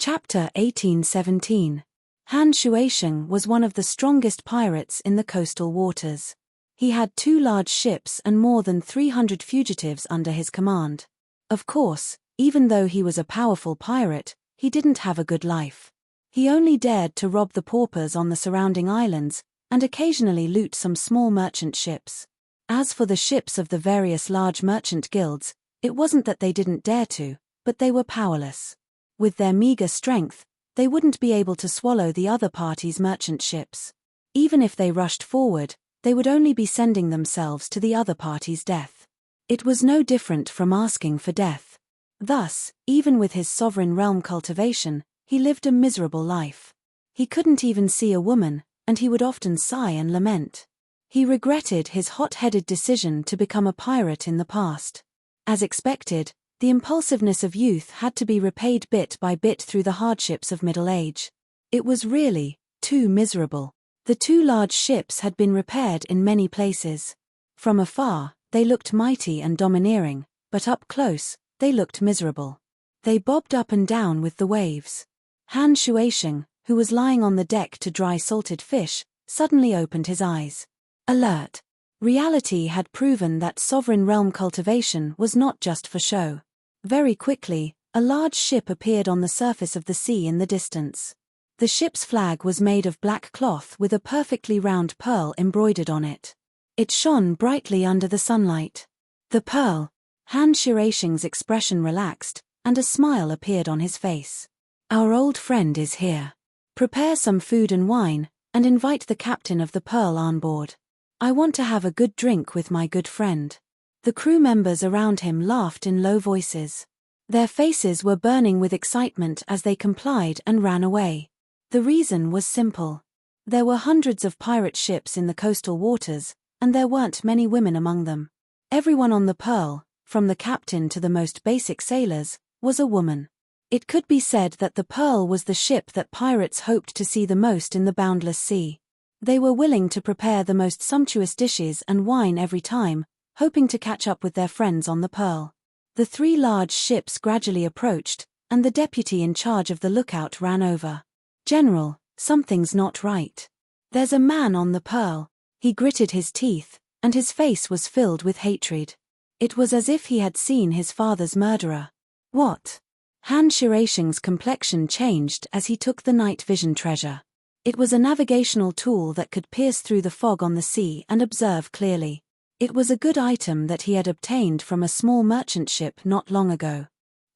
Chapter 1817. Han Shuaisheng was one of the strongest pirates in the coastal waters. He had 2 large ships and more than 300 fugitives under his command. Of course, even though he was a powerful pirate, he didn't have a good life. He only dared to rob the paupers on the surrounding islands, and occasionally loot some small merchant ships. As for the ships of the various large merchant guilds, it wasn't that they didn't dare to, but they were powerless. With their meager strength, they wouldn't be able to swallow the other party's merchant ships. Even if they rushed forward, they would only be sending themselves to the other party's death. It was no different from asking for death. Thus, even with his sovereign realm cultivation, he lived a miserable life. He couldn't even see a woman, and he would often sigh and lament. He regretted his hot-headed decision to become a pirate in the past. As expected, the impulsiveness of youth had to be repaid bit by bit through the hardships of middle age. It was really too miserable. The 2 large ships had been repaired in many places. From afar, they looked mighty and domineering, but up close, they looked miserable. They bobbed up and down with the waves. Han Shuaisheng, who was lying on the deck to dry salted fish, suddenly opened his eyes. Alert! Reality had proven that sovereign realm cultivation was not just for show. Very quickly, a large ship appeared on the surface of the sea in the distance. The ship's flag was made of black cloth with a perfectly round pearl embroidered on it. It shone brightly under the sunlight. The pearl. Han Shuaisheng's expression relaxed, and a smile appeared on his face. Our old friend is here. Prepare some food and wine, and invite the captain of the Pearl on board. I want to have a good drink with my good friend. The crew members around him laughed in low voices. Their faces were burning with excitement as they complied and ran away. The reason was simple. There were hundreds of pirate ships in the coastal waters, and there weren't many women among them. Everyone on the Pearl, from the captain to the most basic sailors, was a woman. It could be said that the Pearl was the ship that pirates hoped to see the most in the boundless sea. They were willing to prepare the most sumptuous dishes and wine every time, hoping to catch up with their friends on the Pearl. The 3 large ships gradually approached, and the deputy in charge of the lookout ran over. General, something's not right. There's a man on the Pearl. He gritted his teeth, and his face was filled with hatred. It was as if he had seen his father's murderer. What? Han Shuaisheng's complexion changed as he took the night vision treasure. It was a navigational tool that could pierce through the fog on the sea and observe clearly. It was a good item that he had obtained from a small merchant ship not long ago.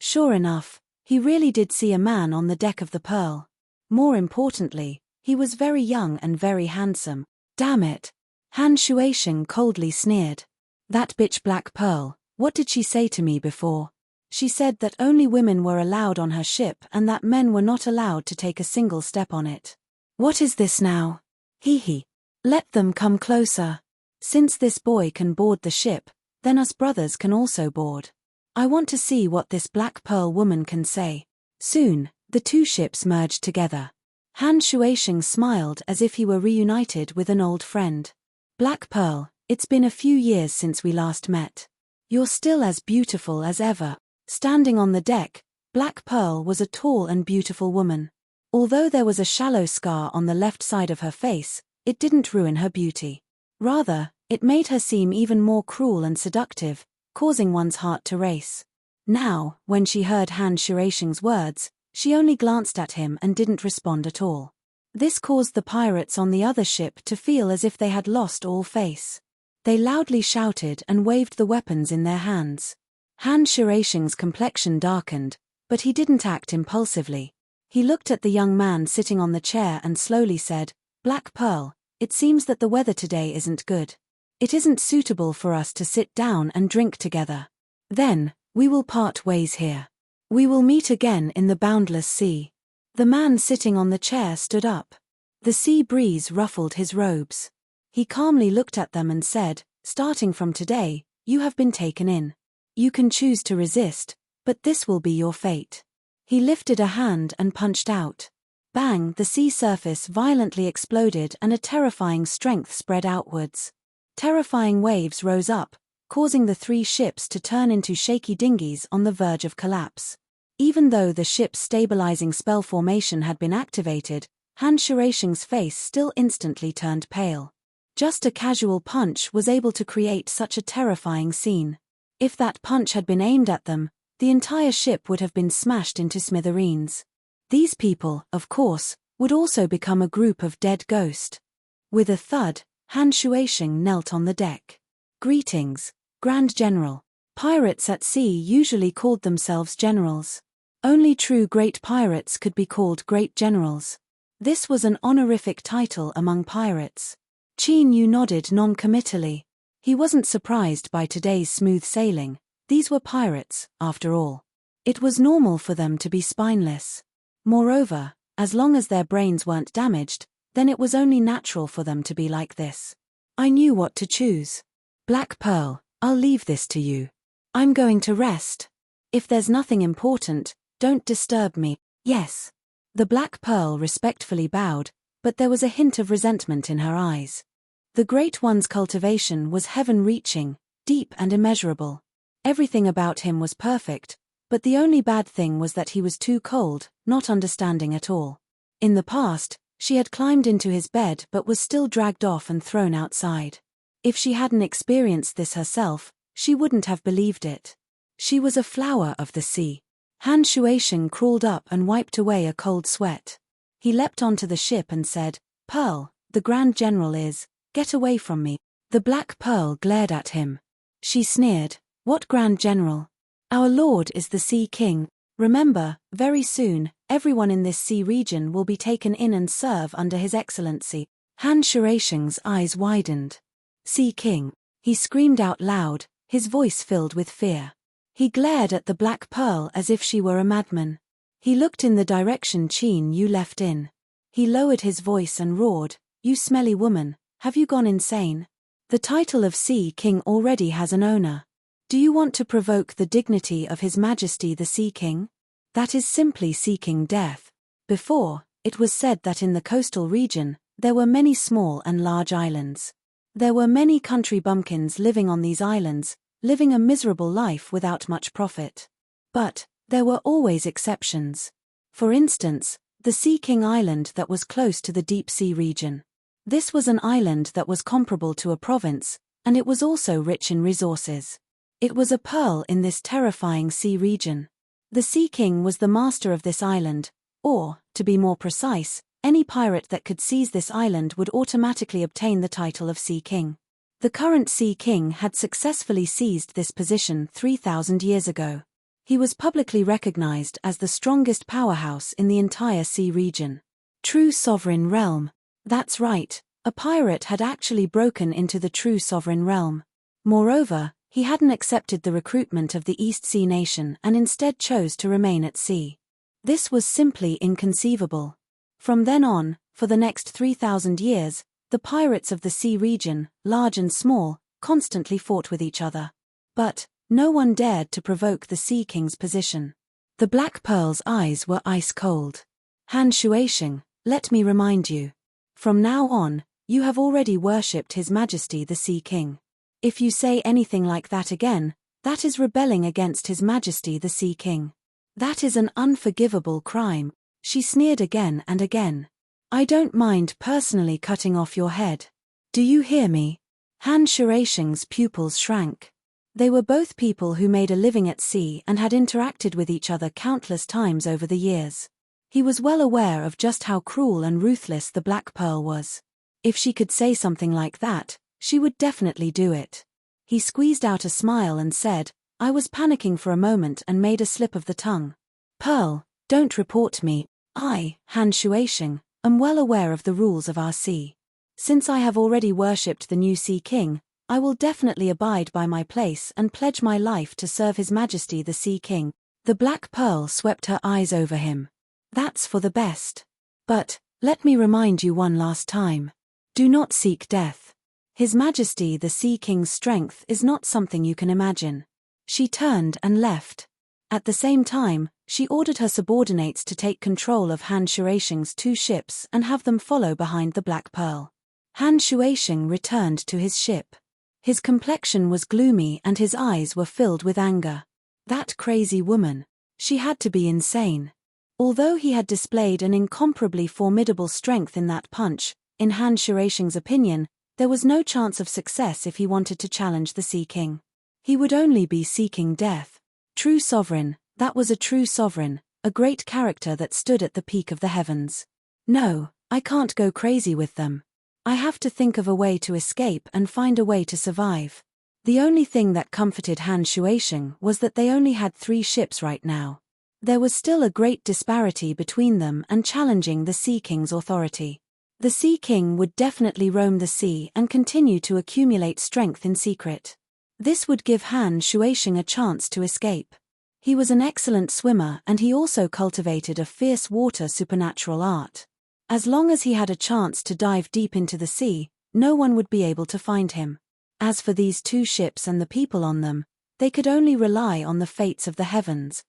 Sure enough, he really did see a man on the deck of the Pearl. More importantly, he was very young and very handsome. Damn it! Han Shuaisheng coldly sneered. That bitch Black Pearl, what did she say to me before? She said that only women were allowed on her ship and that men were not allowed to take a single step on it. What is this now? Hee hee. Let them come closer. Since this boy can board the ship, then us brothers can also board. I want to see what this Black Pearl woman can say. Soon, the 2 ships merged together. Han Shuaisheng smiled as if he were reunited with an old friend. Black Pearl, it's been a few years since we last met. You're still as beautiful as ever. Standing on the deck, Black Pearl was a tall and beautiful woman. Although there was a shallow scar on the left side of her face, it didn't ruin her beauty. Rather, it made her seem even more cruel and seductive, causing one's heart to race. Now, when she heard Han Shuaisheng's words, she only glanced at him and didn't respond at all. This caused the pirates on the other ship to feel as if they had lost all face. They loudly shouted and waved the weapons in their hands. Han Shuaisheng's complexion darkened, but he didn't act impulsively. He looked at the young man sitting on the chair and slowly said, Black Pearl, it seems that the weather today isn't good. It isn't suitable for us to sit down and drink together. Then, we will part ways here. We will meet again in the boundless sea. The man sitting on the chair stood up. The sea breeze ruffled his robes. He calmly looked at them and said, starting from today, you have been taken in. You can choose to resist, but this will be your fate. He lifted a hand and punched out. Bang! The sea surface violently exploded and a terrifying strength spread outwards. Terrifying waves rose up, causing the 3 ships to turn into shaky dinghies on the verge of collapse. Even though the ship's stabilizing spell formation had been activated, Han Shuaisheng's face still instantly turned pale. Just a casual punch was able to create such a terrifying scene. If that punch had been aimed at them, the entire ship would have been smashed into smithereens. These people, of course, would also become a group of dead ghosts. With a thud, Han Shuaisheng knelt on the deck. Greetings, Grand General. Pirates at sea usually called themselves generals. Only true great pirates could be called great generals. This was an honorific title among pirates. Qin Yu nodded non-committally. He wasn't surprised by today's smooth sailing. These were pirates, after all. It was normal for them to be spineless. Moreover, as long as their brains weren't damaged, then it was only natural for them to be like this. I knew what to choose. Black Pearl, I'll leave this to you. I'm going to rest. If there's nothing important, don't disturb me. Yes. The Black Pearl respectfully bowed, but there was a hint of resentment in her eyes. The Great One's cultivation was heaven-reaching, deep and immeasurable. Everything about him was perfect, but the only bad thing was that he was too cold, not understanding at all. In the past, she had climbed into his bed but was still dragged off and thrown outside. If she hadn't experienced this herself, she wouldn't have believed it. She was a flower of the sea. Han Shuaisheng crawled up and wiped away a cold sweat. He leapt onto the ship and said, Pearl, the Grand General is, get away from me. The Black Pearl glared at him. She sneered, what Grand General? Our Lord is the Sea King. Remember, very soon, everyone in this sea region will be taken in and serve under His Excellency. Han Shuaisheng's eyes widened. Sea King. He screamed out loud, his voice filled with fear. He glared at the Black Pearl as if she were a madman. He looked in the direction Qin Yu left in. He lowered his voice and roared, you smelly woman, have you gone insane? The title of Sea King already has an owner. Do you want to provoke the dignity of His Majesty the Sea King? That is simply seeking death. Before, it was said that in the coastal region, there were many small and large islands. There were many country bumpkins living on these islands, living a miserable life without much profit. But there were always exceptions. For instance, the Sea King Island that was close to the deep sea region. This was an island that was comparable to a province, and it was also rich in resources. It was a pearl in this terrifying sea region. The Sea King was the master of this island, or, to be more precise, any pirate that could seize this island would automatically obtain the title of Sea King. The current Sea King had successfully seized this position 3,000 years ago. He was publicly recognized as the strongest powerhouse in the entire sea region. True sovereign realm. That's right, a pirate had actually broken into the true sovereign realm. Moreover, he hadn't accepted the recruitment of the East Sea nation and instead chose to remain at sea. This was simply inconceivable. From then on, for the next 3,000 years, the pirates of the sea region, large and small, constantly fought with each other. But no one dared to provoke the Sea King's position. The Black Pearl's eyes were ice cold. Han Shuaisheng, let me remind you. From now on, you have already worshipped His Majesty the Sea King. If you say anything like that again, that is rebelling against His Majesty the Sea King. That is an unforgivable crime. She sneered again and again. I don't mind personally cutting off your head. Do you hear me? Han Shuaisheng's pupils shrank. They were both people who made a living at sea and had interacted with each other countless times over the years. He was well aware of just how cruel and ruthless the Black Pearl was. If she could say something like that, she would definitely do it. He squeezed out a smile and said, I was panicking for a moment and made a slip of the tongue. Pearl, don't report me. I, Han Shuaisheng, am well aware of the rules of our sea. Since I have already worshipped the new Sea King, I will definitely abide by my place and pledge my life to serve His Majesty the Sea King. The Black Pearl swept her eyes over him. That's for the best. But, let me remind you one last time. Do not seek death. His Majesty the Sea King's strength is not something you can imagine. She turned and left. At the same time, she ordered her subordinates to take control of Han Shuaisheng's 2 ships and have them follow behind the Black Pearl. Han Shuaisheng returned to his ship. His complexion was gloomy and his eyes were filled with anger. That crazy woman. She had to be insane. Although he had displayed an incomparably formidable strength in that punch, in Han Shuaisheng's opinion, there was no chance of success if he wanted to challenge the Sea King. He would only be seeking death. True sovereign, that was a true sovereign, a great character that stood at the peak of the heavens. No, I can't go crazy with them. I have to think of a way to escape and find a way to survive. The only thing that comforted Han Shuaisheng was that they only had 3 ships right now. There was still a great disparity between them and challenging the Sea King's authority. The Sea King would definitely roam the sea and continue to accumulate strength in secret. This would give Han Shuaisheng a chance to escape. He was an excellent swimmer and he also cultivated a fierce water supernatural art. As long as he had a chance to dive deep into the sea, no one would be able to find him. As for these 2 ships and the people on them, they could only rely on the fates of the heavens.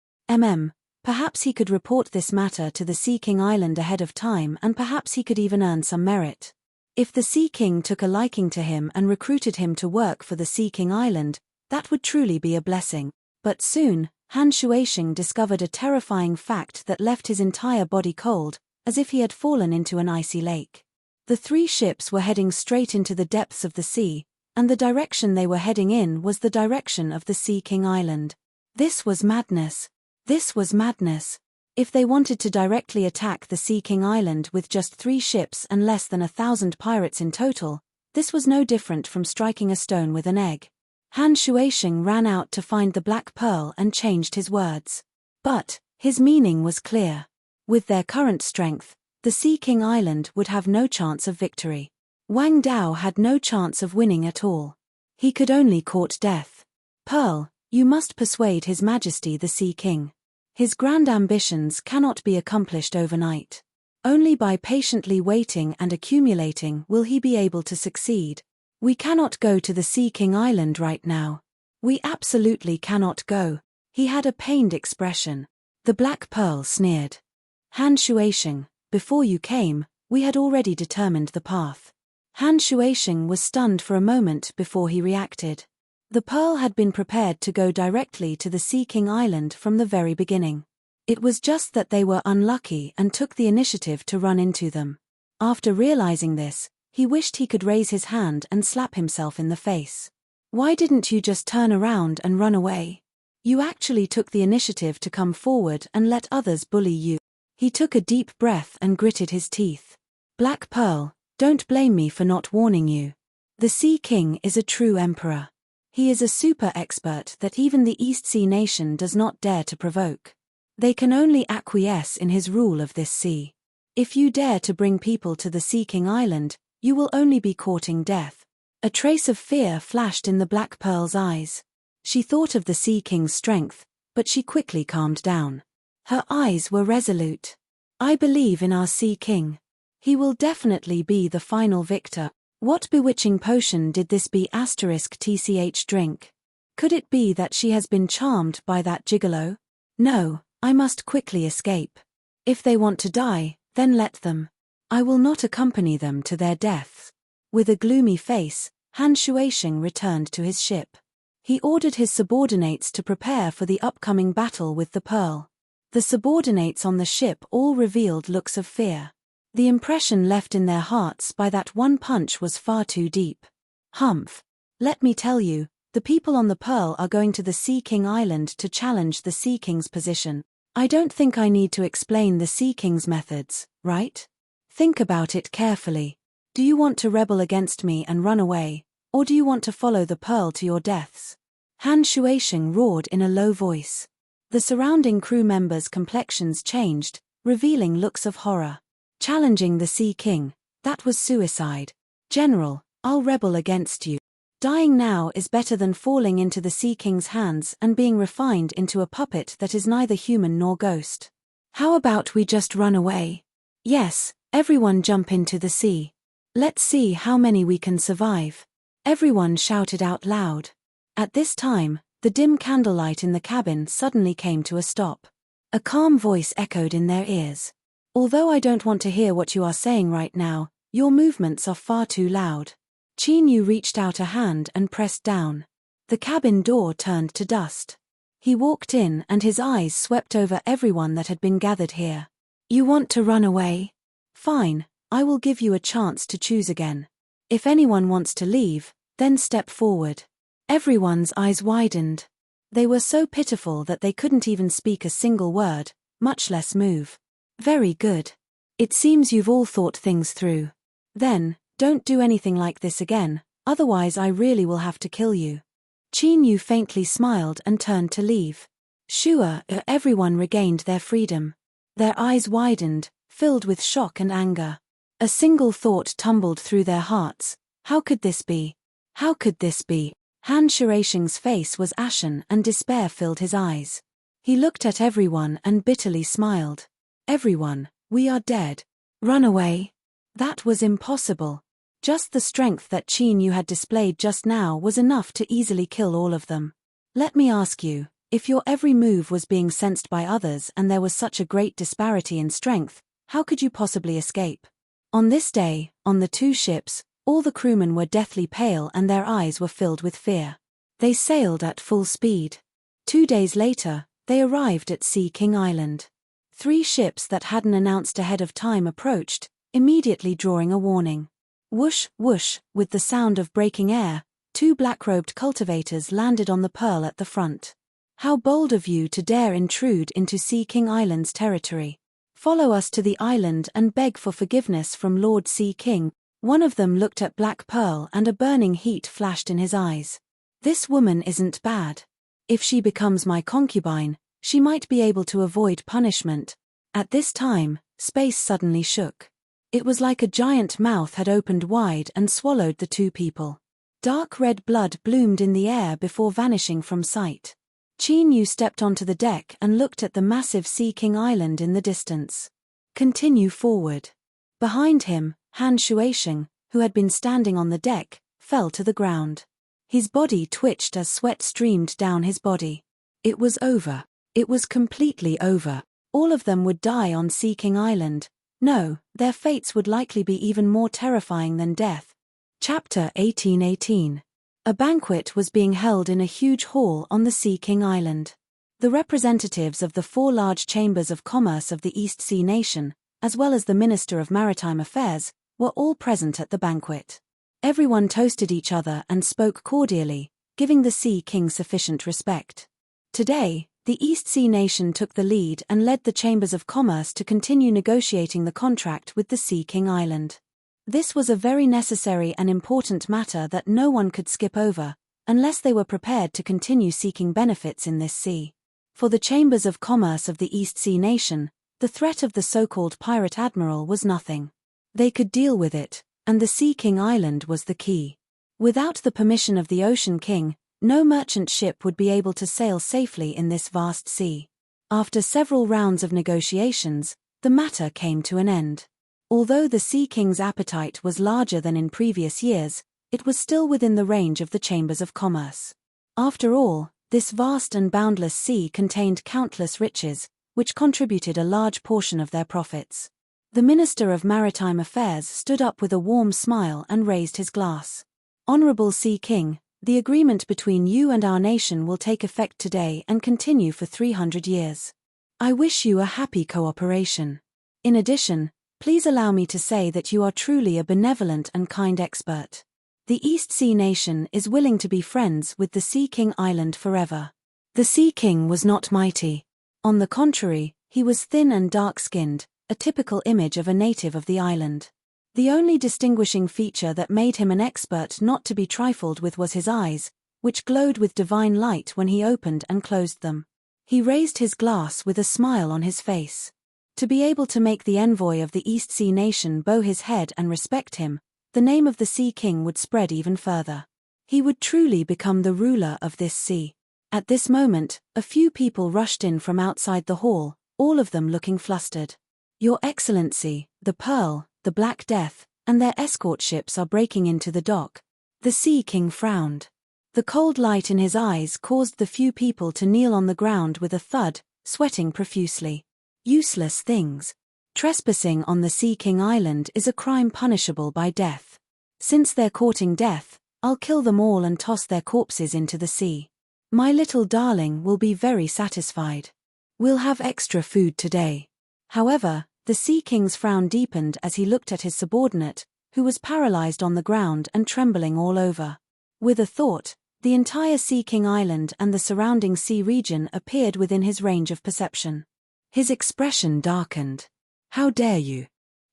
Perhaps he could report this matter to the Sea King Island ahead of time and perhaps he could even earn some merit. If the Sea King took a liking to him and recruited him to work for the Sea King Island, that would truly be a blessing. But soon, Han Shuaisheng discovered a terrifying fact that left his entire body cold, as if he had fallen into an icy lake. The 3 ships were heading straight into the depths of the sea, and the direction they were heading in was the direction of the Sea King Island. This was madness. This was madness. If they wanted to directly attack the Sea King Island with just 3 ships and less than 1,000 pirates in total, this was no different from striking a stone with an egg. Han Shuaisheng ran out to find the Black Pearl and changed his words. But his meaning was clear. With their current strength, the Sea King Island would have no chance of victory. Wang Dao had no chance of winning at all. He could only court death. Pearl, you must persuade His Majesty the Sea King. His grand ambitions cannot be accomplished overnight. Only by patiently waiting and accumulating will he be able to succeed. We cannot go to the Sea King Island right now. We absolutely cannot go. He had a pained expression. The Black Pearl sneered. Han Shuaisheng, before you came, we had already determined the path. Han Shuaisheng was stunned for a moment before he reacted. The Pearl had been prepared to go directly to the Sea King Island from the very beginning. It was just that they were unlucky and took the initiative to run into them. After realizing this, he wished he could raise his hand and slap himself in the face. Why didn't you just turn around and run away? You actually took the initiative to come forward and let others bully you. He took a deep breath and gritted his teeth. Black Pearl, don't blame me for not warning you. The Sea King is a true emperor. He is a super expert that even the East Sea nation does not dare to provoke. They can only acquiesce in his rule of this sea. If you dare to bring people to the Sea King Island, you will only be courting death. A trace of fear flashed in the Black Pearl's eyes. She thought of the Sea King's strength, but she quickly calmed down. Her eyes were resolute. I believe in our Sea King. He will definitely be the final victor. What bewitching potion did this B*TCH drink? Could it be that she has been charmed by that gigolo? No, I must quickly escape. If they want to die, then let them. I will not accompany them to their deaths. With a gloomy face, Han Shuaisheng returned to his ship. He ordered his subordinates to prepare for the upcoming battle with the Pearl. The subordinates on the ship all revealed looks of fear. The impression left in their hearts by that one punch was far too deep. Humph. Let me tell you, the people on the Pearl are going to the Sea King Island to challenge the Sea King's position. I don't think I need to explain the Sea King's methods, right? Think about it carefully. Do you want to rebel against me and run away, or do you want to follow the Pearl to your deaths? Han Shuaisheng roared in a low voice. The surrounding crew members' complexions changed, revealing looks of horror. Challenging the Sea King, that was suicide. General, I'll rebel against you. Dying now is better than falling into the Sea King's hands and being refined into a puppet that is neither human nor ghost. How about we just run away? Yes, everyone jump into the sea. Let's see how many we can survive. Everyone shouted out loud. At this time, the dim candlelight in the cabin suddenly came to a stop. A calm voice echoed in their ears. Although I don't want to hear what you are saying right now, your movements are far too loud. Qin Yu reached out a hand and pressed down. The cabin door turned to dust. He walked in and his eyes swept over everyone that had been gathered here. You want to run away? Fine, I will give you a chance to choose again. If anyone wants to leave, then step forward. Everyone's eyes widened. They were so pitiful that they couldn't even speak a single word, much less move. Very good. It seems you've all thought things through. Then, don't do anything like this again, otherwise I really will have to kill you. Qin Yu faintly smiled and turned to leave. Sure, everyone regained their freedom. Their eyes widened, filled with shock and anger. A single thought tumbled through their hearts. How could this be? How could this be? Han Shuaisheng's face was ashen and despair filled his eyes. He looked at everyone and bitterly smiled. Everyone, we are dead. Run away. That was impossible. Just the strength that Qin Yu had displayed just now was enough to easily kill all of them. Let me ask you, if your every move was being sensed by others and there was such a great disparity in strength, how could you possibly escape? On this day, on the two ships, all the crewmen were deathly pale and their eyes were filled with fear. They sailed at full speed. 2 days later, they arrived at Sea King Island. 3 ships that hadn't announced ahead of time approached, immediately drawing a warning. Whoosh, whoosh, with the sound of breaking air, 2 black-robed cultivators landed on the Pearl at the front. How bold of you to dare intrude into Sea King Island's territory. Follow us to the island and beg for forgiveness from Lord Sea King. One of them looked at Black Pearl and a burning heat flashed in his eyes. This woman isn't bad. If she becomes my concubine, she might be able to avoid punishment. At this time, space suddenly shook. It was like a giant mouth had opened wide and swallowed the 2 people. Dark red blood bloomed in the air before vanishing from sight. Qin Yu stepped onto the deck and looked at the massive Sea King Island in the distance. Continue forward. Behind him, Han Shuaisheng, who had been standing on the deck, fell to the ground. His body twitched as sweat streamed down his body. It was over. It was completely over. All of them would die on Sea King Island. No, their fates would likely be even more terrifying than death. Chapter 1818. A banquet was being held in a huge hall on the Sea King Island. The representatives of the 4 large chambers of commerce of the East Sea Nation, as well as the Minister of Maritime Affairs, were all present at the banquet. Everyone toasted each other and spoke cordially, giving the Sea King sufficient respect. Today, the East Sea Nation took the lead and led the Chambers of Commerce to continue negotiating the contract with the Sea King Island. This was a very necessary and important matter that no one could skip over, unless they were prepared to continue seeking benefits in this sea. For the Chambers of Commerce of the East Sea Nation, the threat of the so-called pirate admiral was nothing. They could deal with it, and the Sea King Island was the key. Without the permission of the Ocean King, no merchant ship would be able to sail safely in this vast sea. After several rounds of negotiations, the matter came to an end. Although the Sea King's appetite was larger than in previous years, it was still within the range of the Chambers of Commerce. After all, this vast and boundless sea contained countless riches, which contributed a large portion of their profits. The Minister of Maritime Affairs stood up with a warm smile and raised his glass. Honorable Sea King, the agreement between you and our nation will take effect today and continue for 300 years. I wish you a happy cooperation. In addition, please allow me to say that you are truly a benevolent and kind expert. The East Sea Nation is willing to be friends with the Sea King Island forever. The Sea King was not mighty. On the contrary, he was thin and dark-skinned, a typical image of a native of the island. The only distinguishing feature that made him an expert not to be trifled with was his eyes, which glowed with divine light when he opened and closed them. He raised his glass with a smile on his face. To be able to make the envoy of the East Sea Nation bow his head and respect him, the name of the Sea King would spread even further. He would truly become the ruler of this sea. At this moment, a few people rushed in from outside the hall, all of them looking flustered. Your Excellency, the Pearl, the Black Death, and their escort ships are breaking into the dock. The Sea King frowned. The cold light in his eyes caused the few people to kneel on the ground with a thud, sweating profusely. Useless things. Trespassing on the Sea King Island is a crime punishable by death. Since they're courting death, I'll kill them all and toss their corpses into the sea. My little darling will be very satisfied. We'll have extra food today. However, the Sea King's frown deepened as he looked at his subordinate, who was paralyzed on the ground and trembling all over. With a thought, the entire Sea King Island and the surrounding sea region appeared within his range of perception. His expression darkened. How dare you?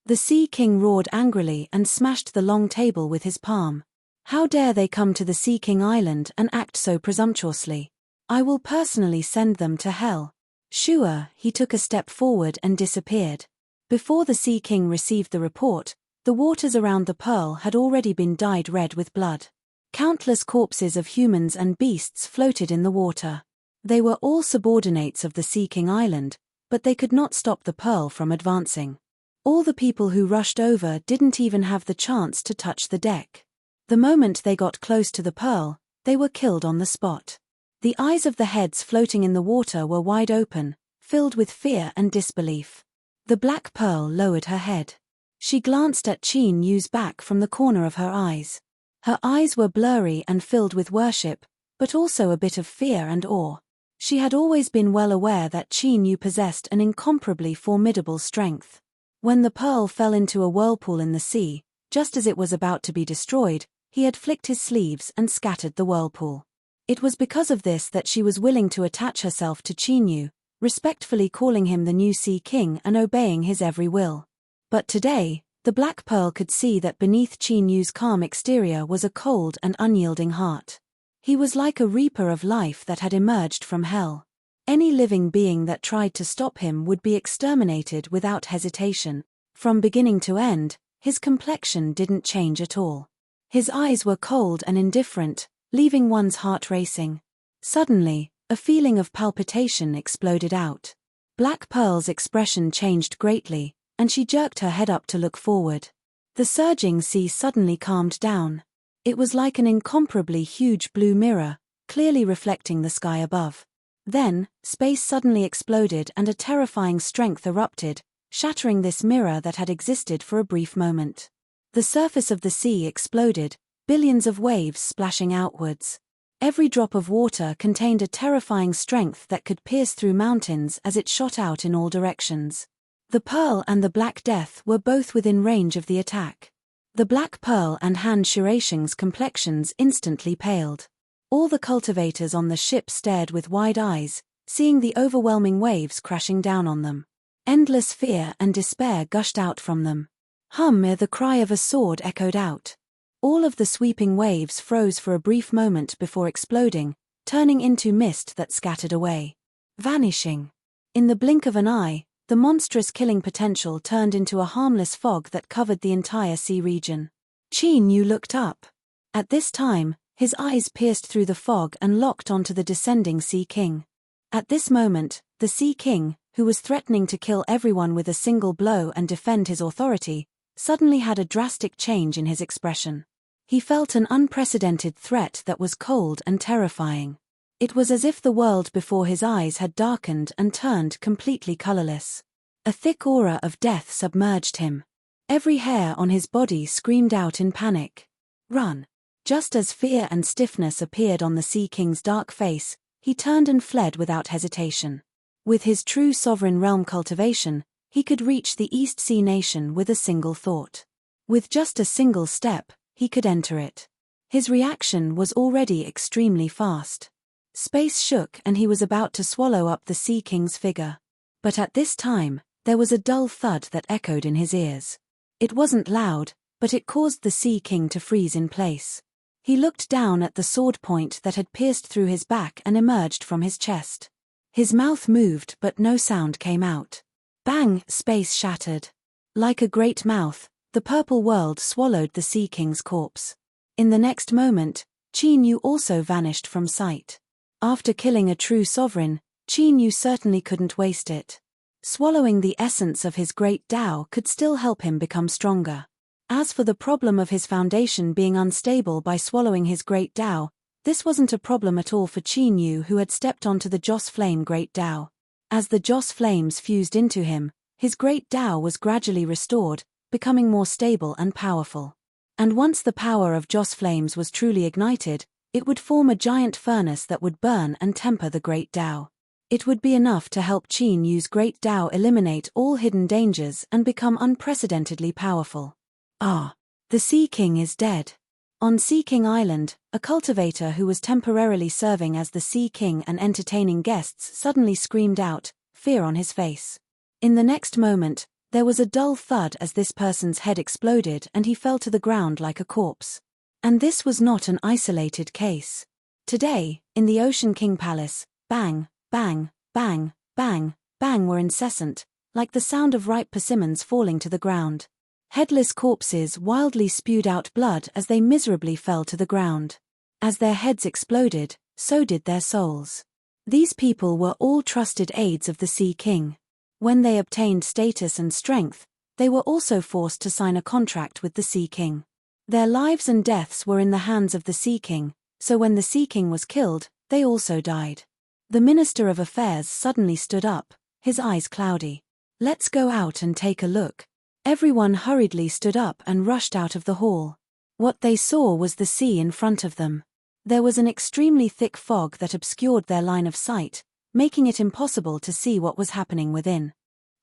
The Sea King roared angrily and smashed the long table with his palm. How dare they come to the Sea King Island and act so presumptuously? I will personally send them to hell. Sure, he took a step forward and disappeared. Before the Sea King received the report, the waters around the pearl had already been dyed red with blood. Countless corpses of humans and beasts floated in the water. They were all subordinates of the Sea King Island, but they could not stop the pearl from advancing. All the people who rushed over didn't even have the chance to touch the deck. The moment they got close to the pearl, they were killed on the spot. The eyes of the heads floating in the water were wide open, filled with fear and disbelief. The black pearl lowered her head. She glanced at Qin Yu's back from the corner of her eyes. Her eyes were blurry and filled with worship, but also a bit of fear and awe. She had always been well aware that Qin Yu possessed an incomparably formidable strength. When the pearl fell into a whirlpool in the sea, just as it was about to be destroyed, he had flicked his sleeves and scattered the whirlpool. It was because of this that she was willing to attach herself to Qin Yu, respectfully calling him the new Sea King and obeying his every will. But today, the Black Pearl could see that beneath Qin Yu's calm exterior was a cold and unyielding heart. He was like a reaper of life that had emerged from hell. Any living being that tried to stop him would be exterminated without hesitation. From beginning to end, his complexion didn't change at all. His eyes were cold and indifferent, leaving one's heart racing. Suddenly, a feeling of palpitation exploded out. Black Pearl's expression changed greatly, and she jerked her head up to look forward. The surging sea suddenly calmed down. It was like an incomparably huge blue mirror, clearly reflecting the sky above. Then, space suddenly exploded and a terrifying strength erupted, shattering this mirror that had existed for a brief moment. The surface of the sea exploded, billions of waves splashing outwards. Every drop of water contained a terrifying strength that could pierce through mountains as it shot out in all directions. The Pearl and the Black Death were both within range of the attack. The Black Pearl and Han Shuaisheng's complexions instantly paled. All the cultivators on the ship stared with wide eyes, seeing the overwhelming waves crashing down on them. Endless fear and despair gushed out from them. The cry of a sword echoed out. All of the sweeping waves froze for a brief moment before exploding, turning into mist that scattered away. Vanishing. In the blink of an eye, the monstrous killing potential turned into a harmless fog that covered the entire sea region. Qin Yu looked up. At this time, his eyes pierced through the fog and locked onto the descending Sea King. At this moment, the Sea King, who was threatening to kill everyone with a single blow and defend his authority, suddenly had a drastic change in his expression. He felt an unprecedented threat that was cold and terrifying. It was as if the world before his eyes had darkened and turned completely colorless. A thick aura of death submerged him. Every hair on his body screamed out in panic. Run! Just as fear and stiffness appeared on the Sea King's dark face, he turned and fled without hesitation. With his true sovereign realm cultivation, he could reach the East Sea nation with a single thought. With just a single step, he could enter it. His reaction was already extremely fast. Space shook and he was about to swallow up the Sea King's figure. But at this time, there was a dull thud that echoed in his ears. It wasn't loud, but it caused the Sea King to freeze in place. He looked down at the sword point that had pierced through his back and emerged from his chest. His mouth moved but no sound came out. Bang! Space shattered. Like a great mouth, the purple world swallowed the Sea King's corpse. In the next moment, Qin Yu also vanished from sight. After killing a true sovereign, Qin Yu certainly couldn't waste it. Swallowing the essence of his great Tao could still help him become stronger. As for the problem of his foundation being unstable by swallowing his great Tao, this wasn't a problem at all for Qin Yu, who had stepped onto the Joss Flame Great Tao. As the Joss Flames fused into him, his great Tao was gradually restored, becoming more stable and powerful. And once the power of Joss Flames was truly ignited, It would form a giant furnace that would burn and temper the Great Tao. It would be enough to help Qin Yu's Great Tao eliminate all hidden dangers and become unprecedentedly powerful. Ah! The Sea King is dead. On Sea King Island, a cultivator who was temporarily serving as the Sea King and entertaining guests suddenly screamed out, fear on his face. In the next moment, there was a dull thud as this person's head exploded and he fell to the ground like a corpse. And this was not an isolated case. Today, in the Ocean King Palace, bang, bang, bang, bang, bang were incessant, like the sound of ripe persimmons falling to the ground. Headless corpses wildly spewed out blood as they miserably fell to the ground. As their heads exploded, so did their souls. These people were all trusted aides of the Sea King. When they obtained status and strength, they were also forced to sign a contract with the Sea King. Their lives and deaths were in the hands of the Sea King, so when the Sea King was killed, they also died. The Minister of Affairs suddenly stood up, his eyes cloudy. Let's go out and take a look. Everyone hurriedly stood up and rushed out of the hall. What they saw was the sea in front of them. There was an extremely thick fog that obscured their line of sight, making it impossible to see what was happening within.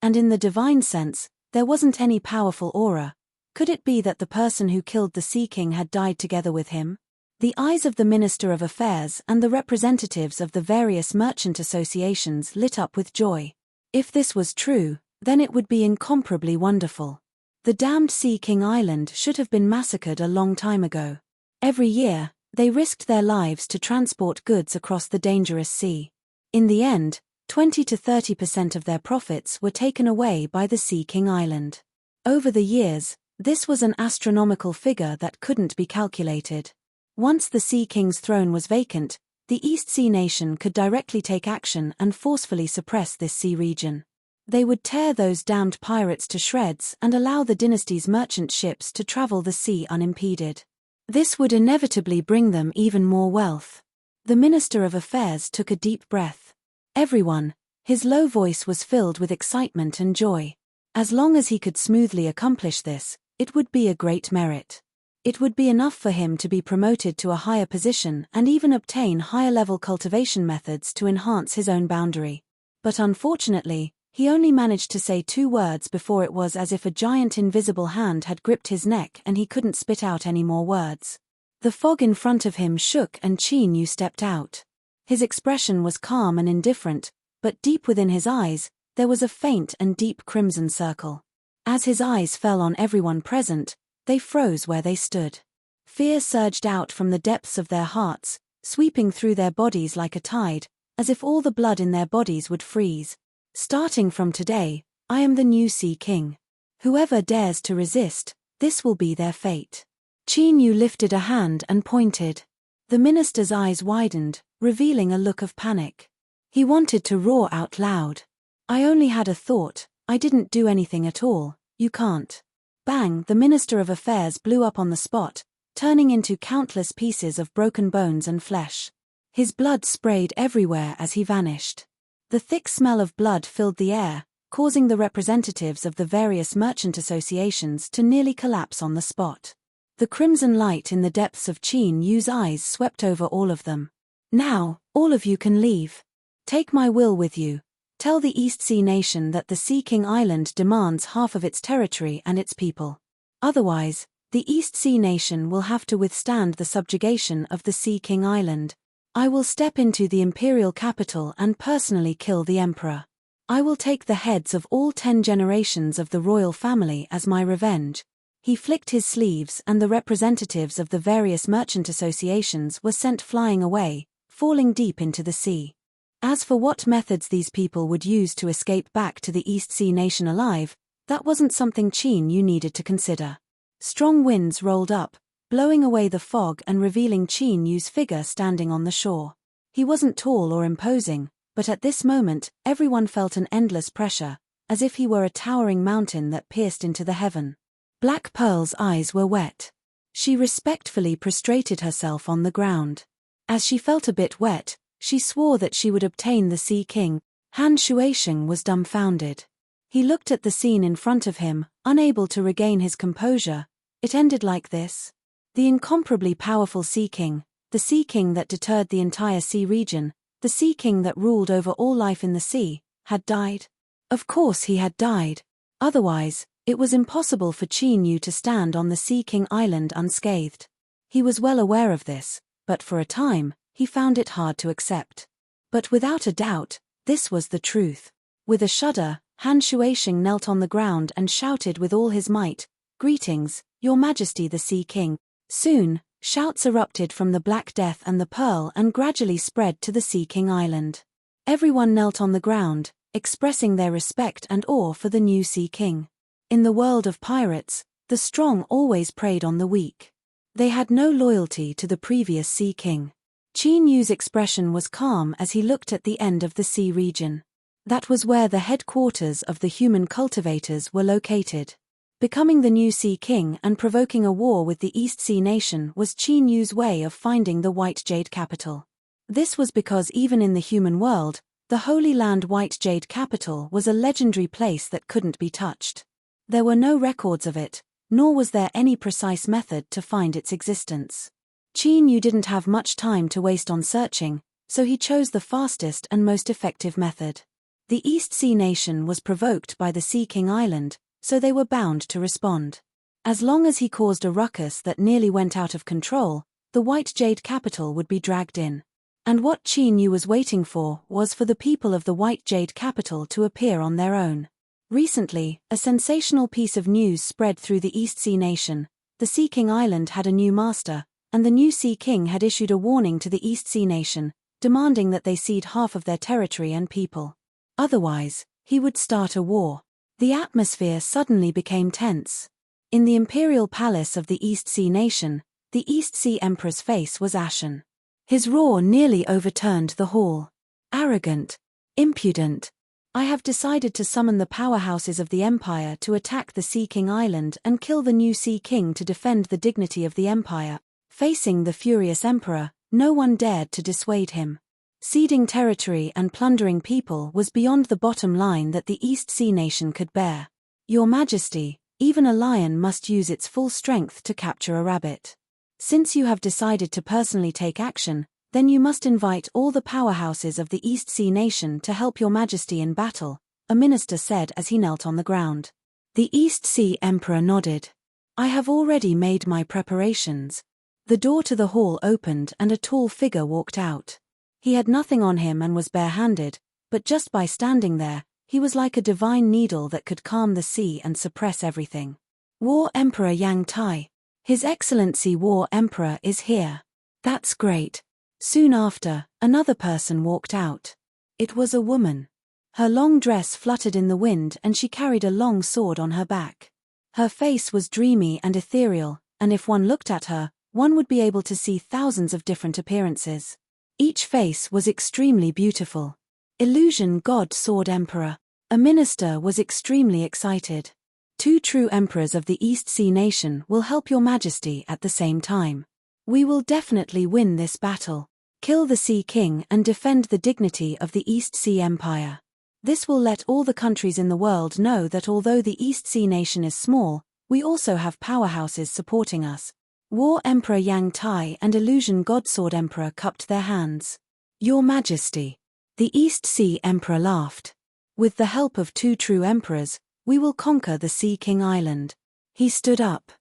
And in the divine sense, there wasn't any powerful aura. Could it be that the person who killed the Sea King had died together with him? The eyes of the Minister of Affairs and the representatives of the various merchant associations lit up with joy. If this was true, then it would be incomparably wonderful. The damned Sea King Island should have been massacred a long time ago. Every year, they risked their lives to transport goods across the dangerous sea. In the end, 20 to 30% of their profits were taken away by the Sea King Island. Over the years, this was an astronomical figure that couldn't be calculated. Once the Sea King's throne was vacant, the East Sea nation could directly take action and forcefully suppress this sea region. They would tear those damned pirates to shreds and allow the dynasty's merchant ships to travel the sea unimpeded. This would inevitably bring them even more wealth. The Minister of Affairs took a deep breath. Everyone, his low voice was filled with excitement and joy. As long as he could smoothly accomplish this, it would be a great merit. It would be enough for him to be promoted to a higher position and even obtain higher-level cultivation methods to enhance his own boundary. But unfortunately, he only managed to say 2 words before it was as if a giant invisible hand had gripped his neck and he couldn't spit out any more words. The fog in front of him shook and Qin Yu stepped out. His expression was calm and indifferent, but deep within his eyes, there was a faint and deep crimson circle. As his eyes fell on everyone present, they froze where they stood. Fear surged out from the depths of their hearts, sweeping through their bodies like a tide, as if all the blood in their bodies would freeze. Starting from today, I am the new Sea King. Whoever dares to resist, this will be their fate. Qin Yu lifted a hand and pointed. The minister's eyes widened, revealing a look of panic. He wanted to roar out loud. I only had a thought, I didn't do anything at all, you can't. Bang! The Minister of Affairs blew up on the spot, turning into countless pieces of broken bones and flesh. His blood sprayed everywhere as he vanished. The thick smell of blood filled the air, causing the representatives of the various merchant associations to nearly collapse on the spot. The crimson light in the depths of Qin Yu's eyes swept over all of them. Now, all of you can leave. Take my will with you. Tell the East Sea nation that the Sea King Island demands half of its territory and its people. Otherwise, the East Sea nation will have to withstand the subjugation of the Sea King Island. I will step into the imperial capital and personally kill the emperor. I will take the heads of all 10 generations of the royal family as my revenge. He flicked his sleeves and the representatives of the various merchant associations were sent flying away, falling deep into the sea. As for what methods these people would use to escape back to the East Sea nation alive, that wasn't something Qin Yu needed to consider. Strong winds rolled up, blowing away the fog and revealing Qin Yu's figure standing on the shore. He wasn't tall or imposing, but at this moment, everyone felt an endless pressure, as if he were a towering mountain that pierced into the heaven. Black Pearl's eyes were wet. She respectfully prostrated herself on the ground. As she felt a bit wet, she swore that she would obtain the Sea King. Han Shuaisheng was dumbfounded. He looked at the scene in front of him, unable to regain his composure. It ended like this. The incomparably powerful Sea King, the Sea King that deterred the entire sea region, the Sea King that ruled over all life in the sea, had died. Of course he had died. Otherwise, it was impossible for Qin Yu to stand on the Sea King Island unscathed. He was well aware of this, but for a time, he found it hard to accept. But without a doubt, this was the truth. With a shudder, Han Shuaisheng knelt on the ground and shouted with all his might, "Greetings, Your Majesty the Sea King." Soon, shouts erupted from the Black Death and the Pearl and gradually spread to the Sea King Island. Everyone knelt on the ground, expressing their respect and awe for the new Sea King. In the world of pirates, the strong always preyed on the weak. They had no loyalty to the previous Sea King. Qin Yu's expression was calm as he looked at the end of the sea region. That was where the headquarters of the human cultivators were located. Becoming the new Sea King and provoking a war with the East Sea nation was Qin Yu's way of finding the White Jade capital. This was because even in the human world, the Holy Land White Jade capital was a legendary place that couldn't be touched. There were no records of it, nor was there any precise method to find its existence. Qin Yu didn't have much time to waste on searching, so he chose the fastest and most effective method. The East Sea nation was provoked by the Sea King Island, so they were bound to respond. As long as he caused a ruckus that nearly went out of control, the White Jade capital would be dragged in. And what Qin Yu was waiting for was for the people of the White Jade capital to appear on their own. Recently, a sensational piece of news spread through the East Sea nation. The Sea King Island had a new master, and the new Sea King had issued a warning to the East Sea nation, demanding that they cede half of their territory and people. Otherwise, he would start a war. The atmosphere suddenly became tense. In the imperial palace of the East Sea nation, the East Sea Emperor's face was ashen. His roar nearly overturned the hall. "Arrogant! Impudent! I have decided to summon the powerhouses of the Empire to attack the Sea King Island and kill the new Sea King to defend the dignity of the Empire." Facing the furious Emperor, no one dared to dissuade him. Ceding territory and plundering people was beyond the bottom line that the East Sea nation could bear. "Your Majesty, even a lion must use its full strength to capture a rabbit. Since you have decided to personally take action, then you must invite all the powerhouses of the East Sea nation to help Your Majesty in battle," a minister said as he knelt on the ground. The East Sea Emperor nodded. "I have already made my preparations." The door to the hall opened and a tall figure walked out. He had nothing on him and was barehanded, but just by standing there, he was like a divine needle that could calm the sea and suppress everything. "War Emperor Yang Tai. His Excellency War Emperor is here." "That's great." Soon after, another person walked out. It was a woman. Her long dress fluttered in the wind and she carried a long sword on her back. Her face was dreamy and ethereal, and if one looked at her, one would be able to see thousands of different appearances. Each face was extremely beautiful. Illusion God Sword Emperor. A minister was extremely excited. "Two true emperors of the East Sea nation will help Your Majesty at the same time. We will definitely win this battle. Kill the Sea King and defend the dignity of the East Sea Empire. This will let all the countries in the world know that although the East Sea nation is small, we also have powerhouses supporting us." War Emperor Yang Tai and Illusion Godsword Emperor cupped their hands. "Your Majesty." The East Sea Emperor laughed. "With the help of two true emperors, we will conquer the Sea King Island." He stood up.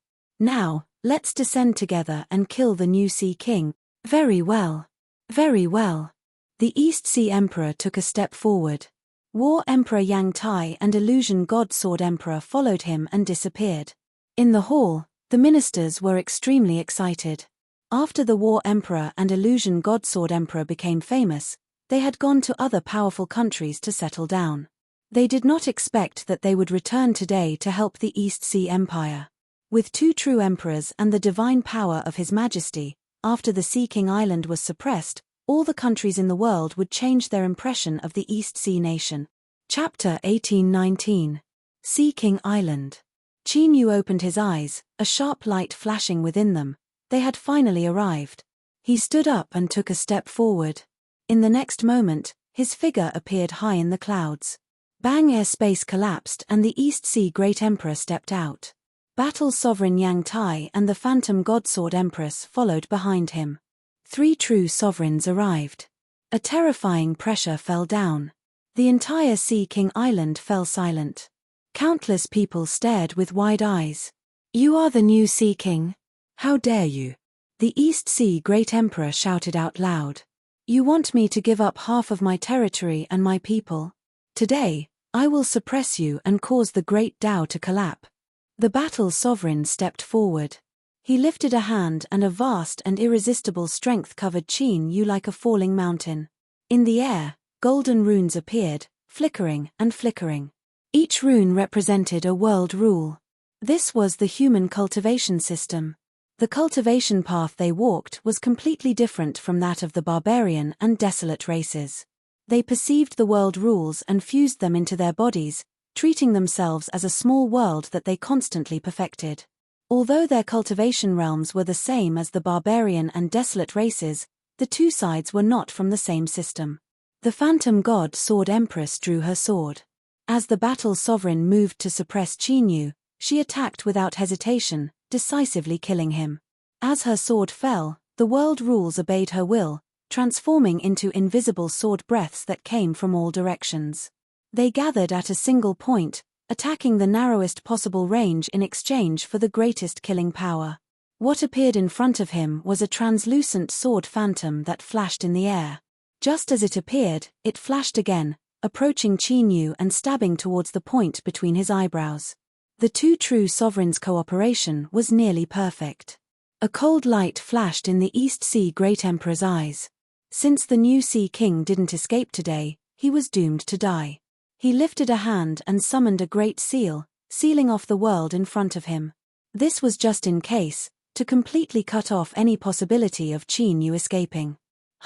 "Now, let's descend together and kill the new Sea King." "Very well. Very well." The East Sea Emperor took a step forward. War Emperor Yang Tai and Illusion Godsword Emperor followed him and disappeared. In the hall, the ministers were extremely excited. After the War Emperor and Illusion Godsword Emperor became famous, they had gone to other powerful countries to settle down. They did not expect that they would return today to help the East Sea Empire. With two true emperors and the divine power of His Majesty, after the Sea King Island was suppressed, all the countries in the world would change their impression of the East Sea nation. Chapter 1819. Sea King Island. Qin Yu opened his eyes, a sharp light flashing within them. They had finally arrived. He stood up and took a step forward. In the next moment, his figure appeared high in the clouds. Bang! Airspace collapsed and the East Sea Great Emperor stepped out. Battle Sovereign Yang Tai and the Phantom Godsword Empress followed behind him. 3 true sovereigns arrived. A terrifying pressure fell down. The entire Sea King Island fell silent. Countless people stared with wide eyes. "You are the new Sea King? How dare you?" The East Sea Great Emperor shouted out loud. "You want me to give up half of my territory and my people? Today, I will suppress you and cause the Great Tao to collapse." The battle sovereign stepped forward. He lifted a hand and a vast and irresistible strength covered Qin Yu like a falling mountain. In the air, golden runes appeared, flickering and flickering. Each rune represented a world rule. This was the human cultivation system. The cultivation path they walked was completely different from that of the barbarian and desolate races. They perceived the world rules and fused them into their bodies, treating themselves as a small world that they constantly perfected. Although their cultivation realms were the same as the barbarian and desolate races, the two sides were not from the same system. The phantom god Sword Empress drew her sword. As the battle sovereign moved to suppress Qin Yu, she attacked without hesitation, decisively killing him. As her sword fell, the world rules obeyed her will, transforming into invisible sword breaths that came from all directions. They gathered at a single point, attacking the narrowest possible range in exchange for the greatest killing power. What appeared in front of him was a translucent sword phantom that flashed in the air. Just as it appeared, it flashed again, approaching Qin Yu and stabbing towards the point between his eyebrows. The two true sovereigns' cooperation was nearly perfect. A cold light flashed in the East Sea Great Emperor's eyes. Since the new Sea King didn't escape today, he was doomed to die. He lifted a hand and summoned a great seal, sealing off the world in front of him. This was just in case, to completely cut off any possibility of Qin Yu escaping.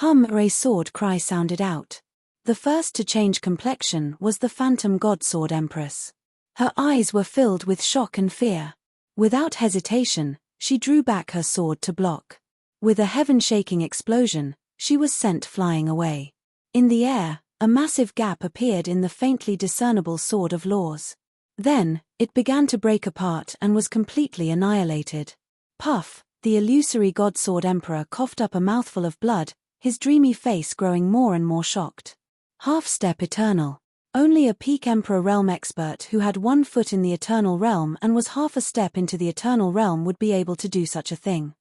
A sword cry sounded out. The first to change complexion was the phantom god Sword Empress. Her eyes were filled with shock and fear. Without hesitation, she drew back her sword to block. With a heaven-shaking explosion, she was sent flying away. In the air, a massive gap appeared in the faintly discernible Sword of Laws. Then, it began to break apart and was completely annihilated. Puff, the illusory god Sword Emperor coughed up a mouthful of blood, his dreamy face growing more and more shocked. Half-step eternal. Only a peak Emperor realm expert who had 1 foot in the Eternal Realm and was half a step into the Eternal Realm would be able to do such a thing.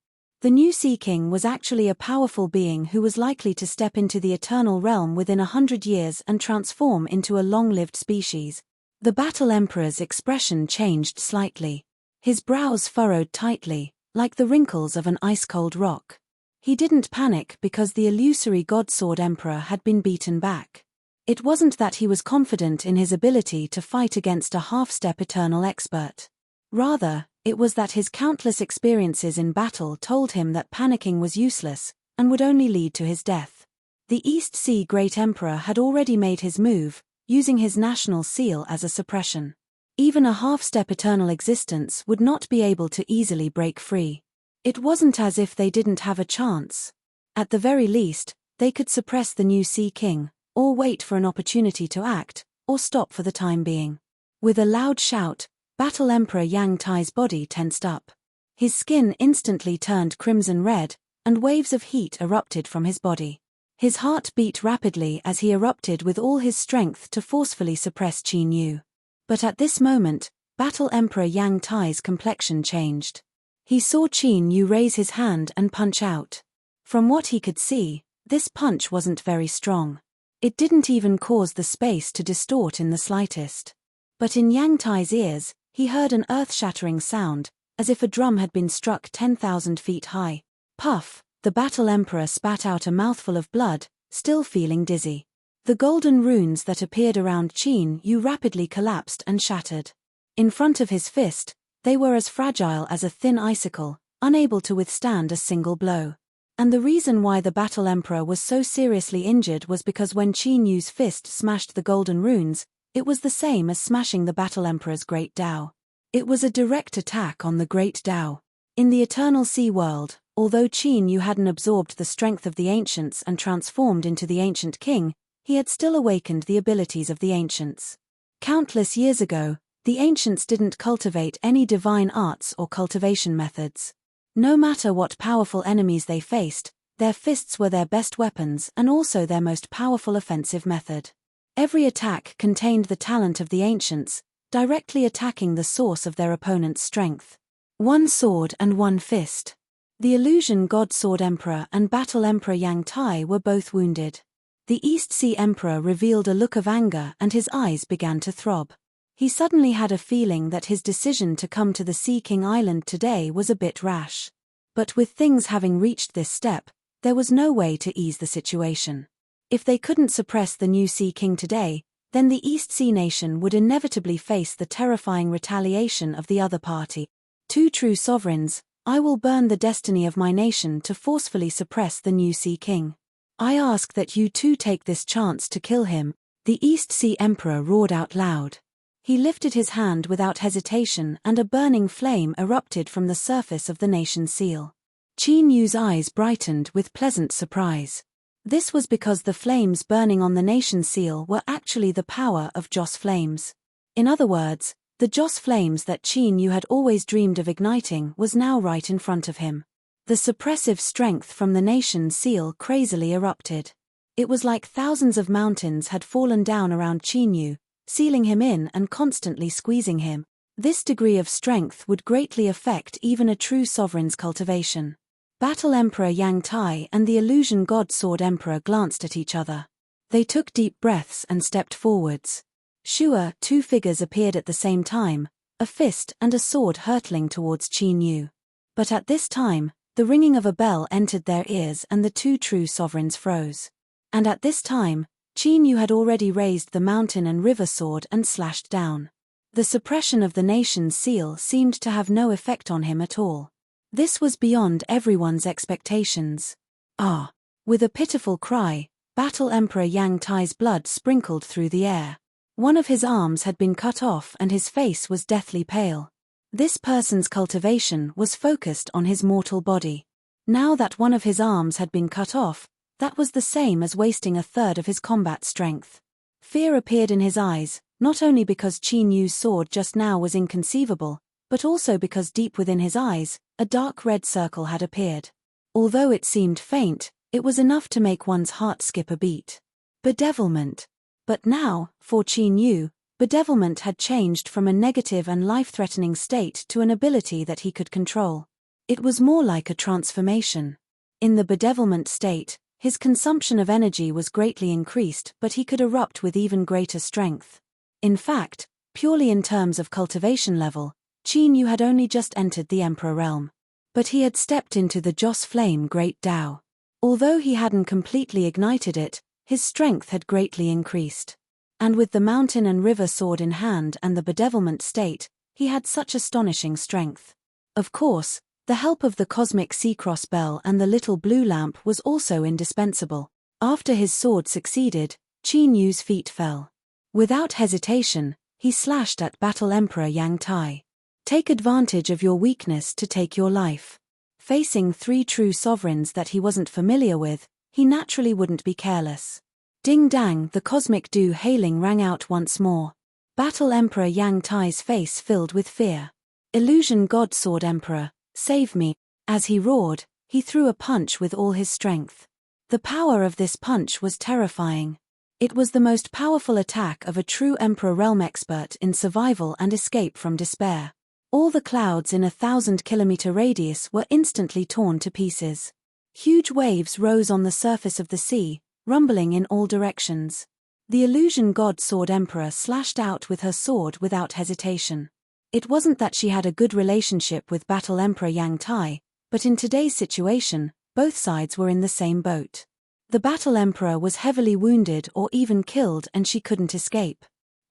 The new Sea King was actually a powerful being who was likely to step into the Eternal Realm within 100 years and transform into a long-lived species. The Battle Emperor's expression changed slightly. His brows furrowed tightly, like the wrinkles of an ice-cold rock. He didn't panic because the illusory God Sword Emperor had been beaten back. It wasn't that he was confident in his ability to fight against a half-step eternal expert. Rather, it was that his countless experiences in battle told him that panicking was useless, and would only lead to his death. The East Sea Great Emperor had already made his move, using his national seal as a suppression. Even a half-step eternal existence would not be able to easily break free. It wasn't as if they didn't have a chance. At the very least, they could suppress the new Sea King, or wait for an opportunity to act, or stop for the time being. With a loud shout, Battle Emperor Yang Tai's body tensed up. His skin instantly turned crimson red, and waves of heat erupted from his body. His heart beat rapidly as he erupted with all his strength to forcefully suppress Qin Yu. But at this moment, Battle Emperor Yang Tai's complexion changed. He saw Qin Yu raise his hand and punch out. From what he could see, this punch wasn't very strong. It didn't even cause the space to distort in the slightest. But in Yang Tai's ears, he heard an earth-shattering sound, as if a drum had been struck 10,000 feet high. Puff, the Battle Emperor spat out a mouthful of blood, still feeling dizzy. The golden runes that appeared around Qin Yu rapidly collapsed and shattered. In front of his fist, they were as fragile as a thin icicle, unable to withstand a single blow. And the reason why the Battle Emperor was so seriously injured was because when Qin Yu's fist smashed the golden runes, it was the same as smashing the Battle Emperor's Great Tao. It was a direct attack on the Great Tao. In the Eternal Sea world, although Qin Yu hadn't absorbed the strength of the Ancients and transformed into the Ancient King, he had still awakened the abilities of the Ancients. Countless years ago, the Ancients didn't cultivate any divine arts or cultivation methods. No matter what powerful enemies they faced, Their fists were their best weapons and also their most powerful offensive method. Every attack contained the talent of the ancients, directly attacking the source of their opponent's strength. One sword and one fist. The illusion god sword emperor and battle emperor Yang Tai were both wounded. The East Sea Emperor revealed a look of anger and his eyes began to throb. He suddenly had a feeling that his decision to come to the Sea King Island today was a bit rash. But with things having reached this step, there was no way to ease the situation. If they couldn't suppress the new Sea King today, then the East Sea nation would inevitably face the terrifying retaliation of the other party. Two true sovereigns, I will burn the destiny of my nation to forcefully suppress the new Sea King. I ask that you too take this chance to kill him, the East Sea Emperor roared out loud. He lifted his hand without hesitation and a burning flame erupted from the surface of the nation's seal. Qin Yu's eyes brightened with pleasant surprise. This was because the flames burning on the nation's seal were actually the power of Joss flames. In other words, the Joss flames that Qin Yu had always dreamed of igniting was now right in front of him. The suppressive strength from the nation's seal crazily erupted. It was like thousands of mountains had fallen down around Qin Yu, sealing him in and constantly squeezing him. This degree of strength would greatly affect even a true sovereign's cultivation. Battle Emperor Yang Tai and the illusion god sword emperor glanced at each other. They took deep breaths and stepped forwards. Sure, two figures appeared at the same time, a fist and a sword hurtling towards Qin Yu. But at this time, the ringing of a bell entered their ears and the two true sovereigns froze. And at this time, Qin Yu had already raised the mountain and river sword and slashed down. The suppression of the nation's seal seemed to have no effect on him at all. This was beyond everyone's expectations. Ah! With a pitiful cry, Battle Emperor Yang Tai's blood sprinkled through the air. One of his arms had been cut off and his face was deathly pale. This person's cultivation was focused on his mortal body. Now that one of his arms had been cut off, that was the same as wasting a third of his combat strength. Fear appeared in his eyes, not only because Qin Yu's sword just now was inconceivable, but also because deep within his eyes, a dark red circle had appeared. Although it seemed faint, it was enough to make one's heart skip a beat. Bedevilment. But now, for Qin Yu, bedevilment had changed from a negative and life-threatening state to an ability that he could control. It was more like a transformation. In the bedevilment state, his consumption of energy was greatly increased, but he could erupt with even greater strength. In fact, purely in terms of cultivation level, Qin Yu had only just entered the Emperor realm. But he had stepped into the Joss Flame Great Tao. Although he hadn't completely ignited it, his strength had greatly increased. And with the mountain and river sword in hand and the bedevilment state, he had such astonishing strength. Of course, the help of the cosmic sea cross bell and the little blue lamp was also indispensable. After his sword succeeded, Qin Yu's feet fell. Without hesitation, he slashed at Battle Emperor Yang Tai. Take advantage of your weakness to take your life. Facing three true sovereigns that he wasn't familiar with, he naturally wouldn't be careless. Ding-dang, the cosmic do hailing rang out once more. Battle Emperor Yang Tai's face filled with fear. Illusion God Sword Emperor, save me. As he roared, he threw a punch with all his strength. The power of this punch was terrifying. It was the most powerful attack of a true Emperor realm expert in survival and escape from despair. All the clouds in a 1,000-kilometer radius were instantly torn to pieces. Huge waves rose on the surface of the sea, rumbling in all directions. The illusion god sword emperor slashed out with her sword without hesitation. It wasn't that she had a good relationship with Battle Emperor Yang Tai, but in today's situation, both sides were in the same boat. The Battle Emperor was heavily wounded or even killed and she couldn't escape.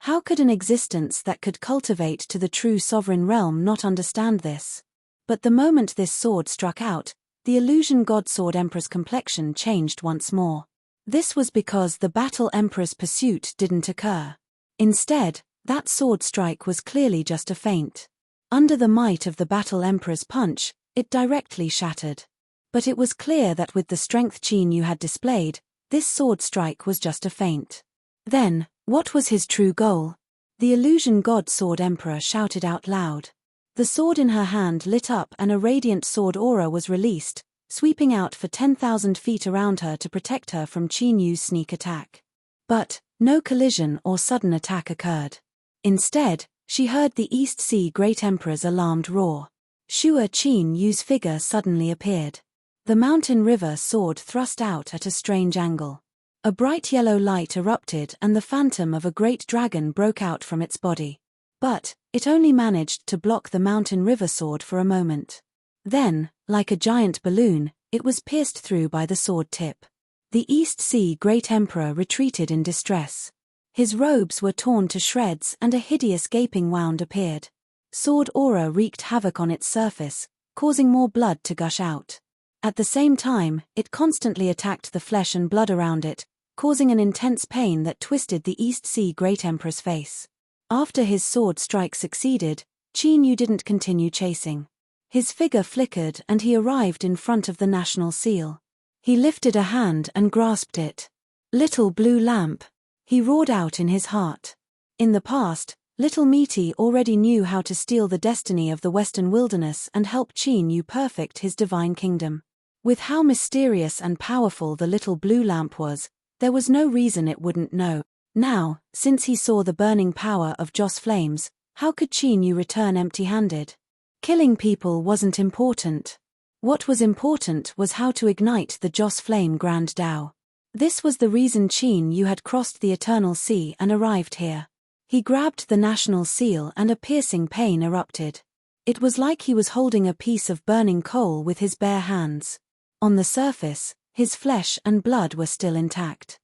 How could an existence that could cultivate to the true sovereign realm not understand this? But the moment this sword struck out, the illusion god sword emperor's complexion changed once more. This was because the Battle Emperor's pursuit didn't occur. Instead, that sword strike was clearly just a feint. Under the might of the Battle Emperor's punch, it directly shattered. But it was clear that with the strength Qin Yu had displayed, this sword strike was just a feint. Then, what was his true goal? The illusion god sword emperor shouted out loud. The sword in her hand lit up and a radiant sword aura was released, sweeping out for 10,000 feet around her to protect her from Qin Yu's sneak attack. But no collision or sudden attack occurred. Instead, she heard the East Sea Great Emperor's alarmed roar. Shuo Qin Yu's figure suddenly appeared. The mountain river sword thrust out at a strange angle. A bright yellow light erupted and the phantom of a great dragon broke out from its body. But it only managed to block the mountain river sword for a moment. Then, like a giant balloon, it was pierced through by the sword tip. The East Sea Great Emperor retreated in distress. His robes were torn to shreds and a hideous gaping wound appeared. Sword aura wreaked havoc on its surface, causing more blood to gush out. At the same time, it constantly attacked the flesh and blood around it, causing an intense pain that twisted the East Sea Great Emperor's face. After his sword strike succeeded, Qin Yu didn't continue chasing. His figure flickered and he arrived in front of the national seal. He lifted a hand and grasped it. "Little blue lamp," he roared out in his heart. In the past, Little Meaty already knew how to steal the destiny of the Western Wilderness and help Qin Yu perfect his divine kingdom. With how mysterious and powerful the little blue lamp was, there was no reason it wouldn't know. Now, since he saw the burning power of Joss flames, how could Qin Yu return empty-handed? Killing people wasn't important. What was important was how to ignite the Joss flame Grand Dao. This was the reason Qin Yu had crossed the Eternal Sea and arrived here. He grabbed the national seal and a piercing pain erupted. It was like he was holding a piece of burning coal with his bare hands. On the surface, his flesh and blood were still intact.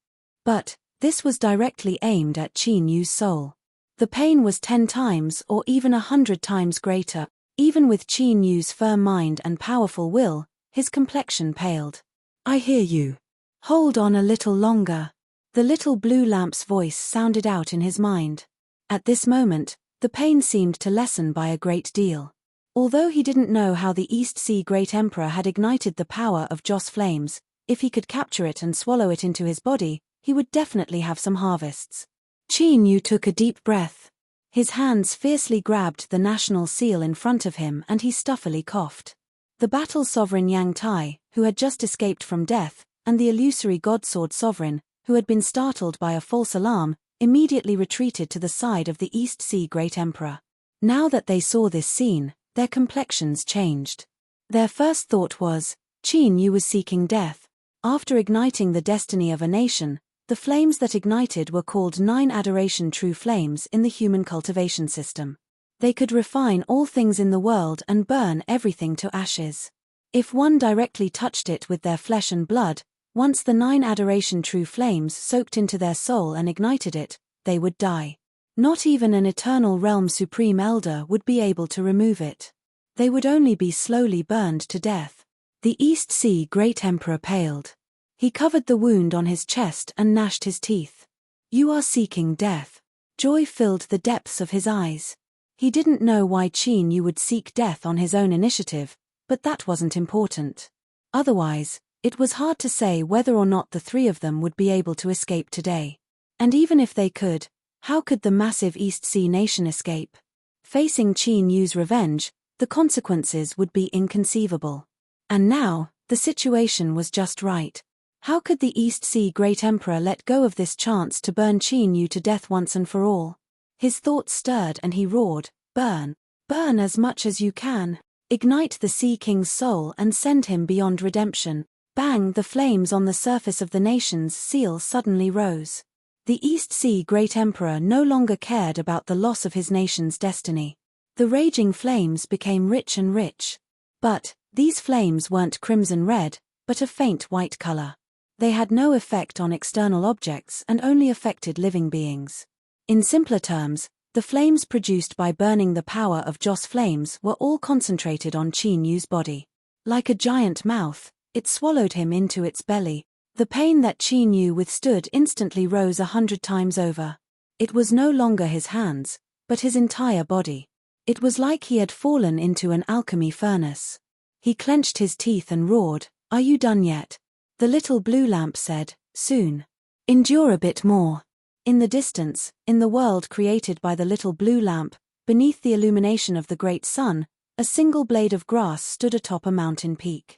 But this was directly aimed at Qin Yu's soul. The pain was 10 times or even 100 times greater. Even with Qin Yu's firm mind and powerful will, his complexion paled. "I hear you. Hold on a little longer." The little blue lamp's voice sounded out in his mind. At this moment, the pain seemed to lessen by a great deal. Although he didn't know how the East Sea Great Emperor had ignited the power of Joss flames, if he could capture it and swallow it into his body, he would definitely have some harvests. Qin Yu took a deep breath. His hands fiercely grabbed the national seal in front of him and he stuffily coughed. The battle sovereign Yang Tai, who had just escaped from death, and the illusory godsword sovereign, who had been startled by a false alarm, immediately retreated to the side of the East Sea Great Emperor. Now that they saw this scene, their complexions changed. Their first thought was, Qin Yu was seeking death. After igniting the destiny of a nation, the flames that ignited were called 9 adoration true flames in the human cultivation system. They could refine all things in the world and burn everything to ashes. If one directly touched it with their flesh and blood, once the 9 adoration true flames soaked into their soul and ignited it, they would die. Not even an eternal realm supreme elder would be able to remove it. They would only be slowly burned to death. The East Sea Great Emperor paled. He covered the wound on his chest and gnashed his teeth. "You are seeking death." Joy filled the depths of his eyes. He didn't know why Qin Yu would seek death on his own initiative, but that wasn't important. Otherwise, it was hard to say whether or not the 3 of them would be able to escape today. And even if they could, how could the massive East Sea nation escape? Facing Qin Yu's revenge, the consequences would be inconceivable. And now, the situation was just right. How could the East Sea Great Emperor let go of this chance to burn Qin Yu to death once and for all? His thoughts stirred and he roared, "Burn! Burn as much as you can! Ignite the Sea King's soul and send him beyond redemption!" Bang! The flames on the surface of the nation's seal suddenly rose. The East Sea Great Emperor no longer cared about the loss of his nation's destiny. The raging flames became rich and rich. But these flames weren't crimson red, but a faint white color. They had no effect on external objects and only affected living beings. In simpler terms, the flames produced by burning the power of Joss flames were all concentrated on Qin Yu's body. Like a giant mouth, it swallowed him into its belly. The pain that Qin Yu withstood instantly rose 100 times over. It was no longer his hands, but his entire body. It was like he had fallen into an alchemy furnace. He clenched his teeth and roared, "Are you done yet?" The little blue lamp said, "Soon. Endure a bit more." In the distance, in the world created by the little blue lamp, beneath the illumination of the great sun, a single blade of grass stood atop a mountain peak.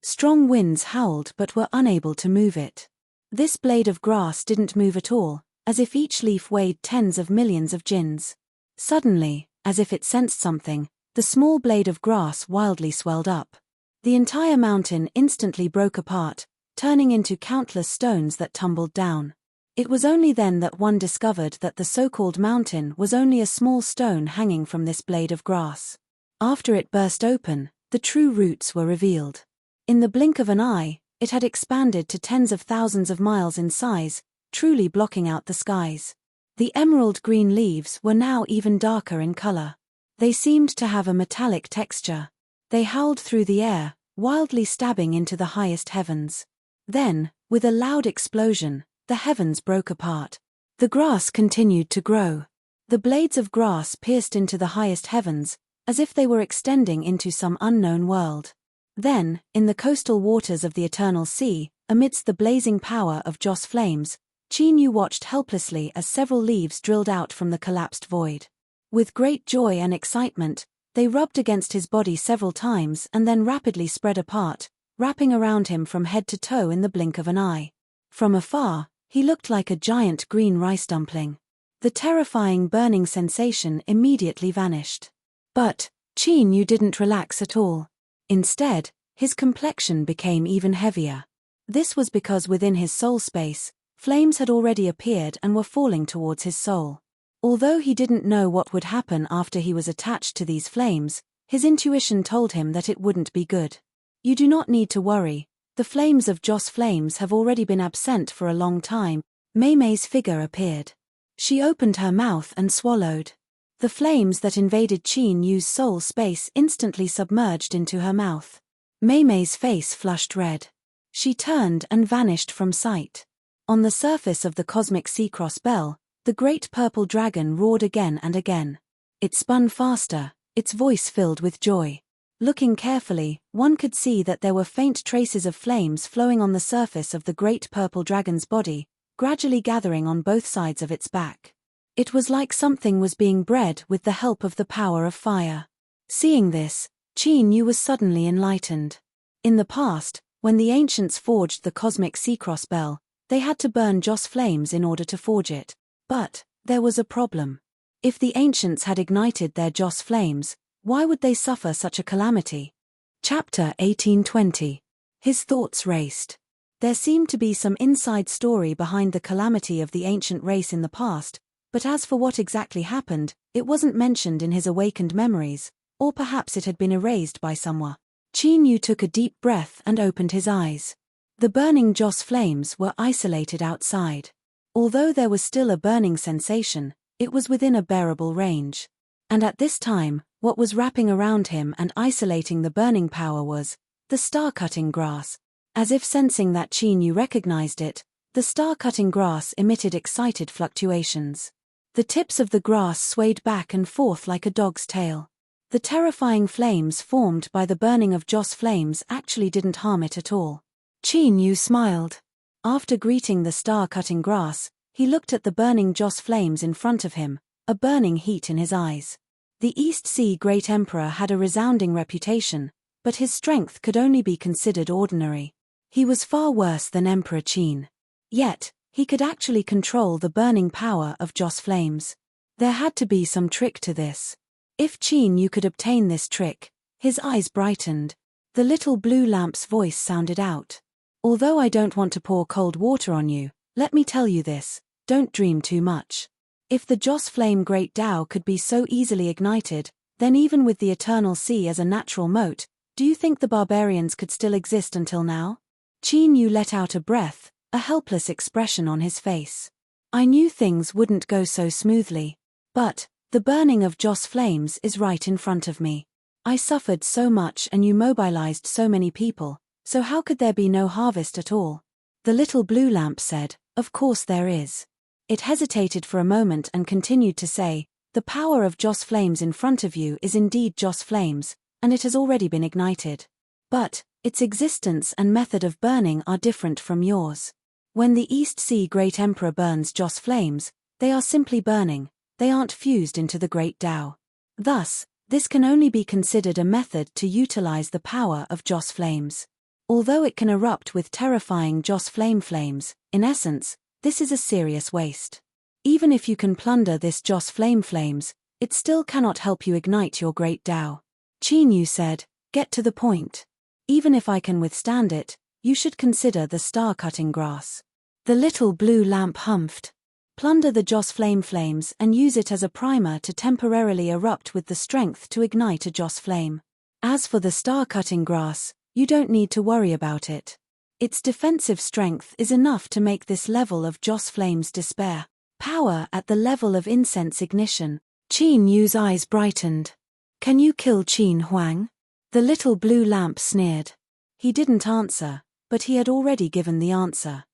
Strong winds howled but were unable to move it. This blade of grass didn't move at all, as if each leaf weighed tens of millions of jins. Suddenly, as if it sensed something, the small blade of grass wildly swelled up. The entire mountain instantly broke apart, turning into countless stones that tumbled down. It was only then that one discovered that the so-called mountain was only a small stone hanging from this blade of grass. After it burst open, the true roots were revealed. In the blink of an eye, it had expanded to tens of thousands of miles in size, truly blocking out the skies. The emerald green leaves were now even darker in color. They seemed to have a metallic texture. They howled through the air, wildly stabbing into the highest heavens. Then, with a loud explosion, the heavens broke apart. The grass continued to grow. The blades of grass pierced into the highest heavens, as if they were extending into some unknown world. Then, in the coastal waters of the eternal sea, amidst the blazing power of Joss flames, Chin watched helplessly as several leaves drilled out from the collapsed void. With great joy and excitement, they rubbed against his body several times and then rapidly spread apart, wrapping around him from head to toe in the blink of an eye. From afar, he looked like a giant green rice dumpling. The terrifying burning sensation immediately vanished. But Chin didn't relax at all. Instead, his complexion became even heavier. This was because within his soul space, flames had already appeared and were falling towards his soul. Although he didn't know what would happen after he was attached to these flames, his intuition told him that it wouldn't be good. You do not need to worry, the flames of Joss flames have already been absent for a long time. May's figure appeared. She opened her mouth and swallowed. The flames that invaded Chin soul space instantly submerged into her mouth. May's face flushed red. She turned and vanished from sight. On the surface of the cosmic sea-cross bell, the great purple dragon roared again and again. It spun faster, its voice filled with joy. Looking carefully, one could see that there were faint traces of flames flowing on the surface of the great purple dragon's body, gradually gathering on both sides of its back. It was like something was being bred with the help of the power of fire. Seeing this, Chin was suddenly enlightened. In the past, when the ancients forged the cosmic sea-cross bell, they had to burn Joss flames in order to forge it. But there was a problem. If the ancients had ignited their Joss flames, why would they suffer such a calamity? Chapter 1820. His thoughts raced. There seemed to be some inside story behind the calamity of the ancient race in the past, but as for what exactly happened, it wasn't mentioned in his awakened memories, or perhaps it had been erased by someone. Chin took a deep breath and opened his eyes. The burning Joss flames were isolated outside. Although there was still a burning sensation, it was within a bearable range. And at this time, what was wrapping around him and isolating the burning power was the star-cutting grass. As if sensing that Chin recognized it, the star-cutting grass emitted excited fluctuations. The tips of the grass swayed back and forth like a dog's tail. The terrifying flames formed by the burning of Joss flames actually didn't harm it at all. Chin smiled. After greeting the star-cutting grass, he looked at the burning Joss flames in front of him, a burning heat in his eyes. The East Sea Great Emperor had a resounding reputation, but his strength could only be considered ordinary. He was far worse than Emperor Chin. Yet, he could actually control the burning power of Joss flames. There had to be some trick to this. If Chin could obtain this trick, his eyes brightened. The little blue lamp's voice sounded out. Although I don't want to pour cold water on you, let me tell you this, don't dream too much. If the Joss flame Great Tao could be so easily ignited, then even with the eternal sea as a natural moat, do you think the barbarians could still exist until now? Chin let out a breath, a helpless expression on his face. I knew things wouldn't go so smoothly. But the burning of Joss flames is right in front of me. I suffered so much and you mobilized so many people, so how could there be no harvest at all? The little blue lamp said, of course there is. It hesitated for a moment and continued to say, the power of Joss flames in front of you is indeed Joss flames, and it has already been ignited. But its existence and method of burning are different from yours. When the East Sea Great Emperor burns Joss flames, they are simply burning, they aren't fused into the Great Tao. Thus, this can only be considered a method to utilize the power of Joss flames. Although it can erupt with terrifying Joss flame flames, in essence, this is a serious waste. Even if you can plunder this Joss flame flames, it still cannot help you ignite your great Tao. Qin Yu said, "Get to the point. Even if I can withstand it, you should consider the star-cutting grass." The little blue lamp humphed. Plunder the Joss flame flames and use it as a primer to temporarily erupt with the strength to ignite a Joss flame. As for the star-cutting grass, you don't need to worry about it. Its defensive strength is enough to make this level of Joss flames despair. Power at the level of incense ignition. Qin Yu's eyes brightened. "Can you kill Qin Huang?" The little blue lamp sneered. He didn't answer, but he had already given the answer.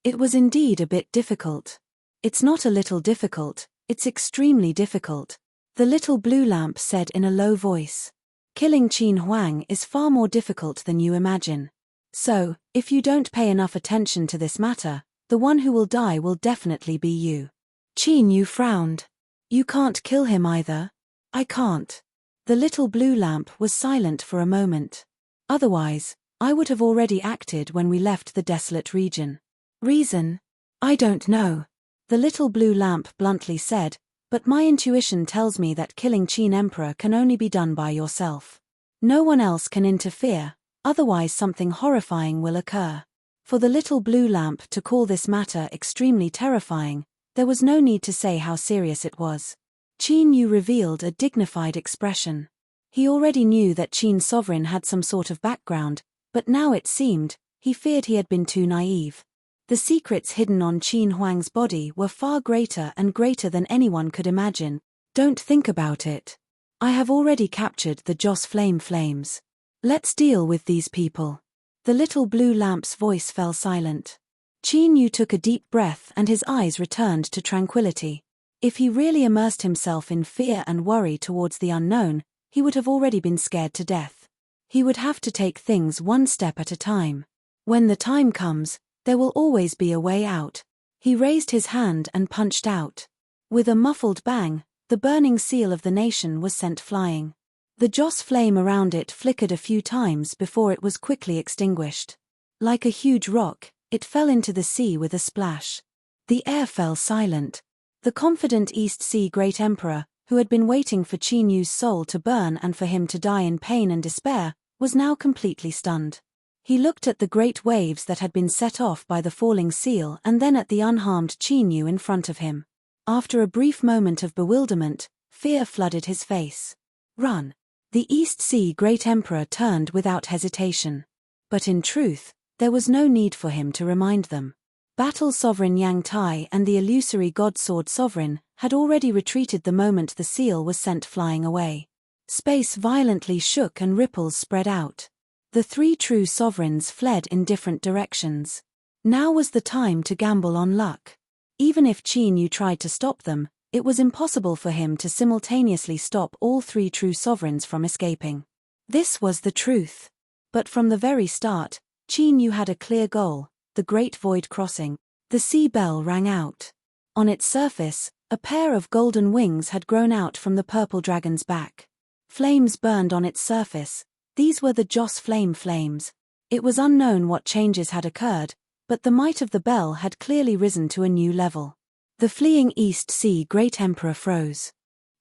It was indeed a bit difficult. "It's not a little difficult, it's extremely difficult," the little blue lamp said in a low voice. "Killing Qin Huang is far more difficult than you imagine. So, if you don't pay enough attention to this matter, the one who will die will definitely be you." Qin Yu frowned. "You can't kill him either?" "I can't." The little blue lamp was silent for a moment. "Otherwise, I would have already acted when we left the desolate region." "Reason?" "I don't know," the little blue lamp bluntly said, "but my intuition tells me that killing Qin Emperor can only be done by yourself. No one else can interfere, otherwise something horrifying will occur." For the little blue lamp to call this matter extremely terrifying, there was no need to say how serious it was. Qin Yu revealed a dignified expression. He already knew that Qin's sovereign had some sort of background, but now it seemed, he feared he had been too naive. The secrets hidden on Qin Huang's body were far greater and greater than anyone could imagine. "Don't think about it. I have already captured the Joss flame flames. Let's deal with these people." The little blue lamp's voice fell silent. Qin Yu took a deep breath and his eyes returned to tranquility. If he really immersed himself in fear and worry towards the unknown, he would have already been scared to death. He would have to take things one step at a time. When the time comes, there will always be a way out. He raised his hand and punched out. With a muffled bang, the burning seal of the nation was sent flying. The Joss flame around it flickered a few times before it was quickly extinguished. Like a huge rock, it fell into the sea with a splash. The air fell silent. The confident East Sea Great Emperor, who had been waiting for Qin Yu's soul to burn and for him to die in pain and despair, was now completely stunned. He looked at the great waves that had been set off by the falling seal and then at the unharmed Qin Yu in front of him. After a brief moment of bewilderment, fear flooded his face. "Run!" The East Sea Great Emperor turned without hesitation. But in truth, there was no need for him to remind them. Battle Sovereign Yang Tai and the illusory God Sword Sovereign had already retreated the moment the seal was sent flying away. Space violently shook and ripples spread out. The three true sovereigns fled in different directions. Now was the time to gamble on luck. Even if Qin Yu tried to stop them, it was impossible for him to simultaneously stop all three true sovereigns from escaping. This was the truth. But from the very start, Qin Yu had a clear goal: the Great Void Crossing. The sea bell rang out. On its surface, a pair of golden wings had grown out from the purple dragon's back. Flames burned on its surface. These were the Joss flame flames. It was unknown what changes had occurred, but the might of the bell had clearly risen to a new level. The fleeing East Sea Great Emperor froze.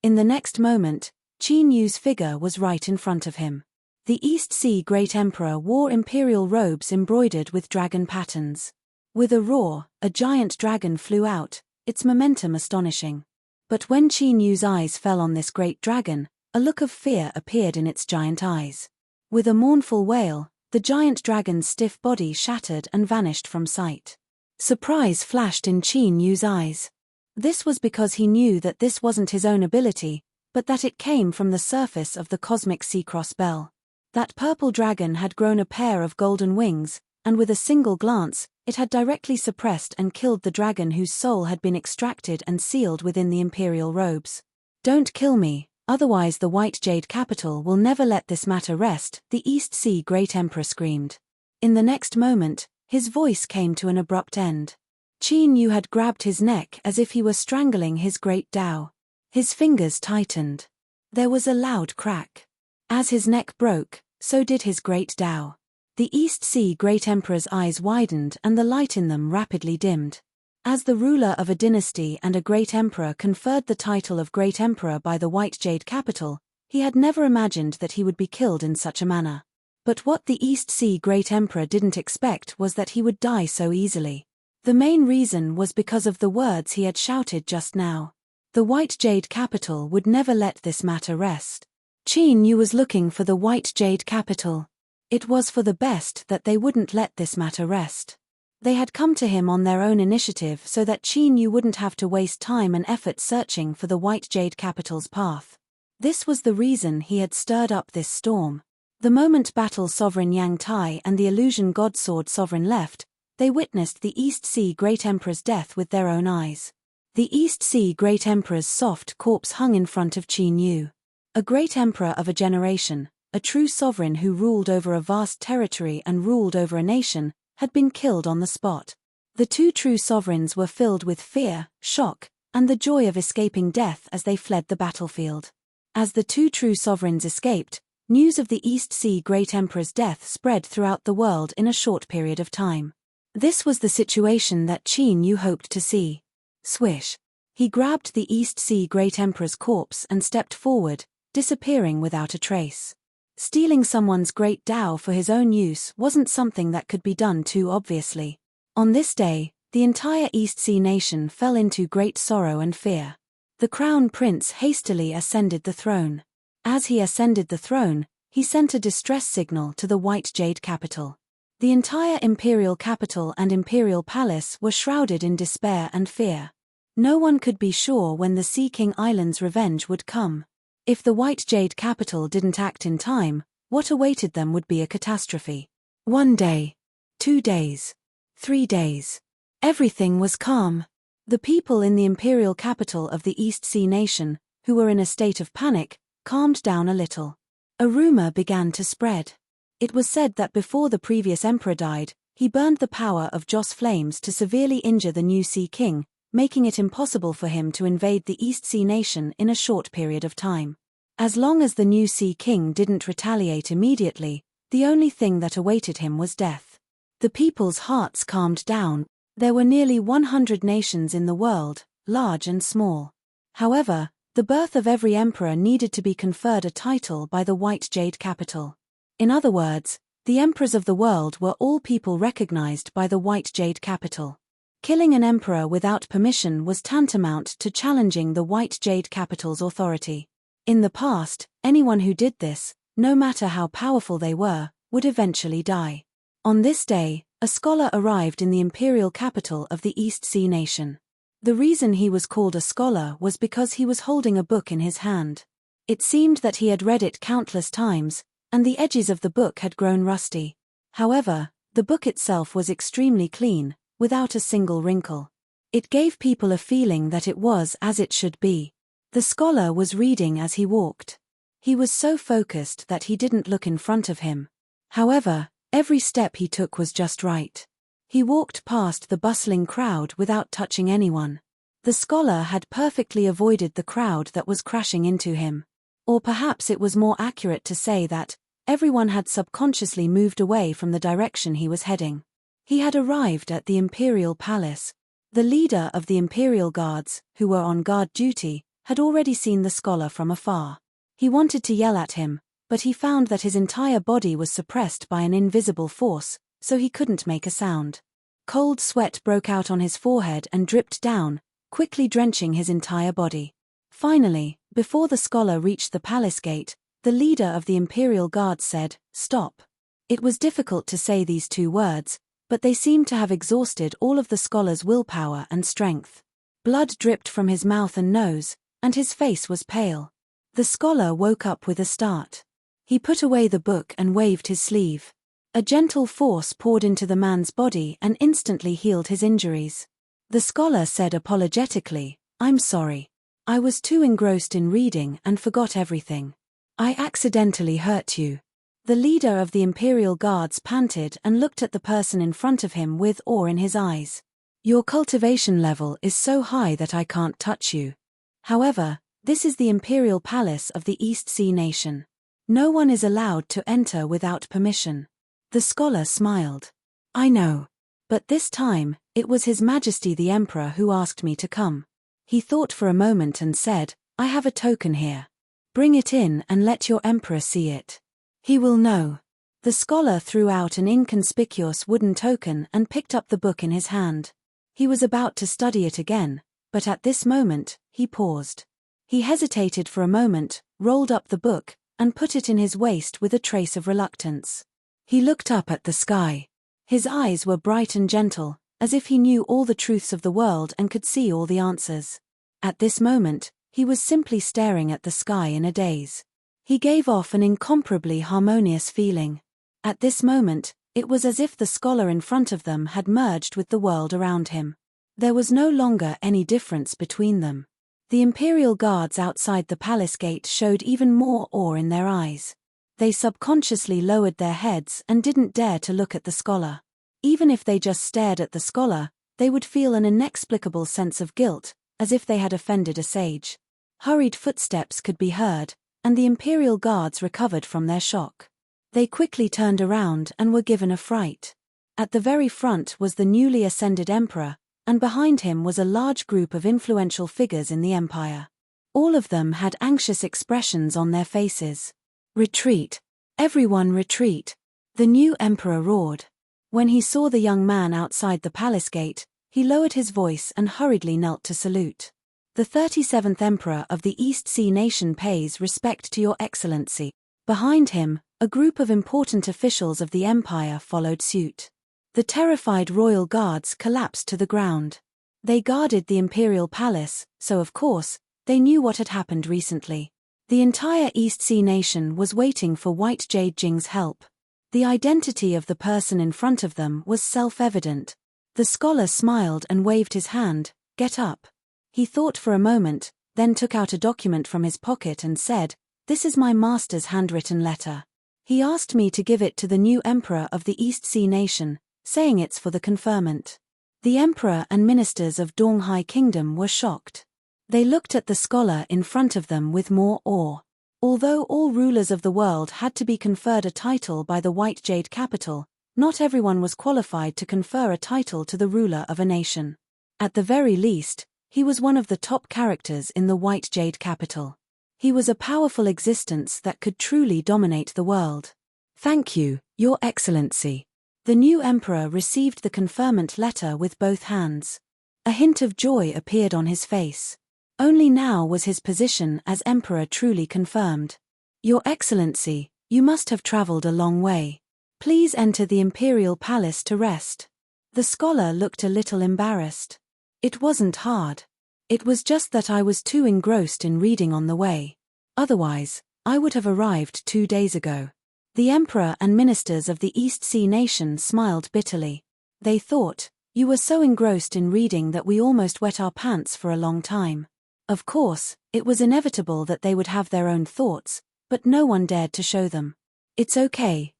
In the next moment, Qin Yu's figure was right in front of him. The East Sea Great Emperor wore imperial robes embroidered with dragon patterns. With a roar, a giant dragon flew out, its momentum astonishing. But when Qin Yu's eyes fell on this great dragon, a look of fear appeared in its giant eyes. With a mournful wail, the giant dragon's stiff body shattered and vanished from sight. Surprise flashed in Qin Yu's eyes. This was because he knew that this wasn't his own ability, but that it came from the surface of the cosmic sea-cross bell. That purple dragon had grown a pair of golden wings, and with a single glance, it had directly suppressed and killed the dragon whose soul had been extracted and sealed within the imperial robes. "Don't kill me, otherwise the White Jade capital will never let this matter rest," the East Sea Great Emperor screamed. In the next moment, his voice came to an abrupt end. Qin Yu had grabbed his neck as if he were strangling his great Tao. His fingers tightened. There was a loud crack. As his neck broke, so did his great Tao. The East Sea Great Emperor's eyes widened and the light in them rapidly dimmed. As the ruler of a dynasty and a great emperor conferred the title of Great Emperor by the White Jade Capital, he had never imagined that he would be killed in such a manner. But what the East Sea Great Emperor didn't expect was that he would die so easily. The main reason was because of the words he had shouted just now. The White Jade Capital would never let this matter rest. Qin Yu was looking for the White Jade Capital. It was for the best that they wouldn't let this matter rest. They had come to him on their own initiative so that Qin Yu wouldn't have to waste time and effort searching for the White Jade Capital's path. This was the reason he had stirred up this storm. The moment Battle Sovereign Yang Tai and the Illusion God Sword Sovereign left, they witnessed the East Sea Great Emperor's death with their own eyes. The East Sea Great Emperor's soft corpse hung in front of Qin Yu. A great emperor of a generation, a true sovereign who ruled over a vast territory and ruled over a nation, had been killed on the spot. The two true sovereigns were filled with fear, shock, and the joy of escaping death as they fled the battlefield. As the two true sovereigns escaped, news of the East Sea Great Emperor's death spread throughout the world in a short period of time. This was the situation that Qin Yu hoped to see. Swish! He grabbed the East Sea Great Emperor's corpse and stepped forward, disappearing without a trace. Stealing someone's great Tao for his own use wasn't something that could be done too obviously. On this day, the entire East Sea nation fell into great sorrow and fear. The crown prince hastily ascended the throne. As he ascended the throne, he sent a distress signal to the White Jade Capital. The entire imperial capital and imperial palace were shrouded in despair and fear. No one could be sure when the Sea King Island's revenge would come. If the White Jade Capital didn't act in time, what awaited them would be a catastrophe. 1 day. 2 days. 3 days. Everything was calm. The people in the imperial capital of the East Sea nation, who were in a state of panic, calmed down a little. A rumor began to spread. It was said that before the previous emperor died, he burned the power of Joss flames to severely injure the new Sea King, making it impossible for him to invade the East Sea nation in a short period of time. As long as the new Sea King didn't retaliate immediately, the only thing that awaited him was death. The people's hearts calmed down. There were nearly 100 nations in the world, large and small. However, the birth of every emperor needed to be conferred a title by the White Jade Capital. In other words, the emperors of the world were all people recognized by the White Jade Capital. Killing an emperor without permission was tantamount to challenging the White Jade Capital's authority. In the past, anyone who did this, no matter how powerful they were, would eventually die. On this day, a scholar arrived in the imperial capital of the East Sea nation. The reason he was called a scholar was because he was holding a book in his hand. It seemed that he had read it countless times, and the edges of the book had grown rusty. However, the book itself was extremely clean, without a single wrinkle. It gave people a feeling that it was as it should be. The scholar was reading as he walked. He was so focused that he didn't look in front of him. However, every step he took was just right. He walked past the bustling crowd without touching anyone. The scholar had perfectly avoided the crowd that was crashing into him. Or perhaps it was more accurate to say that everyone had subconsciously moved away from the direction he was heading. He had arrived at the imperial palace. The leader of the imperial guards, who were on guard duty, had already seen the scholar from afar. He wanted to yell at him, but he found that his entire body was suppressed by an invisible force, so he couldn't make a sound. Cold sweat broke out on his forehead and dripped down, quickly drenching his entire body. Finally, before the scholar reached the palace gate, the leader of the imperial guard said, "Stop." It was difficult to say these 2 words, but they seemed to have exhausted all of the scholar's willpower and strength. Blood dripped from his mouth and nose, and his face was pale. The scholar woke up with a start. He put away the book and waved his sleeve. A gentle force poured into the man's body and instantly healed his injuries. The scholar said apologetically, "I'm sorry. I was too engrossed in reading and forgot everything. I accidentally hurt you." The leader of the imperial guards panted and looked at the person in front of him with awe in his eyes. "Your cultivation level is so high that I can't touch you. However, this is the imperial palace of the East Sea nation. No one is allowed to enter without permission." The scholar smiled. I know. But this time, it was His Majesty the Emperor who asked me to come. He thought for a moment and said, I have a token here. Bring it in and let your emperor see it. He will know. The scholar threw out an inconspicuous wooden token and picked up the book in his hand. He was about to study it again, but at this moment, he paused. He hesitated for a moment, rolled up the book, and put it in his waist with a trace of reluctance. He looked up at the sky. His eyes were bright and gentle, as if he knew all the truths of the world and could see all the answers. At this moment, he was simply staring at the sky in a daze. He gave off an incomparably harmonious feeling. At this moment, it was as if the scholar in front of them had merged with the world around him. There was no longer any difference between them. The imperial guards outside the palace gate showed even more awe in their eyes. They subconsciously lowered their heads and didn't dare to look at the scholar. Even if they just stared at the scholar, they would feel an inexplicable sense of guilt, as if they had offended a sage. Hurried footsteps could be heard, and the imperial guards recovered from their shock. They quickly turned around and were given a fright. At the very front was the newly ascended emperor, and behind him was a large group of influential figures in the empire. All of them had anxious expressions on their faces. Retreat! Everyone retreat! The new emperor roared. When he saw the young man outside the palace gate, he lowered his voice and hurriedly knelt to salute. The 37th Emperor of the East Sea Nation pays respect to your excellency. Behind him, a group of important officials of the empire followed suit. The terrified royal guards collapsed to the ground. They guarded the imperial palace, so of course, they knew what had happened recently. The entire East Sea Nation was waiting for White Jade Jing's help. The identity of the person in front of them was self-evident. The scholar smiled and waved his hand, "Get up." He thought for a moment, then took out a document from his pocket and said, "This is my master's handwritten letter. He asked me to give it to the new emperor of the East Sea Nation, saying it's for the conferment." The emperor and ministers of Donghai Kingdom were shocked. They looked at the scholar in front of them with more awe. Although all rulers of the world had to be conferred a title by the White Jade capital, not everyone was qualified to confer a title to the ruler of a nation. At the very least, he was one of the top characters in the White Jade capital. He was a powerful existence that could truly dominate the world. "Thank you, Your Excellency." The new emperor received the conferment letter with both hands. A hint of joy appeared on his face. Only now was his position as emperor truly confirmed. "Your Excellency, you must have traveled a long way. Please enter the imperial palace to rest." The scholar looked a little embarrassed. "It wasn't hard. It was just that I was too engrossed in reading on the way. Otherwise, I would have arrived 2 days ago." The emperor and ministers of the East Sea Nation smiled bitterly. They thought, "You were so engrossed in reading that we almost wet our pants for a long time." Of course, it was inevitable that they would have their own thoughts, but no one dared to show them. It's okay,"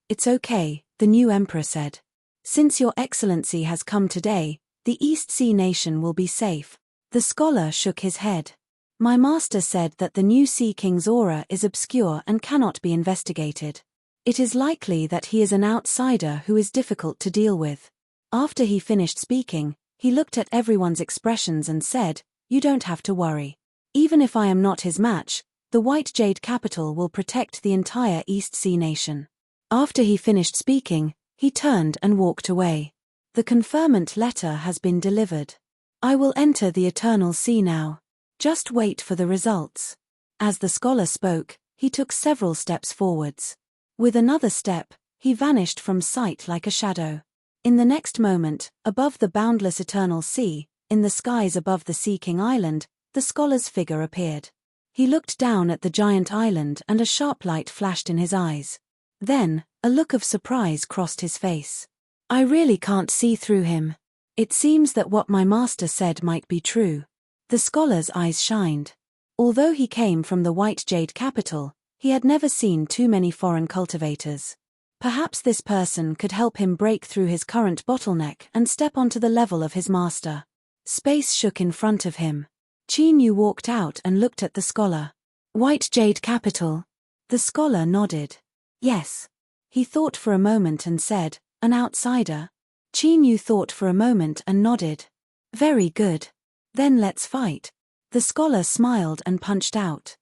the new emperor said. "Since Your Excellency has come today, the East Sea Nation will be safe." The scholar shook his head. "My master said that the new Sea King's aura is obscure and cannot be investigated. It is likely that he is an outsider who is difficult to deal with." After he finished speaking, he looked at everyone's expressions and said, "You don't have to worry. Even if I am not his match, the White Jade capital will protect the entire East Sea Nation." After he finished speaking, he turned and walked away. "The conferment letter has been delivered. I will enter the Eternal Sea now. Just wait for the results." As the scholar spoke, he took several steps forwards. With another step, he vanished from sight like a shadow. In the next moment, above the boundless Eternal Sea, in the skies above the Sea King Island, the scholar's figure appeared. He looked down at the giant island and a sharp light flashed in his eyes. Then, a look of surprise crossed his face. "I really can't see through him. It seems that what my master said might be true." The scholar's eyes shined. Although he came from the White Jade capital, he had never seen too many foreign cultivators. Perhaps this person could help him break through his current bottleneck and step onto the level of his master. Space shook in front of him. Qin Yu walked out and looked at the scholar. "White Jade capital?" The scholar nodded. "Yes." He thought for a moment and said, "An outsider?" Qin Yu thought for a moment and nodded. "Very good. Then let's fight." The scholar smiled and punched out.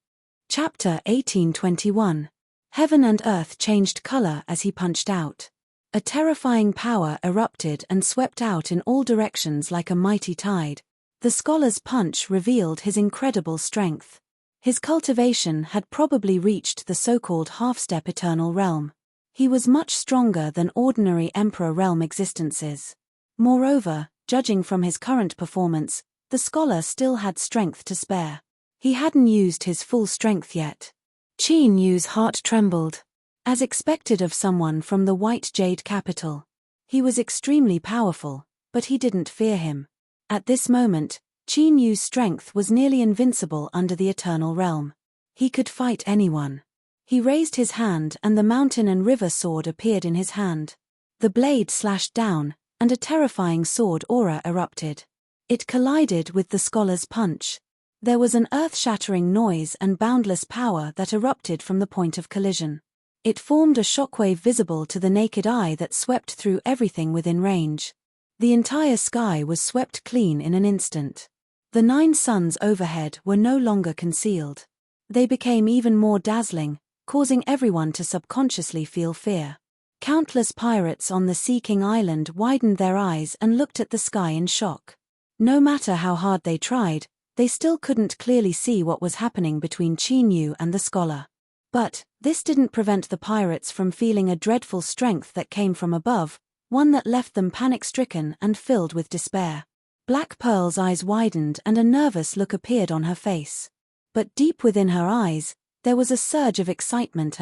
Chapter 1821. Heaven and earth changed color as he punched out. A terrifying power erupted and swept out in all directions like a mighty tide. The scholar's punch revealed his incredible strength. His cultivation had probably reached the so-called half-step eternal realm. He was much stronger than ordinary Emperor realm existences. Moreover, judging from his current performance, the scholar still had strength to spare. He hadn't used his full strength yet. Qin Yu's heart trembled. As expected of someone from the White Jade capital. He was extremely powerful, but he didn't fear him. At this moment, Qin Yu's strength was nearly invincible under the eternal realm. He could fight anyone. He raised his hand and the mountain and river sword appeared in his hand. The blade slashed down, and a terrifying sword aura erupted. It collided with the scholar's punch. There was an earth-shattering noise and boundless power that erupted from the point of collision. It formed a shockwave visible to the naked eye that swept through everything within range. The entire sky was swept clean in an instant. The 9 suns overhead were no longer concealed. They became even more dazzling, causing everyone to subconsciously feel fear. Countless pirates on the Sea King Island widened their eyes and looked at the sky in shock. No matter how hard they tried, they still couldn't clearly see what was happening between Qin Yu and the scholar. But this didn't prevent the pirates from feeling a dreadful strength that came from above, one that left them panic-stricken and filled with despair. Black Pearl's eyes widened and a nervous look appeared on her face. But deep within her eyes, there was a surge of excitement.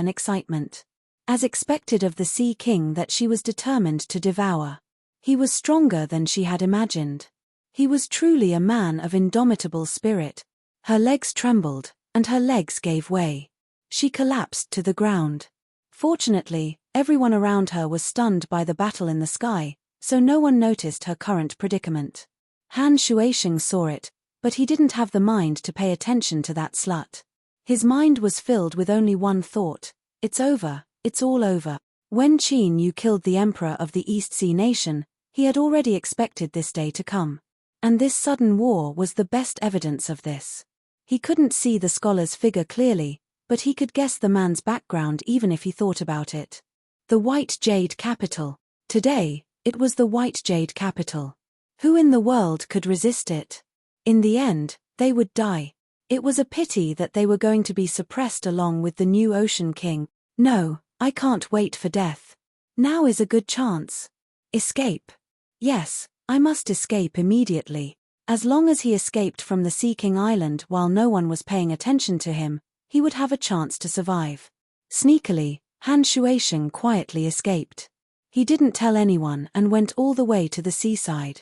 As expected of the Sea King that she was determined to devour. He was stronger than she had imagined. He was truly a man of indomitable spirit. Her legs trembled, and her legs gave way. She collapsed to the ground. Fortunately, everyone around her was stunned by the battle in the sky, so no one noticed her current predicament. Han Shuisheng saw it, but he didn't have the mind to pay attention to that slut. His mind was filled with only one thought: it's over, it's all over. When Qin Yu killed the emperor of the East Sea nation, he had already expected this day to come. And this sudden war was the best evidence of this. He couldn't see the scholar's figure clearly, but he could guess the man's background even if he thought about it. The White Jade capital. Today, it was the White Jade capital. Who in the world could resist it? In the end, they would die. It was a pity that they were going to be suppressed along with the new Ocean King. No, I can't wait for death. Now is a good chance. Escape. Yes, I must escape immediately. As long as he escaped from the Sea King Island while no one was paying attention to him, he would have a chance to survive. Sneakily, Han Shuisheng quietly escaped. He didn't tell anyone and went all the way to the seaside.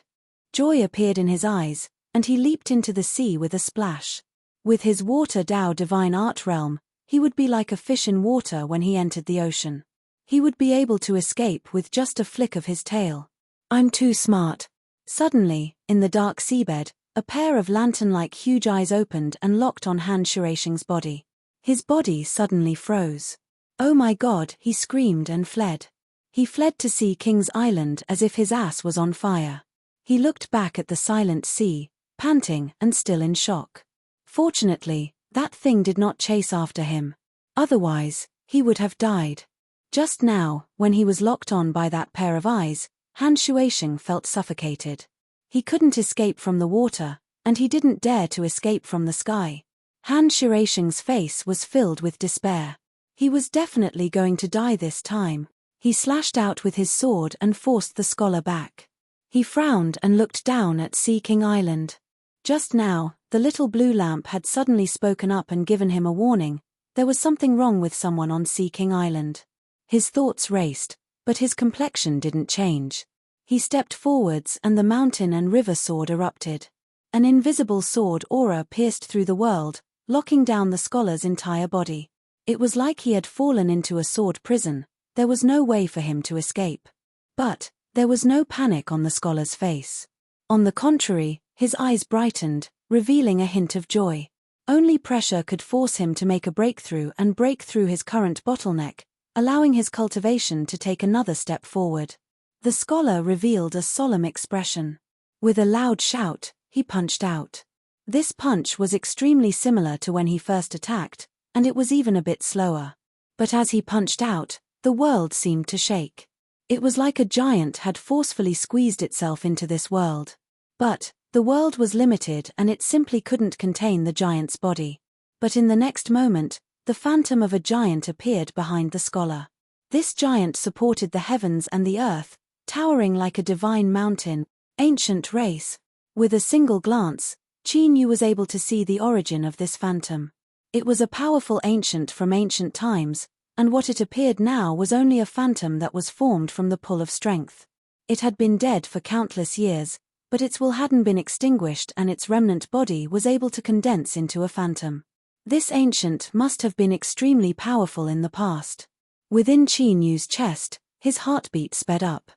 Joy appeared in his eyes, and he leaped into the sea with a splash. With his Water Dao divine art realm, he would be like a fish in water when he entered the ocean. He would be able to escape with just a flick of his tail. I'm too smart. Suddenly, in the dark seabed, a pair of lantern-like huge eyes opened and locked on Han Shuisheng's body. His body suddenly froze. Oh my God, he screamed and fled. He fled to Sea King's Island as if his ass was on fire. He looked back at the silent sea, panting and still in shock. Fortunately, that thing did not chase after him. Otherwise, he would have died. Just now, when he was locked on by that pair of eyes, Han Shuisheng felt suffocated. He couldn't escape from the water, and he didn't dare to escape from the sky. Han Shuisheng's face was filled with despair. He was definitely going to die this time. He slashed out with his sword and forced the scholar back. He frowned and looked down at Sea King Island. Just now, the little blue lamp had suddenly spoken up and given him a warning. There was something wrong with someone on Sea King Island. His thoughts raced, but his complexion didn't change. He stepped forwards and the mountain and river sword erupted. An invisible sword aura pierced through the world, locking down the scholar's entire body. It was like he had fallen into a sword prison. There was no way for him to escape. But there was no panic on the scholar's face. On the contrary, his eyes brightened, revealing a hint of joy. Only pressure could force him to make a breakthrough and break through his current bottleneck, allowing his cultivation to take another step forward. The scholar revealed a solemn expression. With a loud shout, he punched out. This punch was extremely similar to when he first attacked, and it was even a bit slower. But as he punched out, the world seemed to shake. It was like a giant had forcefully squeezed itself into this world. But the world was limited and it simply couldn't contain the giant's body. But in the next moment, the phantom of a giant appeared behind the scholar. This giant supported the heavens and the earth, towering like a divine mountain, ancient race. With a single glance, Qin Yu was able to see the origin of this phantom. It was a powerful ancient from ancient times, and what it appeared now was only a phantom that was formed from the pull of strength. It had been dead for countless years, but its will hadn't been extinguished and its remnant body was able to condense into a phantom. This ancient must have been extremely powerful in the past. Within Qin Yu's chest, his heartbeat sped up.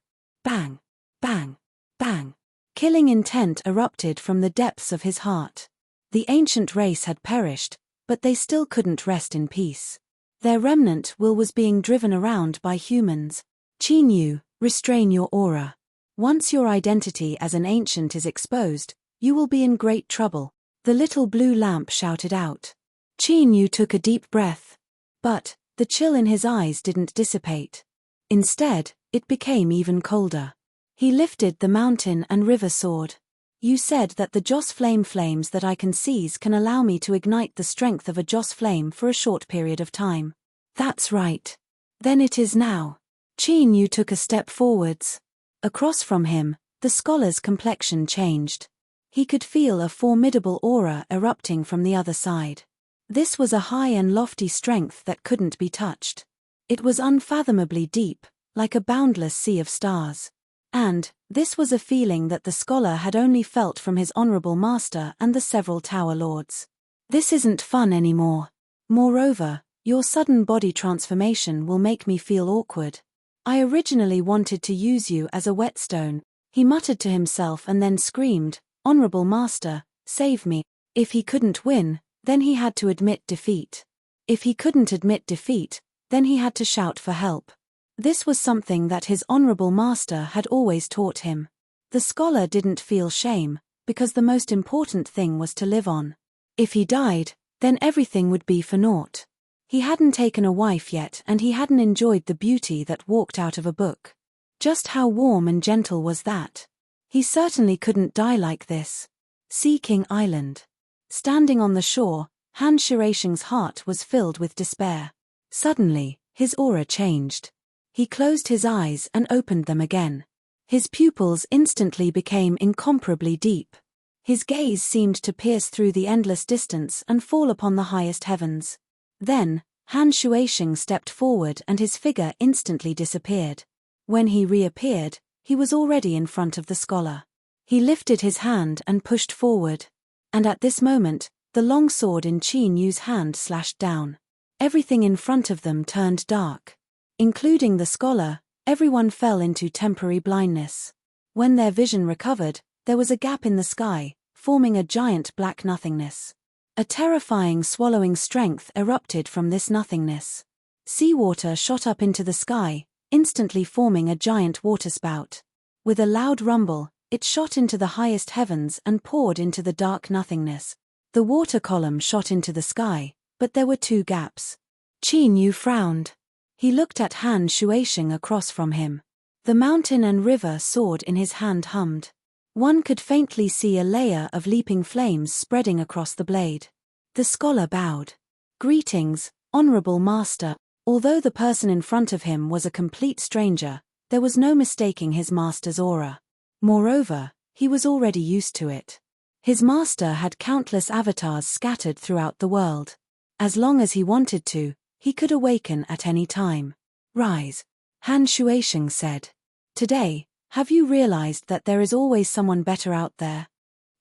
Bang! Bang! Bang! Killing intent erupted from the depths of his heart. The ancient race had perished, but they still couldn't rest in peace. Their remnant will was being driven around by humans. Qin Yu, restrain your aura. Once your identity as an ancient is exposed, you will be in great trouble, the little blue lamp shouted out. Qin Yu took a deep breath. But the chill in his eyes didn't dissipate. Instead, it became even colder. He lifted the mountain and river sword. You said that the Joss flames that I can seize can allow me to ignite the strength of a Joss flame for a short period of time. That's right. Then it is now. Qin Yu took a step forwards. Across from him, the scholar's complexion changed. He could feel a formidable aura erupting from the other side. This was a high and lofty strength that couldn't be touched. It was unfathomably deep, like a boundless sea of stars. And this was a feeling that the scholar had only felt from his honorable master and the several tower lords. This isn't fun anymore. Moreover, your sudden body transformation will make me feel awkward. I originally wanted to use you as a whetstone, he muttered to himself and then screamed, Honorable master, save me. If he couldn't win, then he had to admit defeat. If he couldn't admit defeat, then he had to shout for help. This was something that his honorable master had always taught him. The scholar didn't feel shame, because the most important thing was to live on. If he died, then everything would be for naught. He hadn't taken a wife yet and he hadn't enjoyed the beauty that walked out of a book. Just how warm and gentle was that? He certainly couldn't die like this. Sea King Island. Standing on the shore, Han Shirashing's heart was filled with despair. Suddenly, his aura changed. He closed his eyes and opened them again. His pupils instantly became incomparably deep. His gaze seemed to pierce through the endless distance and fall upon the highest heavens. Then, Han Shuashing stepped forward and his figure instantly disappeared. When he reappeared, he was already in front of the scholar. He lifted his hand and pushed forward. And at this moment, the long sword in Qin Yu's hand slashed down. Everything in front of them turned dark. Including the scholar, everyone fell into temporary blindness. When their vision recovered, there was a gap in the sky, forming a giant black nothingness. A terrifying swallowing strength erupted from this nothingness. Seawater shot up into the sky, instantly forming a giant waterspout. With a loud rumble, it shot into the highest heavens and poured into the dark nothingness. The water column shot into the sky, but there were two gaps. Qin Yu frowned. He looked at Han Shuashing across from him. The mountain and river sword in his hand hummed. One could faintly see a layer of leaping flames spreading across the blade. The scholar bowed. Greetings, honorable master. Although the person in front of him was a complete stranger, there was no mistaking his master's aura. Moreover, he was already used to it. His master had countless avatars scattered throughout the world. As long as he wanted to, he could awaken at any time. Rise, Han Shuashing said. Today, have you realized that there is always someone better out there?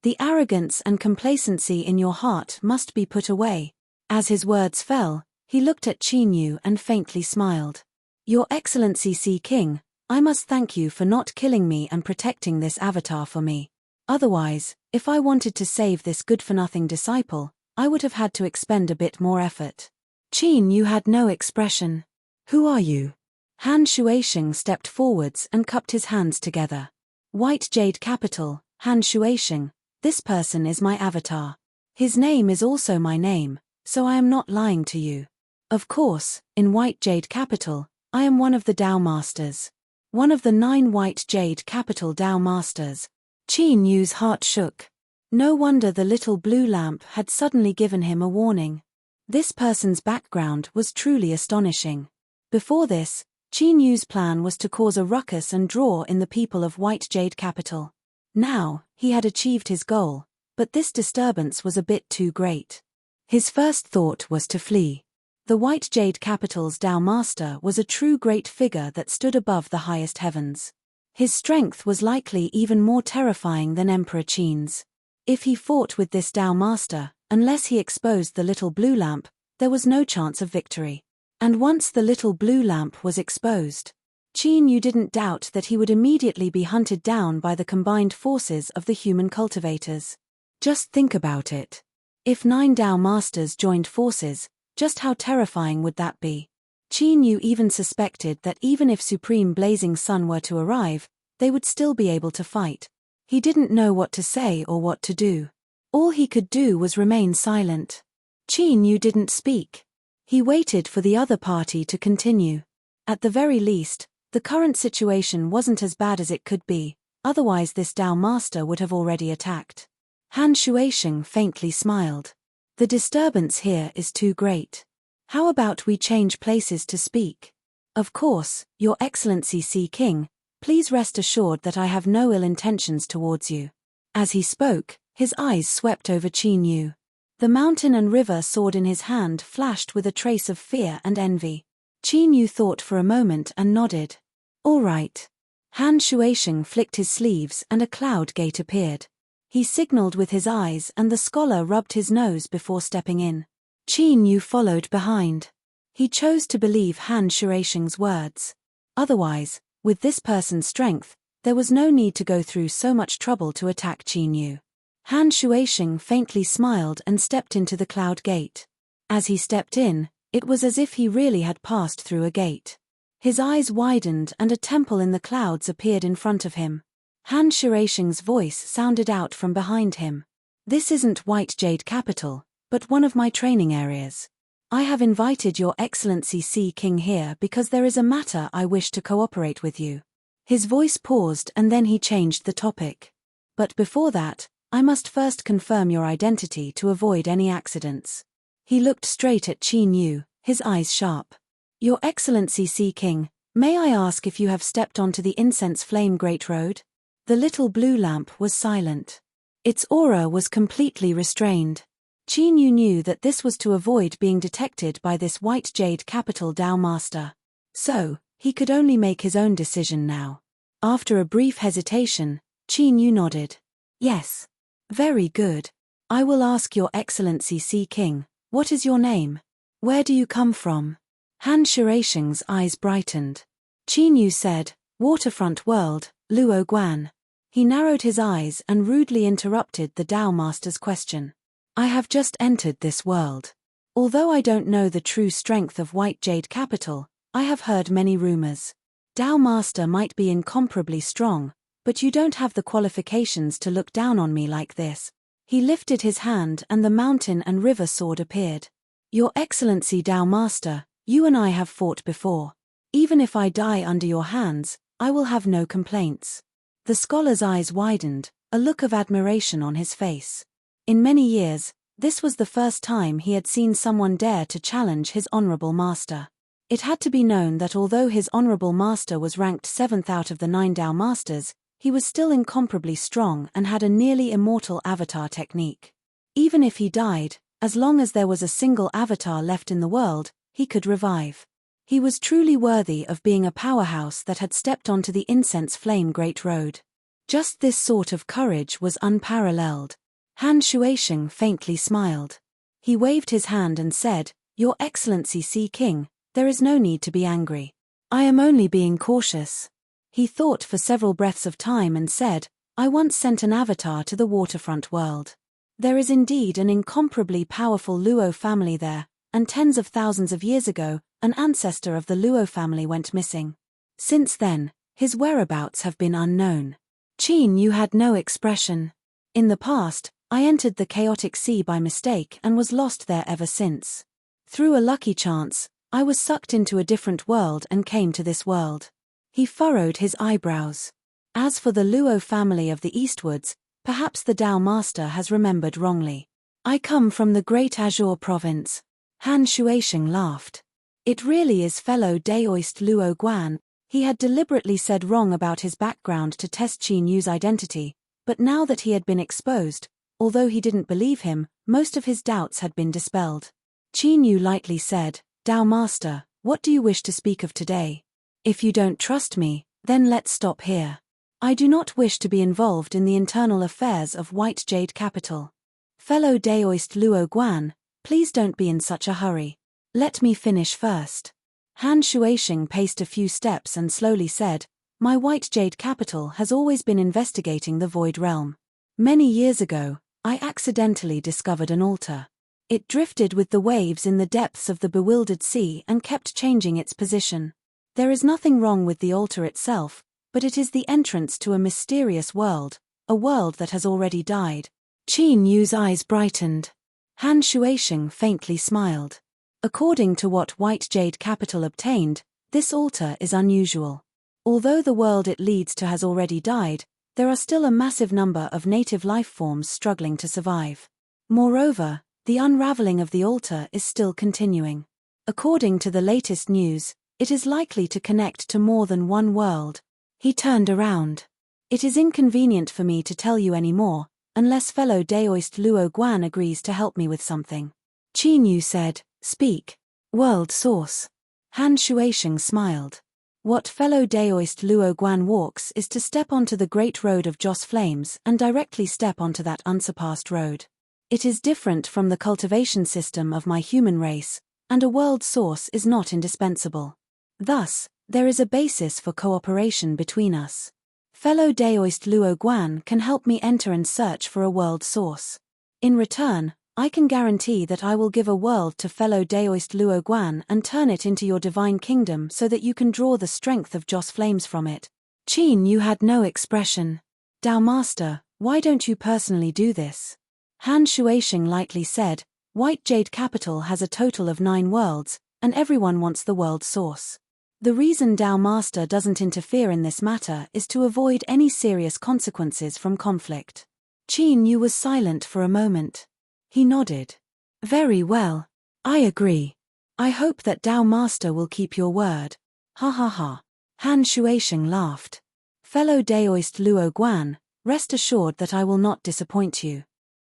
The arrogance and complacency in your heart must be put away. As his words fell, he looked at Qin Yu and faintly smiled. Your Excellency Sea King, I must thank you for not killing me and protecting this avatar for me. Otherwise, if I wanted to save this good-for-nothing disciple, I would have had to expend a bit more effort. Qin Yu had no expression. Who are you? Han Shuaisheng stepped forwards and cupped his hands together. White Jade Capital, Han Shuaisheng, this person is my avatar. His name is also my name, so I am not lying to you. Of course, in White Jade Capital, I am one of the Dao Masters. One of the 9 White Jade Capital Dao Masters. Qin Yu's heart shook. No wonder the little blue lamp had suddenly given him a warning. This person's background was truly astonishing. Before this, Qin Yu's plan was to cause a ruckus and draw in the people of White Jade Capital. Now, he had achieved his goal, but this disturbance was a bit too great. His first thought was to flee. The White Jade Capital's Dao Master was a true great figure that stood above the highest heavens. His strength was likely even more terrifying than Emperor Qin's. If he fought with this Dao Master, unless he exposed the little blue lamp, there was no chance of victory. And once the little blue lamp was exposed, Qin Yu didn't doubt that he would immediately be hunted down by the combined forces of the human cultivators. Just think about it. If 9 Dao Masters joined forces, just how terrifying would that be? Qin Yu even suspected that even if Supreme Blazing Sun were to arrive, they would still be able to fight. He didn't know what to say or what to do. All he could do was remain silent. Qin Yu didn't speak. He waited for the other party to continue. At the very least, the current situation wasn't as bad as it could be, otherwise this Dao Master would have already attacked. Han Shuaisheng faintly smiled. The disturbance here is too great. How about we change places to speak? Of course, Your Excellency Sea King, please rest assured that I have no ill intentions towards you. As he spoke, his eyes swept over Qin Yu. The mountain and river sword in his hand flashed with a trace of fear and envy. Qin Yu thought for a moment and nodded. All right. Han Shuaisheng flicked his sleeves and a cloud gate appeared. He signaled with his eyes and the scholar rubbed his nose before stepping in. Qin Yu followed behind. He chose to believe Han Shuaisheng's words. Otherwise, with this person's strength, there was no need to go through so much trouble to attack Qin Yu. Han Shuaisheng faintly smiled and stepped into the cloud gate. As he stepped in, it was as if he really had passed through a gate. His eyes widened and a temple in the clouds appeared in front of him. Han Shuaisheng's voice sounded out from behind him. This isn't White Jade Capital, but one of my training areas. I have invited Your Excellency Sea King here because there is a matter I wish to cooperate with you. His voice paused and then he changed the topic. But before that, I must first confirm your identity to avoid any accidents. He looked straight at Qin Yu, his eyes sharp. Your Excellency Sea King, may I ask if you have stepped onto the incense flame Great Road? The little blue lamp was silent. Its aura was completely restrained. Qin Yu knew that this was to avoid being detected by this White Jade Capital Dao Master. So, he could only make his own decision now. After a brief hesitation, Qin Yu nodded. Yes. Very good. I will ask Your Excellency Sea King, what is your name? Where do you come from? Han Shuaisheng's eyes brightened. Qin Yu said, Waterfront World, Luo Guan. He narrowed his eyes and rudely interrupted the Dao Master's question. I have just entered this world. Although I don't know the true strength of White Jade Capital, I have heard many rumors. Dao Master might be incomparably strong, but you don't have the qualifications to look down on me like this. He lifted his hand and the mountain and river sword appeared. Your Excellency Dao Master, you and I have fought before. Even if I die under your hands, I will have no complaints. The scholar's eyes widened, a look of admiration on his face. In many years, this was the first time he had seen someone dare to challenge his honorable master. It had to be known that although his honorable master was ranked 7th out of the 9 Dao Masters, he was still incomparably strong and had a nearly immortal avatar technique. Even if he died, as long as there was a single avatar left in the world, he could revive. He was truly worthy of being a powerhouse that had stepped onto the incense flame Great Road. Just this sort of courage was unparalleled. Han Shuaisheng faintly smiled. He waved his hand and said, Your Excellency Sea King, there is no need to be angry. I am only being cautious. He thought for several breaths of time and said, I once sent an avatar to the waterfront world. There is indeed an incomparably powerful Luo family there, and tens of thousands of years ago, an ancestor of the Luo family, went missing. Since then, his whereabouts have been unknown. Qin Yu had no expression. In the past, I entered the chaotic sea by mistake and was lost there ever since. Through a lucky chance, I was sucked into a different world and came to this world. He furrowed his eyebrows. As for the Luo family of the Eastwards, perhaps the Tao Master has remembered wrongly. I come from the Great Azure Province. Han Shuaisheng laughed. It really is fellow Daoist Luo Guan. He had deliberately said wrong about his background to test Qin Yu's identity, but now that he had been exposed, although he didn't believe him, most of his doubts had been dispelled. Qin Yu lightly said, Tao Master, what do you wish to speak of today? If you don't trust me, then let's stop here. I do not wish to be involved in the internal affairs of White Jade Capital. Fellow Daoist Luo Guan, please don't be in such a hurry. Let me finish first. Han Shuaisheng paced a few steps and slowly said, My White Jade Capital has always been investigating the Void Realm. Many years ago, I accidentally discovered an altar. It drifted with the waves in the depths of the bewildered sea and kept changing its position. There is nothing wrong with the altar itself, but it is the entrance to a mysterious world, a world that has already died. Qin Yu's eyes brightened. Han Shuaisheng faintly smiled. According to what White Jade Capital obtained, this altar is unusual. Although the world it leads to has already died, there are still a massive number of native life forms struggling to survive. Moreover, the unraveling of the altar is still continuing. According to the latest news, it is likely to connect to more than one world. He turned around. It is inconvenient for me to tell you any more, unless fellow Daoist Luo Guan agrees to help me with something. Qin Yu said, Speak. World source. Han Shuaisheng smiled. What fellow Daoist Luo Guan walks is to step onto the great road of Joss Flames and directly step onto that unsurpassed road. It is different from the cultivation system of my human race, and a world source is not indispensable. Thus, there is a basis for cooperation between us. Fellow Daoist Luo Guan can help me enter and search for a world source. In return, I can guarantee that I will give a world to fellow Daoist Luo Guan and turn it into your divine kingdom so that you can draw the strength of Joss Flames from it. Qin Yu had no expression. Tao Master, why don't you personally do this? Han Shuaisheng lightly said, White Jade Capital has a total of 9 worlds, and everyone wants the world source. The reason Tao Master doesn't interfere in this matter is to avoid any serious consequences from conflict. Qin Yu was silent for a moment. He nodded. Very well. I agree. I hope that Tao Master will keep your word. Ha ha ha. Han Shuaisheng laughed. Fellow Daoist Luo Guan, rest assured that I will not disappoint you.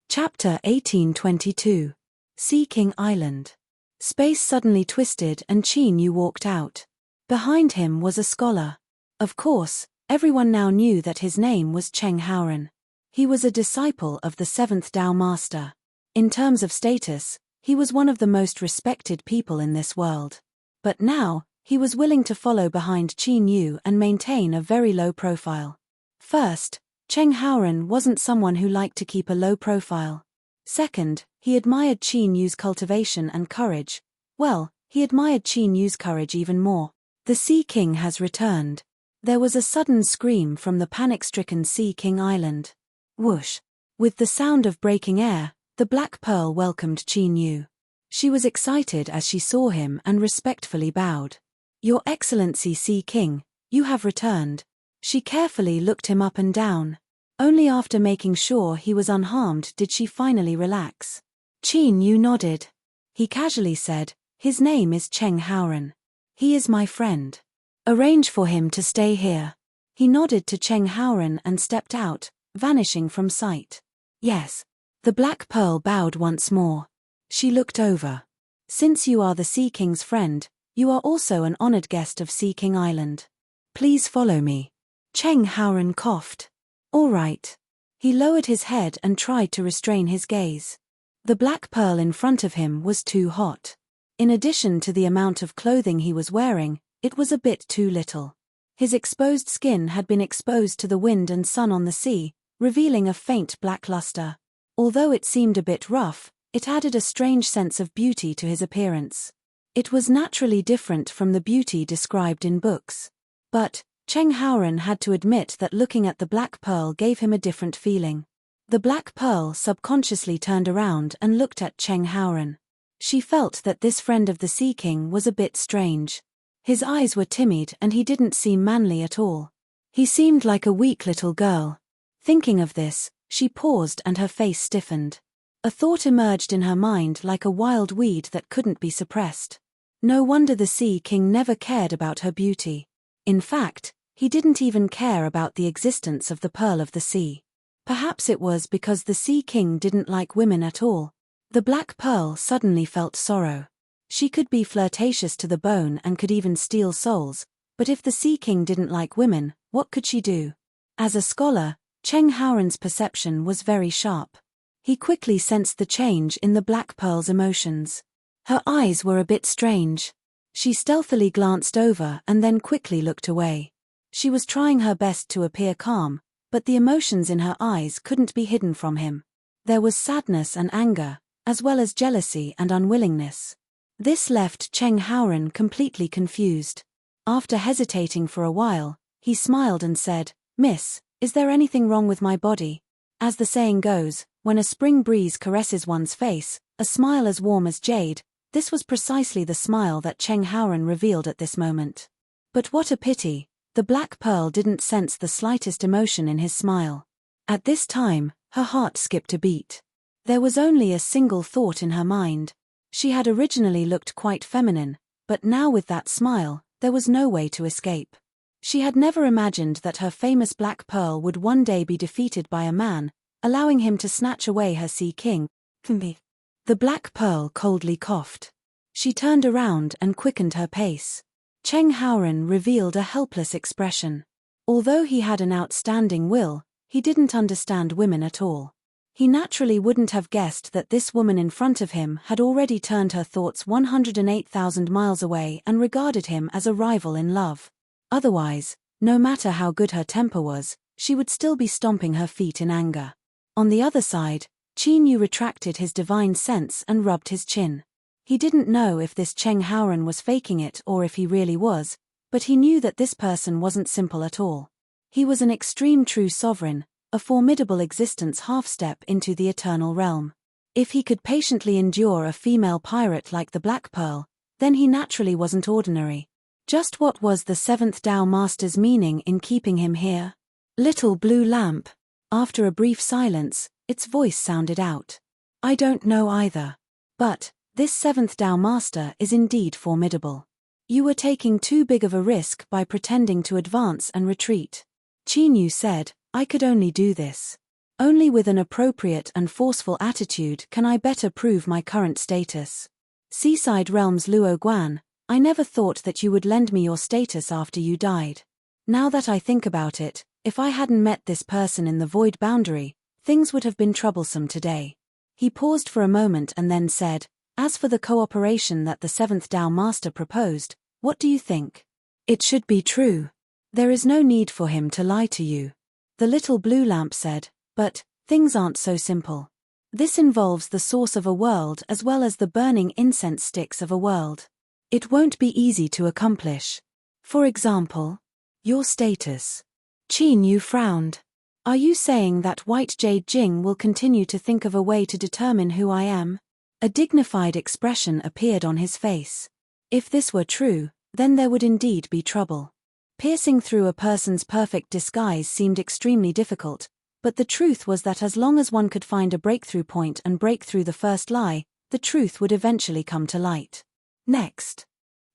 Chapter 1822. Sea King Island. Space suddenly twisted and Qin Yu walked out. Behind him was a scholar. Of course, everyone now knew that his name was Cheng Haoren. He was a disciple of the 7th Tao Master. In terms of status, he was one of the most respected people in this world. But now, he was willing to follow behind Qin Yu and maintain a very low profile. First, Cheng Haoren wasn't someone who liked to keep a low profile. Second, he admired Qin Yu's cultivation and courage. Well, he admired Qin Yu's courage even more. The Sea King has returned. There was a sudden scream from the panic-stricken Sea King Island. Whoosh! With the sound of breaking air, the Black Pearl welcomed Qin Yu. She was excited as she saw him and respectfully bowed. Your Excellency Sea King, you have returned. She carefully looked him up and down. Only after making sure he was unharmed did she finally relax. Qin Yu nodded. He casually said, His name is Cheng Haoren. He is my friend. Arrange for him to stay here. He nodded to Cheng Haoren and stepped out, vanishing from sight. Yes. The Black Pearl bowed once more. She looked over. Since you are the Sea King's friend, you are also an honored guest of Sea King Island. Please follow me. Cheng Haoren coughed. All right. He lowered his head and tried to restrain his gaze. The Black Pearl in front of him was too hot. In addition to the amount of clothing he was wearing, it was a bit too little. His exposed skin had been exposed to the wind and sun on the sea, revealing a faint black luster. Although it seemed a bit rough, it added a strange sense of beauty to his appearance. It was naturally different from the beauty described in books. But Cheng Haoran had to admit that looking at the black pearl gave him a different feeling. The black pearl subconsciously turned around and looked at Cheng Haoran. She felt that this friend of the Sea King was a bit strange. His eyes were timid and he didn't seem manly at all. He seemed like a weak little girl. Thinking of this, she paused and her face stiffened. A thought emerged in her mind like a wild weed that couldn't be suppressed. No wonder the Sea King never cared about her beauty. In fact, he didn't even care about the existence of the Pearl of the Sea. Perhaps it was because the Sea King didn't like women at all. The black pearl suddenly felt sorrow. She could be flirtatious to the bone and could even steal souls, but if the Sea King didn't like women, what could she do? As a scholar, Cheng Haoran's perception was very sharp. He quickly sensed the change in the black pearl's emotions. Her eyes were a bit strange. She stealthily glanced over and then quickly looked away. She was trying her best to appear calm, but the emotions in her eyes couldn't be hidden from him. There was sadness and anger, as well as jealousy and unwillingness. This left Cheng Haoran completely confused. After hesitating for a while, he smiled and said, "Miss, is there anything wrong with my body?" As the saying goes, when a spring breeze caresses one's face, a smile as warm as jade, this was precisely the smile that Cheng Haoran revealed at this moment. But what a pity, the black pearl didn't sense the slightest emotion in his smile. At this time, her heart skipped a beat. There was only a single thought in her mind. She had originally looked quite feminine, but now with that smile, there was no way to escape. She had never imagined that her famous black pearl would one day be defeated by a man, allowing him to snatch away her Sea King. The black pearl coldly coughed. She turned around and quickened her pace. Cheng Haoran revealed a helpless expression. Although he had an outstanding will, he didn't understand women at all. He naturally wouldn't have guessed that this woman in front of him had already turned her thoughts 108,000 miles away and regarded him as a rival in love. Otherwise, no matter how good her temper was, she would still be stomping her feet in anger. On the other side, Qin Yu retracted his divine sense and rubbed his chin. He didn't know if this Cheng Haoran was faking it or if he really was, but he knew that this person wasn't simple at all. He was an extreme true sovereign, a formidable existence half-step into the eternal realm. If he could patiently endure a female pirate like the Black Pearl, then he naturally wasn't ordinary. Just what was the seventh Tao Master's meaning in keeping him here? Little blue lamp. After a brief silence, its voice sounded out. I don't know either. But this seventh Tao Master is indeed formidable. You were taking too big of a risk by pretending to advance and retreat. Qin Yu said, I could only do this. Only with an appropriate and forceful attitude can I better prove my current status. Seaside Realms Luo Guan, I never thought that you would lend me your status after you died. Now that I think about it, if I hadn't met this person in the void boundary, things would have been troublesome today. He paused for a moment and then said, as for the cooperation that the seventh Tao Master proposed, what do you think? It should be true. There is no need for him to lie to you. The little blue lamp said, but things aren't so simple. This involves the source of a world as well as the burning incense sticks of a world. It won't be easy to accomplish. For example, your status. Qin Yu frowned. Are you saying that White Jade Jing will continue to think of a way to determine who I am? A dignified expression appeared on his face. If this were true, then there would indeed be trouble. Piercing through a person's perfect disguise seemed extremely difficult, but the truth was that as long as one could find a breakthrough point and break through the first lie, the truth would eventually come to light. Next.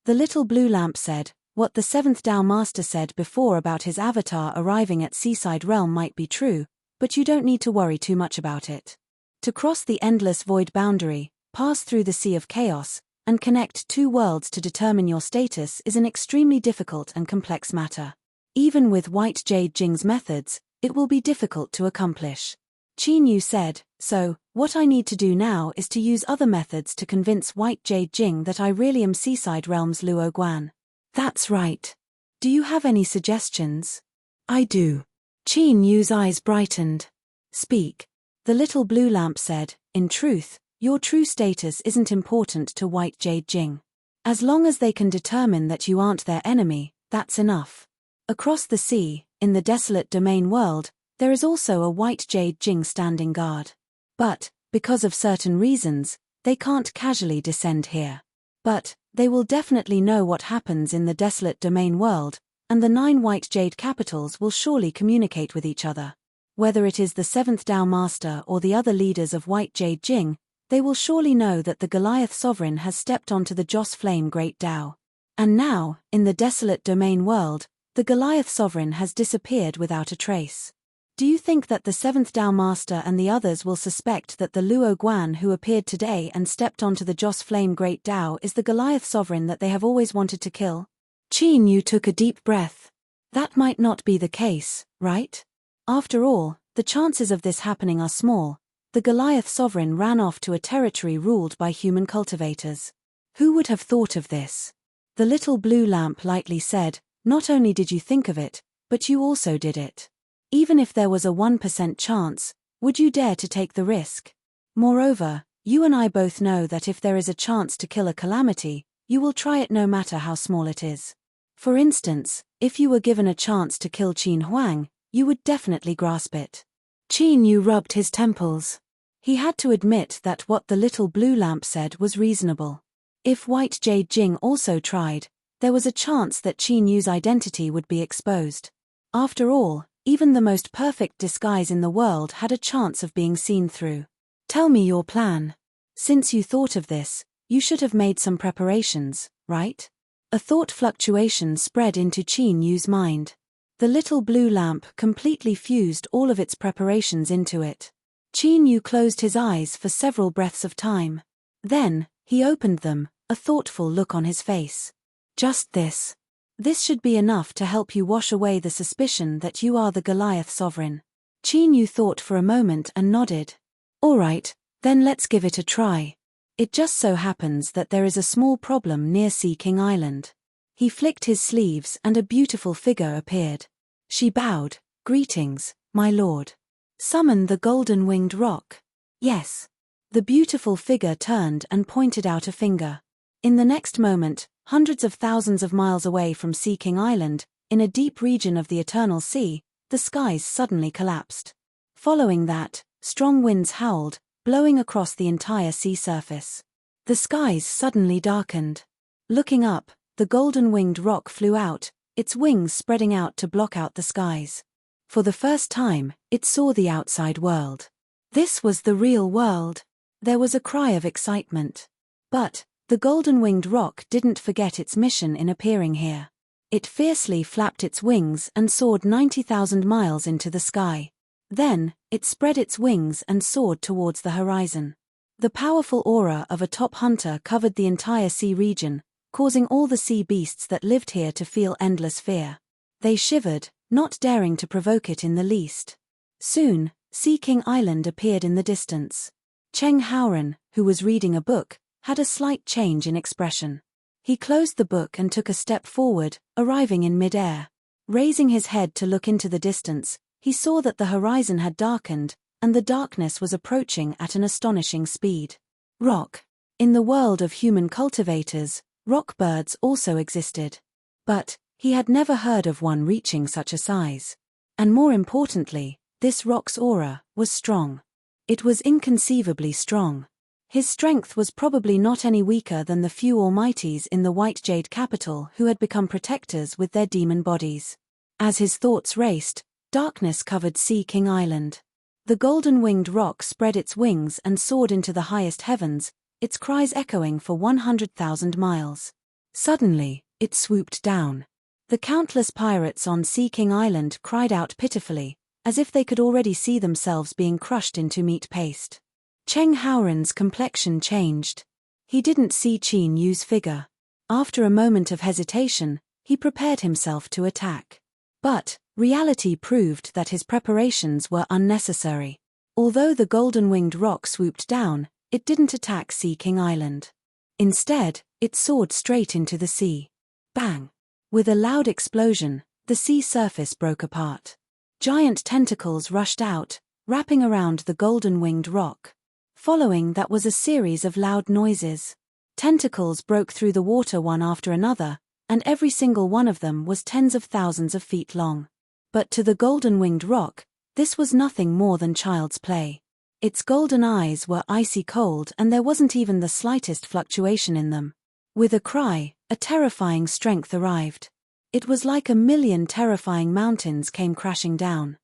The little blue lamp said, what the seventh Tao Master said before about his avatar arriving at Seaside Realm might be true, but you don't need to worry too much about it. To cross the endless void boundary, pass through the Sea of Chaos, and connect two worlds to determine your status is an extremely difficult and complex matter. Even with White Jade Jing's methods, it will be difficult to accomplish. Qin Yu said, so, what I need to do now is to use other methods to convince White Jade Jing that I really am Seaside Realms Luo Guan. That's right. Do you have any suggestions? I do. Qin Yu's eyes brightened. Speak. The little blue lamp said, in truth, your true status isn't important to White Jade Jing. As long as they can determine that you aren't their enemy, that's enough. Across the sea, in the desolate domain world, there is also a white jade Jing standing guard. But, because of certain reasons, they can't casually descend here. But, they will definitely know what happens in the desolate domain world, and the 9 white jade capitals will surely communicate with each other. Whether it is the 7th Tao Master or the other leaders of white jade Jing, they will surely know that the Goliath sovereign has stepped onto the Joss Flame Great Tao. And now, in the desolate domain world, the Goliath sovereign has disappeared without a trace. Do you think that the 7th Tao Master and the others will suspect that the Luo Guan who appeared today and stepped onto the Joss Flame Great Tao is the Goliath sovereign that they have always wanted to kill? Qin Yu took a deep breath. That might not be the case, right? After all, the chances of this happening are small. The Goliath sovereign ran off to a territory ruled by human cultivators. Who would have thought of this? The little blue lamp lightly said, not only did you think of it, but you also did it. Even if there was a 1% chance, would you dare to take the risk? Moreover, you and I both know that if there is a chance to kill a calamity, you will try it no matter how small it is. For instance, if you were given a chance to kill Qin Huang, you would definitely grasp it. Qin Yu rubbed his temples. He had to admit that what the little blue lamp said was reasonable. If White Jade Jing also tried, there was a chance that Qin Yu's identity would be exposed. After all, even the most perfect disguise in the world had a chance of being seen through. Tell me your plan. Since you thought of this, you should have made some preparations, right? A thought fluctuation spread into Qin Yu's mind. The little blue lamp completely fused all of its preparations into it. Qin Yu closed his eyes for several breaths of time. Then, he opened them, a thoughtful look on his face. Just this. This should be enough to help you wash away the suspicion that you are the Goliath sovereign. Qin Yu thought for a moment and nodded. All right, then let's give it a try. It just so happens that there is a small problem near Sea King Island. He flicked his sleeves and a beautiful figure appeared. She bowed. Greetings, my lord. Summon the golden-winged roc. Yes. The beautiful figure turned and pointed out a finger. In the next moment, hundreds of thousands of miles away from Sea King Island, in a deep region of the Eternal Sea, the skies suddenly collapsed. Following that, strong winds howled, blowing across the entire sea surface. The skies suddenly darkened. Looking up, the golden-winged roc flew out, its wings spreading out to block out the skies. For the first time, it saw the outside world. This was the real world. There was a cry of excitement. But the golden-winged roc didn't forget its mission in appearing here. It fiercely flapped its wings and soared 90,000 miles into the sky. Then, it spread its wings and soared towards the horizon. The powerful aura of a top hunter covered the entire sea region, causing all the sea beasts that lived here to feel endless fear. They shivered, not daring to provoke it in the least. Soon, Sea King Island appeared in the distance. Cheng Haoran, who was reading a book, had a slight change in expression. He closed the book and took a step forward, arriving in mid-air. Raising his head to look into the distance, he saw that the horizon had darkened, and the darkness was approaching at an astonishing speed. Roc. In the world of human cultivators, rock birds also existed. But he had never heard of one reaching such a size. And more importantly, this roc's aura was strong. It was inconceivably strong. His strength was probably not any weaker than the few almighties in the White Jade capital who had become protectors with their demon bodies. As his thoughts raced, darkness covered Sea King Island. The golden-winged roc spread its wings and soared into the highest heavens, its cries echoing for 100,000 miles. Suddenly, it swooped down. The countless pirates on Sea King Island cried out pitifully, as if they could already see themselves being crushed into meat paste. Cheng Haoran's complexion changed. He didn't see Qin Yu's figure. After a moment of hesitation, he prepared himself to attack. But reality proved that his preparations were unnecessary. Although the golden-winged roc swooped down, it didn't attack Sea King Island. Instead, it soared straight into the sea. Bang! With a loud explosion, the sea surface broke apart. Giant tentacles rushed out, wrapping around the golden-winged roc. Following that was a series of loud noises. Tentacles broke through the water one after another, and every single one of them was tens of thousands of feet long. But to the golden-winged roc, this was nothing more than child's play. Its golden eyes were icy cold and there wasn't even the slightest fluctuation in them. With a cry, a terrifying strength arrived. It was like a million terrifying mountains came crashing down.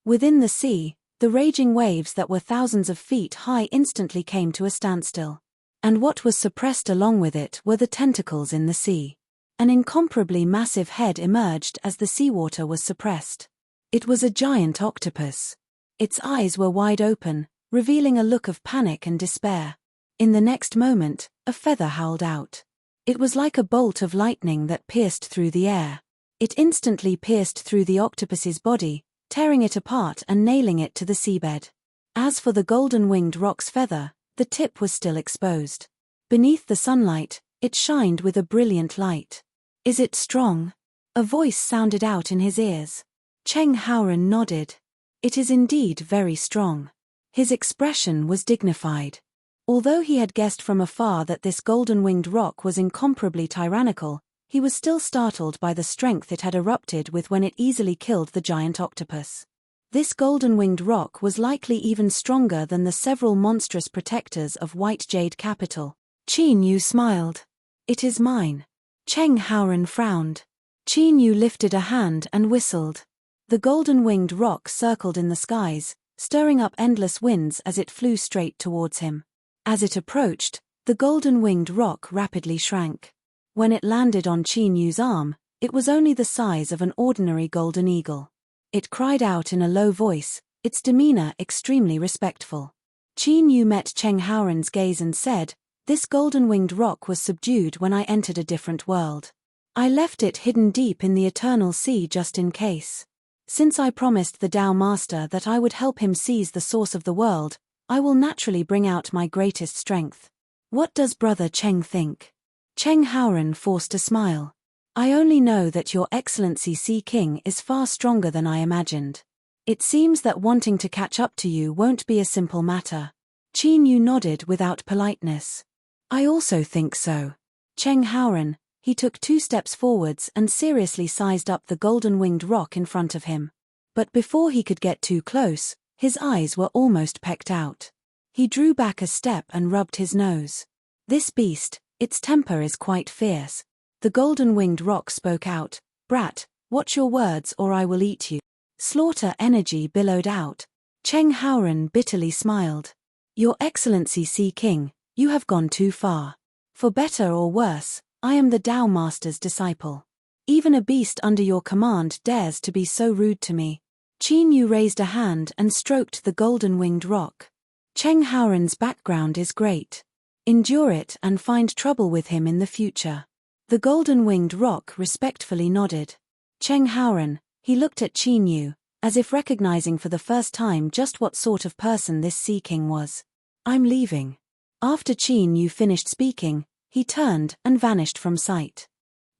Within the sea, the raging waves that were thousands of feet high instantly came to a standstill. And what was suppressed along with it were the tentacles in the sea. An incomparably massive head emerged as the seawater was suppressed. It was a giant octopus. Its eyes were wide open, revealing a look of panic and despair. In the next moment, a feather howled out. It was like a bolt of lightning that pierced through the air. It instantly pierced through the octopus's body, tearing it apart and nailing it to the seabed. As for the golden-winged roc's feather, the tip was still exposed. Beneath the sunlight, it shined with a brilliant light. "Is it strong?" A voice sounded out in his ears. Cheng Haoran nodded. "It is indeed very strong." His expression was dignified. Although he had guessed from afar that this golden-winged roc was incomparably tyrannical, he was still startled by the strength it had erupted with when it easily killed the giant octopus. This golden-winged roc was likely even stronger than the several monstrous protectors of White Jade Capital. Qin Yu smiled. "It is mine." Cheng Haoran frowned. Qin Yu lifted a hand and whistled. The golden-winged roc circled in the skies, stirring up endless winds as it flew straight towards him. As it approached, the golden-winged roc rapidly shrank. When it landed on Qin Yu's arm, it was only the size of an ordinary golden eagle. It cried out in a low voice, its demeanor extremely respectful. Qin Yu met Cheng Haoran's gaze and said, "This golden-winged roc was subdued when I entered a different world. I left it hidden deep in the eternal sea just in case. Since I promised the Tao Master that I would help him seize the source of the world, I will naturally bring out my greatest strength. What does Brother Cheng think?" Cheng Haoran forced a smile. "I only know that Your Excellency Sea King is far stronger than I imagined. It seems that wanting to catch up to you won't be a simple matter." Qin Yu nodded without politeness. "I also think so." Cheng Haoran, he took 2 steps forwards and seriously sized up the golden-winged roc in front of him. But before he could get too close, his eyes were almost pecked out. He drew back a step and rubbed his nose. "This beast, its temper is quite fierce." The golden-winged roc spoke out, "Brat, watch your words or I will eat you." Slaughter energy billowed out. Cheng Haoran bitterly smiled. "Your Excellency Sea King, you have gone too far. For better or worse, I am the Tao Master's disciple. Even a beast under your command dares to be so rude to me." Qin Yu raised a hand and stroked the golden-winged roc. "Cheng Haoran's background is great. Endure it and find trouble with him in the future." The golden-winged roc respectfully nodded. Cheng Haoran, he looked at Qin Yu, as if recognizing for the first time just what sort of person this Sea King was. "I'm leaving." After Qin Yu finished speaking, he turned and vanished from sight.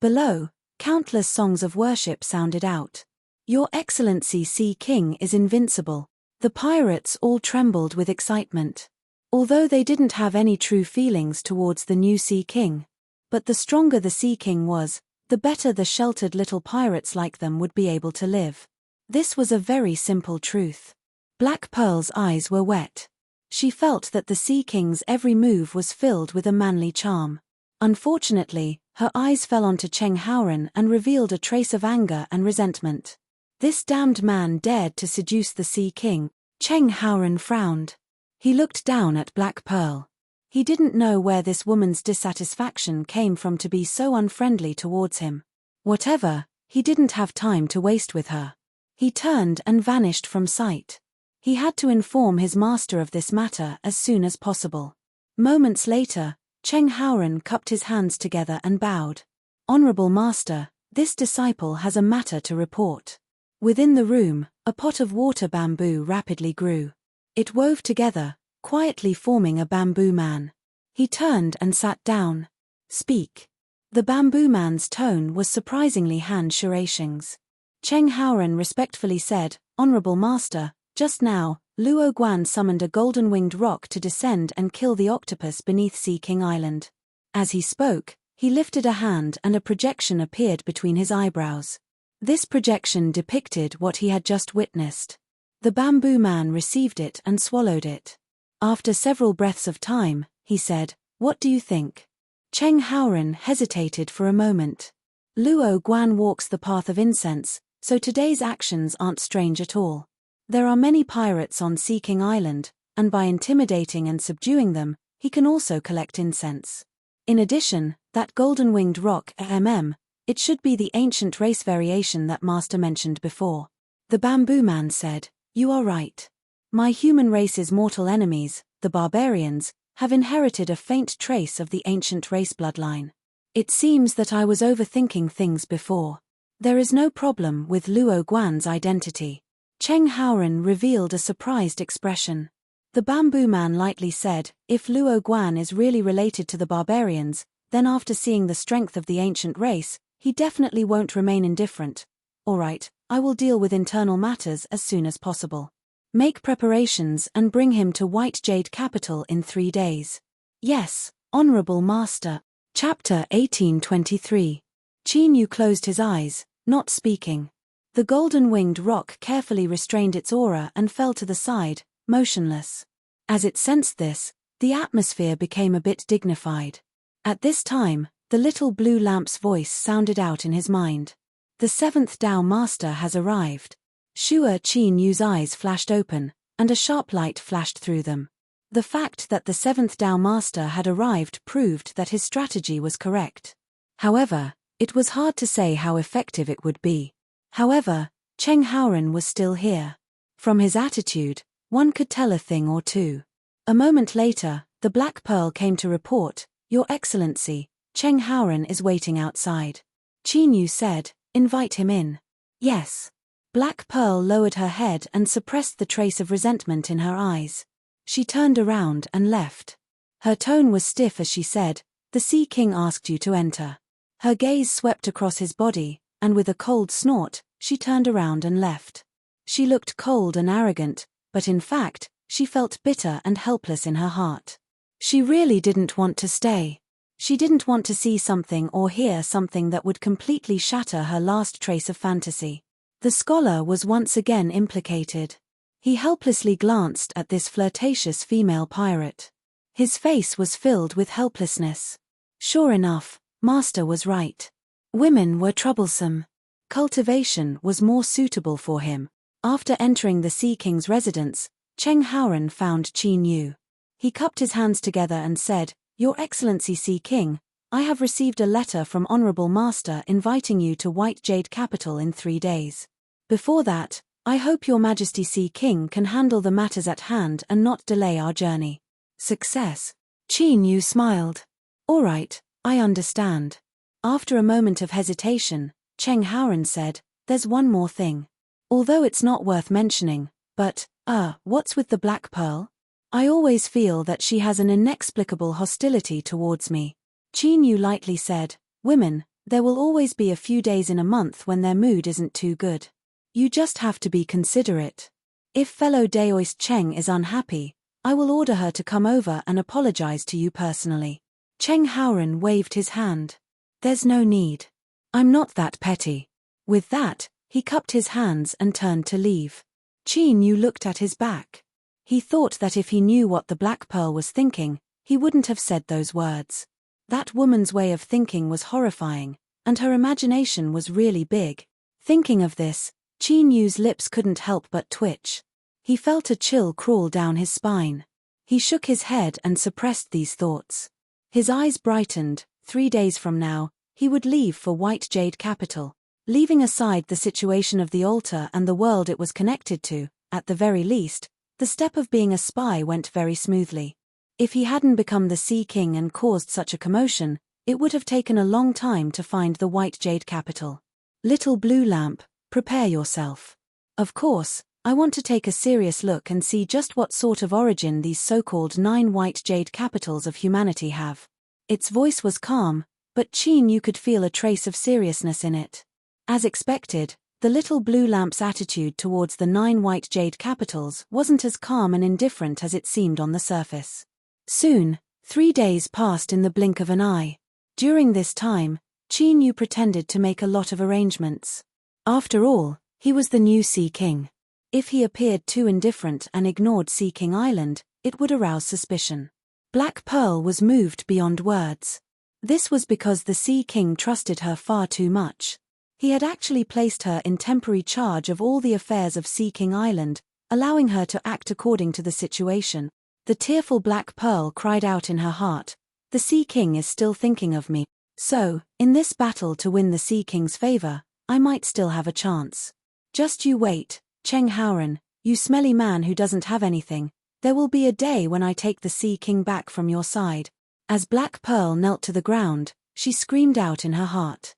Below, countless songs of worship sounded out. "Your Excellency Sea King is invincible." The pirates all trembled with excitement. Although they didn't have any true feelings towards the new Sea King. But the stronger the Sea King was, the better the sheltered little pirates like them would be able to live. This was a very simple truth. Black Pearl's eyes were wet. She felt that the Sea King's every move was filled with a manly charm. Unfortunately, her eyes fell onto Cheng Haoran and revealed a trace of anger and resentment. This damned man dared to seduce the Sea King. Cheng Haoran frowned. He looked down at Black Pearl. He didn't know where this woman's dissatisfaction came from to be so unfriendly towards him. Whatever, he didn't have time to waste with her. He turned and vanished from sight. He had to inform his master of this matter as soon as possible. Moments later, Cheng Haoran cupped his hands together and bowed. "Honorable Master, this disciple has a matter to report." Within the room, a pot of water bamboo rapidly grew. It wove together, quietly forming a bamboo man. He turned and sat down. "Speak." The bamboo man's tone was surprisingly Han Shurashing's. Cheng Haoran respectfully said, "Honorable Master, just now, Luo Guan summoned a golden-winged roc to descend and kill the octopus beneath Sea King Island. As he spoke, he lifted a hand and a projection appeared between his eyebrows. This projection depicted what he had just witnessed. The bamboo man received it and swallowed it. After several breaths of time, he said, "What do you think?" Cheng Haoren hesitated for a moment. Luo Guan walks the path of incense, so today's actions aren't strange at all. There are many pirates on Sea King Island, and by intimidating and subduing them, he can also collect incense. In addition, that golden-winged roc, it should be the ancient race variation that Master mentioned before. The bamboo man said, "You are right. My human race's mortal enemies, the barbarians, have inherited a faint trace of the ancient race bloodline. It seems that I was overthinking things before. There is no problem with Luo Guan's identity." Cheng Haoren revealed a surprised expression. The bamboo man lightly said, "If Luo Guan is really related to the barbarians, then after seeing the strength of the ancient race, he definitely won't remain indifferent. Alright, I will deal with internal matters as soon as possible. Make preparations and bring him to White Jade Capital in 3 days." "Yes, Honorable Master." Chapter 1823. Qin Yu closed his eyes, not speaking. The golden-winged roc carefully restrained its aura and fell to the side, motionless. As it sensed this, the atmosphere became a bit dignified. At this time, the little blue lamp's voice sounded out in his mind. "The 7th Tao Master has arrived." Shua Qin Yu's eyes flashed open, and a sharp light flashed through them. The fact that the 7th Tao Master had arrived proved that his strategy was correct. However, it was hard to say how effective it would be. However, Cheng Haoren was still here. From his attitude, one could tell a thing or two. A moment later, the Black Pearl came to report, "Your Excellency, Cheng Haoren is waiting outside." Qin Yu said, "Invite him in." "Yes." Black Pearl lowered her head and suppressed the trace of resentment in her eyes. She turned around and left. Her tone was stiff as she said, "The Sea King asked you to enter." Her gaze swept across his body, and with a cold snort, she turned around and left. She looked cold and arrogant, but in fact, she felt bitter and helpless in her heart. She really didn't want to stay. She didn't want to see something or hear something that would completely shatter her last trace of fantasy. The scholar was once again implicated. He helplessly glanced at this flirtatious female pirate. His face was filled with helplessness. Sure enough, Master was right. Women were troublesome. Cultivation was more suitable for him. After entering the Sea King's residence, Cheng Haoren found Qin Yu. He cupped his hands together and said, "Your Excellency Sea King, I have received a letter from Honorable Master inviting you to White Jade Capital in 3 days. Before that, I hope Your Majesty Sea King can handle the matters at hand and not delay our journey." "Success." Qin Yu smiled. "All right, I understand." After a moment of hesitation, Cheng Haoren said, "There's one more thing. Although it's not worth mentioning, but, what's with the Black Pearl? I always feel that she has an inexplicable hostility towards me." Qin Yu lightly said, "Women, there will always be a few days in a month when their mood isn't too good. You just have to be considerate. If fellow Daoist Cheng is unhappy, I will order her to come over and apologize to you personally." Cheng Haoren waved his hand. "There's no need. I'm not that petty." With that, he cupped his hands and turned to leave. Qin Yu looked at his back. He thought that if he knew what the Black Pearl was thinking, he wouldn't have said those words. That woman's way of thinking was horrifying, and her imagination was really big. Thinking of this, Qin Yu's lips couldn't help but twitch. He felt a chill crawl down his spine. He shook his head and suppressed these thoughts. His eyes brightened. 3 days from now, he would leave for White Jade Capital. Leaving aside the situation of the altar and the world it was connected to, at the very least, the step of being a spy went very smoothly. If he hadn't become the Sea King and caused such a commotion, it would have taken a long time to find the White Jade Capital. "Little Blue Lamp, prepare yourself. Of course, I want to take a serious look and see just what sort of origin these so-called 9 White Jade Capitals of humanity have." Its voice was calm, but Qin Yu could feel a trace of seriousness in it. As expected, the Little Blue Lamp's attitude towards the 9 White Jade Capitals wasn't as calm and indifferent as it seemed on the surface. Soon, 3 days passed in the blink of an eye. During this time, Qin Yu pretended to make a lot of arrangements. After all, he was the new Sea King. If he appeared too indifferent and ignored Sea King Island, it would arouse suspicion. Black Pearl was moved beyond words. This was because the Sea King trusted her far too much. He had actually placed her in temporary charge of all the affairs of Sea King Island, allowing her to act according to the situation. The tearful Black Pearl cried out in her heart, "The Sea King is still thinking of me. So, in this battle to win the Sea King's favor, I might still have a chance. Just you wait, Cheng Haoran, you smelly man who doesn't have anything. There will be a day when I take the Sea King back from your side." As Black Pearl knelt to the ground, she screamed out in her heart.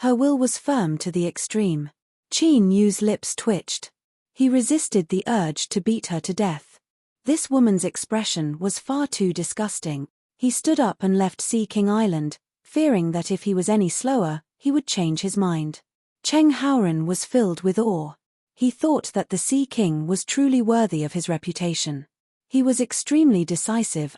Her will was firm to the extreme. Qin Yu's lips twitched. He resisted the urge to beat her to death. This woman's expression was far too disgusting. He stood up and left Sea King Island, fearing that if he was any slower, he would change his mind. Cheng Haoran was filled with awe. He thought that the Sea King was truly worthy of his reputation. He was extremely decisive.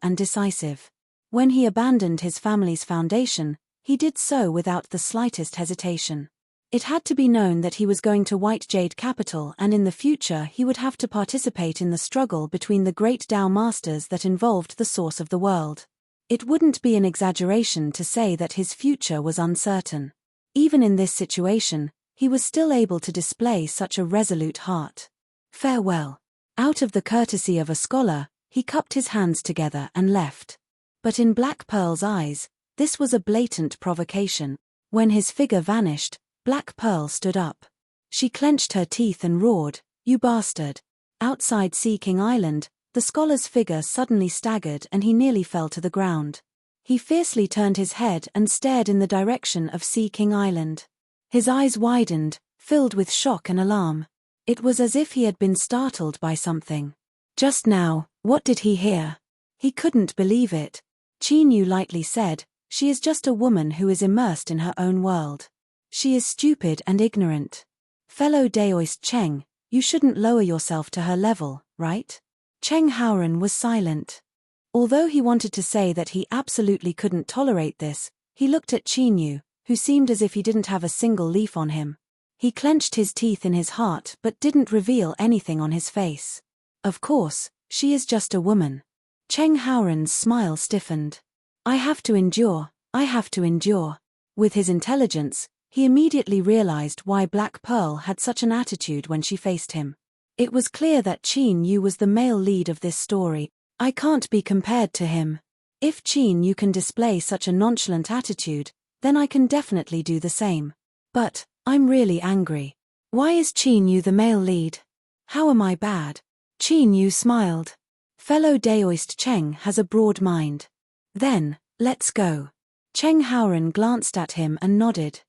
When he abandoned his family's foundation, he did so without the slightest hesitation. It had to be known that he was going to White Jade Capital, and in the future he would have to participate in the struggle between the great Tao masters that involved the source of the world. It wouldn't be an exaggeration to say that his future was uncertain. Even in this situation, he was still able to display such a resolute heart. Farewell. Out of the courtesy of a scholar, he cupped his hands together and left. But in Black Pearl's eyes, this was a blatant provocation. When his figure vanished, Black Pearl stood up. She clenched her teeth and roared, "You bastard." Outside Sea King Island, the scholar's figure suddenly staggered and he nearly fell to the ground. He fiercely turned his head and stared in the direction of Sea King Island. His eyes widened, filled with shock and alarm. It was as if he had been startled by something. Just now, what did he hear? He couldn't believe it. Qin Yu lightly said, "She is just a woman who is immersed in her own world. She is stupid and ignorant. Fellow Daoist Cheng, you shouldn't lower yourself to her level, right?" Cheng Haoran was silent. Although he wanted to say that he absolutely couldn't tolerate this, he looked at Qin Yu, who seemed as if he didn't have a single leaf on him. He clenched his teeth in his heart but didn't reveal anything on his face. Of course, she is just a woman. Cheng Haoran's smile stiffened. I have to endure. With his intelligence, he immediately realized why Black Pearl had such an attitude when she faced him. It was clear that Qin Yu was the male lead of this story. I can't be compared to him. If Qin Yu can display such a nonchalant attitude, then I can definitely do the same. But, I'm really angry. Why is Qin Yu the male lead? How am I bad? Qin Yu smiled. Fellow Daoist Cheng has a broad mind. Then, let's go. Cheng Haoran glanced at him and nodded.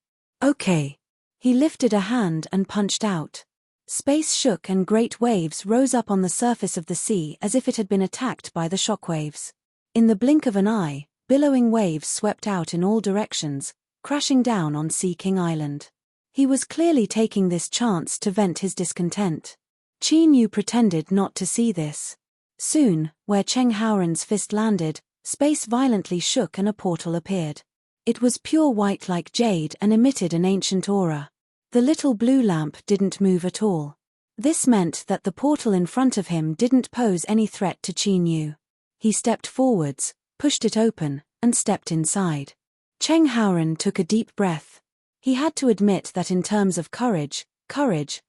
Okay. He lifted a hand and punched out. Space shook and great waves rose up on the surface of the sea as if it had been attacked by the shockwaves. In the blink of an eye, billowing waves swept out in all directions, crashing down on Sea King Island. He was clearly taking this chance to vent his discontent. Qin Yu pretended not to see this. Soon, where Cheng Haoran's fist landed, space violently shook and a portal appeared. It was pure white like jade and emitted an ancient aura. The little blue lamp didn't move at all. This meant that the portal in front of him didn't pose any threat to Qin Yu. He stepped forwards, pushed it open, and stepped inside. Cheng Haoran took a deep breath. He had to admit that in terms of courage,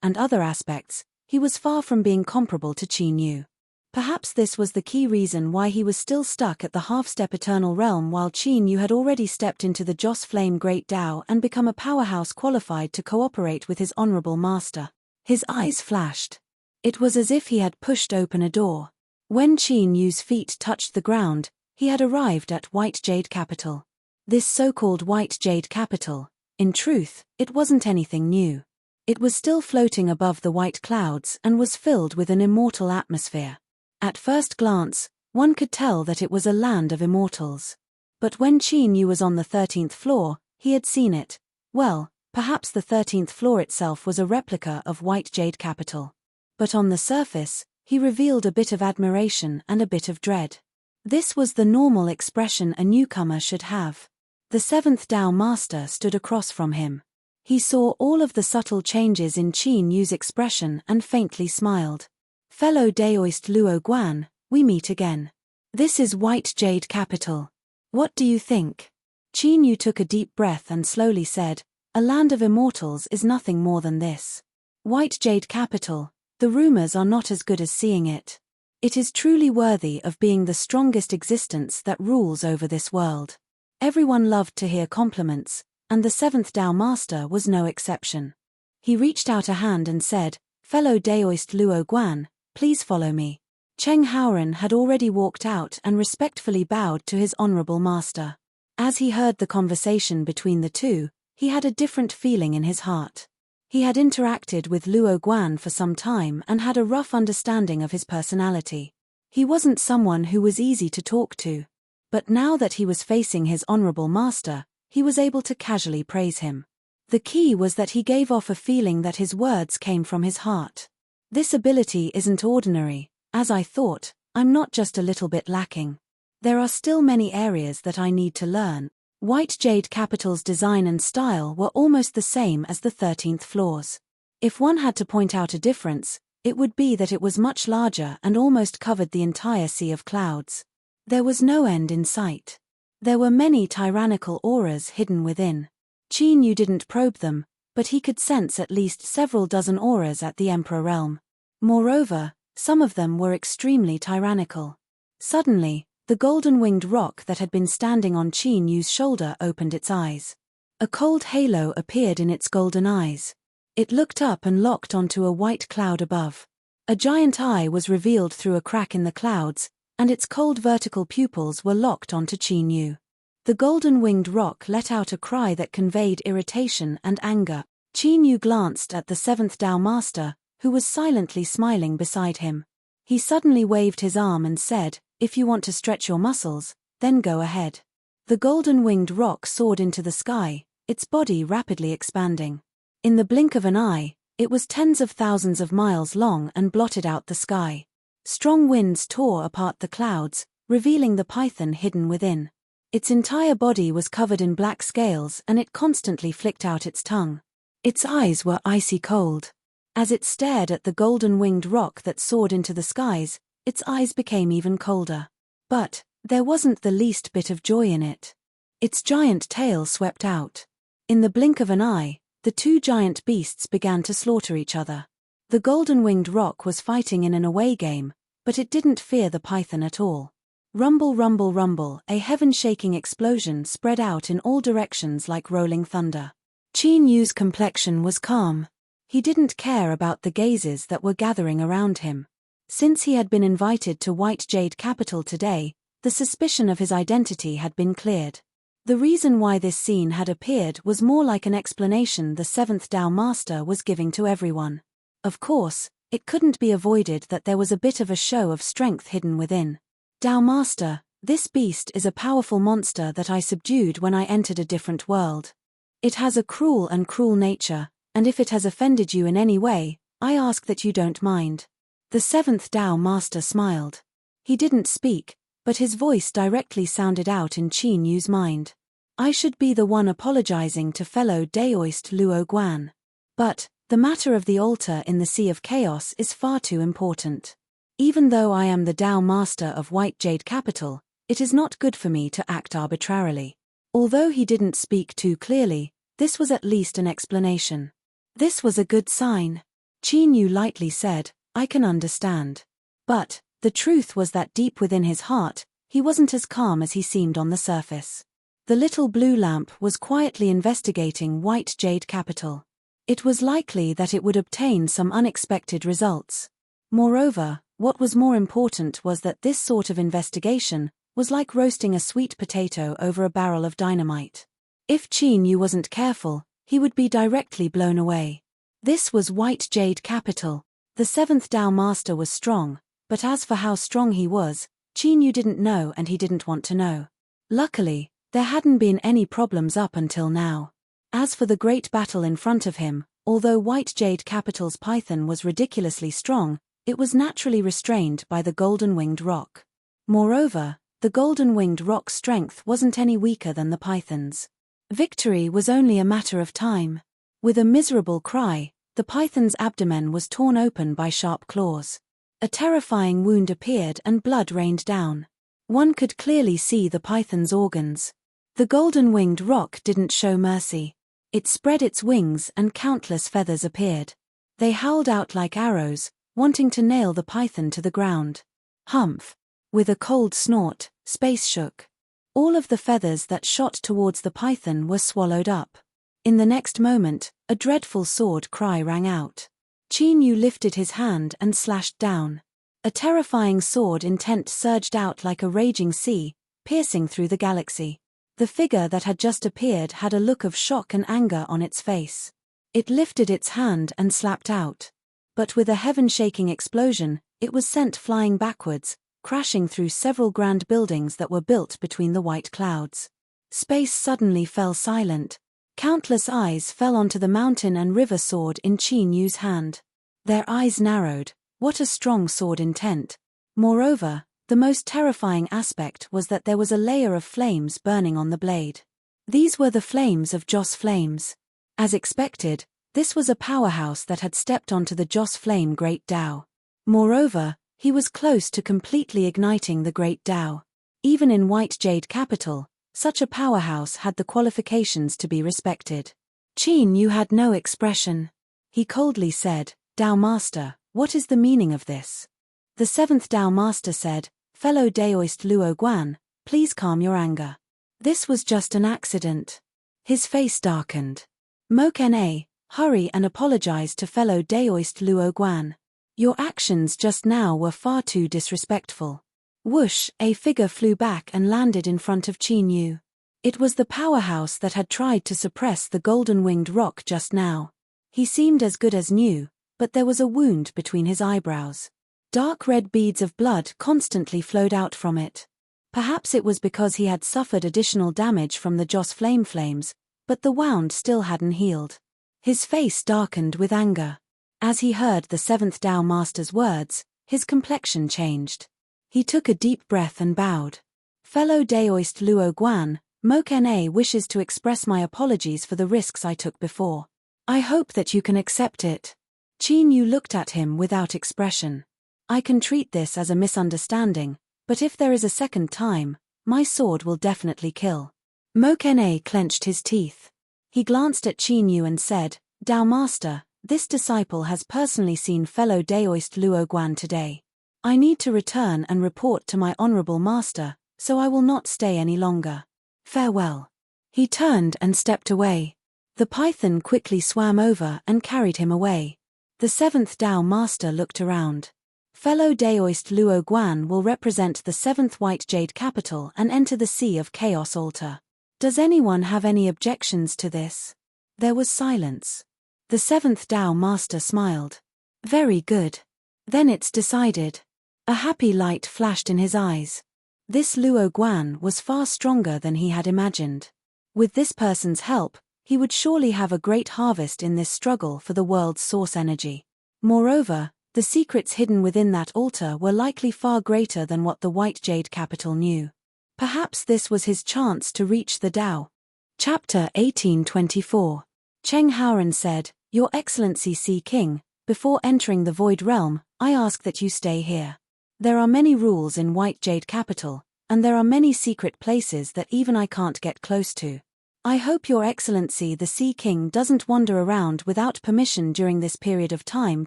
and other aspects, he was far from being comparable to Qin Yu. Perhaps this was the key reason why he was still stuck at the half-step Eternal Realm while Qin Yu had already stepped into the Joss Flame Great Tao and become a powerhouse qualified to cooperate with his honorable master. His eyes flashed. It was as if he had pushed open a door. When Qin Yu's feet touched the ground, he had arrived at White Jade Capital. This so-called White Jade Capital, in truth, it wasn't anything new. It was still floating above the white clouds and was filled with an immortal atmosphere. At first glance, one could tell that it was a land of immortals. But when Qin Yu was on the 13th floor, he had seen it. Well, perhaps the 13th floor itself was a replica of White Jade Capital. But on the surface, he revealed a bit of admiration and a bit of dread. This was the normal expression a newcomer should have. The seventh Tao master stood across from him. He saw all of the subtle changes in Qin Yu's expression and faintly smiled. Fellow Daoist Luo Guan, we meet again. This is White Jade Capital. What do you think? Qin Yu took a deep breath and slowly said, a land of immortals is nothing more than this. White Jade Capital, the rumors are not as good as seeing it. It is truly worthy of being the strongest existence that rules over this world. Everyone loved to hear compliments, and the seventh Tao master was no exception. He reached out a hand and said, fellow Daoist Luo Guan, please follow me. Cheng Haoran had already walked out and respectfully bowed to his honorable master. As he heard the conversation between the two, he had a different feeling in his heart. He had interacted with Luo Guan for some time and had a rough understanding of his personality. He wasn't someone who was easy to talk to. But now that he was facing his honorable master, he was able to casually praise him. The key was that he gave off a feeling that his words came from his heart. This ability isn't ordinary. As I thought, I'm not just a little bit lacking. There are still many areas that I need to learn. White Jade Capital's design and style were almost the same as the 13th floor's. If one had to point out a difference, it would be that it was much larger and almost covered the entire sea of clouds. There was no end in sight. There were many tyrannical auras hidden within. Qin Yu didn't probe them, but he could sense at least several dozen auras at the Emperor realm. Moreover, some of them were extremely tyrannical. Suddenly, the golden-winged rock that had been standing on Qin Yu's shoulder opened its eyes. A cold halo appeared in its golden eyes. It looked up and locked onto a white cloud above. A giant eye was revealed through a crack in the clouds, and its cold vertical pupils were locked onto Qin Yu. The golden-winged rock let out a cry that conveyed irritation and anger. Qin Yu glanced at the seventh Tao master, who was silently smiling beside him. He suddenly waved his arm and said, if you want to stretch your muscles, then go ahead. The golden-winged rock soared into the sky, its body rapidly expanding. In the blink of an eye, it was tens of thousands of miles long and blotted out the sky. Strong winds tore apart the clouds, revealing the python hidden within. Its entire body was covered in black scales and it constantly flicked out its tongue. Its eyes were icy cold. As it stared at the golden-winged rock that soared into the skies, its eyes became even colder. But there wasn't the least bit of joy in it. Its giant tail swept out. In the blink of an eye, the two giant beasts began to slaughter each other. The golden-winged rock was fighting in an away game, but it didn't fear the python at all. Rumble, rumble, rumble, a heaven-shaking explosion spread out in all directions like rolling thunder. Qin Yu's complexion was calm. He didn't care about the gazes that were gathering around him. Since he had been invited to White Jade Capital today, the suspicion of his identity had been cleared. The reason why this scene had appeared was more like an explanation the seventh Tao master was giving to everyone. Of course, it couldn't be avoided that there was a bit of a show of strength hidden within. Tao master, this beast is a powerful monster that I subdued when I entered a different world. It has a cruel nature, and if it has offended you in any way, I ask that you don't mind. The seventh Tao master smiled. He didn't speak, but his voice directly sounded out in Qin Yu's mind. I should be the one apologizing to fellow Daoist Luo Guan. But the matter of the altar in the Sea of Chaos is far too important. Even though I am the Tao master of White Jade Capital, it is not good for me to act arbitrarily. Although he didn't speak too clearly, this was at least an explanation. This was a good sign. Qin Yu lightly said, I can understand. But the truth was that deep within his heart, he wasn't as calm as he seemed on the surface. The little blue lamp was quietly investigating White Jade Capital. It was likely that it would obtain some unexpected results. Moreover, what was more important was that this sort of investigation was like roasting a sweet potato over a barrel of dynamite. If Qin Yu wasn't careful, he would be directly blown away. This was White Jade Capital. The seventh Tao master was strong, but as for how strong he was, Qin Yu didn't know and he didn't want to know. Luckily, there hadn't been any problems up until now. As for the great battle in front of him, although White Jade Capital's python was ridiculously strong, it was naturally restrained by the golden-winged rock. Moreover, the golden-winged rock's strength wasn't any weaker than the python's. Victory was only a matter of time. With a miserable cry, the python's abdomen was torn open by sharp claws. A terrifying wound appeared and blood rained down. One could clearly see the python's organs. The golden-winged rock didn't show mercy. It spread its wings and countless feathers appeared. They howled out like arrows, wanting to nail the python to the ground. Humph! With a cold snort, space shook. All of the feathers that shot towards the python were swallowed up. In the next moment, a dreadful sword cry rang out. Qin Yu lifted his hand and slashed down. A terrifying sword intent surged out like a raging sea, piercing through the galaxy. The figure that had just appeared had a look of shock and anger on its face. It lifted its hand and slapped out. But with a heaven-shaking explosion, it was sent flying backwards, crashing through several grand buildings that were built between the white clouds. Space suddenly fell silent. Countless eyes fell onto the mountain and river sword in Qin Yu's hand. Their eyes narrowed. What a strong sword intent. Moreover, the most terrifying aspect was that there was a layer of flames burning on the blade. These were the flames of Joss flames. As expected, this was a powerhouse that had stepped onto the Joss flame Great Tao. Moreover, he was close to completely igniting the Great Tao. Even in White Jade Capital, such a powerhouse had the qualifications to be respected. Qin Yu had no expression. He coldly said, "Tao Master, what is the meaning of this?" The seventh Tao Master said, "Fellow Daoist Luo Guan, please calm your anger. This was just an accident." His face darkened. "Mokna, hurry and apologize to fellow Daoist Luo Guan. Your actions just now were far too disrespectful." Whoosh, a figure flew back and landed in front of Qin Yu. It was the powerhouse that had tried to suppress the golden-winged rock just now. He seemed as good as new, but there was a wound between his eyebrows. Dark red beads of blood constantly flowed out from it. Perhaps it was because he had suffered additional damage from the Joss flames, but the wound still hadn't healed. His face darkened with anger. As he heard the seventh Tao Master's words, his complexion changed. He took a deep breath and bowed. "Fellow Daoist Luo Guan, Mokna wishes to express my apologies for the risks I took before. I hope that you can accept it." Qin Yu looked at him without expression. "I can treat this as a misunderstanding, but if there is a second time, my sword will definitely kill." Mokna clenched his teeth. He glanced at Qin Yu and said, "Tao Master, this disciple has personally seen fellow Daoist Luo Guan today. I need to return and report to my honorable master, so I will not stay any longer. Farewell." He turned and stepped away. The python quickly swam over and carried him away. The seventh Tao Master looked around. Fellow Daoist Luo Guan will represent the seventh White Jade Capital and enter the Sea of Chaos altar. Does anyone have any objections to this? There was silence. The seventh Tao Master smiled. "Very good. Then it's decided." A happy light flashed in his eyes. This Luo Guan was far stronger than he had imagined. With this person's help, he would surely have a great harvest in this struggle for the world's source energy. Moreover, the secrets hidden within that altar were likely far greater than what the White Jade Capital knew. Perhaps this was his chance to reach the Tao. Chapter 1824. Cheng Haoran said, "Your Excellency Sea King, before entering the Void Realm, I ask that you stay here. There are many rules in White Jade Capital, and there are many secret places that even I can't get close to. I hope Your Excellency the Sea King doesn't wander around without permission during this period of time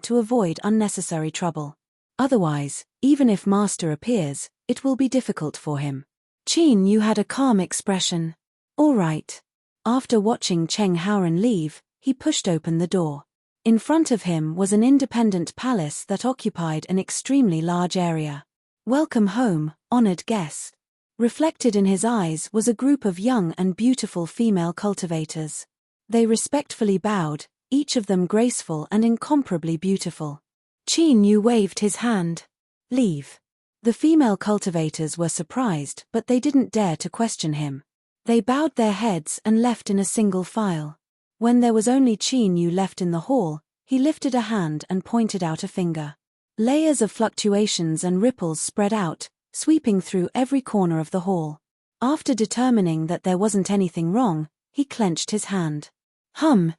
to avoid unnecessary trouble. Otherwise, even if Master appears, it will be difficult for him." Qin Yu had a calm expression. "All right." After watching Cheng Haoran leave, he pushed open the door. In front of him was an independent palace that occupied an extremely large area. "Welcome home, honored guest." Reflected in his eyes was a group of young and beautiful female cultivators. They respectfully bowed, each of them graceful and incomparably beautiful. Qin Yu waved his hand. "Leave." The female cultivators were surprised, but they didn't dare to question him. They bowed their heads and left in a single file. When there was only Qin Yu left in the hall, he lifted a hand and pointed out a finger. Layers of fluctuations and ripples spread out, sweeping through every corner of the hall. After determining that there wasn't anything wrong, he clenched his hand.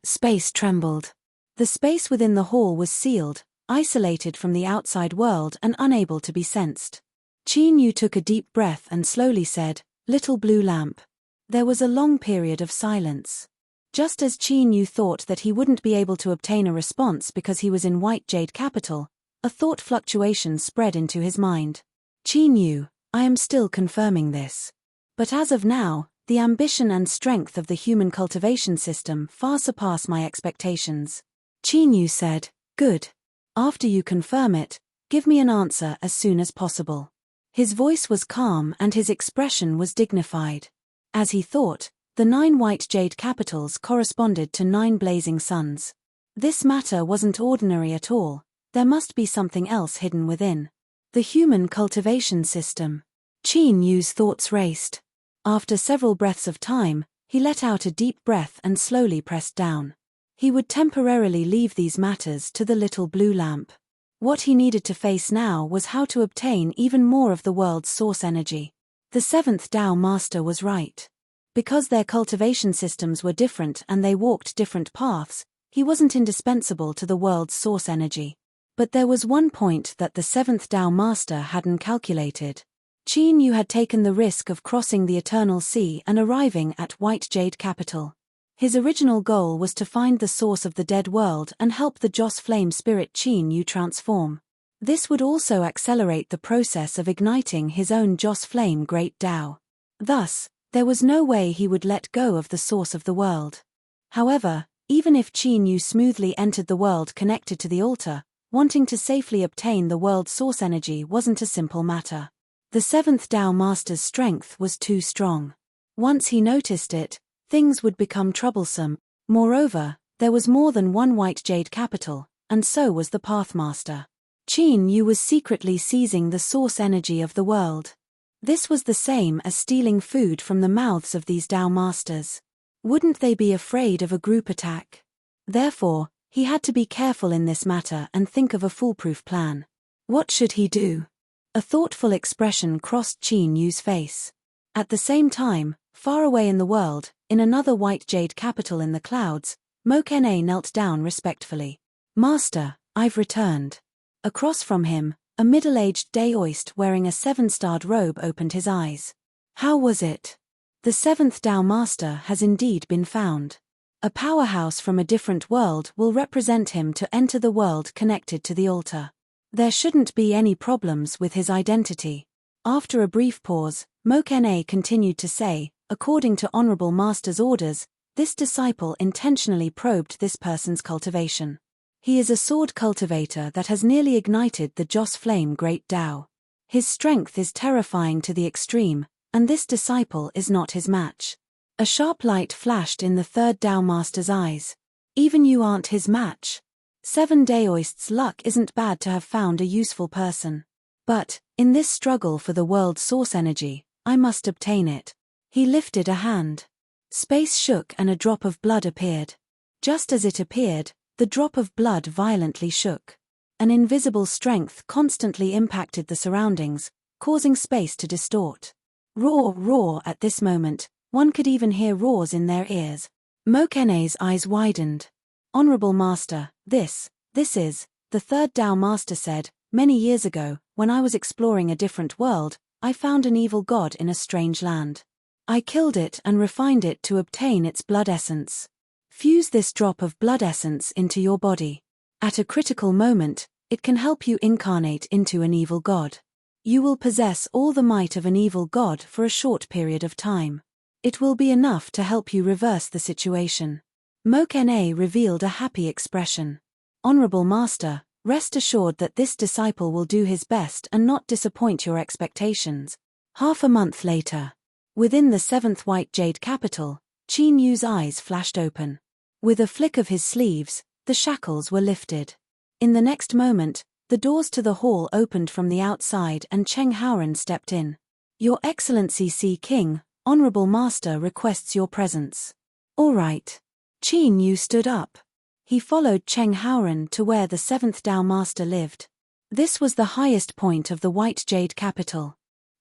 Space trembled. The space within the hall was sealed, isolated from the outside world and unable to be sensed. Qin Yu took a deep breath and slowly said, "Little blue lamp." There was a long period of silence. Just as Qin Yu thought that he wouldn't be able to obtain a response because he was in White Jade Capital, a thought fluctuation spread into his mind. "Qin Yu, I am still confirming this. But as of now, the ambition and strength of the human cultivation system far surpass my expectations." Qin Yu said, "Good. After you confirm it, give me an answer as soon as possible." His voice was calm and his expression was dignified. As he thought, the 9 white jade capitals corresponded to 9 blazing suns. This matter wasn't ordinary at all. There must be something else hidden within. The human cultivation system. Qin Yu's thoughts raced. After several breaths of time, he let out a deep breath and slowly pressed down. He would temporarily leave these matters to the little blue lamp. What he needed to face now was how to obtain even more of the world's source energy. The 7th Tao Master was right. Because their cultivation systems were different and they walked different paths, he wasn't indispensable to the world's source energy. But there was one point that the 7th Tao Master hadn't calculated. Qin Yu had taken the risk of crossing the Eternal Sea and arriving at White Jade Capital. His original goal was to find the source of the dead world and help the Joss Flame Spirit Qin Yu transform. This would also accelerate the process of igniting his own Joss Flame Great Tao. Thus, there was no way he would let go of the source of the world. However, even if Qin Yu smoothly entered the world connected to the altar, wanting to safely obtain the world's source energy wasn't a simple matter. The 7th Tao Master's strength was too strong. Once he noticed it, things would become troublesome. Moreover, there was more than one White Jade Capital, and so was the Pathmaster. Qin Yu was secretly seizing the source energy of the world. This was the same as stealing food from the mouths of these Tao Masters. Wouldn't they be afraid of a group attack? Therefore, he had to be careful in this matter and think of a foolproof plan. What should he do? A thoughtful expression crossed Qin Yu's face. At the same time, far away in the world, in another White Jade Capital in the clouds, Mokene knelt down respectfully. "Master, I've returned." Across from him, a middle-aged Daoist wearing a 7-starred robe opened his eyes. "How was it?" "The 7th Tao Master has indeed been found. A powerhouse from a different world will represent him to enter the world connected to the altar. There shouldn't be any problems with his identity." After a brief pause, Mokene continued to say, "According to Honorable Master's orders, this disciple intentionally probed this person's cultivation. He is a sword cultivator that has nearly ignited the Joss Flame Great Tao. His strength is terrifying to the extreme, and this disciple is not his match." A sharp light flashed in the 3rd Tao Master's eyes. "Even you aren't his match. 7 Daoists' luck isn't bad to have found a useful person. But, in this struggle for the world's source energy, I must obtain it." He lifted a hand. Space shook and a drop of blood appeared. Just as it appeared, the drop of blood violently shook. An invisible strength constantly impacted the surroundings, causing space to distort. Roar, roar at this moment, one could even hear roars in their ears. Mokene's eyes widened. "Honorable Master, this is," the 3rd Tao Master said, "Many years ago, when I was exploring a different world, I found an evil god in a strange land. I killed it and refined it to obtain its blood essence. Fuse this drop of blood essence into your body. At a critical moment, it can help you incarnate into an evil god. You will possess all the might of an evil god for a short period of time. It will be enough to help you reverse the situation." Mokene revealed a happy expression. "Honorable Master, rest assured that this disciple will do his best and not disappoint your expectations." Half a month later, within the 7th White Jade Capital, Qin Yu's eyes flashed open. With a flick of his sleeves, the shackles were lifted. In the next moment, the doors to the hall opened from the outside and Cheng Haoran stepped in. "Your Excellency Sea King, Honorable Master requests your presence." "All right." Qin Yu stood up. He followed Cheng Haoran to where the 7th Tao Master lived. This was the highest point of the White Jade Capital.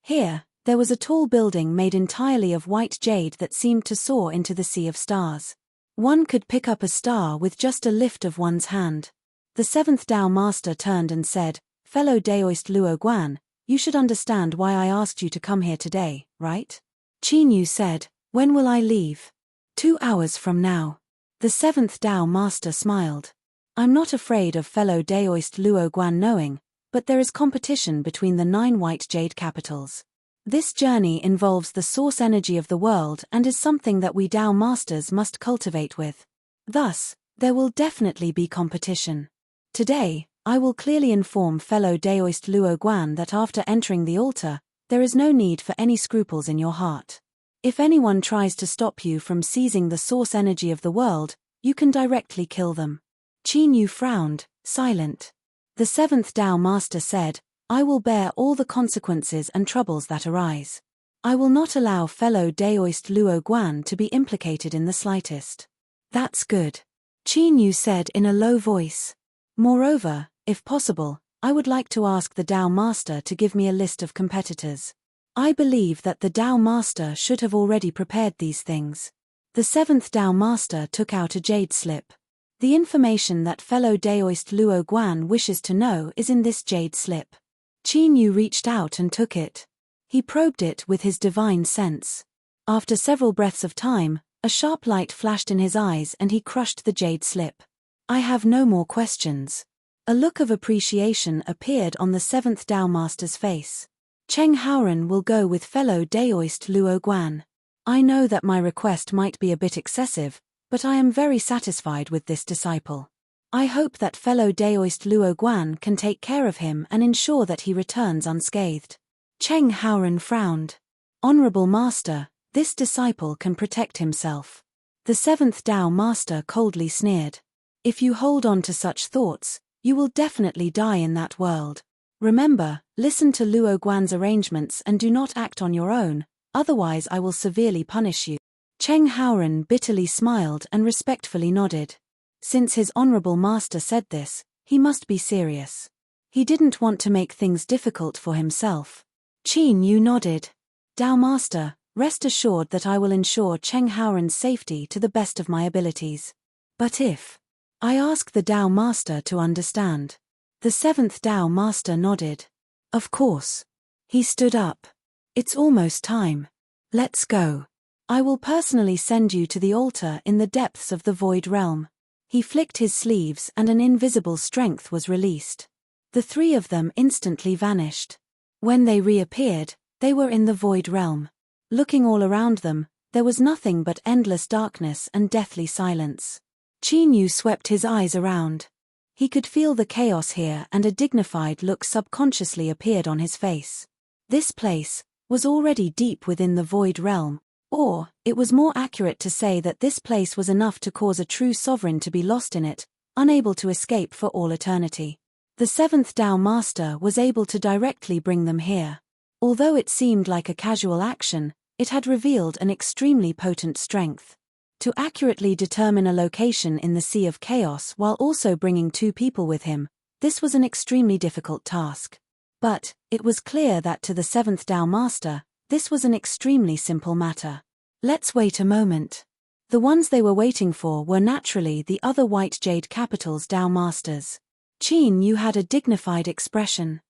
Here, there was a tall building made entirely of white jade that seemed to soar into the sea of stars. One could pick up a star with just a lift of one's hand. The seventh Tao Master turned and said, "Fellow Daoist Luo Guan, you should understand why I asked you to come here today, right?" Qin Yu said, "When will I leave?" 2 hours from now. The seventh Tao Master smiled. "I'm not afraid of fellow Daoist Luo Guan knowing, but there is competition between the 9 white jade capitals. This journey involves the source energy of the world and is something that we Tao Masters must cultivate with. Thus, there will definitely be competition. Today, I will clearly inform fellow Daoist Luo Guan that after entering the altar, there is no need for any scruples in your heart. If anyone tries to stop you from seizing the source energy of the world, you can directly kill them." Qin Yu frowned, silent. The seventh Tao Master said, "I will bear all the consequences and troubles that arise. I will not allow fellow Daoist Luo Guan to be implicated in the slightest." "That's good," Qin Yu said in a low voice. "Moreover, if possible, I would like to ask the Tao Master to give me a list of competitors. I believe that the Tao Master should have already prepared these things." The seventh Tao Master took out a jade slip. "The information that fellow Daoist Luo Guan wishes to know is in this jade slip." Qin Yu reached out and took it. He probed it with his divine sense. After several breaths of time, a sharp light flashed in his eyes and he crushed the jade slip. "I have no more questions." A look of appreciation appeared on the seventh Tao Master's face. "Cheng Haoren will go with fellow Daoist Luo Guan. I know that my request might be a bit excessive, but I am very satisfied with this disciple. I hope that fellow Daoist Luo Guan can take care of him and ensure that he returns unscathed." Cheng Haoren frowned. "Honorable Master, this disciple can protect himself." The seventh Tao Master coldly sneered. "If you hold on to such thoughts, you will definitely die in that world. Remember, listen to Luo Guan's arrangements and do not act on your own, otherwise I will severely punish you." Cheng Haoren bitterly smiled and respectfully nodded. Since his honorable master said this, he must be serious. He didn't want to make things difficult for himself. Qin Yu nodded. "Tao Master, rest assured that I will ensure Cheng Haoren's safety to the best of my abilities. But if I ask the Tao Master to understand." The seventh Tao Master nodded. "Of course." He stood up. "It's almost time. Let's go. I will personally send you to the altar in the depths of the void realm." He flicked his sleeves and an invisible strength was released. The 3 of them instantly vanished. When they reappeared, they were in the void realm. Looking all around them, there was nothing but endless darkness and deathly silence. Qin Yu swept his eyes around. He could feel the chaos here and a dignified look subconsciously appeared on his face. This place was already deep within the void realm, or, it was more accurate to say that this place was enough to cause a true sovereign to be lost in it, unable to escape for all eternity. The seventh Tao Master was able to directly bring them here. Although it seemed like a casual action, it had revealed an extremely potent strength. To accurately determine a location in the Sea of Chaos while also bringing 2 people with him, this was an extremely difficult task. But, it was clear that to the seventh Tao Master, this was an extremely simple matter. "Let's wait a moment." The ones they were waiting for were naturally the other white jade capitals Tao Masters. Qin Yu had a dignified expression.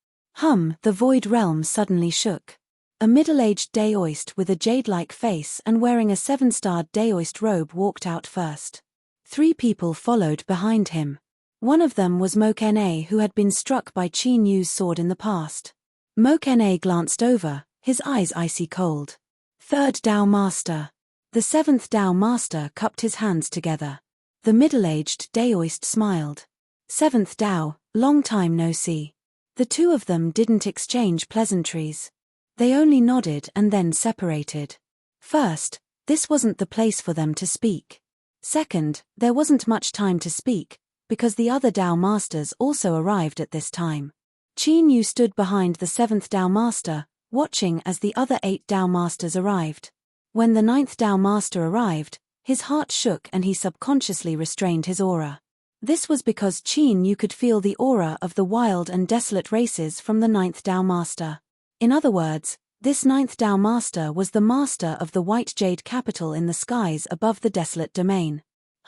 The void realm suddenly shook. A middle-aged Daoist with a jade-like face and wearing a 7-starred Daoist robe walked out first. 3 people followed behind him. One of them was Mokene, who had been struck by Qin Yu's sword in the past. Mokene glanced over, his eyes icy cold. "Third Tao Master." The 7th Tao Master cupped his hands together. The middle-aged Daoist smiled. "7th Tao, long time no see." The 2 of them didn't exchange pleasantries. They only nodded and then separated. First, this wasn't the place for them to speak. Second, there wasn't much time to speak, because the other Tao Masters also arrived at this time. Qin Yu stood behind the 7th Tao Master, watching as the other 8 Tao Masters arrived. When the 9th Tao Master arrived, his heart shook and he subconsciously restrained his aura. This was because Qin Yu could feel the aura of the wild and desolate races from the 9th Tao Master. In other words, This ninth Tao Master was the master of the white jade capital in the skies above the desolate domain.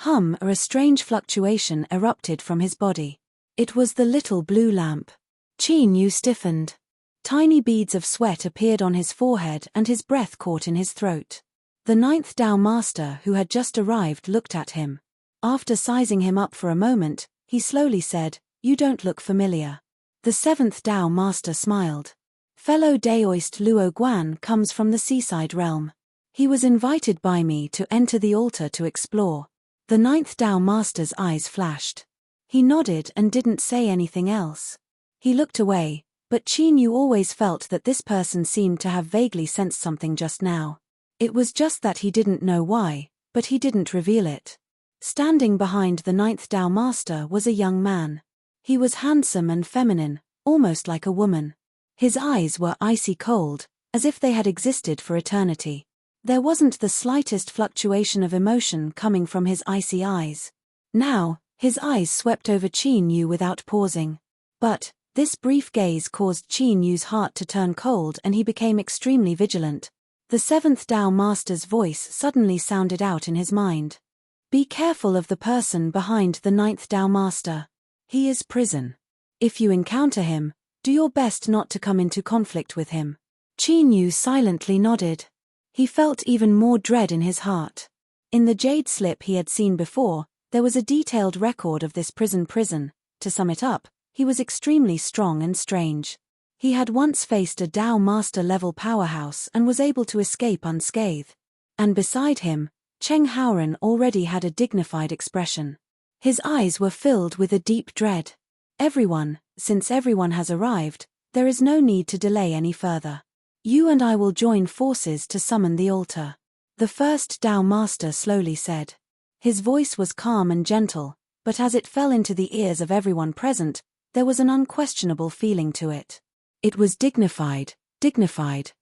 A strange fluctuation erupted from his body. It was the little blue lamp. Qin Yu stiffened. Tiny beads of sweat appeared on his forehead and his breath caught in his throat. The ninth Tao Master who had just arrived looked at him. After sizing him up for a moment, he slowly said, "You don't look familiar." The seventh Tao Master smiled. "Fellow Daoist Luo Guan comes from the seaside realm. He was invited by me to enter the altar to explore." The ninth Tao Master's eyes flashed. He nodded and didn't say anything else. He looked away, but Qin Yu always felt that this person seemed to have vaguely sensed something just now. It was just that he didn't know why, but he didn't reveal it. Standing behind the ninth Tao Master was a young man. He was handsome and feminine, almost like a woman. His eyes were icy cold, as if they had existed for eternity. There wasn't the slightest fluctuation of emotion coming from his icy eyes. Now, his eyes swept over Qin Yu without pausing. But this brief gaze caused Qin Yu's heart to turn cold and he became extremely vigilant. The seventh Tao Master's voice suddenly sounded out in his mind. "Be careful of the person behind the ninth Tao Master. He is prison. If you encounter him, do your best not to come into conflict with him." Qin Yu silently nodded. He felt even more dread in his heart. In the jade slip he had seen before, there was a detailed record of this prison. To sum it up, he was extremely strong and strange. He had once faced a Tao Master-level powerhouse and was able to escape unscathed. And beside him, Cheng Haoran already had a dignified expression. His eyes were filled with a deep dread. Since everyone has arrived, there is no need to delay any further. You and I will join forces to summon the altar. The first Tao Master slowly said. His voice was calm and gentle, but as it fell into the ears of everyone present, there was an unquestionable feeling to it. It was dignified,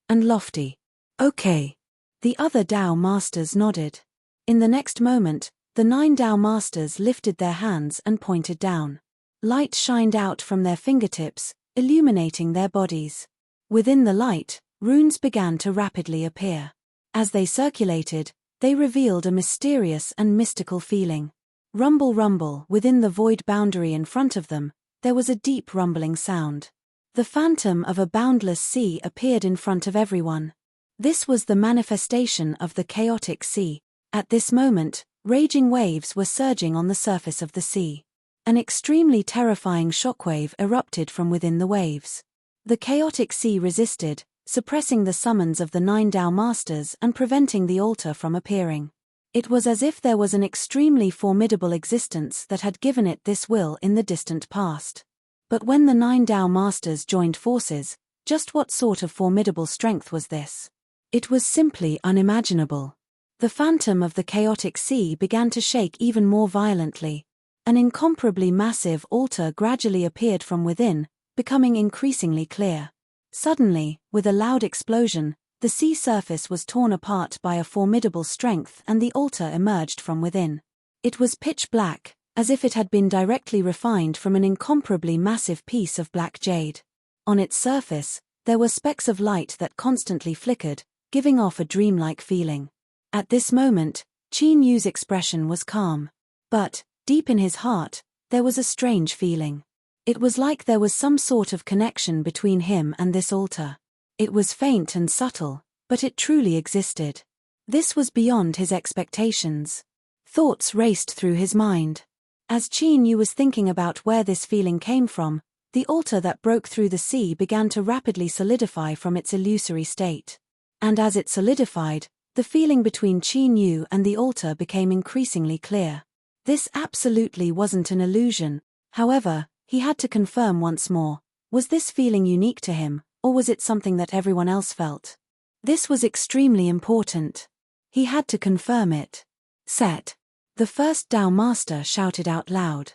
and lofty. "Okay." The other Tao Masters nodded. In the next moment, the 9 Tao Masters lifted their hands and pointed down. Light shined out from their fingertips, illuminating their bodies. Within the light, runes began to rapidly appear. As they circulated, they revealed a mysterious and mystical feeling. Rumble, rumble. Within the void boundary in front of them, there was a deep rumbling sound. The phantom of a boundless sea appeared in front of everyone. This was the manifestation of the chaotic sea. At this moment, raging waves were surging on the surface of the sea. An extremely terrifying shockwave erupted from within the waves. The chaotic sea resisted, suppressing the summons of the 9 Tao Masters and preventing the altar from appearing. It was as if there was an extremely formidable existence that had given it this will in the distant past. But when the 9 Tao Masters joined forces, just what sort of formidable strength was this? It was simply unimaginable. The phantom of the chaotic sea began to shake even more violently. An incomparably massive altar gradually appeared from within, becoming increasingly clear. Suddenly, with a loud explosion, the sea surface was torn apart by a formidable strength and the altar emerged from within. It was pitch black, as if it had been directly refined from an incomparably massive piece of black jade. On its surface, there were specks of light that constantly flickered, giving off a dreamlike feeling. At this moment, Qin Yu's expression was calm. But, deep in his heart, there was a strange feeling. It was like there was some sort of connection between him and this altar. It was faint and subtle, but it truly existed. This was beyond his expectations. Thoughts raced through his mind. As Qin Yu was thinking about where this feeling came from, the altar that broke through the sea began to rapidly solidify from its illusory state. And as it solidified, the feeling between Qin Yu and the altar became increasingly clear. This absolutely wasn't an illusion. However, he had to confirm once more, was this feeling unique to him, or was it something that everyone else felt? This was extremely important. He had to confirm it. Set. The first Tao Master shouted out loud.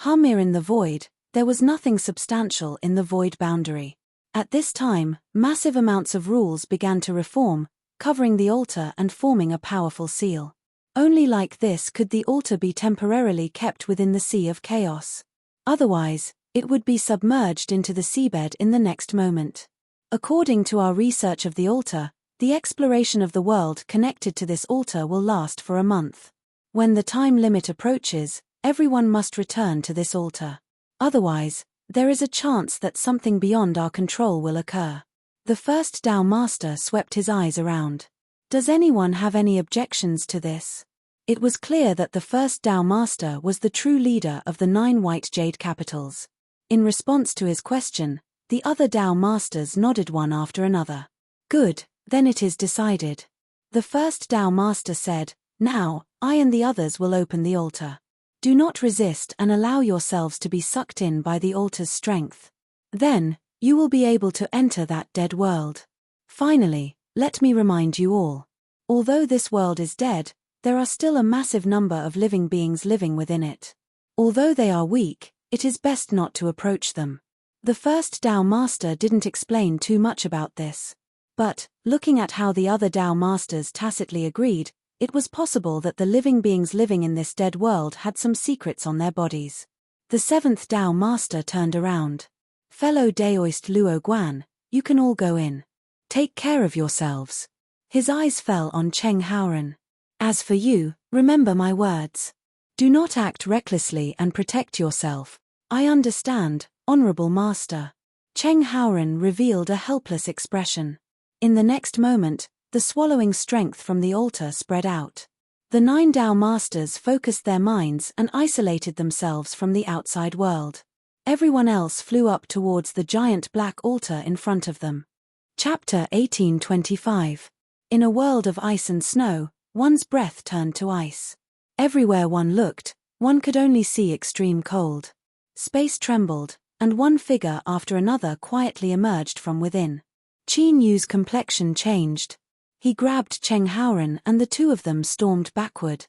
Humir in the void, there was nothing substantial in the void boundary. At this time, massive amounts of rules began to reform, covering the altar and forming a powerful seal. Only like this could the altar be temporarily kept within the sea of chaos. Otherwise, it would be submerged into the seabed in the next moment. According to our research of the altar, the exploration of the world connected to this altar will last for a month. When the time limit approaches, everyone must return to this altar. Otherwise, there is a chance that something beyond our control will occur. The first Tao Master swept his eyes around. Does anyone have any objections to this? It was clear that the first Tao Master was the true leader of the 9 white jade capitals. In response to his question, the other Tao Masters nodded one after another. Good, then it is decided. The first Tao Master said, "Now, I and the others will open the altar. Do not resist and allow yourselves to be sucked in by the altar's strength. Then, you will be able to enter that dead world. Finally, let me remind you all. Although this world is dead, there are still a massive number of living beings living within it. Although they are weak, it is best not to approach them." The first Tao Master didn't explain too much about this. But, looking at how the other Tao Masters tacitly agreed, it was possible that the living beings living in this dead world had some secrets on their bodies. The 7th Tao Master turned around. "Fellow Daoist Luo Guan, you can all go in. Take care of yourselves." His eyes fell on Cheng Haoren. "As for you, remember my words. Do not act recklessly and protect yourself. I understand, Honorable Master." Cheng Haoren revealed a helpless expression. In the next moment, the swallowing strength from the altar spread out. The 9 Tao Masters focused their minds and isolated themselves from the outside world. Everyone else flew up towards the giant black altar in front of them. Chapter 1825. In a world of ice and snow, one's breath turned to ice. Everywhere one looked, one could only see extreme cold. Space trembled, and one figure after another quietly emerged from within. Qin Yu's complexion changed. He grabbed Cheng Haoren and the two of them stormed backward.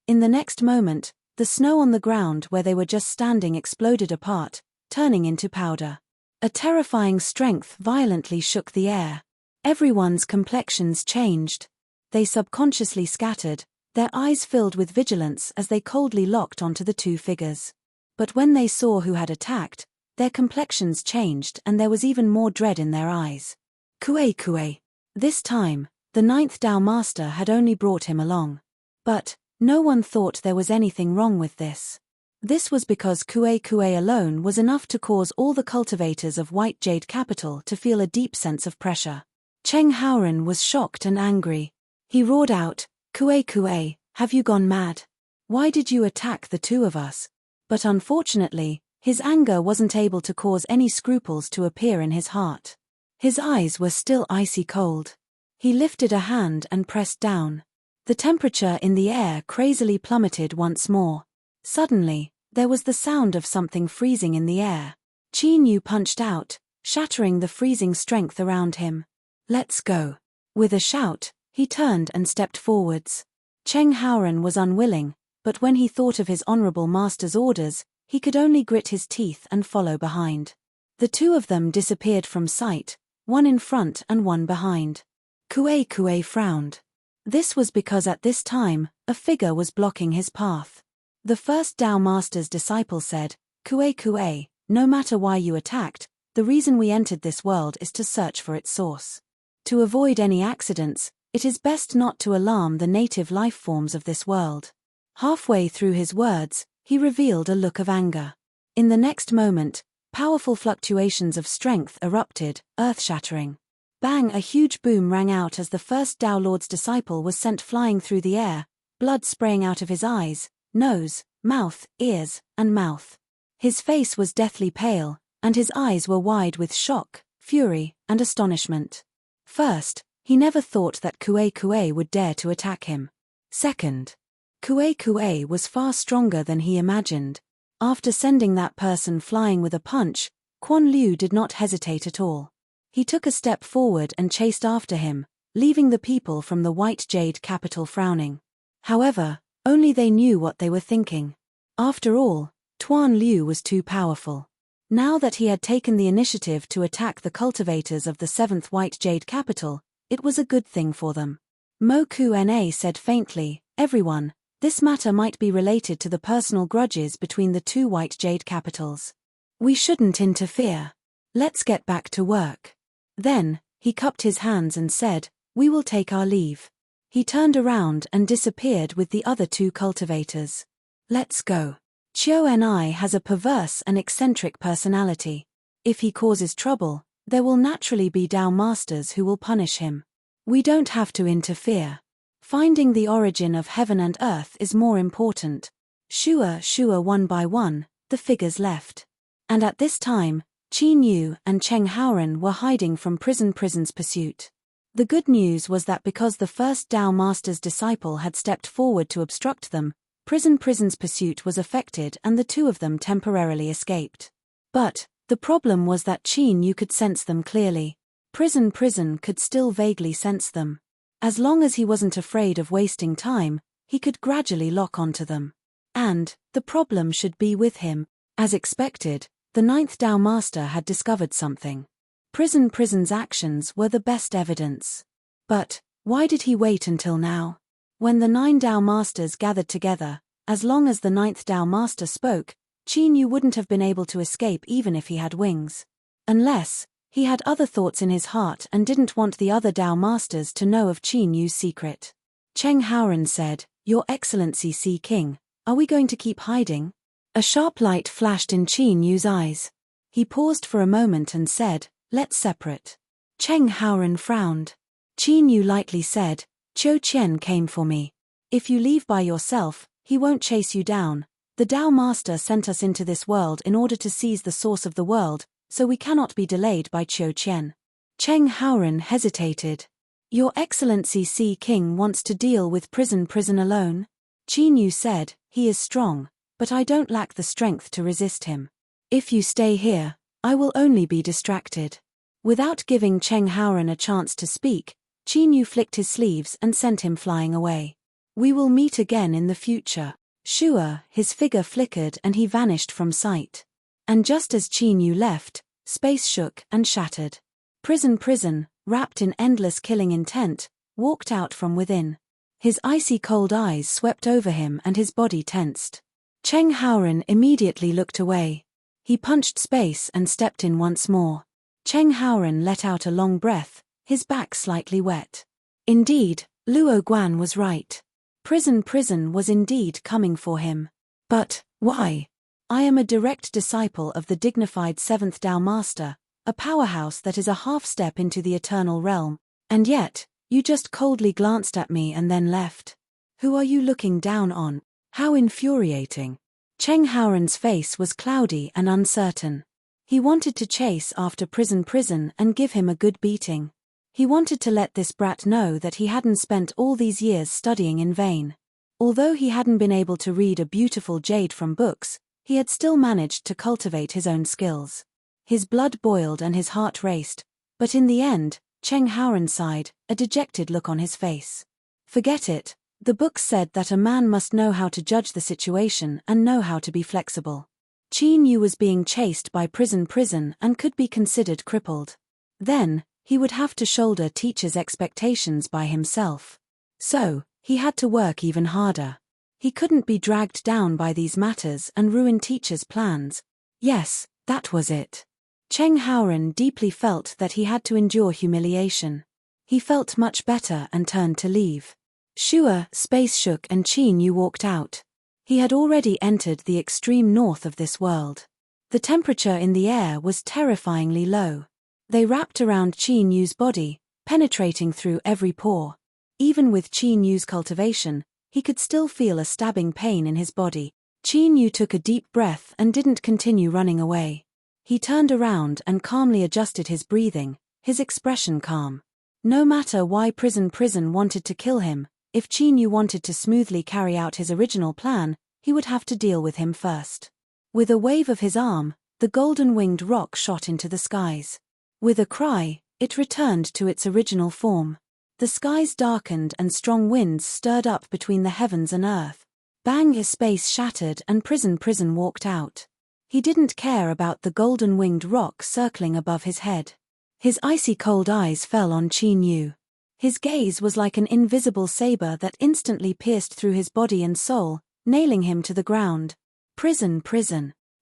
In the next moment, the snow on the ground where they were just standing exploded apart, turning into powder. A terrifying strength violently shook the air. Everyone's complexions changed. They subconsciously scattered, their eyes filled with vigilance as they coldly locked onto the two figures. But when they saw who had attacked, their complexions changed and there was even more dread in their eyes. Kue. This time, the 9th Tao Master had only brought him along. But, no one thought there was anything wrong with this. This was because Kue alone was enough to cause all the cultivators of White Jade Capital to feel a deep sense of pressure. Cheng Haoren was shocked and angry. He roared out, Kue, have you gone mad? Why did you attack the two of us? But unfortunately, his anger wasn't able to cause any scruples to appear in his heart. His eyes were still icy cold. He lifted a hand and pressed down. The temperature in the air crazily plummeted once more. Suddenly, there was the sound of something freezing in the air. Qin Yu punched out, shattering the freezing strength around him. "Let's go." With a shout, he turned and stepped forwards. Cheng Haoren was unwilling, but when he thought of his honorable master's orders, he could only grit his teeth and follow behind. The two of them disappeared from sight, one in front and one behind. Kue frowned. This was because at this time, a figure was blocking his path. The first Tao Master's disciple said, Kue, no matter why you attacked, the reason we entered this world is to search for its source. To avoid any accidents, it is best not to alarm the native life forms of this world. Halfway through his words, he revealed a look of anger. In the next moment, powerful fluctuations of strength erupted, earth-shattering. Bang! A huge boom rang out as the first Tao Lord's disciple was sent flying through the air, blood spraying out of his eyes, nose, mouth, ears, and mouth. His face was deathly pale, and his eyes were wide with shock, fury, and astonishment. First, he never thought that Kue would dare to attack him. Second, Kue was far stronger than he imagined. After sending that person flying with a punch, Quan Liu did not hesitate at all. He took a step forward and chased after him, leaving the people from the White Jade Capital frowning. However, only they knew what they were thinking. After all, Tuan Liu was too powerful. Now that he had taken the initiative to attack the cultivators of the 7th White Jade Capital, it was a good thing for them. Mo Ku-na said faintly, "Everyone, this matter might be related to the personal grudges between the two White Jade Capitals. We shouldn't interfere. Let's get back to work." Then, he cupped his hands and said, "We will take our leave." He turned around and disappeared with the other two cultivators. Let's go. Chou-ni has a perverse and eccentric personality. If he causes trouble, there will naturally be Tao masters who will punish him. We don't have to interfere. Finding the origin of heaven and earth is more important. Shua one by one, the figures left. And at this time, Qin Yu and Cheng Haoren were hiding from prison's pursuit. The good news was that because the first Tao master's disciple had stepped forward to obstruct them, prison's pursuit was affected and the two of them temporarily escaped. But the problem was that Qin Yu could sense them clearly. Prison could still vaguely sense them. As long as he wasn't afraid of wasting time, he could gradually lock onto them. And the problem should be with him. As expected, the ninth Tao master had discovered something. Prison's actions were the best evidence. But why did he wait until now? When the 9 Tao masters gathered together, as long as the 9th Tao master spoke, Qin Yu wouldn't have been able to escape even if he had wings. Unless he had other thoughts in his heart and didn't want the other Tao masters to know of Qin Yu's secret. Cheng Haoren said, "Your Excellency Sea King, are we going to keep hiding?" A sharp light flashed in Qin Yu's eyes. He paused for a moment and said, "Let's separate." Cheng Haoren frowned. Qin Yu lightly said, "Qiu Qian came for me. If you leave by yourself, he won't chase you down. The Tao Master sent us into this world in order to seize the source of the world, so we cannot be delayed by Qiu Qian." Cheng Haoren hesitated. "Your Excellency Sea King wants to deal with prison alone?" Qin Yu said, "He is strong, but I don't lack the strength to resist him. If you stay here, I will only be distracted." Without giving Cheng Haoren a chance to speak, Qin Yu flicked his sleeves and sent him flying away. "We will meet again in the future." Shua, his figure flickered and he vanished from sight. And just as Qin Yu left, space shook and shattered. Prison, wrapped in endless killing intent, walked out from within. His icy cold eyes swept over him and his body tensed. Cheng Haoren immediately looked away. He punched space and stepped in once more. Cheng Haoren let out a long breath, his back slightly wet. Indeed, Luo Guan was right. Prison was indeed coming for him. But why? "I am a direct disciple of the dignified 7th Tao Master, a powerhouse that is a half-step into the eternal realm, and yet, you just coldly glanced at me and then left. Who are you looking down on? How infuriating." Cheng Haoren's face was cloudy and uncertain. He wanted to chase after prison and give him a good beating. He wanted to let this brat know that he hadn't spent all these years studying in vain. Although he hadn't been able to read a beautiful jade from books, he had still managed to cultivate his own skills. His blood boiled and his heart raced, but in the end, Cheng Haoren sighed, a dejected look on his face. Forget it. The books said that a man must know how to judge the situation and know how to be flexible. Qin Yu was being chased by prison and could be considered crippled. Then, he would have to shoulder teachers' expectations by himself. So, he had to work even harder. He couldn't be dragged down by these matters and ruin teachers' plans. Yes, that was it. Cheng Haoren deeply felt that he had to endure humiliation. He felt much better and turned to leave. Shua, space shook and Qin Yu walked out. He had already entered the extreme north of this world. The temperature in the air was terrifyingly low. They wrapped around Qin Yu's body, penetrating through every pore. Even with Qin Yu's cultivation, he could still feel a stabbing pain in his body. Qin Yu took a deep breath and didn't continue running away. He turned around and calmly adjusted his breathing, his expression calm. No matter why prison wanted to kill him, if Qin Yu wanted to smoothly carry out his original plan, he would have to deal with him first. With a wave of his arm, the golden-winged rock shot into the skies. With a cry, it returned to its original form. The skies darkened and strong winds stirred up between the heavens and earth. Bang! His space shattered and prison walked out. He didn't care about the golden-winged rock circling above his head. His icy cold eyes fell on Qin Yu. His gaze was like an invisible saber that instantly pierced through his body and soul, nailing him to the ground. Prison.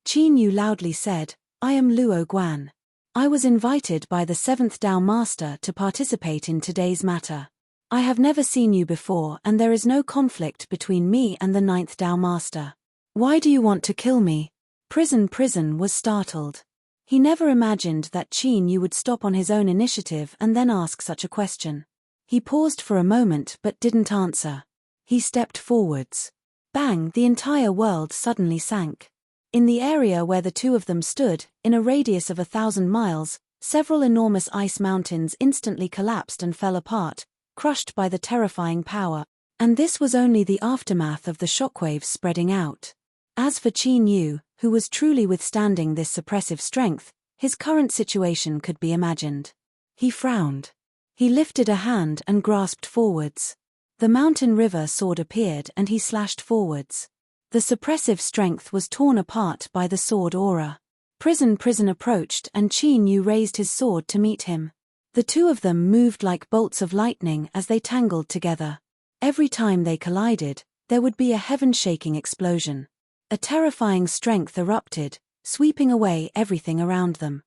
Qin Yu loudly said, "I am Luo Guan." I was invited by the 7th Tao Master to participate in today's matter. I have never seen you before and there is no conflict between me and the 9th Tao Master. Why do you want to kill me? Prison was startled. He never imagined that Qin Yu would stop on his own initiative and then ask such a question. He paused for a moment but didn't answer. He stepped forwards. Bang! The entire world suddenly sank. In the area where the two of them stood, in a radius of 1,000 miles, several enormous ice mountains instantly collapsed and fell apart, crushed by the terrifying power. And this was only the aftermath of the shockwaves spreading out. As for Qin Yu, who was truly withstanding this suppressive strength, his current situation could be imagined. He frowned. He lifted a hand and grasped forwards. The mountain river sword appeared and he slashed forwards. The suppressive strength was torn apart by the sword aura. Prison approached and Qin Yu raised his sword to meet him. The two of them moved like bolts of lightning as they tangled together. Every time they collided, there would be a heaven-shaking explosion. A terrifying strength erupted, sweeping away everything around them.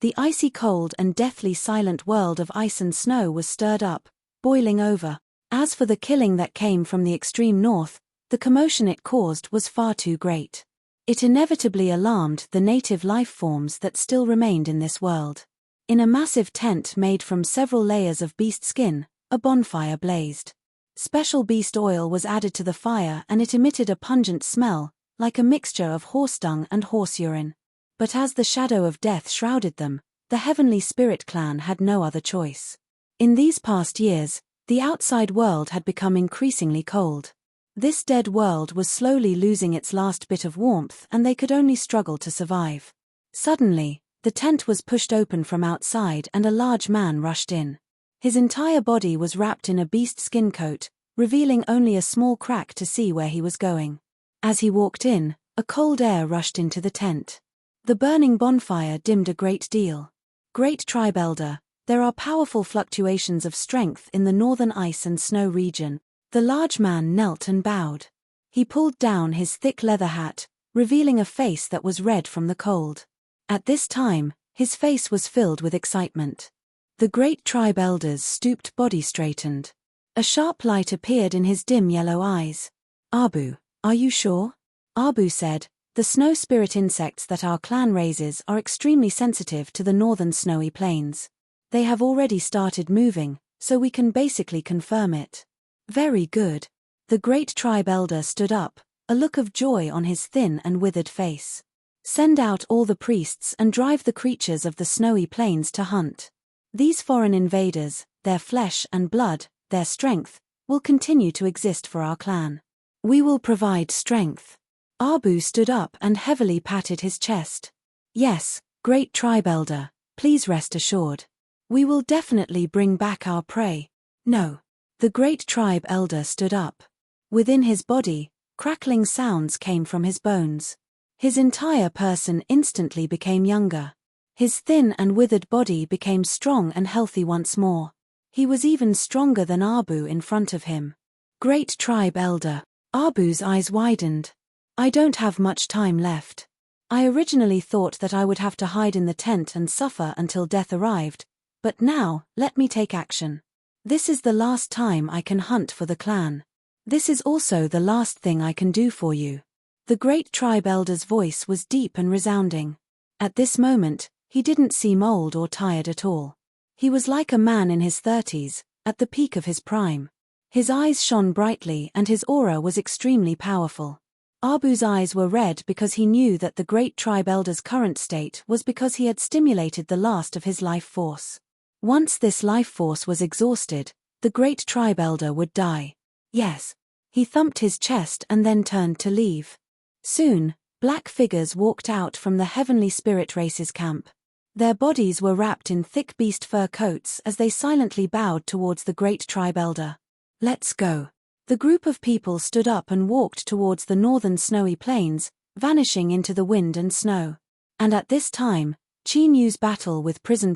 The icy cold and deathly silent world of ice and snow was stirred up, boiling over. As for the killing that came from the extreme north, the commotion it caused was far too great. It inevitably alarmed the native life forms that still remained in this world. In a massive tent made from several layers of beast skin, a bonfire blazed. Special beast oil was added to the fire and it emitted a pungent smell, like a mixture of horse dung and horse urine. But as the shadow of death shrouded them, the Heavenly Spirit clan had no other choice. In these past years, the outside world had become increasingly cold. This dead world was slowly losing its last bit of warmth and they could only struggle to survive. Suddenly, the tent was pushed open from outside and a large man rushed in. His entire body was wrapped in a beast skin coat, revealing only a small crack to see where he was going. As he walked in, a cold air rushed into the tent. The burning bonfire dimmed a great deal. Great Tribe Elder, there are powerful fluctuations of strength in the northern ice and snow region. The large man knelt and bowed. He pulled down his thick leather hat, revealing a face that was red from the cold. At this time, his face was filled with excitement. The great tribe elder's stooped body straightened. A sharp light appeared in his dim yellow eyes. "Abu, are you sure?" Abu said, "The snow spirit insects that our clan raises are extremely sensitive to the northern snowy plains. They have already started moving, so we can basically confirm it." "Very good." The great tribe elder stood up, a look of joy on his thin and withered face. "Send out all the priests and drive the creatures of the snowy plains to hunt. These foreign invaders, their flesh and blood, their strength, will continue to exist for our clan. We will provide strength." Abu stood up and heavily patted his chest. "Yes, great tribe elder, please rest assured. We will definitely bring back our prey." "No." The great tribe elder stood up. Within his body, crackling sounds came from his bones. His entire person instantly became younger. His thin and withered body became strong and healthy once more. He was even stronger than Abu in front of him. "Great tribe elder." Abu's eyes widened. "I don't have much time left. I originally thought that I would have to hide in the tent and suffer until death arrived, but now, let me take action. This is the last time I can hunt for the clan. This is also the last thing I can do for you." The great tribe elder's voice was deep and resounding. At this moment, he didn't seem old or tired at all. He was like a man in his 30s, at the peak of his prime. His eyes shone brightly and his aura was extremely powerful. Abu's eyes were red because he knew that the great tribe elder's current state was because he had stimulated the last of his life force. Once this life force was exhausted, the great tribe elder would die. "Yes." He thumped his chest and then turned to leave. Soon, black figures walked out from the Heavenly Spirit Race's camp. Their bodies were wrapped in thick beast fur coats as they silently bowed towards the great tribe elder. "Let's go." The group of people stood up and walked towards the northern snowy plains, vanishing into the wind and snow. And at this time, Qin Yu's battle with Prison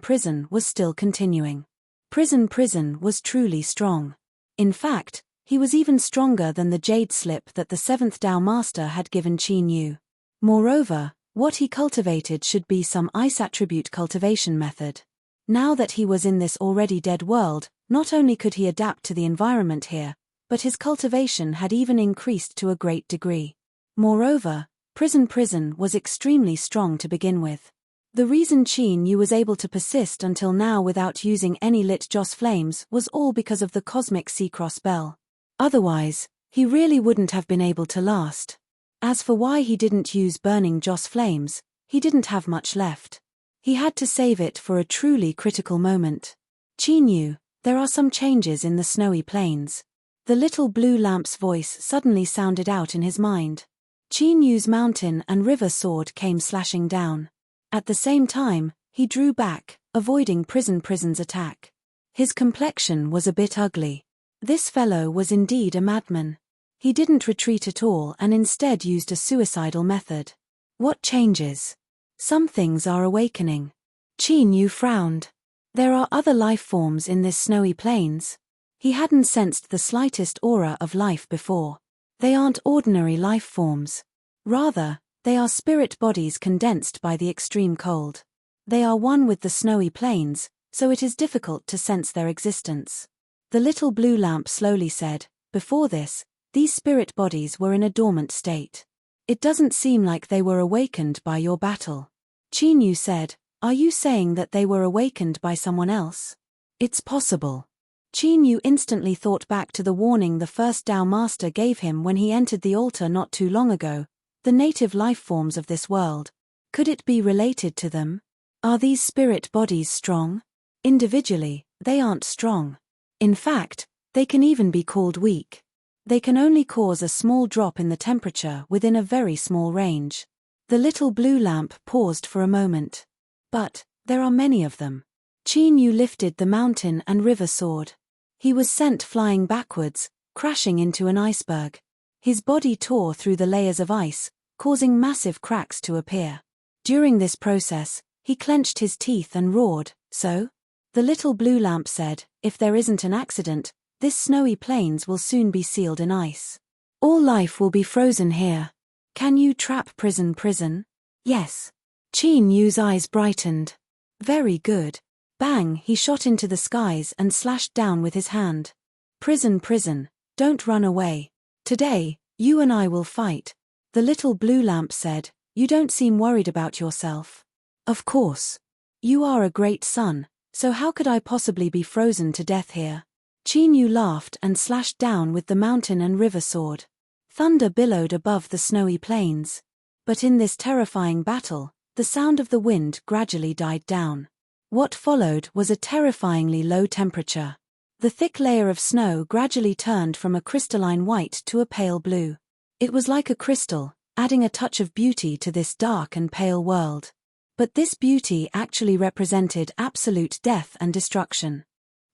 was still continuing. Prison was truly strong. In fact, he was even stronger than the jade slip that the 7th Tao Master had given Qin Yu. Moreover, What he cultivated should be some ice attribute cultivation method. Now that he was in this already dead world, not only could he adapt to the environment here, but his cultivation had even increased to a great degree. Moreover, prison was extremely strong to begin with. The reason Qin Yu was able to persist until now without using any lit Joss flames was all because of the cosmic Sea-Cross bell. Otherwise, he really wouldn't have been able to last. As for why he didn't use burning Joss flames, he didn't have much left. He had to save it for a truly critical moment. Qin Yu, there are some changes in the snowy plains. The little blue lamp's voice suddenly sounded out in his mind. Qin Yu's mountain and river sword came slashing down. At the same time, he drew back, avoiding prison's attack. His complexion was a bit ugly. This fellow was indeed a madman. He didn't retreat at all and instead used a suicidal method. What changes? Some things are awakening. Qin Yu frowned. There are other life forms in this snowy plains. He hadn't sensed the slightest aura of life before. They aren't ordinary life forms. Rather, they are spirit bodies condensed by the extreme cold. They are one with the snowy plains, so it is difficult to sense their existence. The little blue lamp slowly said, before this, these spirit bodies were in a dormant state. It doesn't seem like they were awakened by your battle. Qin Yu said, are you saying that they were awakened by someone else? It's possible. Qin Yu instantly thought back to the warning the first Tao Master gave him when he entered the altar not too long ago. The native life forms of this world. Could it be related to them? Are these spirit bodies strong? Individually, they aren't strong. In fact, they can even be called weak. They can only cause a small drop in the temperature within a very small range. The little blue lamp paused for a moment. But, there are many of them. Qin Yu lifted the mountain and river sword. He was sent flying backwards, crashing into an iceberg. His body tore through the layers of ice, causing massive cracks to appear. During this process, he clenched his teeth and roared, so? The little blue lamp said, if there isn't an accident, this snowy plains will soon be sealed in ice. All life will be frozen here. Can you trap prison? Yes. Qin Yu's eyes brightened. Very good. Bang, he shot into the skies and slashed down with his hand. Prison, don't run away. Today, you and I will fight. The little blue lamp said, you don't seem worried about yourself. Of course. You are a great son, so how could I possibly be frozen to death here? Qin Yu laughed and slashed down with the mountain and river sword. Thunder billowed above the snowy plains. But in this terrifying battle, the sound of the wind gradually died down. What followed was a terrifyingly low temperature. The thick layer of snow gradually turned from a crystalline white to a pale blue. It was like a crystal, adding a touch of beauty to this dark and pale world. But this beauty actually represented absolute death and destruction.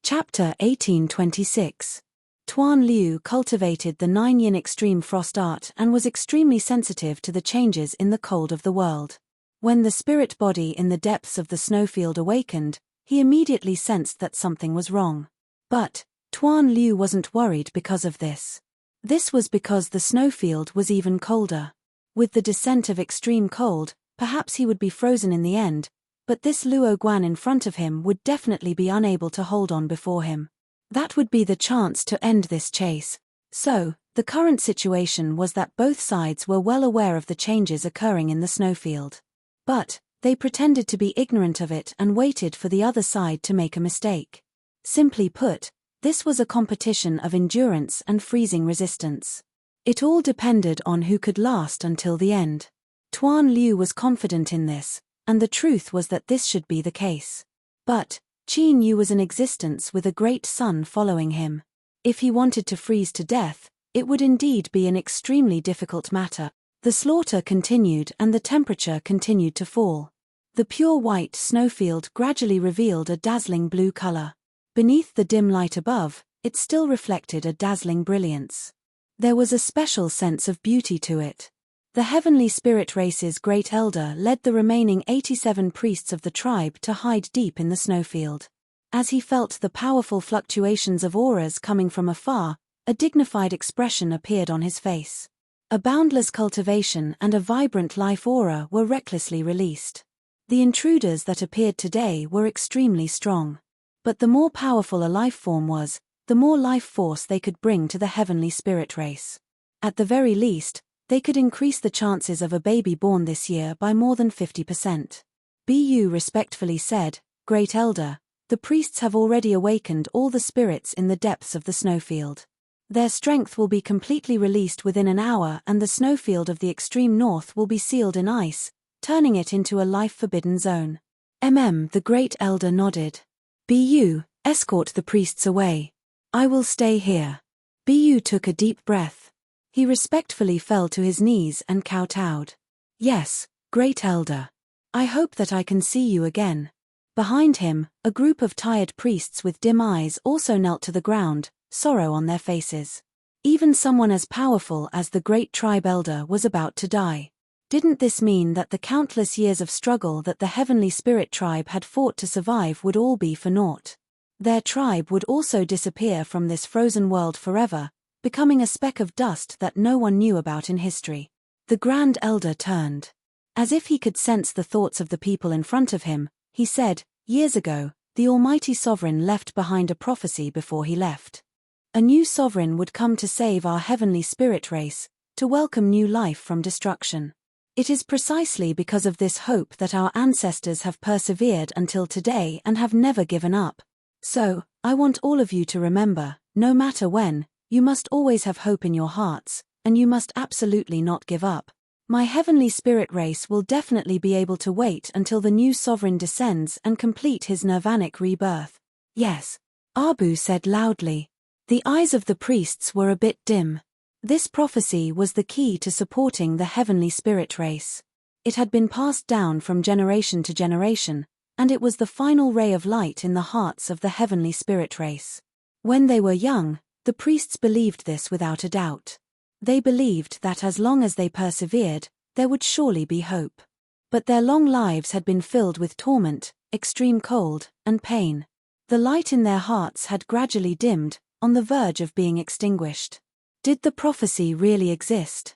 Chapter 1826. Tuan Liu cultivated the 9-yin extreme frost art and was extremely sensitive to the changes in the cold of the world. When the spirit body in the depths of the snowfield awakened, he immediately sensed that something was wrong. But, Tuan Liu wasn't worried because of this. This was because the snowfield was even colder. With the descent of extreme cold, perhaps he would be frozen in the end, but this Luo Guan in front of him would definitely be unable to hold on before him. That would be the chance to end this chase. So, the current situation was that both sides were well aware of the changes occurring in the snowfield. But, they pretended to be ignorant of it and waited for the other side to make a mistake. Simply put, this was a competition of endurance and freezing resistance. It all depended on who could last until the end. Tuan Liu was confident in this, and the truth was that this should be the case. But, Qin Yu was in existence with a great son following him. If he wanted to freeze to death, it would indeed be an extremely difficult matter. The slaughter continued and the temperature continued to fall. The pure white snowfield gradually revealed a dazzling blue color. Beneath the dim light above, it still reflected a dazzling brilliance. There was a special sense of beauty to it. The heavenly spirit race's great elder led the remaining 87 priests of the tribe to hide deep in the snowfield. As he felt the powerful fluctuations of auras coming from afar, a dignified expression appeared on his face. A boundless cultivation and a vibrant life aura were recklessly released. The intruders that appeared today were extremely strong. But the more powerful a life form was, the more life force they could bring to the heavenly spirit race. At the very least, they could increase the chances of a baby born this year by more than 50%. Bu respectfully said, "Great Elder, the priests have already awakened all the spirits in the depths of the snowfield. Their strength will be completely released within an hour, and the snowfield of the extreme north will be sealed in ice, turning it into a life-forbidden zone." The Great Elder nodded. "Bu, escort the priests away. I will stay here." Bu took a deep breath. He respectfully fell to his knees and kowtowed. "Yes, Great Elder. I hope that I can see you again." Behind him, a group of tired priests with dim eyes also knelt to the ground, sorrow on their faces. Even someone as powerful as the great tribe elder was about to die. Didn't this mean that the countless years of struggle that the heavenly spirit tribe had fought to survive would all be for naught? Their tribe would also disappear from this frozen world forever, becoming a speck of dust that no one knew about in history. The Grand Elder turned. As if he could sense the thoughts of the people in front of him, he said, "Years ago, the Almighty Sovereign left behind a prophecy before he left. A new sovereign would come to save our heavenly spirit race, to welcome new life from destruction. It is precisely because of this hope that our ancestors have persevered until today and have never given up. So, I want all of you to remember, no matter when, you must always have hope in your hearts, and you must absolutely not give up. My heavenly spirit race will definitely be able to wait until the new sovereign descends and complete his nirvanic rebirth." "Yes," Abu said loudly. The eyes of the priests were a bit dim. This prophecy was the key to supporting the heavenly spirit race. It had been passed down from generation to generation, and it was the final ray of light in the hearts of the heavenly spirit race. When they were young, the priests believed this without a doubt. They believed that as long as they persevered, there would surely be hope. But their long lives had been filled with torment, extreme cold, and pain. The light in their hearts had gradually dimmed, on the verge of being extinguished. Did the prophecy really exist?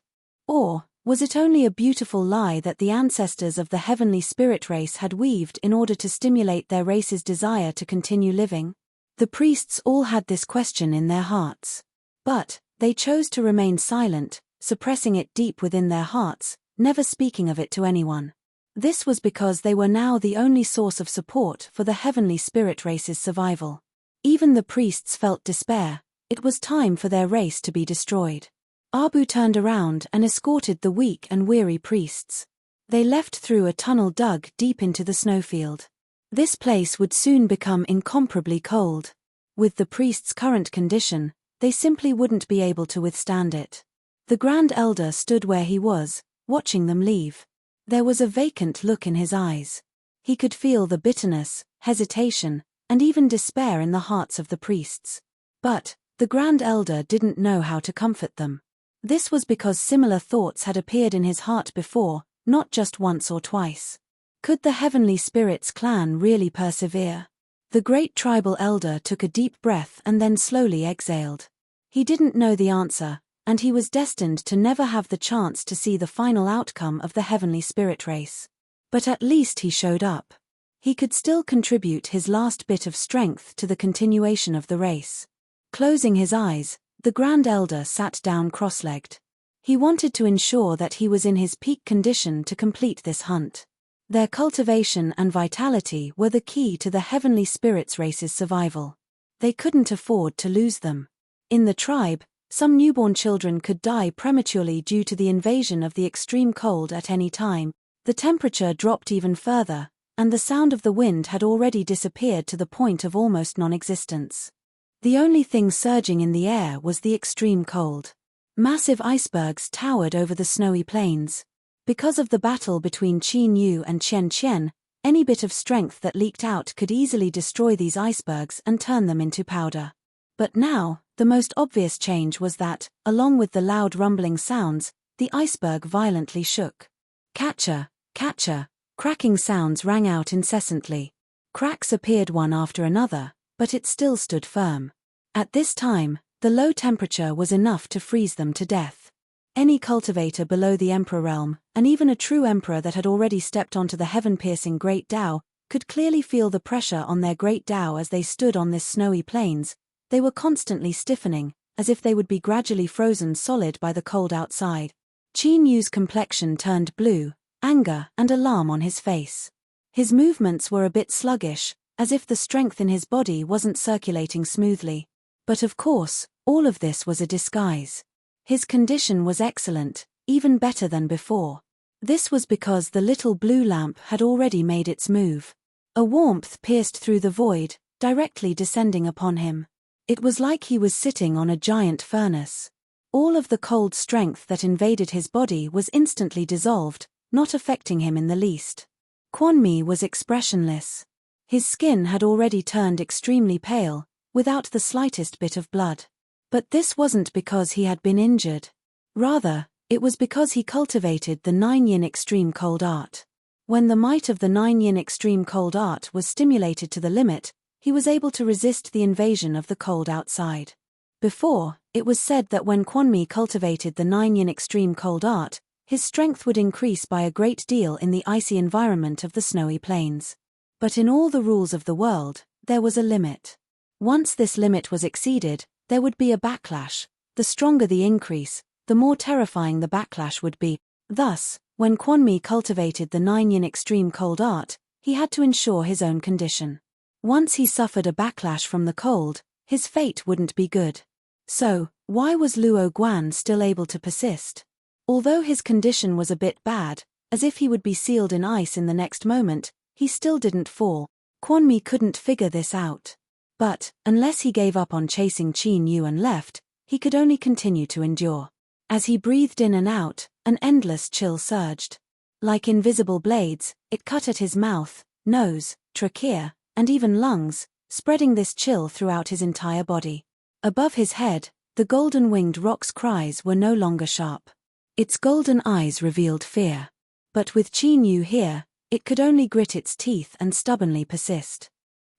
Or was it only a beautiful lie that the ancestors of the heavenly spirit race had weaved in order to stimulate their race's desire to continue living? The priests all had this question in their hearts. But they chose to remain silent, suppressing it deep within their hearts, never speaking of it to anyone. This was because they were now the only source of support for the heavenly spirit race's survival. Even the priests felt despair. It was time for their race to be destroyed. Abu turned around and escorted the weak and weary priests. They left through a tunnel dug deep into the snowfield. This place would soon become incomparably cold. With the priests' current condition, they simply wouldn't be able to withstand it. The Grand Elder stood where he was, watching them leave. There was a vacant look in his eyes. He could feel the bitterness, hesitation, and even despair in the hearts of the priests. But the Grand Elder didn't know how to comfort them. This was because similar thoughts had appeared in his heart before, not just once or twice. Could the Heavenly Spirits clan really persevere? The great tribal elder took a deep breath and then slowly exhaled. He didn't know the answer, and he was destined to never have the chance to see the final outcome of the heavenly spirit race. But at least he showed up. He could still contribute his last bit of strength to the continuation of the race. Closing his eyes, the Grand Elder sat down cross-legged. He wanted to ensure that he was in his peak condition to complete this hunt. Their cultivation and vitality were the key to the heavenly spirits race's survival. They couldn't afford to lose them. In the tribe, some newborn children could die prematurely due to the invasion of the extreme cold at any time. The temperature dropped even further, and the sound of the wind had already disappeared to the point of almost non-existence. The only thing surging in the air was the extreme cold. Massive icebergs towered over the snowy plains. Because of the battle between Qin Yu and Chen Qian, any bit of strength that leaked out could easily destroy these icebergs and turn them into powder. But now, the most obvious change was that, along with the loud rumbling sounds, the iceberg violently shook. Catcher, catcher, cracking sounds rang out incessantly. Cracks appeared one after another, but it still stood firm. At this time, the low temperature was enough to freeze them to death. Any cultivator below the emperor realm, and even a true emperor that had already stepped onto the heaven-piercing Great Tao, could clearly feel the pressure on their Great Tao as they stood on this snowy plains. They were constantly stiffening, as if they would be gradually frozen solid by the cold outside. Qin Yu's complexion turned blue, anger and alarm on his face. His movements were a bit sluggish, as if the strength in his body wasn't circulating smoothly. But of course, all of this was a disguise. His condition was excellent, even better than before. This was because the little blue lamp had already made its move. A warmth pierced through the void, directly descending upon him. It was like he was sitting on a giant furnace. All of the cold strength that invaded his body was instantly dissolved, not affecting him in the least. Quan Mi was expressionless. His skin had already turned extremely pale, without the slightest bit of blood. But this wasn't because he had been injured. Rather, it was because he cultivated the 9-yin extreme cold art. When the might of the 9-yin extreme cold art was stimulated to the limit, he was able to resist the invasion of the cold outside. Before, it was said that when Quan Mi cultivated the 9-yin extreme cold art, his strength would increase by a great deal in the icy environment of the snowy plains. But in all the rules of the world, there was a limit. Once this limit was exceeded, there would be a backlash. The stronger the increase, the more terrifying the backlash would be. Thus, when Quan Mi cultivated the 9-yin extreme cold art, he had to ensure his own condition. Once he suffered a backlash from the cold, his fate wouldn't be good. So, why was Luo Guan still able to persist? Although his condition was a bit bad, as if he would be sealed in ice in the next moment, he still didn't fall. Quan Mi couldn't figure this out. But, unless he gave up on chasing Qin Yu and left, he could only continue to endure. As he breathed in and out, an endless chill surged. Like invisible blades, it cut at his mouth, nose, trachea, and even lungs, spreading this chill throughout his entire body. Above his head, the golden-winged rock's cries were no longer sharp. Its golden eyes revealed fear. But with Qin Yu here, it could only grit its teeth and stubbornly persist.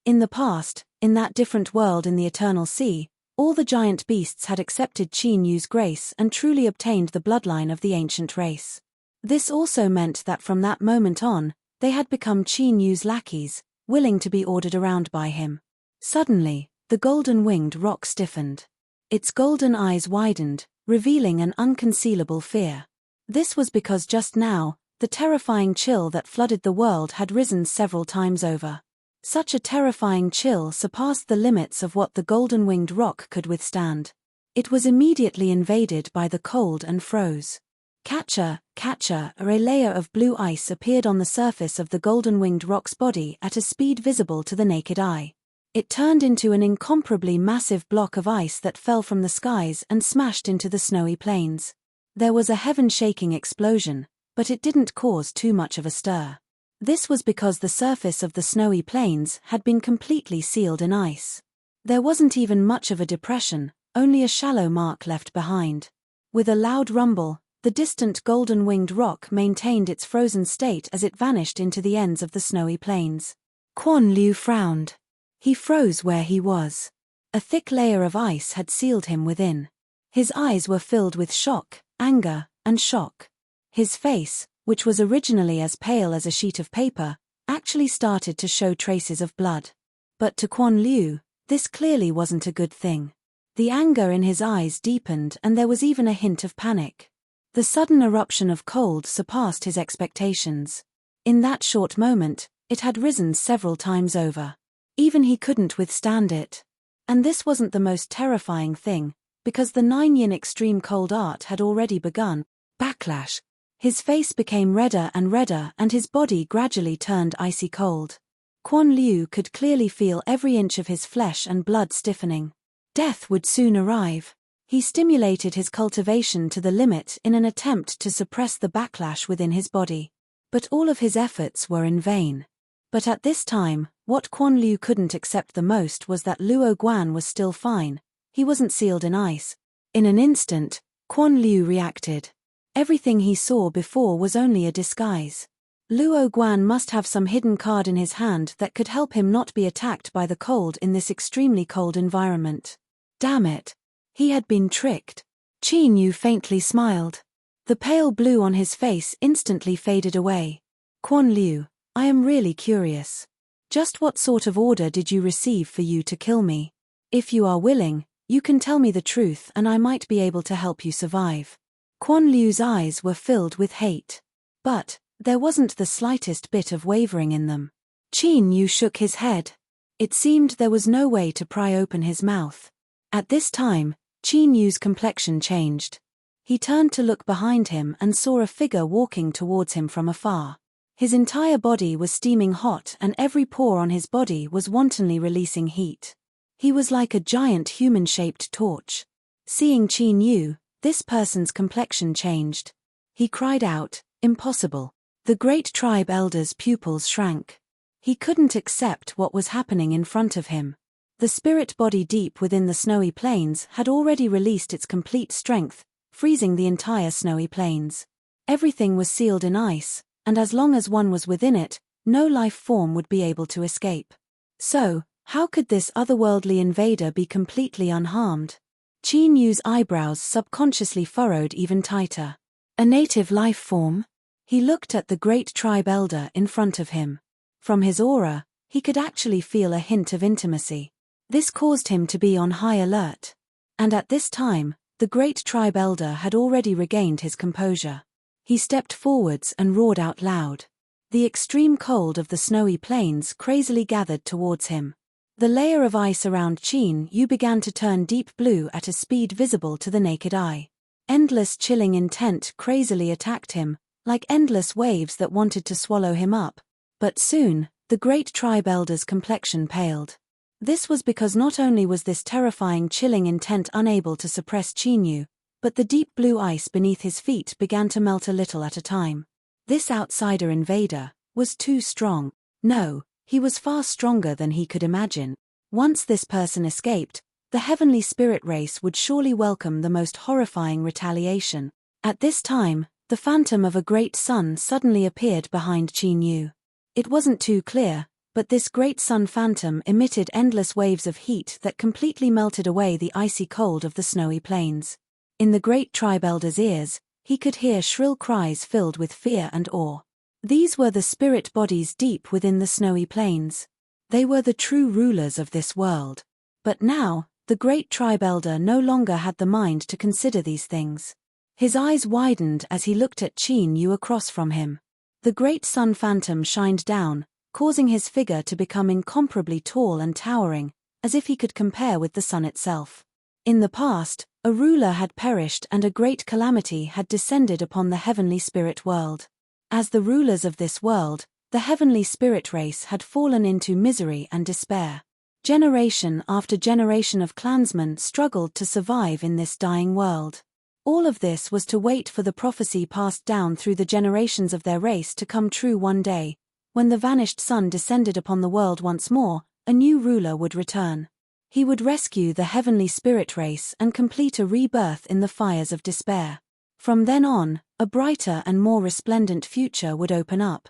In the past, in that different world in the Eternal Sea, all the giant beasts had accepted Qin Yu's grace and truly obtained the bloodline of the ancient race. This also meant that from that moment on, they had become Qin Yu's lackeys, willing to be ordered around by him. Suddenly, the golden-winged rock stiffened. Its golden eyes widened, revealing an unconcealable fear. This was because just now, the terrifying chill that flooded the world had risen several times over. Such a terrifying chill surpassed the limits of what the golden-winged rock could withstand. It was immediately invaded by the cold and froze. Catcher, a layer of blue ice appeared on the surface of the golden-winged rock's body at a speed visible to the naked eye. It turned into an incomparably massive block of ice that fell from the skies and smashed into the snowy plains. There was a heaven-shaking explosion, but it didn't cause too much of a stir. This was because the surface of the snowy plains had been completely sealed in ice. There wasn't even much of a depression, only a shallow mark left behind. With a loud rumble, the distant golden-winged rock maintained its frozen state as it vanished into the ends of the snowy plains. Quan Liu frowned. He froze where he was. A thick layer of ice had sealed him within. His eyes were filled with shock, anger, and shock. His face, which was originally as pale as a sheet of paper, actually started to show traces of blood. But to Quan Liu, this clearly wasn't a good thing. The anger in his eyes deepened and there was even a hint of panic. The sudden eruption of cold surpassed his expectations. In that short moment, it had risen several times over. Even he couldn't withstand it. And this wasn't the most terrifying thing, because the 9-yin extreme cold art had already begun. Backlash. His face became redder and his body gradually turned icy cold. Quan Liu could clearly feel every inch of his flesh and blood stiffening. Death would soon arrive. He stimulated his cultivation to the limit in an attempt to suppress the backlash within his body. But all of his efforts were in vain. But at this time, what Quan Liu couldn't accept the most was that Luo Guan was still fine. He wasn't sealed in ice. In an instant, Quan Liu reacted. Everything he saw before was only a disguise. Luo Guan must have some hidden card in his hand that could help him not be attacked by the cold in this extremely cold environment. Damn it. He had been tricked. Qin Yu faintly smiled. The pale blue on his face instantly faded away. Quan Liu, I am really curious. Just what sort of order did you receive for you to kill me? If you are willing, you can tell me the truth and I might be able to help you survive. Quan Liu's eyes were filled with hate. But there wasn't the slightest bit of wavering in them. Qin Yu shook his head. It seemed there was no way to pry open his mouth. At this time, Qin Yu's complexion changed. He turned to look behind him and saw a figure walking towards him from afar. His entire body was steaming hot and every pore on his body was wantonly releasing heat. He was like a giant human-shaped torch. Seeing Qin Yu, this person's complexion changed. He cried out, "Impossible." The great tribe elder's pupils shrank. He couldn't accept what was happening in front of him. The spirit body deep within the snowy plains had already released its complete strength, freezing the entire snowy plains. Everything was sealed in ice, and as long as one was within it, no life form would be able to escape. So, how could this otherworldly invader be completely unharmed? Qin Yu's eyebrows subconsciously furrowed even tighter. A native life form? He looked at the great tribe elder in front of him. From his aura, he could actually feel a hint of intimacy. This caused him to be on high alert. And at this time, the great tribe elder had already regained his composure. He stepped forwards and roared out loud. The extreme cold of the snowy plains crazily gathered towards him. The layer of ice around Qin Yu began to turn deep blue at a speed visible to the naked eye. Endless chilling intent crazily attacked him, like endless waves that wanted to swallow him up. But soon, the great tribe elder's complexion paled. This was because not only was this terrifying chilling intent unable to suppress Qin Yu, but the deep blue ice beneath his feet began to melt a little at a time. This outsider invader was too strong. No, he was far stronger than he could imagine. Once this person escaped, the heavenly spirit race would surely welcome the most horrifying retaliation. At this time, the phantom of a great sun suddenly appeared behind Qin Yu. It wasn't too clear, but this great sun phantom emitted endless waves of heat that completely melted away the icy cold of the snowy plains. In the great tribe elder's ears, he could hear shrill cries filled with fear and awe. These were the spirit bodies deep within the snowy plains. They were the true rulers of this world. But now, the great tribe elder no longer had the mind to consider these things. His eyes widened as he looked at Qin Yu across from him. The great sun phantom shined down, causing his figure to become incomparably tall and towering, as if he could compare with the sun itself. In the past, a ruler had perished and a great calamity had descended upon the heavenly spirit world. As the rulers of this world, the heavenly spirit race had fallen into misery and despair. Generation after generation of clansmen struggled to survive in this dying world. All of this was to wait for the prophecy passed down through the generations of their race to come true one day. When the vanished sun descended upon the world once more, a new ruler would return. He would rescue the heavenly spirit race and complete a rebirth in the fires of despair. From then on, a brighter and more resplendent future would open up.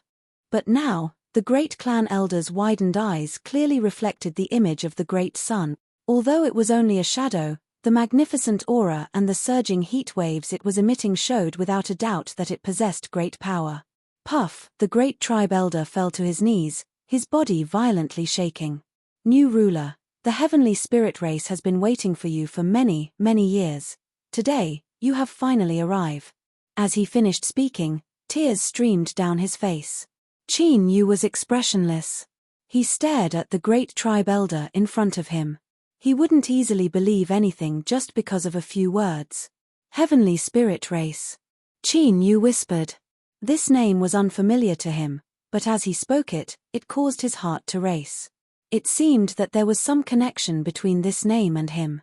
But now, the great clan elder's widened eyes clearly reflected the image of the great sun. Although it was only a shadow, the magnificent aura and the surging heat waves it was emitting showed without a doubt that it possessed great power. Puff, the great tribe elder fell to his knees, his body violently shaking. New ruler, the heavenly spirit race has been waiting for you for many, many years. Today, you have finally arrived. As he finished speaking, tears streamed down his face. Qin Yu was expressionless. He stared at the great tribe elder in front of him. He wouldn't easily believe anything just because of a few words. Heavenly spirit race. Qin Yu whispered. This name was unfamiliar to him, but as he spoke it, it caused his heart to race. It seemed that there was some connection between this name and him.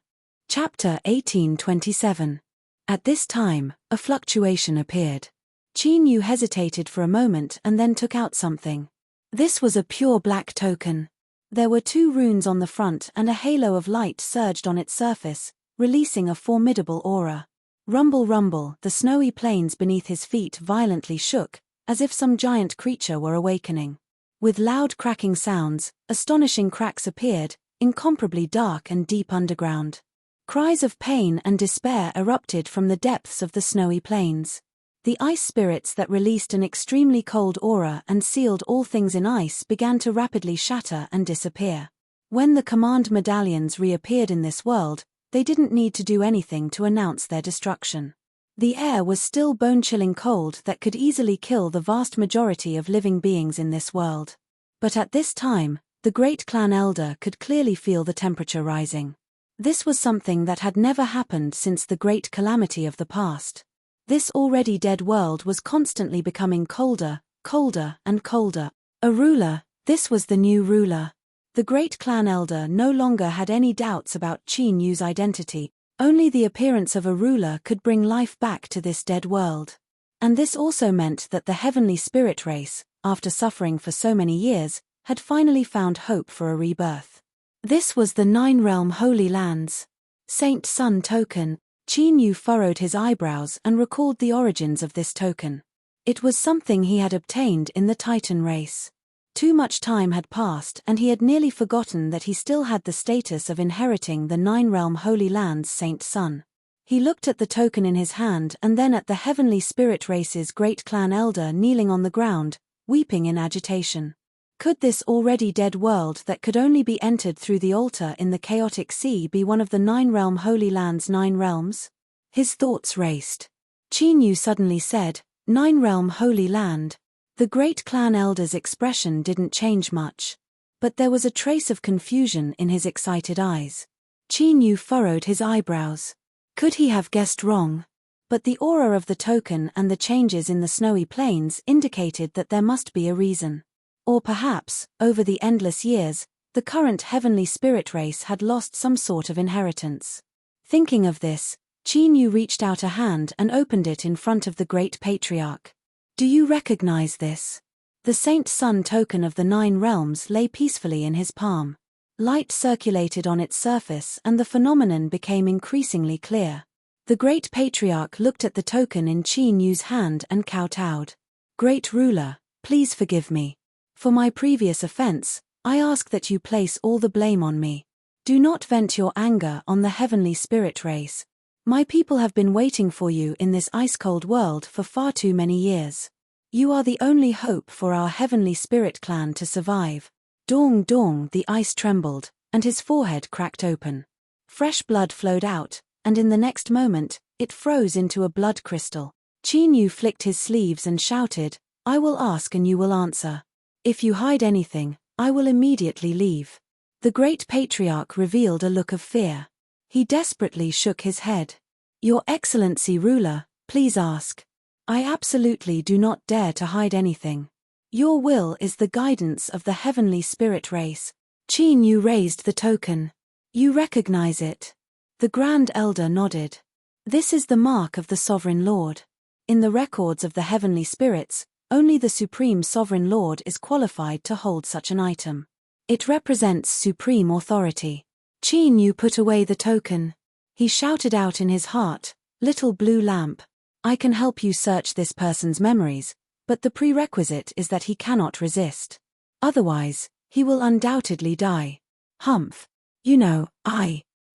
Chapter 1827. At this time, a fluctuation appeared. Qin Yu hesitated for a moment and then took out something. This was a pure black token. There were 2 runes on the front and a halo of light surged on its surface, releasing a formidable aura. Rumble rumble, the snowy plains beneath his feet violently shook, as if some giant creature were awakening. With loud cracking sounds, astonishing cracks appeared, incomparably dark and deep underground. Cries of pain and despair erupted from the depths of the snowy plains. The ice spirits that released an extremely cold aura and sealed all things in ice began to rapidly shatter and disappear. When the command medallions reappeared in this world, they didn't need to do anything to announce their destruction. The air was still bone-chilling cold that could easily kill the vast majority of living beings in this world. But at this time, the great clan elder could clearly feel the temperature rising. This was something that had never happened since the great calamity of the past. This already dead world was constantly becoming colder, colder, and colder. A ruler, this was the new ruler. The great clan elder no longer had any doubts about Qin Yu's identity. Only the appearance of a ruler could bring life back to this dead world. And this also meant that the heavenly spirit race, after suffering for so many years, had finally found hope for a rebirth. This was the Nine-Realm Holy Lands. Saint Sun Token. Qin Yu furrowed his eyebrows and recalled the origins of this token. It was something he had obtained in the Titan race. Too much time had passed and he had nearly forgotten that he still had the status of inheriting the Nine-Realm Holy Lands Saint Sun. He looked at the token in his hand and then at the heavenly spirit race's great clan elder kneeling on the ground, weeping in agitation. Could this already dead world that could only be entered through the altar in the chaotic sea be one of the Nine-Realm Holy Lands' 9 realms? His thoughts raced. Qin Yu suddenly said, "Nine-Realm Holy Land." The great clan elder's expression didn't change much. But there was a trace of confusion in his excited eyes. Qin Yu furrowed his eyebrows. Could he have guessed wrong? But the aura of the token and the changes in the snowy plains indicated that there must be a reason. Or perhaps, over the endless years, the current heavenly spirit race had lost some sort of inheritance. Thinking of this, Qin Yu reached out a hand and opened it in front of the great patriarch. Do you recognize this? The Saint Sun token of the 9 realms lay peacefully in his palm. Light circulated on its surface and the phenomenon became increasingly clear. The great patriarch looked at the token in Qin Yu's hand and kowtowed. Great ruler, please forgive me. For my previous offense, I ask that you place all the blame on me. Do not vent your anger on the heavenly spirit race. My people have been waiting for you in this ice-cold world for far too many years. You are the only hope for our heavenly spirit clan to survive. Dong dong, the ice trembled, and his forehead cracked open. Fresh blood flowed out, and in the next moment, it froze into a blood crystal. Qin Yu flicked his sleeves and shouted, I will ask and you will answer. If you hide anything, I will immediately leave. The great patriarch revealed a look of fear. He desperately shook his head. Your Excellency ruler, please ask. I absolutely do not dare to hide anything. Your will is the guidance of the heavenly spirit race. Qin Yu raised the token. You recognize it? The Grand Elder nodded. This is the mark of the Sovereign Lord. In the records of the heavenly spirits, only the Supreme Sovereign Lord is qualified to hold such an item. It represents supreme authority. Qin Yu put away the token. He shouted out in his heart, Little blue lamp, I can help you search this person's memories, but the prerequisite is that he cannot resist. Otherwise, he will undoubtedly die. Humph.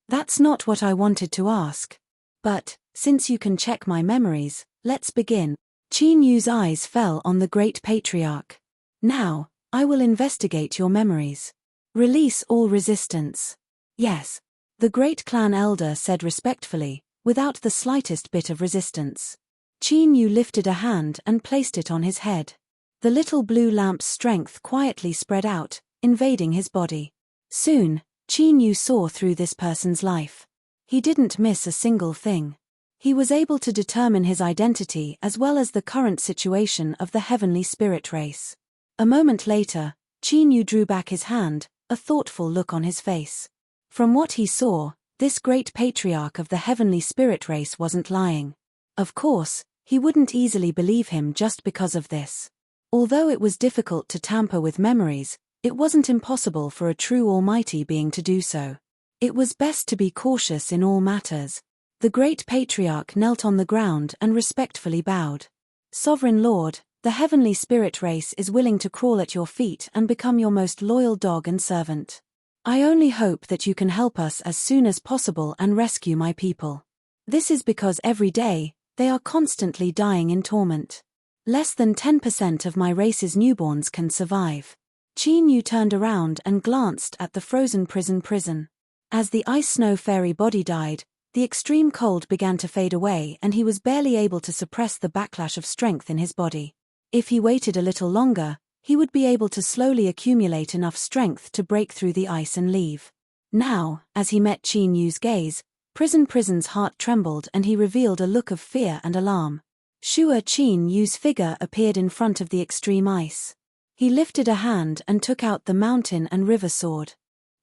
That's not what I wanted to ask. But, since you can check my memories, let's begin. Qin Yu's eyes fell on the great patriarch. Now, I will investigate your memories. Release all resistance. Yes. The great clan elder said respectfully, without the slightest bit of resistance. Qin Yu lifted a hand and placed it on his head. The little blue lamp's strength quietly spread out, invading his body. Soon, Qin Yu saw through this person's life. He didn't miss a single thing. He was able to determine his identity as well as the current situation of the heavenly spirit race. A moment later, Qin Yu drew back his hand, a thoughtful look on his face. From what he saw, this great patriarch of the heavenly spirit race wasn't lying. Of course, he wouldn't easily believe him just because of this. Although it was difficult to tamper with memories, it wasn't impossible for a true almighty being to do so. It was best to be cautious in all matters. The great patriarch knelt on the ground and respectfully bowed. Sovereign Lord, the heavenly spirit race is willing to crawl at your feet and become your most loyal dog and servant. I only hope that you can help us as soon as possible and rescue my people. This is because every day, They are constantly dying in torment. Less than 10% of my race's newborns can survive. Qin Yu turned around and glanced at the frozen prison. As the ice snow fairy body died, the extreme cold began to fade away and he was barely able to suppress the backlash of strength in his body. If he waited a little longer, he would be able to slowly accumulate enough strength to break through the ice and leave. Now, as he met Qin Yu's gaze, Prison's heart trembled and he revealed a look of fear and alarm. Sure, Qin Yu's figure appeared in front of the extreme ice. He lifted a hand and took out the mountain and river sword.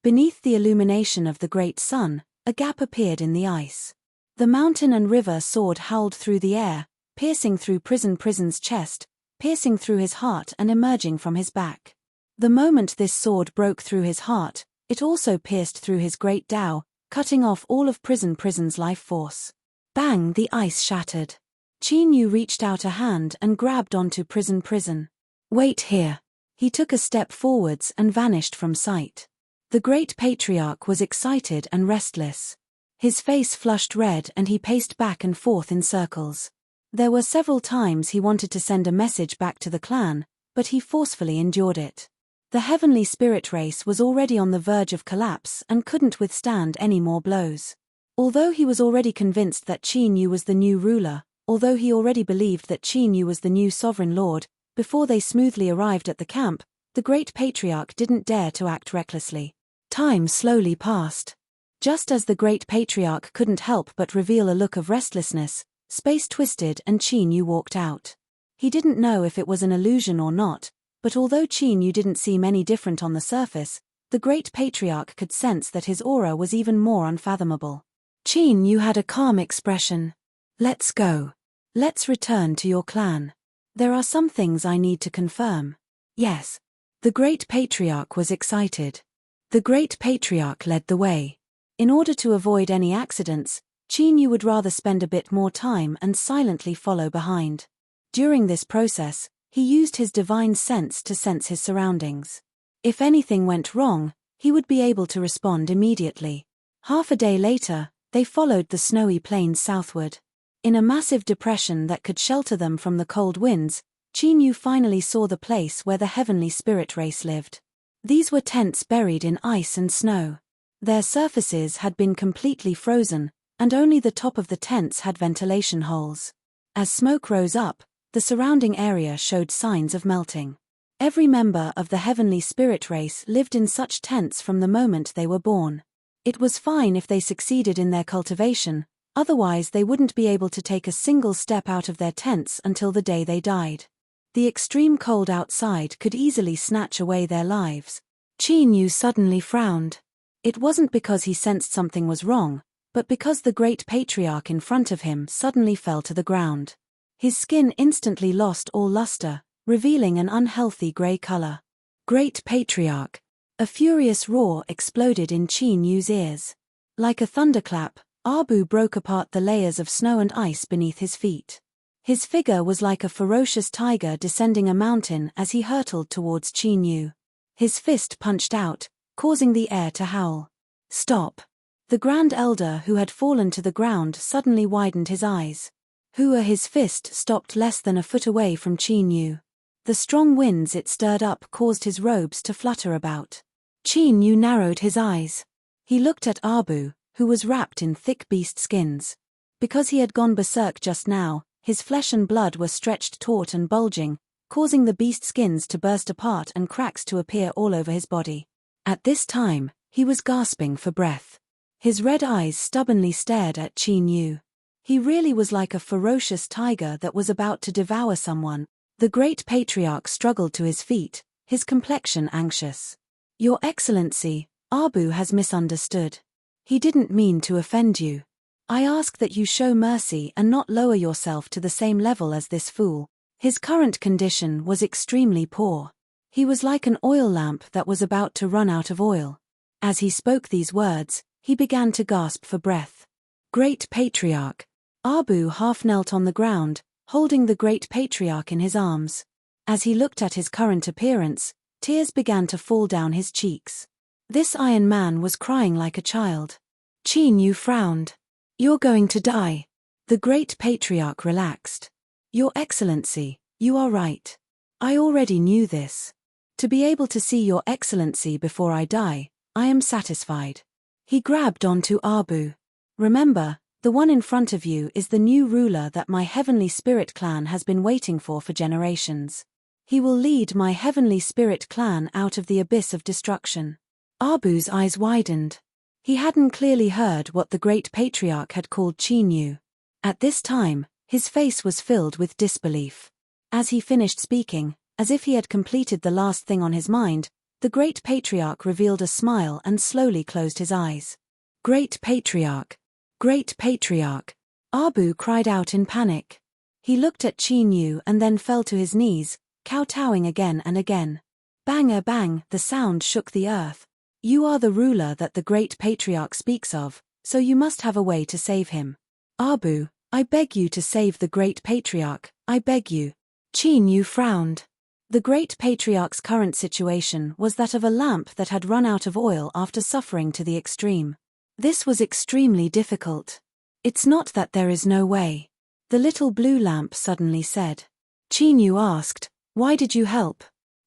Beneath the illumination of the great sun, a gap appeared in the ice. The mountain and river sword howled through the air, piercing through Prison's chest, piercing through his heart and emerging from his back. The moment this sword broke through his heart, it also pierced through his great Tao, cutting off all of Prison's life force. Bang! The ice shattered. Qin Yu reached out a hand and grabbed onto Prison. Wait here. He took a step forwards and vanished from sight. The great patriarch was excited and restless. His face flushed red and he paced back and forth in circles. There were several times he wanted to send a message back to the clan, but he forcefully endured it. The heavenly spirit race was already on the verge of collapse and couldn't withstand any more blows. Although he was already convinced that Qin Yu was the new ruler, although he already believed that Qin Yu was the new sovereign lord, before they smoothly arrived at the camp, the great patriarch didn't dare to act recklessly. Time slowly passed. Just as the great patriarch couldn't help but reveal a look of restlessness, space twisted and Qin Yu walked out. He didn't know if it was an illusion or not, but although Qin Yu didn't seem any different on the surface, the great patriarch could sense that his aura was even more unfathomable. Qin Yu had a calm expression. Let's go. Let's return to your clan. There are some things I need to confirm. Yes. The great patriarch was excited. The great patriarch led the way. In order to avoid any accidents, Qin Yu would rather spend a bit more time and silently follow behind. During this process, he used his divine sense to sense his surroundings. If anything went wrong, he would be able to respond immediately. Half a day later, they followed the snowy plains southward. In a massive depression that could shelter them from the cold winds, Qin Yu finally saw the place where the heavenly spirit race lived. These were tents buried in ice and snow. Their surfaces had been completely frozen, and only the top of the tents had ventilation holes. As smoke rose up, the surrounding area showed signs of melting. Every member of the heavenly spirit race lived in such tents from the moment they were born. It was fine if they succeeded in their cultivation, otherwise they wouldn't be able to take a single step out of their tents until the day they died. The extreme cold outside could easily snatch away their lives. Qin Yu suddenly frowned. It wasn't because he sensed something was wrong, but because the great patriarch in front of him suddenly fell to the ground. His skin instantly lost all luster, revealing an unhealthy gray color. Great patriarch! A furious roar exploded in Qin Yu's ears. Like a thunderclap, Abu broke apart the layers of snow and ice beneath his feet. His figure was like a ferocious tiger descending a mountain as he hurtled towards Qin Yu. His fist punched out, causing the air to howl. Stop! The Grand Elder who had fallen to the ground suddenly widened his eyes. His fist stopped less than a foot away from Qin Yu. The strong winds it stirred up caused his robes to flutter about. Qin Yu narrowed his eyes. He looked at Abu, who was wrapped in thick beast skins. Because he had gone berserk just now, his flesh and blood were stretched taut and bulging, causing the beast skins to burst apart and cracks to appear all over his body. At this time, he was gasping for breath. His red eyes stubbornly stared at Qin Yu. He really was like a ferocious tiger that was about to devour someone. The great patriarch struggled to his feet, his complexion anxious. Your Excellency, Abu has misunderstood. He didn't mean to offend you. I ask that you show mercy and not lower yourself to the same level as this fool. His current condition was extremely poor. He was like an oil lamp that was about to run out of oil. As he spoke these words, he began to gasp for breath. Great patriarch! Abu half knelt on the ground, holding the great patriarch in his arms. As he looked at his current appearance, tears began to fall down his cheeks. This Iron Man was crying like a child. Qin Yu frowned. You're going to die. The great patriarch relaxed. Your Excellency, you are right. I already knew this. To be able to see Your Excellency before I die, I am satisfied. He grabbed onto Abu. Remember, the one in front of you is the new ruler that my heavenly spirit clan has been waiting for generations. He will lead my heavenly spirit clan out of the abyss of destruction. Abu's eyes widened. He hadn't clearly heard what the great patriarch had called Chinyu. At this time, his face was filled with disbelief. As he finished speaking, as if he had completed the last thing on his mind, the great patriarch revealed a smile and slowly closed his eyes. Great patriarch! Great patriarch! Abu cried out in panic. He looked at Chinyu and then fell to his knees, kowtowing again and again. Bang-a-bang, the sound shook the earth. You are the ruler that the great patriarch speaks of, so you must have a way to save him. Abu, I beg you to save the great patriarch, I beg you. Chinyu frowned. The great patriarch's current situation was that of a lamp that had run out of oil after suffering to the extreme. This was extremely difficult. It's not that there is no way. The little blue lamp suddenly said. Chinyu asked, why did you help?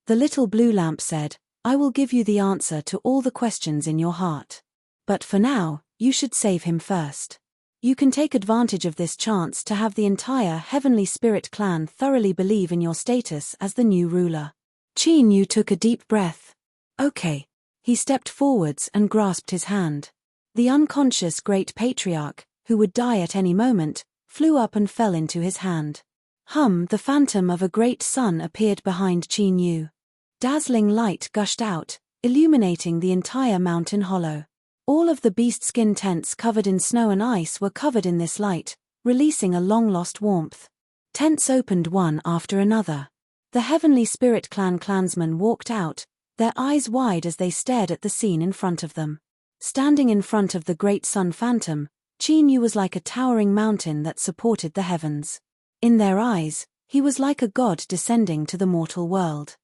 The little blue lamp said, I will give you the answer to all the questions in your heart. But for now, you should save him first. You can take advantage of this chance to have the entire Heavenly Spirit clan thoroughly believe in your status as the new ruler. Chinyu took a deep breath. Okay. He stepped forwards and grasped his hand. The unconscious great patriarch, who would die at any moment, flew up and fell into his hand. The phantom of a great sun appeared behind Chinyu. Dazzling light gushed out, illuminating the entire mountain hollow. All of the beast skin tents covered in snow and ice were covered in this light, releasing a long-lost warmth. Tents opened one after another. The Heavenly Spirit Clan clansmen walked out, their eyes wide as they stared at the scene in front of them. Standing in front of the great sun phantom, Chinyu was like a towering mountain that supported the heavens. In their eyes, he was like a god descending to the mortal world.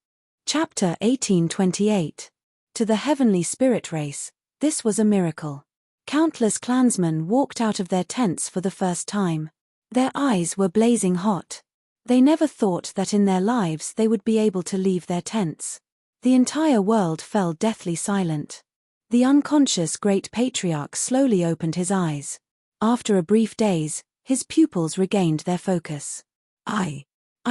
Chapter 1828. To the Heavenly Spirit Race, this was a miracle. Countless clansmen walked out of their tents for the first time. Their eyes were blazing hot. They never thought that in their lives they would be able to leave their tents. The entire world fell deathly silent. The unconscious great patriarch slowly opened his eyes. After a brief daze, his pupils regained their focus. I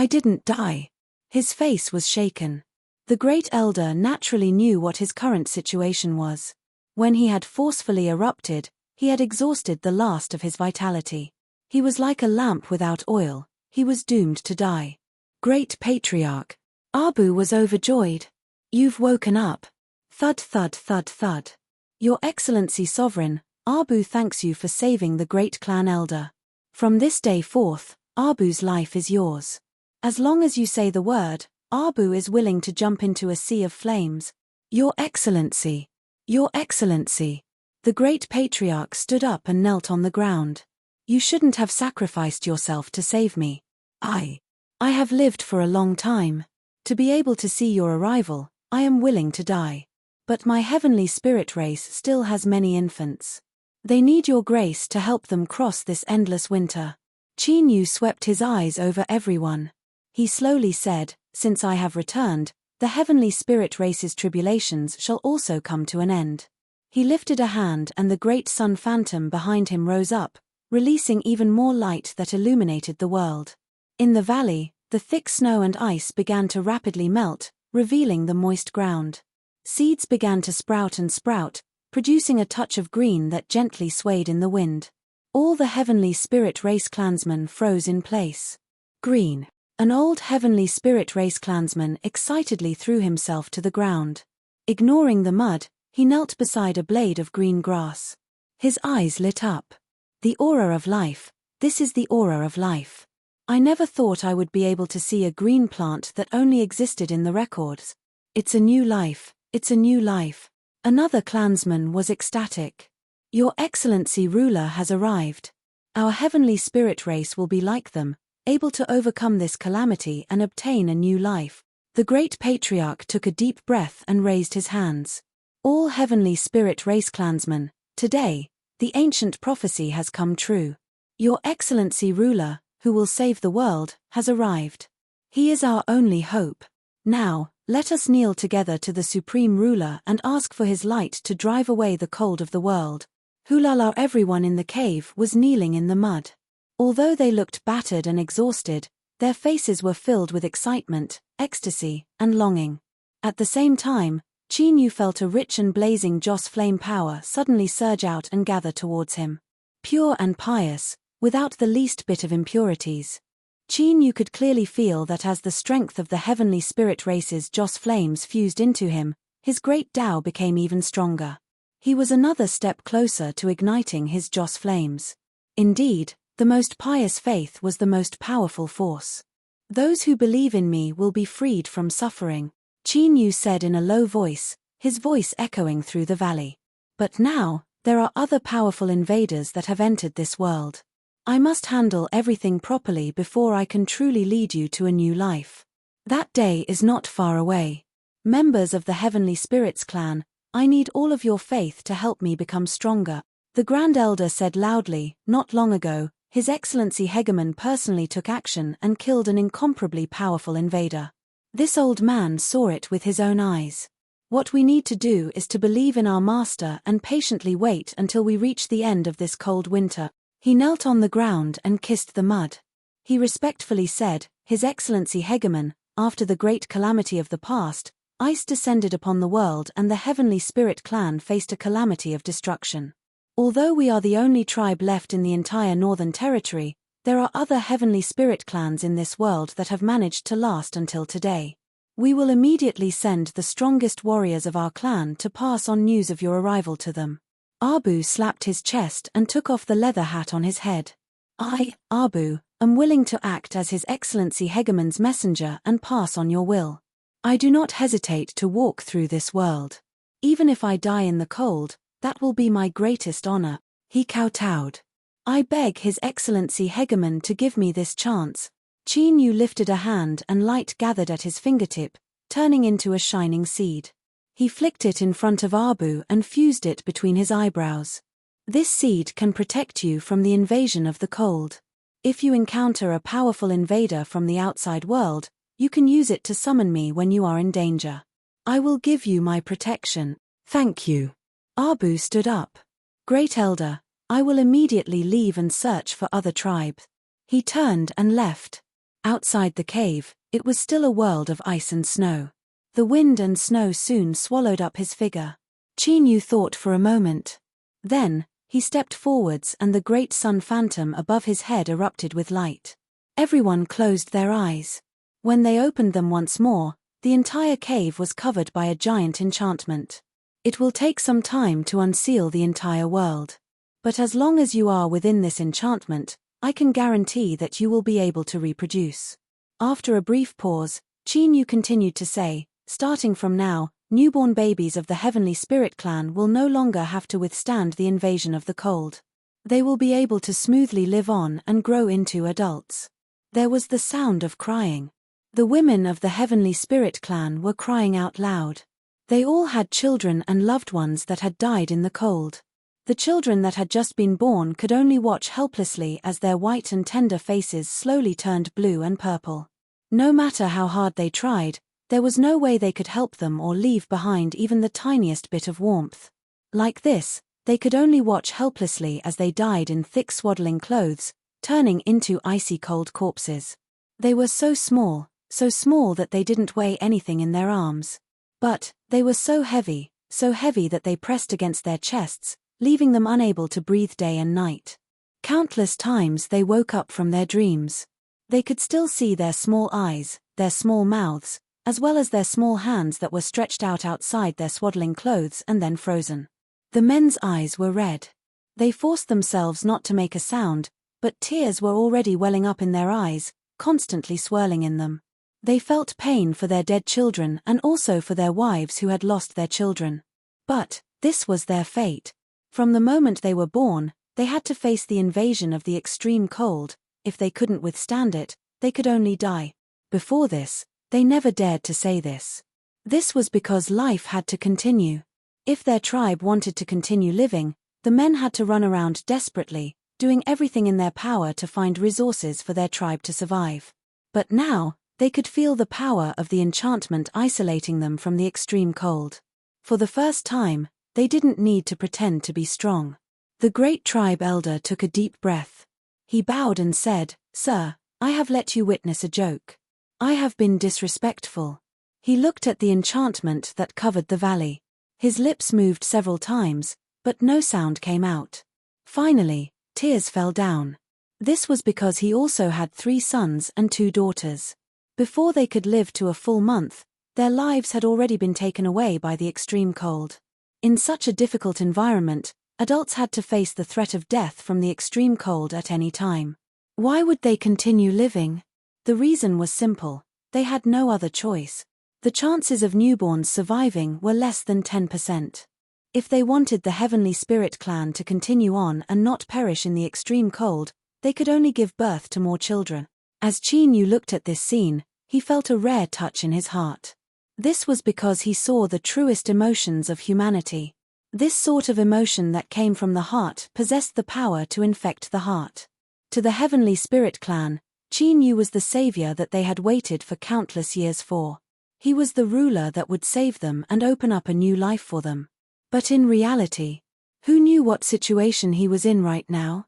didn't die. His face was shaken. The great elder naturally knew what his current situation was. When he had forcefully erupted, he had exhausted the last of his vitality. He was like a lamp without oil, he was doomed to die. Great patriarch. Abu was overjoyed. You've woken up. Thud thud thud thud. Your Excellency Sovereign, Abu thanks you for saving the great clan elder. From this day forth, Abu's life is yours. As long as you say the word, Abu is willing to jump into a sea of flames. Your Excellency. Your Excellency. The great patriarch stood up and knelt on the ground. You shouldn't have sacrificed yourself to save me. I have lived for a long time. To be able to see your arrival, I am willing to die. But my heavenly spirit race still has many infants. They need your grace to help them cross this endless winter. Chinyu swept his eyes over everyone. He slowly said, since I have returned, the heavenly spirit race's tribulations shall also come to an end. He lifted a hand and the great sun phantom behind him rose up, releasing even more light that illuminated the world. In the valley, the thick snow and ice began to rapidly melt, revealing the moist ground. Seeds began to sprout and sprout, producing a touch of green that gently swayed in the wind. All the heavenly spirit race clansmen froze in place. Green. An old heavenly spirit race clansman excitedly threw himself to the ground. Ignoring the mud, he knelt beside a blade of green grass. His eyes lit up. The aura of life, this is the aura of life. I never thought I would be able to see a green plant that only existed in the records. It's a new life, it's a new life. Another clansman was ecstatic. Your Excellency ruler has arrived. Our heavenly spirit race will be like them, able to overcome this calamity and obtain a new life. The great patriarch took a deep breath and raised his hands. All heavenly spirit race clansmen, today, the ancient prophecy has come true. Your Excellency ruler, who will save the world, has arrived. He is our only hope. Now, let us kneel together to the supreme ruler and ask for his light to drive away the cold of the world. Hulala! Everyone in the cave was kneeling in the mud. Although they looked battered and exhausted, their faces were filled with excitement, ecstasy, and longing. At the same time, Chinyu felt a rich and blazing Joss flame power suddenly surge out and gather towards him. Pure and pious, without the least bit of impurities. Chinyu could clearly feel that as the strength of the heavenly spirit race's Joss flames fused into him, his great Tao became even stronger. He was another step closer to igniting his Joss flames. Indeed, the most pious faith was the most powerful force. Those who believe in me will be freed from suffering, Chinyu said in a low voice, his voice echoing through the valley. But now, there are other powerful invaders that have entered this world. I must handle everything properly before I can truly lead you to a new life. That day is not far away. Members of the Heavenly Spirits clan, I need all of your faith to help me become stronger, the Grand Elder said loudly. Not long ago, His Excellency Hegemon personally took action and killed an incomparably powerful invader. This old man saw it with his own eyes. What we need to do is to believe in our master and patiently wait until we reach the end of this cold winter. He knelt on the ground and kissed the mud. He respectfully said, His Excellency Hegemon, after the great calamity of the past, ice descended upon the world and the Heavenly Spirit clan faced a calamity of destruction. Although we are the only tribe left in the entire Northern Territory, there are other Heavenly Spirit clans in this world that have managed to last until today. We will immediately send the strongest warriors of our clan to pass on news of your arrival to them. Abu slapped his chest and took off the leather hat on his head. I, Abu, am willing to act as His Excellency Hegemon's messenger and pass on your will. I do not hesitate to walk through this world. Even if I die in the cold, that will be my greatest honor, he kowtowed. I beg His Excellency Hegemon to give me this chance. Chinyu lifted a hand and light gathered at his fingertip, turning into a shining seed. He flicked it in front of Abu and fused it between his eyebrows. This seed can protect you from the invasion of the cold. If you encounter a powerful invader from the outside world, you can use it to summon me when you are in danger. I will give you my protection. Thank you. Abu stood up. Great Elder, I will immediately leave and search for other tribes. He turned and left. Outside the cave, it was still a world of ice and snow. The wind and snow soon swallowed up his figure. Chinyu thought for a moment. Then, he stepped forwards and the great sun phantom above his head erupted with light. Everyone closed their eyes. When they opened them once more, the entire cave was covered by a giant enchantment. It will take some time to unseal the entire world. But as long as you are within this enchantment, I can guarantee that you will be able to reproduce. After a brief pause, Chinyu continued to say, starting from now, newborn babies of the Heavenly Spirit clan will no longer have to withstand the invasion of the cold. They will be able to smoothly live on and grow into adults. There was the sound of crying. The women of the Heavenly Spirit clan were crying out loud. They all had children and loved ones that had died in the cold. The children that had just been born could only watch helplessly as their white and tender faces slowly turned blue and purple. No matter how hard they tried, there was no way they could help them or leave behind even the tiniest bit of warmth. Like this, they could only watch helplessly as they died in thick swaddling clothes, turning into icy cold corpses. They were so small that they didn't weigh anything in their arms. But, they were so heavy that they pressed against their chests, leaving them unable to breathe day and night. Countless times they woke up from their dreams. They could still see their small eyes, their small mouths, as well as their small hands that were stretched out outside their swaddling clothes and then frozen. The men's eyes were red. They forced themselves not to make a sound, but tears were already welling up in their eyes, constantly swirling in them. They felt pain for their dead children and also for their wives who had lost their children. But, this was their fate. From the moment they were born, they had to face the invasion of the extreme cold. If they couldn't withstand it, they could only die. Before this, they never dared to say this. This was because life had to continue. If their tribe wanted to continue living, the men had to run around desperately, doing everything in their power to find resources for their tribe to survive. But now, they could feel the power of the enchantment isolating them from the extreme cold. For the first time, they didn't need to pretend to be strong. The great tribe elder took a deep breath. He bowed and said, "Sir, I have let you witness a joke. I have been disrespectful." He looked at the enchantment that covered the valley. His lips moved several times, but no sound came out. Finally, tears fell down. This was because he also had 3 sons and 2 daughters. Before they could live to a full month, their lives had already been taken away by the extreme cold. In such a difficult environment, adults had to face the threat of death from the extreme cold at any time. Why would they continue living? The reason was simple: they had no other choice. The chances of newborns surviving were less than 10%. If they wanted the Heavenly Spirit clan to continue on and not perish in the extreme cold, they could only give birth to more children. As Qin Yu looked at this scene, he felt a rare touch in his heart. This was because he saw the truest emotions of humanity. This sort of emotion that came from the heart possessed the power to infect the heart. To the Heavenly Spirit clan, Qin Yu was the savior that they had waited for countless years for. He was the ruler that would save them and open up a new life for them. But in reality, who knew what situation he was in right now?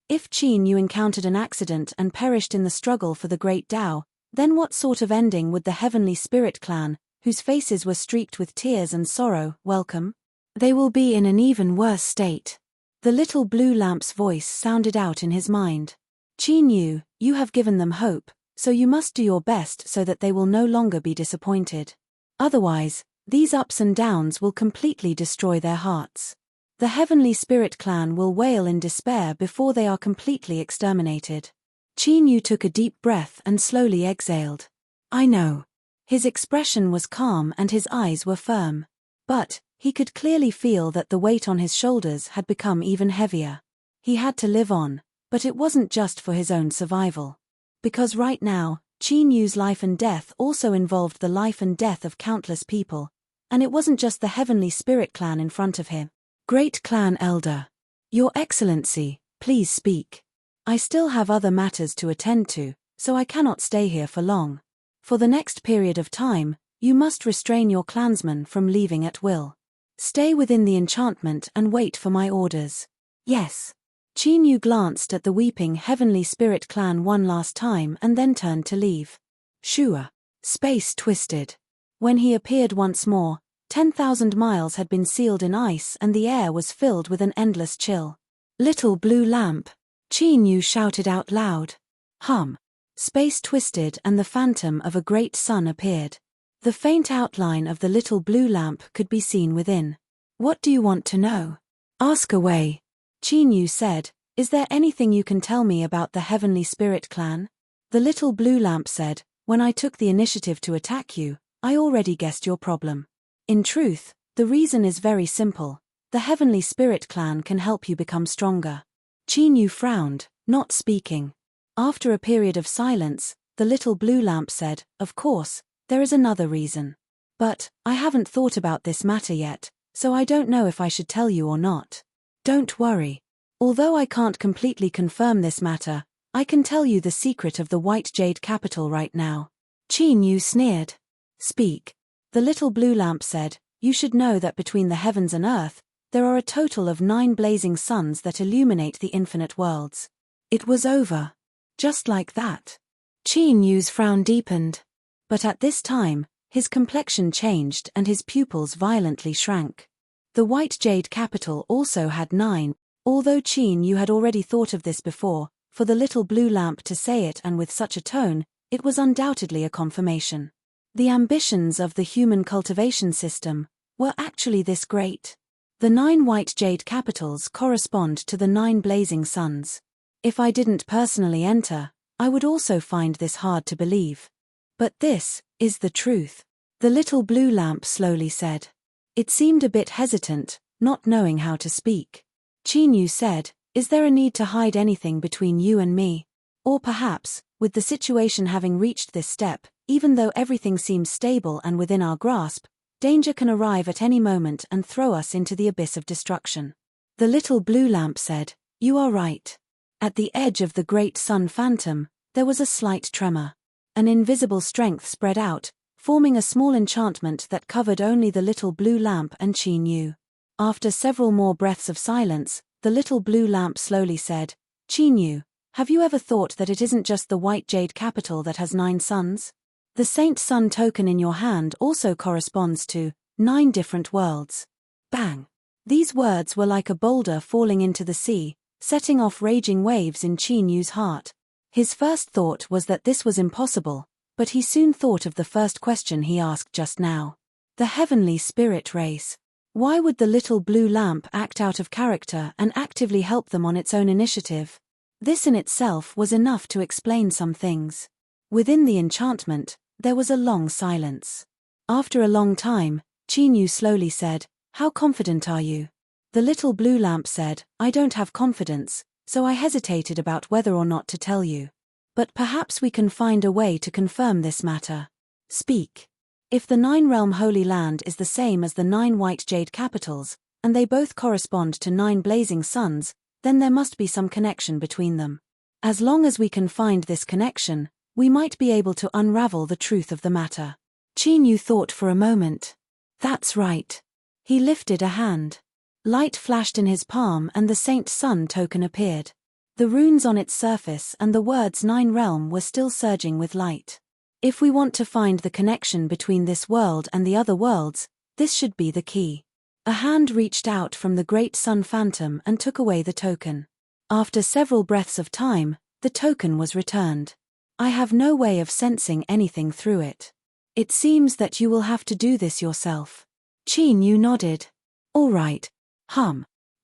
If Qin Yu encountered an accident and perished in the struggle for the Great Tao, then what sort of ending would the Heavenly Spirit clan, whose faces were streaked with tears and sorrow, welcome? They will be in an even worse state. The little blue lamp's voice sounded out in his mind. Qin Yu, you have given them hope, so you must do your best so that they will no longer be disappointed. Otherwise, these ups and downs will completely destroy their hearts. The Heavenly Spirit clan will wail in despair before they are completely exterminated. Qin Yu took a deep breath and slowly exhaled. I know. His expression was calm and his eyes were firm. But he could clearly feel that the weight on his shoulders had become even heavier. He had to live on, but it wasn't just for his own survival. Because right now, Qin Yu's life and death also involved the life and death of countless people, and it wasn't just the Heavenly Spirit clan in front of him. Great Clan Elder. Your Excellency, please speak. I still have other matters to attend to, so I cannot stay here for long. For the next period of time, you must restrain your clansmen from leaving at will. Stay within the enchantment and wait for my orders. Yes. Qin Yu glanced at the weeping Heavenly Spirit clan one last time and then turned to leave. Shua. Space twisted. When he appeared once more, 10,000 miles had been sealed in ice and the air was filled with an endless chill. Little blue lamp. Qin Yu shouted out loud. Hum. Space twisted and the phantom of a great sun appeared. The faint outline of the little blue lamp could be seen within. What do you want to know? Ask away. Qin Yu said, Is there anything you can tell me about the Heavenly Spirit clan? The little blue lamp said, When I took the initiative to attack you, I already guessed your problem. In truth, the reason is very simple. The Heavenly Spirit clan can help you become stronger. Qin Yu frowned, not speaking. After a period of silence, the little blue lamp said, Of course, there is another reason. But, I haven't thought about this matter yet, so I don't know if I should tell you or not. Don't worry. Although I can't completely confirm this matter, I can tell you the secret of the White Jade capital right now. Qin Yu sneered. Speak. The little blue lamp said, You should know that between the heavens and earth, there are a total of 9 blazing suns that illuminate the infinite worlds. It was over. Just like that. Qin Yu's frown deepened. But at this time, his complexion changed and his pupils violently shrank. The White Jade capital also had 9, although Qin Yu had already thought of this before, for the little blue lamp to say it and with such a tone, it was undoubtedly a confirmation. The ambitions of the human cultivation system were actually this great. The 9 White Jade capitals correspond to the 9 blazing suns. If I didn't personally enter, I would also find this hard to believe. But this is the truth. The little blue lamp slowly said. It seemed a bit hesitant, not knowing how to speak. Qin Yu said, Is there a need to hide anything between you and me? Or perhaps, with the situation having reached this step, even though everything seems stable and within our grasp, danger can arrive at any moment and throw us into the abyss of destruction. The little blue lamp said, You are right. At the edge of the great sun phantom, there was a slight tremor. An invisible strength spread out, forming a small enchantment that covered only the little blue lamp and Qin Yu. After several more breaths of silence, the little blue lamp slowly said, "Qin Yu, have you ever thought that it isn't just the white jade capital that has 9 suns? The Saint Sun token in your hand also corresponds to 9 different worlds." Bang! These words were like a boulder falling into the sea, setting off raging waves in Qin Yu's heart. His first thought was that this was impossible, but he soon thought of the first question he asked just now. The heavenly spirit race. Why would the little blue lamp act out of character and actively help them on its own initiative? This in itself was enough to explain some things. Within the enchantment, there was a long silence. After a long time, Qin Yu slowly said, "How confident are you?" The little blue lamp said, "I don't have confidence, so I hesitated about whether or not to tell you. But perhaps we can find a way to confirm this matter. Speak. If the 9-realm Holy Land is the same as the 9 white jade capitals, and they both correspond to 9 blazing suns, then there must be some connection between them. As long as we can find this connection, we might be able to unravel the truth of the matter." Qin Yu thought for a moment. That's right. He lifted a hand. Light flashed in his palm and the Saint Sun token appeared. The runes on its surface and the words 9 realm were still surging with light. If we want to find the connection between this world and the other worlds, this should be the key. A hand reached out from the great sun phantom and took away the token. After several breaths of time, the token was returned. "I have no way of sensing anything through it. It seems that you will have to do this yourself." Qin Yu nodded. "All right."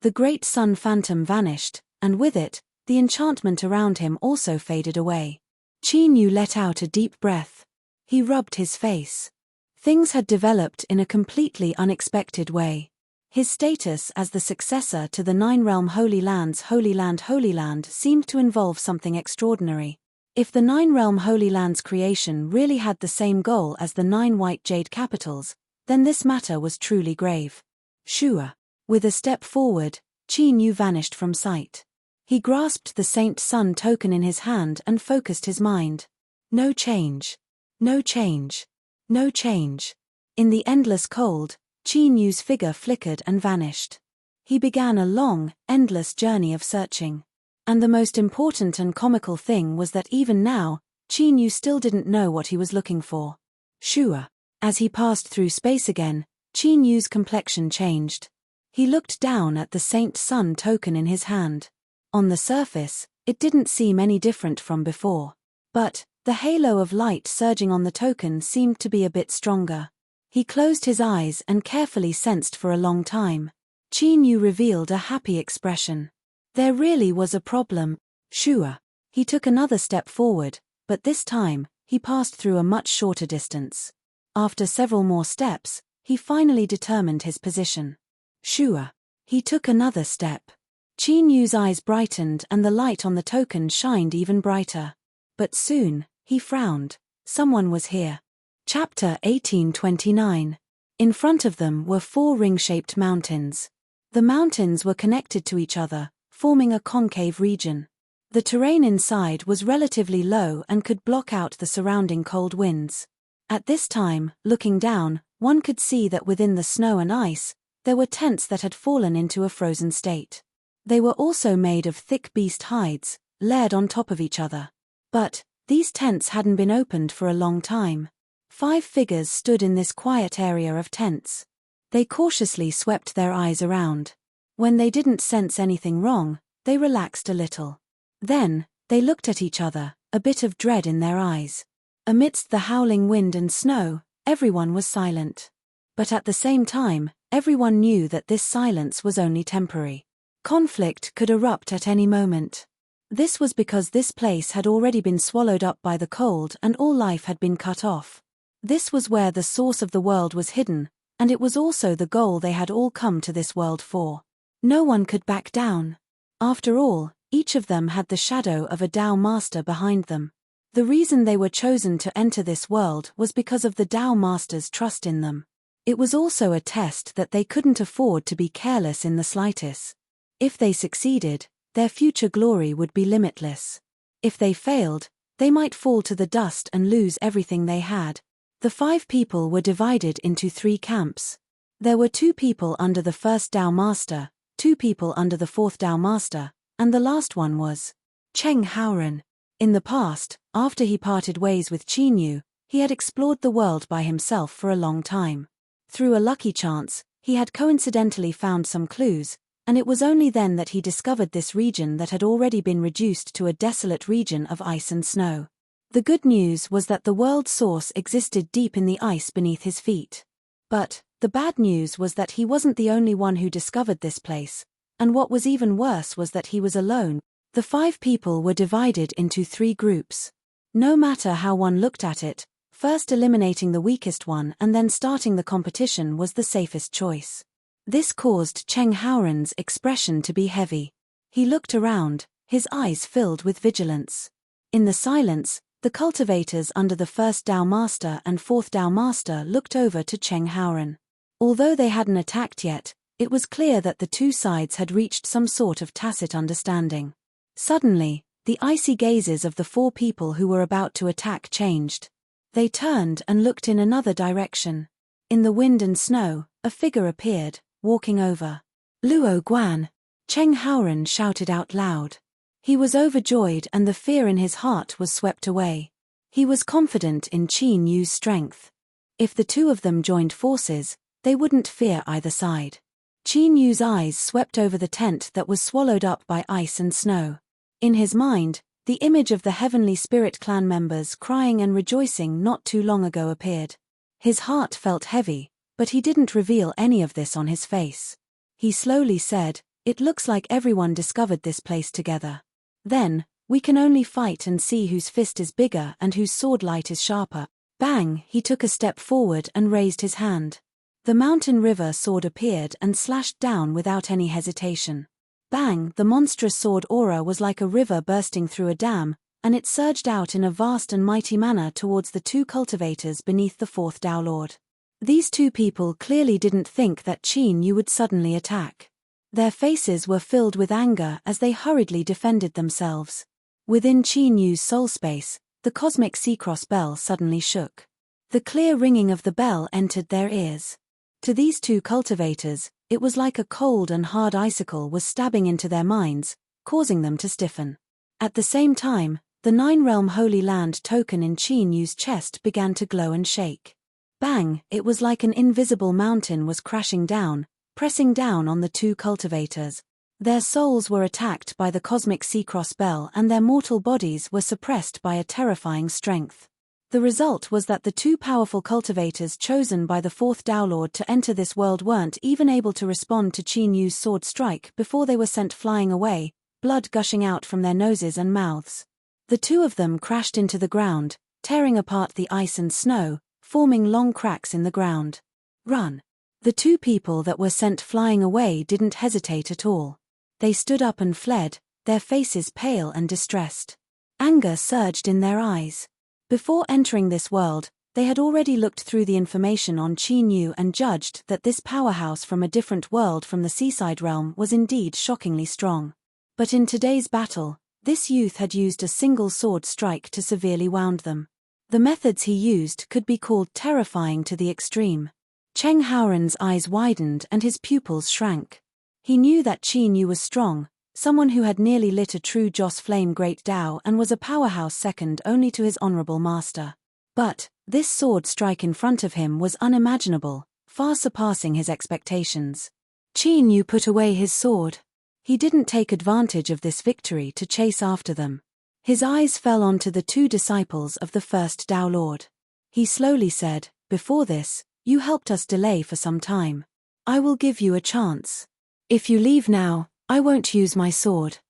The great sun phantom vanished, and with it, the enchantment around him also faded away. Qin Yu let out a deep breath. He rubbed his face. Things had developed in a completely unexpected way. His status as the successor to the 9-realm Holy Land's Holy Land seemed to involve something extraordinary. If the 9-realm Holy Land's creation really had the same goal as the 9 white jade capitals, then this matter was truly grave. Shua. With a step forward, Qin Yu vanished from sight. He grasped the Saint Sun token in his hand and focused his mind. No change. No change. No change. In the endless cold, Qin Yu's figure flickered and vanished. He began a long, endless journey of searching. And the most important and comical thing was that even now, Qin Yu still didn't know what he was looking for. Shua. As he passed through space again, Qin Yu's complexion changed. He looked down at the Saint Sun token in his hand. On the surface, it didn't seem any different from before. But the halo of light surging on the token seemed to be a bit stronger. He closed his eyes and carefully sensed for a long time. Qin Yu revealed a happy expression. There really was a problem. Shua. He took another step forward, but this time, he passed through a much shorter distance. After several more steps, he finally determined his position. Shua. He took another step. Qin Yu's eyes brightened and the light on the token shined even brighter. But soon, he frowned. Someone was here. Chapter 1829. In front of them were 4 ring-shaped mountains. The mountains were connected to each other, forming a concave region. The terrain inside was relatively low and could block out the surrounding cold winds. At this time, looking down, one could see that within the snow and ice, there were tents that had fallen into a frozen state. They were also made of thick beast hides, layered on top of each other. But these tents hadn't been opened for a long time. 5 figures stood in this quiet area of tents. They cautiously swept their eyes around. When they didn't sense anything wrong, they relaxed a little. Then, they looked at each other, a bit of dread in their eyes. Amidst the howling wind and snow, everyone was silent. But at the same time, everyone knew that this silence was only temporary. Conflict could erupt at any moment. This was because this place had already been swallowed up by the cold and all life had been cut off. This was where the source of the world was hidden, and it was also the goal they had all come to this world for. No one could back down. After all, each of them had the shadow of a Tao master behind them. The reason they were chosen to enter this world was because of the Tao master's trust in them. It was also a test that they couldn't afford to be careless in the slightest. If they succeeded, their future glory would be limitless. If they failed, they might fall to the dust and lose everything they had. The 5 people were divided into 3 camps. There were 2 people under the first Tao Master, 2 people under the fourth Tao Master, and the last one was Cheng Haoren. In the past, after he parted ways with Qin Yu, he had explored the world by himself for a long time. Through a lucky chance, he had coincidentally found some clues, and it was only then that he discovered this region that had already been reduced to a desolate region of ice and snow. The good news was that the world source existed deep in the ice beneath his feet. But the bad news was that he wasn't the only one who discovered this place, and what was even worse was that he was alone. The 5 people were divided into 3 groups. No matter how one looked at it, first eliminating the weakest one and then starting the competition was the safest choice. This caused Cheng Haoren's expression to be heavy. He looked around, his eyes filled with vigilance. In the silence, the cultivators under the first Tao Master and fourth Tao Master looked over to Cheng Haoren. Although they hadn't attacked yet, it was clear that the 2 sides had reached some sort of tacit understanding. Suddenly, the icy gazes of the 4 people who were about to attack changed. They turned and looked in another direction. In the wind and snow, a figure appeared, walking over. "Luo Guan!" Cheng Haoren shouted out loud. He was overjoyed and the fear in his heart was swept away. He was confident in Qin Yu's strength. If the 2 of them joined forces, they wouldn't fear either side. Qin Yu's eyes swept over the tent that was swallowed up by ice and snow. In his mind, the image of the Heavenly Spirit clan members crying and rejoicing not too long ago appeared. His heart felt heavy, but he didn't reveal any of this on his face. He slowly said, "It looks like everyone discovered this place together. Then, we can only fight and see whose fist is bigger and whose sword light is sharper." Bang! He took a step forward and raised his hand. The mountain river sword appeared and slashed down without any hesitation. Bang! The monstrous sword aura was like a river bursting through a dam, and it surged out in a vast and mighty manner towards the 2 cultivators beneath the fourth Tao Lord. These 2 people clearly didn't think that Qin Yu would suddenly attack. Their faces were filled with anger as they hurriedly defended themselves. Within Qin Yu's soul space, the cosmic Sea-Cross bell suddenly shook. The clear ringing of the bell entered their ears. To these 2 cultivators, it was like a cold and hard icicle was stabbing into their minds, causing them to stiffen. At the same time, the 9-realm Holy Land token in Qin Yu's chest began to glow and shake. Bang! It was like an invisible mountain was crashing down, pressing down on the 2 cultivators. Their souls were attacked by the cosmic Sea-Cross bell and their mortal bodies were suppressed by a terrifying strength. The result was that the 2 powerful cultivators chosen by the fourth Tao Lord to enter this world weren't even able to respond to Qin Yu's sword strike before they were sent flying away, blood gushing out from their noses and mouths. The 2 of them crashed into the ground, tearing apart the ice and snow, forming long cracks in the ground. "Run!" The 2 people that were sent flying away didn't hesitate at all. They stood up and fled, their faces pale and distressed. Anger surged in their eyes. Before entering this world, they had already looked through the information on Qin Yu and judged that this powerhouse from a different world from the seaside realm was indeed shockingly strong. But in today's battle, this youth had used a single sword strike to severely wound them. The methods he used could be called terrifying to the extreme. Cheng Haoren's eyes widened and his pupils shrank. He knew that Qin Yu was strong, someone who had nearly lit a true Joss Flame Great Tao and was a powerhouse second only to his honorable master. But this sword strike in front of him was unimaginable, far surpassing his expectations. Qin Yu put away his sword. He didn't take advantage of this victory to chase after them. His eyes fell onto the 2 disciples of the first Tao Lord. He slowly said, "Before this, you helped us delay for some time. I will give you a chance. If you leave now, I won't use my sword."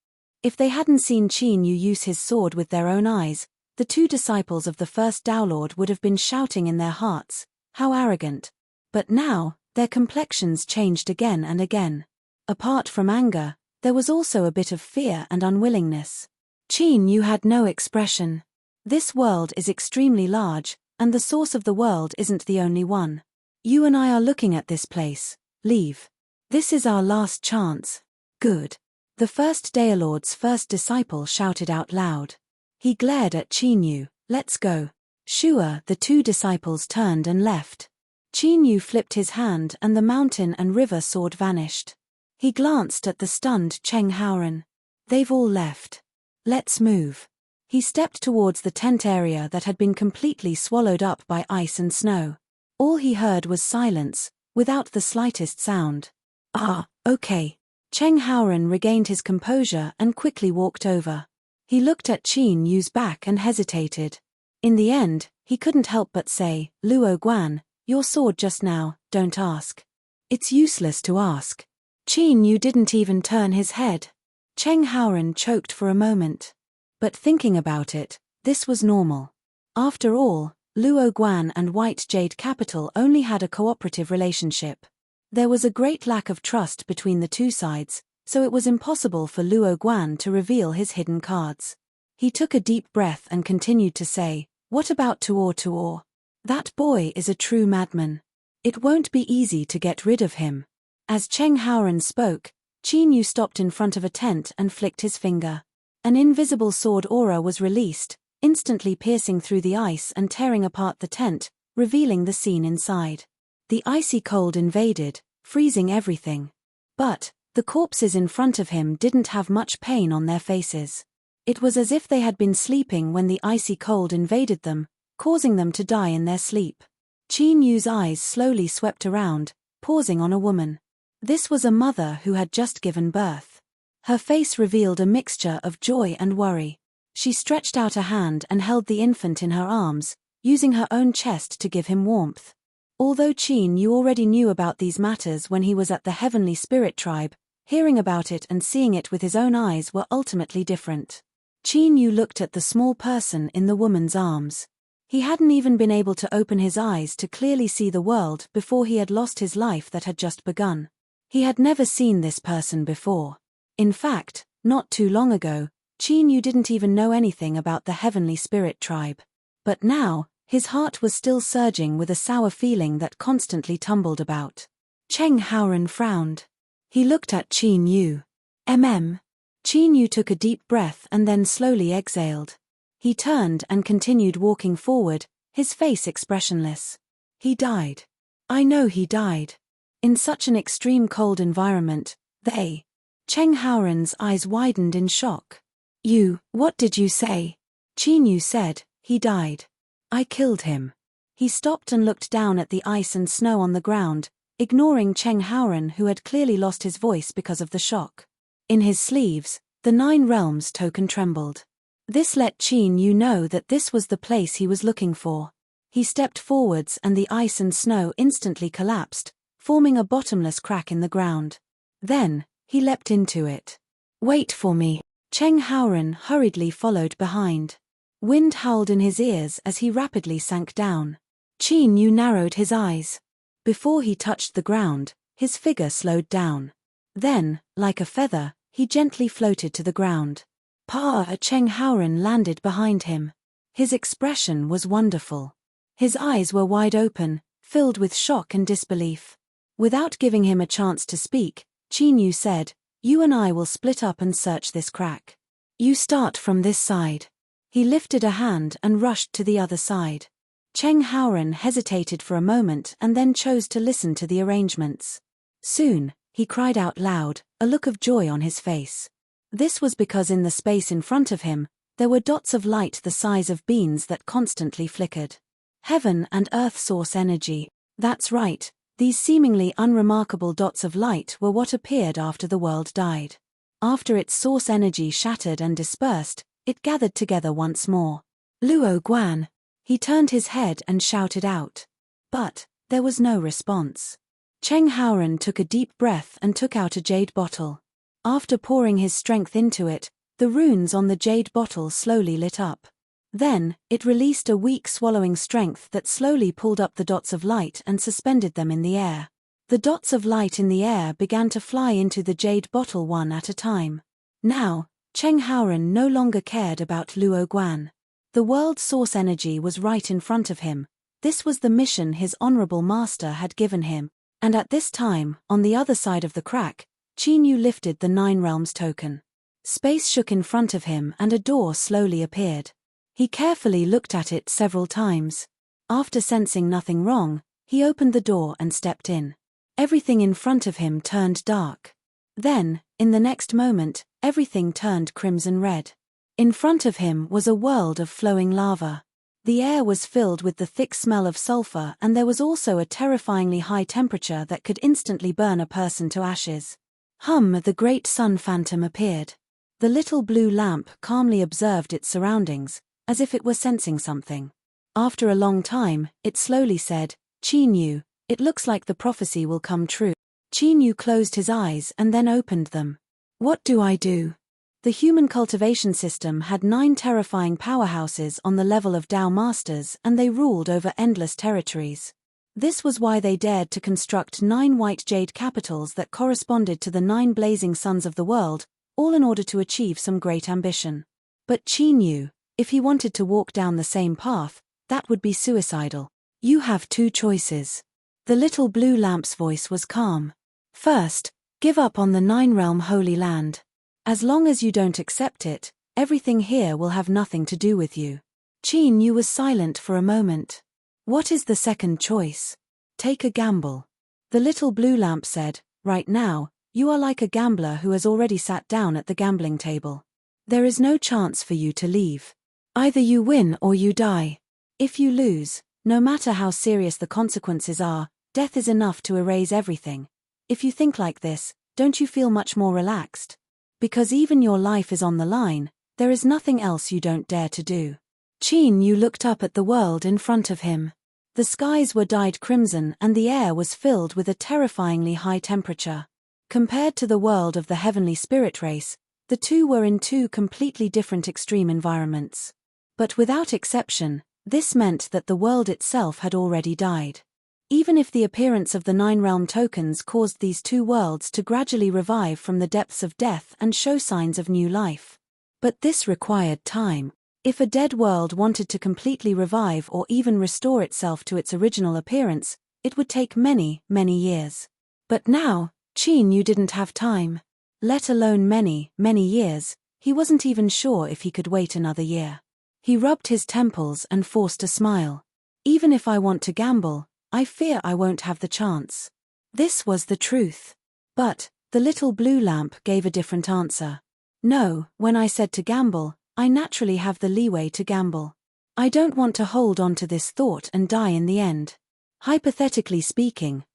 If they hadn't seen Qin Yu use his sword with their own eyes, the 2 disciples of the first Tao Lord would have been shouting in their hearts, "How arrogant!" But now, their complexions changed again and again. Apart from anger, there was also a bit of fear and unwillingness. Qin Yu had no expression. This world is extremely large, and the source of the world isn't the only one. You and I are looking at this place. Leave. This is our last chance. Good. The first Daelord's first disciple shouted out loud. He glared at Chinyu. Let's go. Sure, the two disciples turned and left. Chinyu flipped his hand and the mountain and river sword vanished. He glanced at the stunned Cheng Haoren. They've all left. Let's move. He stepped towards the tent area that had been completely swallowed up by ice and snow. All he heard was silence, without the slightest sound. Okay. Cheng Haoren regained his composure and quickly walked over. He looked at Qin Yu's back and hesitated. In the end, he couldn't help but say, Luo Guan, your sword just now, don't ask. It's useless to ask. Qin Yu didn't even turn his head. Cheng Haoren choked for a moment. But thinking about it, this was normal. After all, Luo Guan and White Jade Capital only had a cooperative relationship. There was a great lack of trust between the two sides, so it was impossible for Luo Guan to reveal his hidden cards. He took a deep breath and continued to say, what about Tuor Tuor? That boy is a true madman. It won't be easy to get rid of him. As Cheng Haoren spoke, Qin Yu stopped in front of a tent and flicked his finger. An invisible sword aura was released, instantly piercing through the ice and tearing apart the tent, revealing the scene inside. The icy cold invaded, freezing everything. But the corpses in front of him didn't have much pain on their faces. It was as if they had been sleeping when the icy cold invaded them, causing them to die in their sleep. Qin Yu's eyes slowly swept around, pausing on a woman. This was a mother who had just given birth. Her face revealed a mixture of joy and worry. She stretched out a hand and held the infant in her arms, using her own chest to give him warmth. Although Qin Yu already knew about these matters when he was at the Heavenly Spirit Tribe, hearing about it and seeing it with his own eyes were ultimately different. Qin Yu looked at the small person in the woman's arms. He hadn't even been able to open his eyes to clearly see the world before he had lost his life that had just begun. He had never seen this person before. In fact, not too long ago, Qin Yu didn't even know anything about the Heavenly Spirit Tribe. But now, his heart was still surging with a sour feeling that constantly tumbled about. Cheng Haoren frowned. He looked at Qin Yu. Qin Yu took a deep breath and then slowly exhaled. He turned and continued walking forward, his face expressionless. He died. I know he died. In such an extreme cold environment, Cheng Haoren's eyes widened in shock. What did you say? Qin Yu said, he died. I killed him. He stopped and looked down at the ice and snow on the ground, ignoring Cheng Haoren who had clearly lost his voice because of the shock. In his sleeves, the 9 realms token trembled. This let Qin Yu know that this was the place he was looking for. He stepped forwards and the ice and snow instantly collapsed, forming a bottomless crack in the ground. Then, he leapt into it. Wait for me. Cheng Haoren hurriedly followed behind. Wind howled in his ears as he rapidly sank down. Qin Yu narrowed his eyes. Before he touched the ground, his figure slowed down. Then, like a feather, he gently floated to the ground. Cheng Haoren landed behind him. His expression was wonderful. His eyes were wide open, filled with shock and disbelief. Without giving him a chance to speak, Qin Yu said, you and I will split up and search this crack. You start from this side. He lifted a hand and rushed to the other side. Cheng Haoren hesitated for a moment and then chose to listen to the arrangements. Soon, he cried out loud, a look of joy on his face. This was because in the space in front of him, there were dots of light the size of beans that constantly flickered. Heaven and earth source energy. That's right, these seemingly unremarkable dots of light were what appeared after the world died. After its source energy shattered and dispersed, it gathered together once more. Luo Guan. He turned his head and shouted out. But there was no response. Cheng Haoren took a deep breath and took out a jade bottle. After pouring his strength into it, the runes on the jade bottle slowly lit up. Then, it released a weak swallowing strength that slowly pulled up the dots of light and suspended them in the air. The dots of light in the air began to fly into the jade bottle one at a time. Now, Cheng Haoren no longer cared about Luo Guan. The world's source energy was right in front of him. This was the mission his honorable master had given him. And at this time, on the other side of the crack, Qin Yu lifted the Nine Realms token. Space shook in front of him and a door slowly appeared. He carefully looked at it several times. After sensing nothing wrong, he opened the door and stepped in. Everything in front of him turned dark. Then, in the next moment, everything turned crimson red. In front of him was a world of flowing lava. The air was filled with the thick smell of sulfur, and there was also a terrifyingly high temperature that could instantly burn a person to ashes. The great sun phantom appeared. The little blue lamp calmly observed its surroundings, as if it were sensing something. After a long time, it slowly said, "Qin Yu, it looks like the prophecy will come true." Qin Yu closed his eyes and then opened them. "What do I do?" The human cultivation system had 9 terrifying powerhouses on the level of Tao masters, and they ruled over endless territories. This was why they dared to construct 9 white jade capitals that corresponded to the 9 blazing suns of the world, all in order to achieve some great ambition. But Qin Yu, if he wanted to walk down the same path, that would be suicidal. "You have 2 choices." The little blue lamp's voice was calm. "First, give up on the 9-realm holy land. As long as you don't accept it, everything here will have nothing to do with you." Qin Yu was silent for a moment. "What is the second choice?" "Take a gamble." The little blue lamp said, "Right now, you are like a gambler who has already sat down at the gambling table. There is no chance for you to leave. Either you win or you die. If you lose, no matter how serious the consequences are, death is enough to erase everything. If you think like this, don't you feel much more relaxed? Because even your life is on the line, there is nothing else you don't dare to do." Qin Yu looked up at the world in front of him. The skies were dyed crimson and the air was filled with a terrifyingly high temperature. Compared to the world of the heavenly spirit race, the two were in 2 completely different extreme environments. But without exception, this meant that the world itself had already died. Even if the appearance of the 9-realm tokens caused these 2 worlds to gradually revive from the depths of death and show signs of new life. But this required time. If a dead world wanted to completely revive or even restore itself to its original appearance, it would take many, many years. But now, Qin Yu didn't have time. Let alone many, many years, he wasn't even sure if he could wait another year. He rubbed his temples and forced a smile. "Even if I want to gamble, I fear I won't have the chance." This was the truth. But the little blue lamp gave a different answer. "No, when I said to gamble, I naturally have the leeway to gamble. I don't want to hold on to this thought and die in the end. Hypothetically speaking,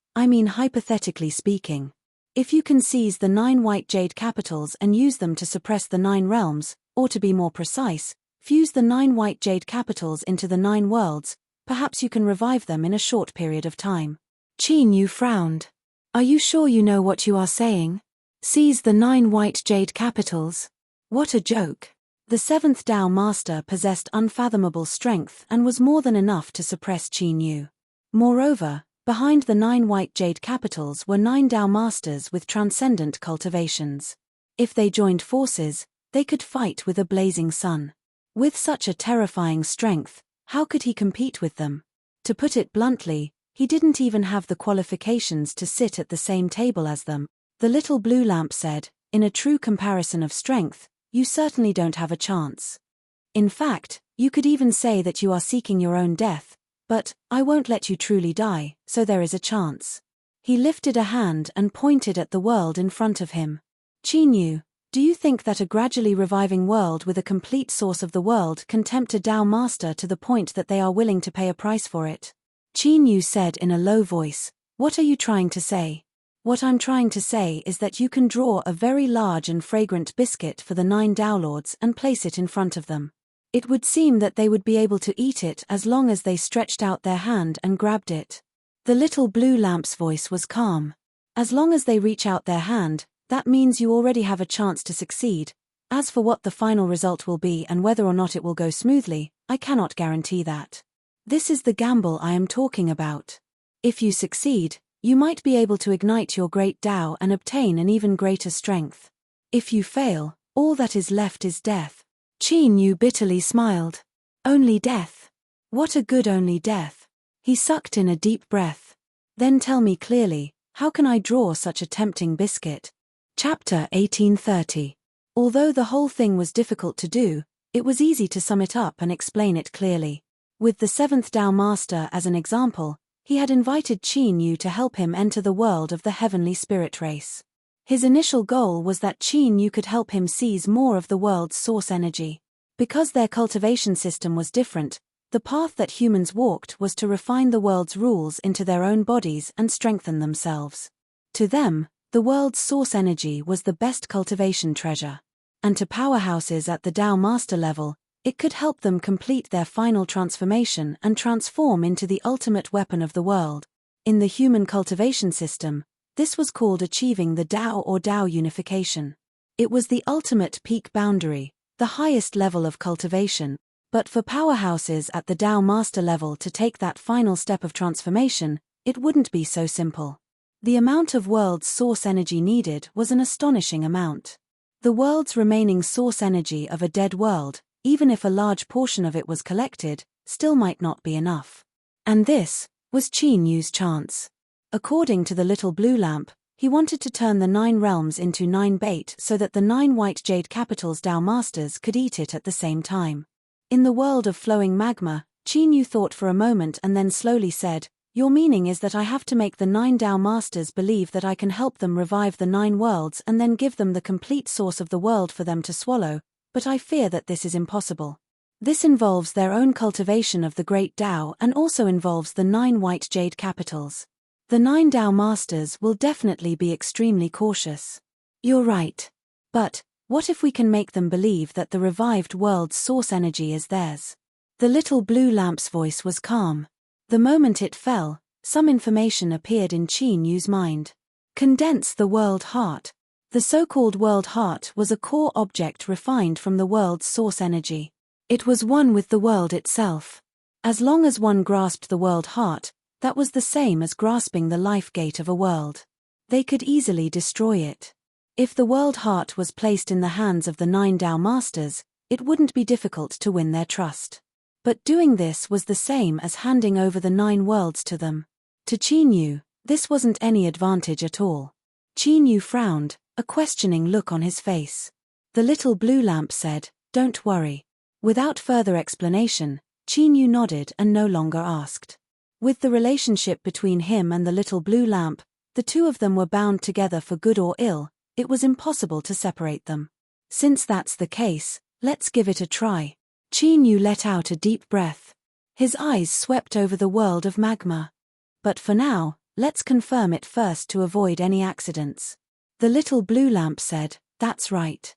if you can seize the 9 white jade capitals and use them to suppress the 9 realms, or to be more precise, fuse the 9 white jade capitals into the 9 worlds, perhaps you can revive them in a short period of time." Qin Yu frowned. "Are you sure you know what you are saying? Seize the 9 white jade capitals? What a joke." The 7th Tao Master possessed unfathomable strength and was more than enough to suppress Qin Yu. Moreover, behind the 9 white jade capitals were 9 Tao Masters with transcendent cultivations. If they joined forces, they could fight with a blazing sun. With such a terrifying strength, how could he compete with them? To put it bluntly, he didn't even have the qualifications to sit at the same table as them. The little blue lamp said, "In a true comparison of strength, you certainly don't have a chance. In fact, you could even say that you are seeking your own death, but I won't let you truly die, so there is a chance." He lifted a hand and pointed at the world in front of him. "Qin Yu, do you think that a gradually reviving world with a complete source of the world can tempt a Tao Master to the point that they are willing to pay a price for it?" Qin Yu said in a low voice, "What are you trying to say?" "What I'm trying to say is that you can draw a very large and fragrant biscuit for the 9 Tao Lords and place it in front of them. It would seem that they would be able to eat it as long as they stretched out their hand and grabbed it." The little blue lamp's voice was calm. "As long as they reach out their hand, that means you already have a chance to succeed. As for what the final result will be and whether or not it will go smoothly, I cannot guarantee that. This is the gamble I am talking about. If you succeed, you might be able to ignite your great Tao and obtain an even greater strength. If you fail, all that is left is death." Qin Yu bitterly smiled. "Only death? What a good only death." He sucked in a deep breath. "Then tell me clearly, how can I draw such a tempting biscuit?" Chapter 1830. Although the whole thing was difficult to do, it was easy to sum it up and explain it clearly. With the seventh Tao Master as an example, he had invited Qin Yu to help him enter the world of the heavenly spirit race. His initial goal was that Qin Yu could help him seize more of the world's source energy. Because their cultivation system was different, the path that humans walked was to refine the world's rules into their own bodies and strengthen themselves. To them, the world's source energy was the best cultivation treasure. And to powerhouses at the Tao Master level, it could help them complete their final transformation and transform into the ultimate weapon of the world. In the human cultivation system, this was called achieving the Tao or Tao unification. It was the ultimate peak boundary, the highest level of cultivation, but for powerhouses at the Tao Master level to take that final step of transformation, it wouldn't be so simple. The amount of world's source energy needed was an astonishing amount. The world's remaining source energy of a dead world, even if a large portion of it was collected, still might not be enough. And this was Qin Yu's chance. According to the little blue lamp, he wanted to turn the 9 realms into 9 bait so that the 9 white jade capitals Tao Masters could eat it at the same time. In the world of flowing magma, Qin Yu thought for a moment and then slowly said, "Your meaning is that I have to make the 9 Tao Masters believe that I can help them revive the 9 worlds and then give them the complete source of the world for them to swallow, but I fear that this is impossible. This involves their own cultivation of the great Tao and also involves the 9 white jade capitals. The 9 Tao Masters will definitely be extremely cautious." "You're right. But what if we can make them believe that the revived world's source energy is theirs?" The little blue lamp's voice was calm. The moment it fell, some information appeared in Qin Yu's mind. Condense the world heart. The so-called world heart was a core object refined from the world's source energy. It was one with the world itself. As long as one grasped the world heart, that was the same as grasping the life gate of a world. They could easily destroy it. If the world heart was placed in the hands of the 9 Tao Masters, it wouldn't be difficult to win their trust. But doing this was the same as handing over the 9 worlds to them. To Qin Yu, this wasn't any advantage at all. Qin Yu frowned, a questioning look on his face. The little blue lamp said, "Don't worry." Without further explanation, Qin Yu nodded and no longer asked. With the relationship between him and the little blue lamp, the two of them were bound together for good or ill. It was impossible to separate them. Since that's the case, let's give it a try. Qin Yu let out a deep breath. His eyes swept over the world of magma. But for now, let's confirm it first to avoid any accidents. The little blue lamp said, "That's right."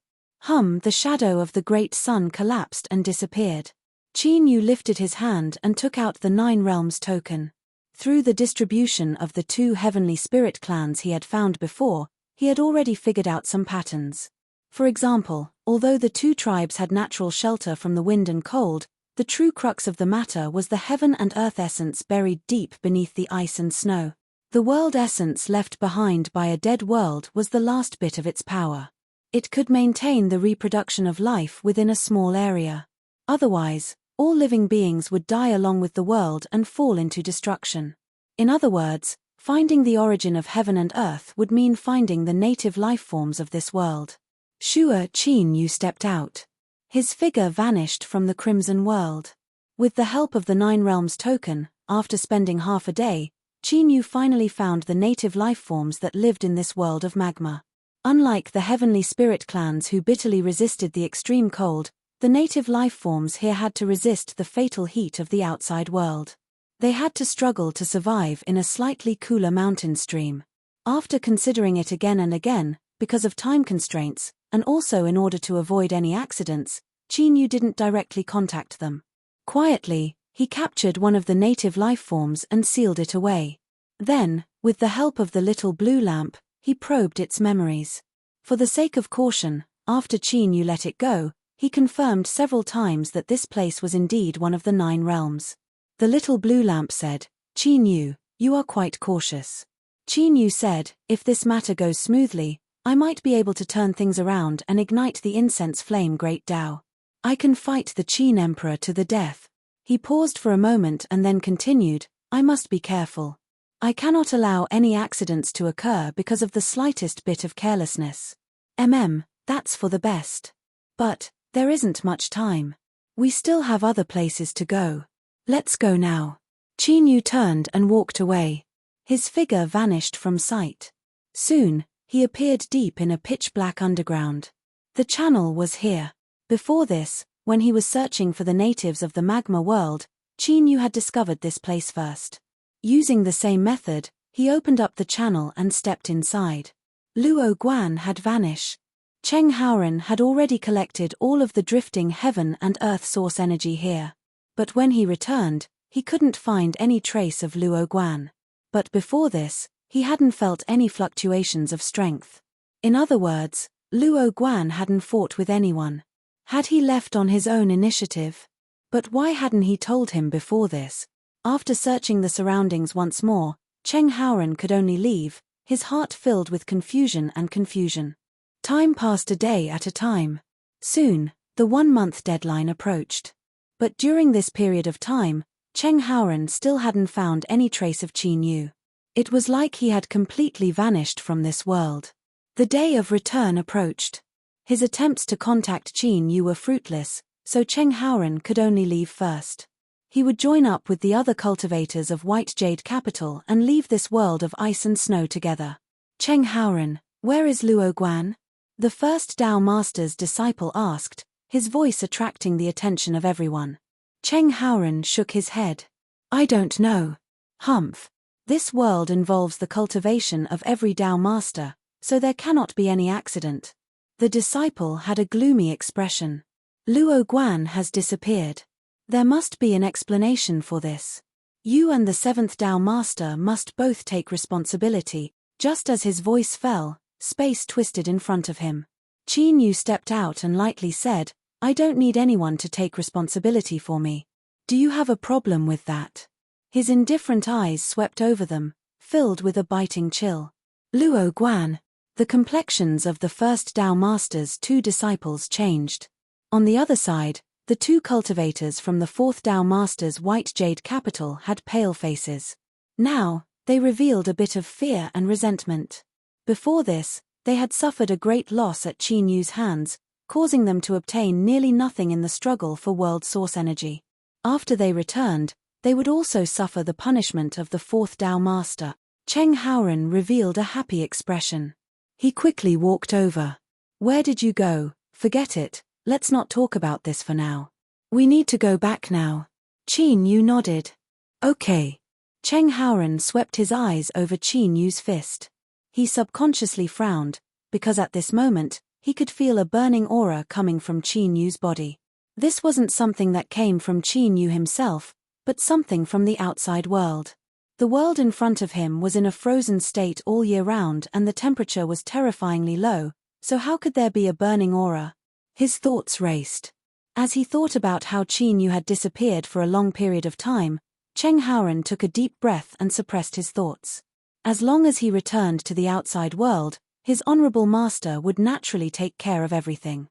The shadow of the great sun collapsed and disappeared. Qin Yu lifted his hand and took out the 9 realms token. Through the distribution of the 2 heavenly spirit clans he had found before, he had already figured out some patterns. For example, although the 2 tribes had natural shelter from the wind and cold, the true crux of the matter was the heaven and earth essence buried deep beneath the ice and snow. The world essence left behind by a dead world was the last bit of its power. It could maintain the reproduction of life within a small area. Otherwise, all living beings would die along with the world and fall into destruction. In other words, finding the origin of heaven and earth would mean finding the native life forms of this world. Sure, Qin Yu stepped out. His figure vanished from the crimson world. With the help of the 9 realms token, after spending half a day, Qin Yu finally found the native life forms that lived in this world of magma. Unlike the heavenly spirit clans who bitterly resisted the extreme cold, the native life forms here had to resist the fatal heat of the outside world. They had to struggle to survive in a slightly cooler mountain stream. After considering it again and again, because of time constraints, and also in order to avoid any accidents, Qin Yu didn't directly contact them. Quietly, he captured one of the native life forms and sealed it away. Then, with the help of the little blue lamp, he probed its memories. For the sake of caution, after Qin Yu let it go, he confirmed several times that this place was indeed one of the 9 realms. The little blue lamp said, "Qin Yu, you are quite cautious." Qin Yu said, "If this matter goes smoothly, I might be able to turn things around and ignite the incense flame Great Tao. I can fight the Qin Emperor to the death." He paused for a moment and then continued, "I must be careful. I cannot allow any accidents to occur because of the slightest bit of carelessness. That's for the best. But there isn't much time. We still have other places to go. Let's go now. Qin Yu turned and walked away. His figure vanished from sight. Soon, he appeared deep in a pitch-black underground. The channel was here. Before this, when he was searching for the natives of the magma world, Qin Yu had discovered this place first. Using the same method, he opened up the channel and stepped inside. Luo Guan had vanished. Cheng Haoren had already collected all of the drifting heaven and earth source energy here. But when he returned, he couldn't find any trace of Luo Guan. But before this, he hadn't felt any fluctuations of strength. In other words, Luo Guan hadn't fought with anyone. Had he left on his own initiative? But why hadn't he told him before this? After searching the surroundings once more, Cheng Haoren could only leave, his heart filled with confusion and confusion. Time passed a day at a time. Soon, the 1-month deadline approached. But during this period of time, Cheng Haoren still hadn't found any trace of Qin Yu. It was like he had completely vanished from this world. The day of return approached. His attempts to contact Qin Yu were fruitless, so Cheng Haoren could only leave first. He would join up with the other cultivators of White Jade Capital and leave this world of ice and snow together. Cheng Haoren, where is Luo Guan? The first Tao Master's disciple asked, his voice attracting the attention of everyone. Cheng Haoren shook his head. I don't know. Humph. This world involves the cultivation of every Tao Master, so there cannot be any accident. The disciple had a gloomy expression. Luo Guan has disappeared. There must be an explanation for this. You and the 7th Tao Master must both take responsibility. Just as his voice fell, space twisted in front of him. Qin Yu stepped out and lightly said, I don't need anyone to take responsibility for me. Do you have a problem with that? His indifferent eyes swept over them, filled with a biting chill. Luo Guan. The complexions of the first Tao Master's 2 disciples changed. On the other side, the 2 cultivators from the 4th Tao Master's White Jade Capital had pale faces. Now, they revealed a bit of fear and resentment. Before this, they had suffered a great loss at Qin Yu's hands, causing them to obtain nearly nothing in the struggle for world source energy. After they returned, they would also suffer the punishment of the 4th Tao Master. Cheng Haoren revealed a happy expression. He quickly walked over. Where did you go? Forget it, let's not talk about this for now. We need to go back now. Qin Yu nodded. Okay. Cheng Haoren swept his eyes over Qin Yu's fist. He subconsciously frowned, because at this moment, he could feel a burning aura coming from Qin Yu's body. This wasn't something that came from Qin Yu himself, but something from the outside world. The world in front of him was in a frozen state all year round and the temperature was terrifyingly low, so how could there be a burning aura? His thoughts raced. As he thought about how Qin Yu had disappeared for a long period of time, Cheng Haoren took a deep breath and suppressed his thoughts. As long as he returned to the outside world, his honorable master would naturally take care of everything.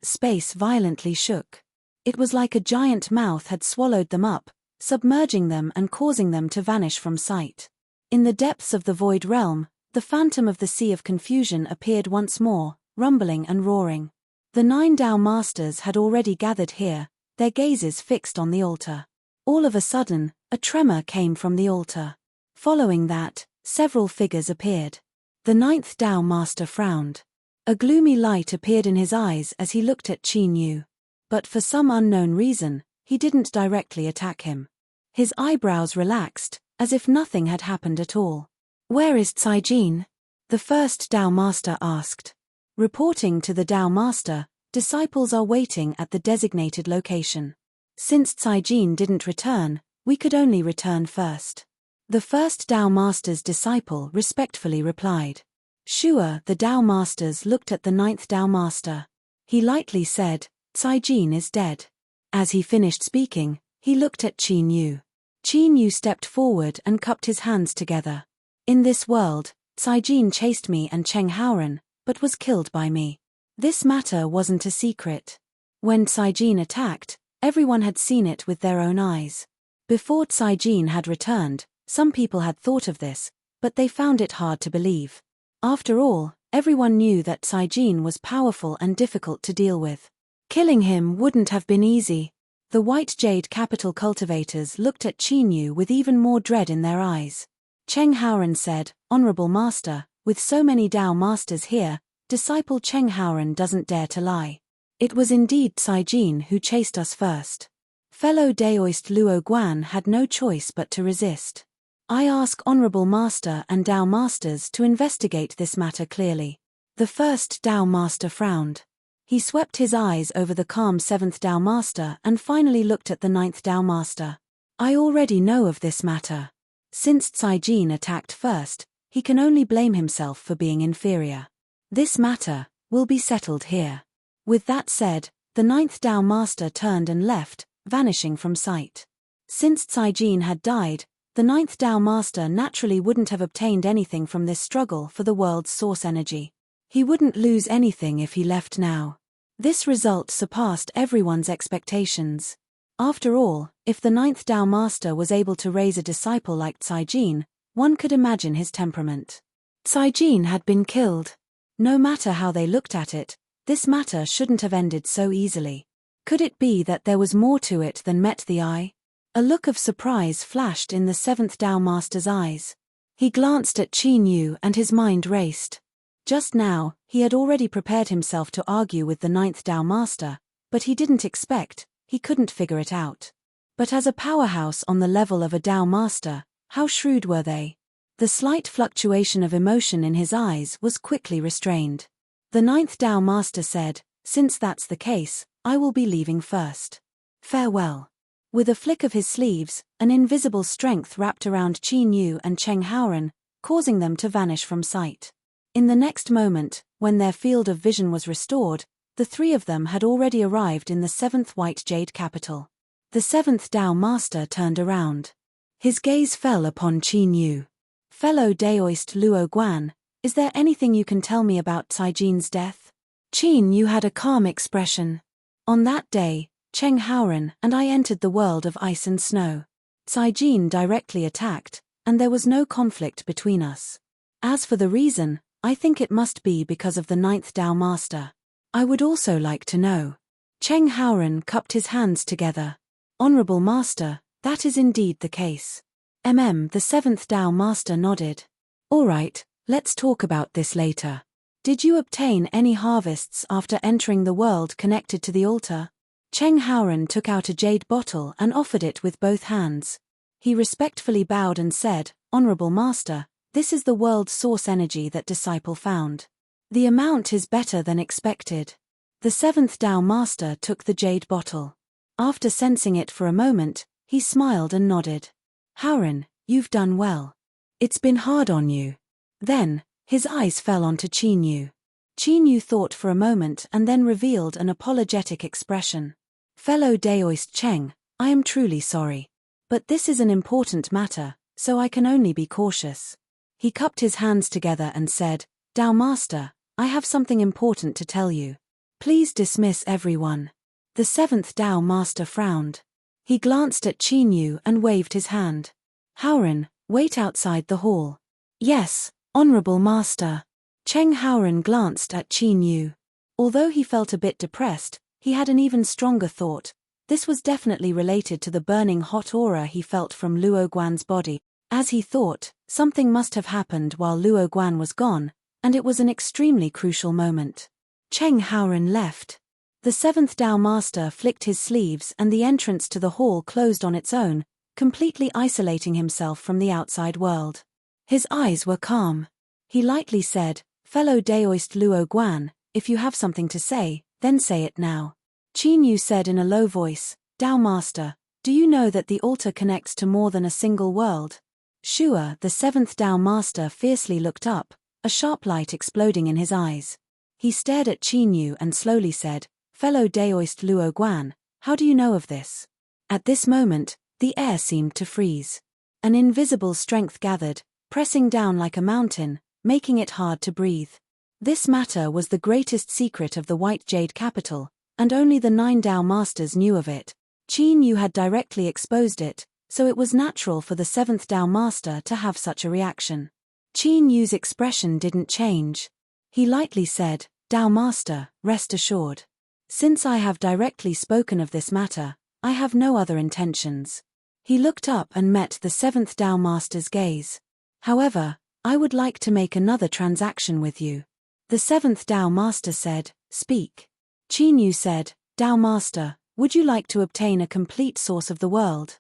Space violently shook. It was like a giant mouth had swallowed them up, submerging them and causing them to vanish from sight. In the depths of the void realm, the phantom of the Sea of Confusion appeared once more, rumbling and roaring. The 9 Tao Masters had already gathered here, their gazes fixed on the altar. All of a sudden, a tremor came from the altar. Following that, several figures appeared. The 9th Tao Master frowned. A gloomy light appeared in his eyes as he looked at Qin Yu. But for some unknown reason, he didn't directly attack him. His eyebrows relaxed, as if nothing had happened at all. Where is Caijin? The first Tao Master asked. Reporting to the Tao Master, disciples are waiting at the designated location. Since Caijin didn't return, we could only return first. The first Tao Master's disciple respectfully replied. Sure, the Tao Masters looked at the 9th Tao Master. He lightly said, Caijin is dead. As he finished speaking, he looked at Qin Yu. Qin Yu stepped forward and cupped his hands together. In this world, Caijin chased me and Cheng Haoren, but was killed by me. This matter wasn't a secret. When Caijin attacked, everyone had seen it with their own eyes. Before Caijin had returned, Some people had thought of this, but they found it hard to believe. After all, everyone knew that Caijin was powerful and difficult to deal with. Killing him wouldn't have been easy. The white jade capital cultivators looked at Qinyu with even more dread in their eyes. Cheng Haoran said, "Honorable Master, with so many Dao Masters here, disciple Cheng Haoran doesn't dare to lie. It was indeed Caijin who chased us first." Fellow Daoist Luo Guan had no choice but to resist. "I ask Honorable Master and Dao Masters to investigate this matter clearly." The first Dao Master frowned. He swept his eyes over the calm 7th Dao Master and finally looked at the 9th Dao Master. "I already know of this matter. Since Caijin attacked first, he can only blame himself for being inferior. This matter will be settled here." With that said, the 9th Dao Master turned and left, vanishing from sight. Since Caijin had died, the 9th Dao Master naturally wouldn't have obtained anything from this struggle for the world's source energy. He wouldn't lose anything if he left now. This result surpassed everyone's expectations. After all, if the 9th Dao Master was able to raise a disciple like Caijin, one could imagine his temperament. Caijin had been killed. No matter how they looked at it, this matter shouldn't have ended so easily. Could it be that there was more to it than met the eye? A look of surprise flashed in the 7th Dao Master's eyes. He glanced at Qinyu and his mind raced. Just now, he had already prepared himself to argue with the 9th Dao Master, but he didn't expect, he couldn't figure it out. But as a powerhouse on the level of a Dao Master, how shrewd were they? The slight fluctuation of emotion in his eyes was quickly restrained. The 9th Dao Master said, "Since that's the case, I will be leaving first. Farewell." With a flick of his sleeves, an invisible strength wrapped around Qinyu and Cheng Haoran, causing them to vanish from sight. In the next moment, when their field of vision was restored, the three of them had already arrived in the 7th White Jade capital. The 7th Dao Master turned around. His gaze fell upon Qinyu. "Fellow Daoist Luo Guan, is there anything you can tell me about Caijin's death?" Qinyu had a calm expression. "On that day, Cheng Haoran and I entered the world of ice and snow. Caijin directly attacked, and there was no conflict between us. As for the reason, I think it must be because of the 9th Dao Master. I would also like to know." Cheng Haoran cupped his hands together. "Honorable Master, that is indeed the case." The 7th Dao Master nodded. "All right, let's talk about this later. Did you obtain any harvests after entering the world connected to the altar?" Cheng Haoran took out a jade bottle and offered it with both hands. He respectfully bowed and said, "Honorable Master, this is the world's source energy that disciple found. The amount is better than expected." The 7th Dao Master took the jade bottle. After sensing it for a moment, he smiled and nodded. "Haoran, you've done well. It's been hard on you." Then, his eyes fell onto Qinyu. Qinyu thought for a moment and then revealed an apologetic expression. "Fellow Daoist Cheng, I am truly sorry. But this is an important matter, so I can only be cautious." He cupped his hands together and said, "Dao Master, I have something important to tell you. Please dismiss everyone." The 7th Dao Master frowned. He glanced at Qinyu and waved his hand. "Haoran, wait outside the hall." "Yes, Honorable Master." Cheng Haoran glanced at Qinyu. Although he felt a bit depressed, he had an even stronger thought. This was definitely related to the burning hot aura he felt from Luo Guan's body. As he thought, something must have happened while Luo Guan was gone, and it was an extremely crucial moment. Cheng Haoran left. The 7th Dao Master flicked his sleeves and the entrance to the hall closed on its own, completely isolating himself from the outside world. His eyes were calm. He lightly said, "Fellow Daoist Luo Guan, if you have something to say, then say it now." Qinyu said in a low voice, "Dao Master, do you know that the altar connects to more than a single world?" Shua, the 7th Dao Master, fiercely looked up, a sharp light exploding in his eyes. He stared at Qinyu and slowly said, "Fellow Daoist Luo Guan, how do you know of this?" At this moment, the air seemed to freeze. An invisible strength gathered, pressing down like a mountain, making it hard to breathe. This matter was the greatest secret of the White Jade capital, and only the 9 Dao Masters knew of it. Qinyu had directly exposed it, so it was natural for the seventh Tao Master to have such a reaction. Qin Yu's expression didn't change. He lightly said, "Tao Master, rest assured. Since I have directly spoken of this matter, I have no other intentions." He looked up and met the seventh Tao Master's gaze. "However, I would like to make another transaction with you." The seventh Tao Master said, "Speak." Qin Yu said, "Tao Master, would you like to obtain a complete source of the world?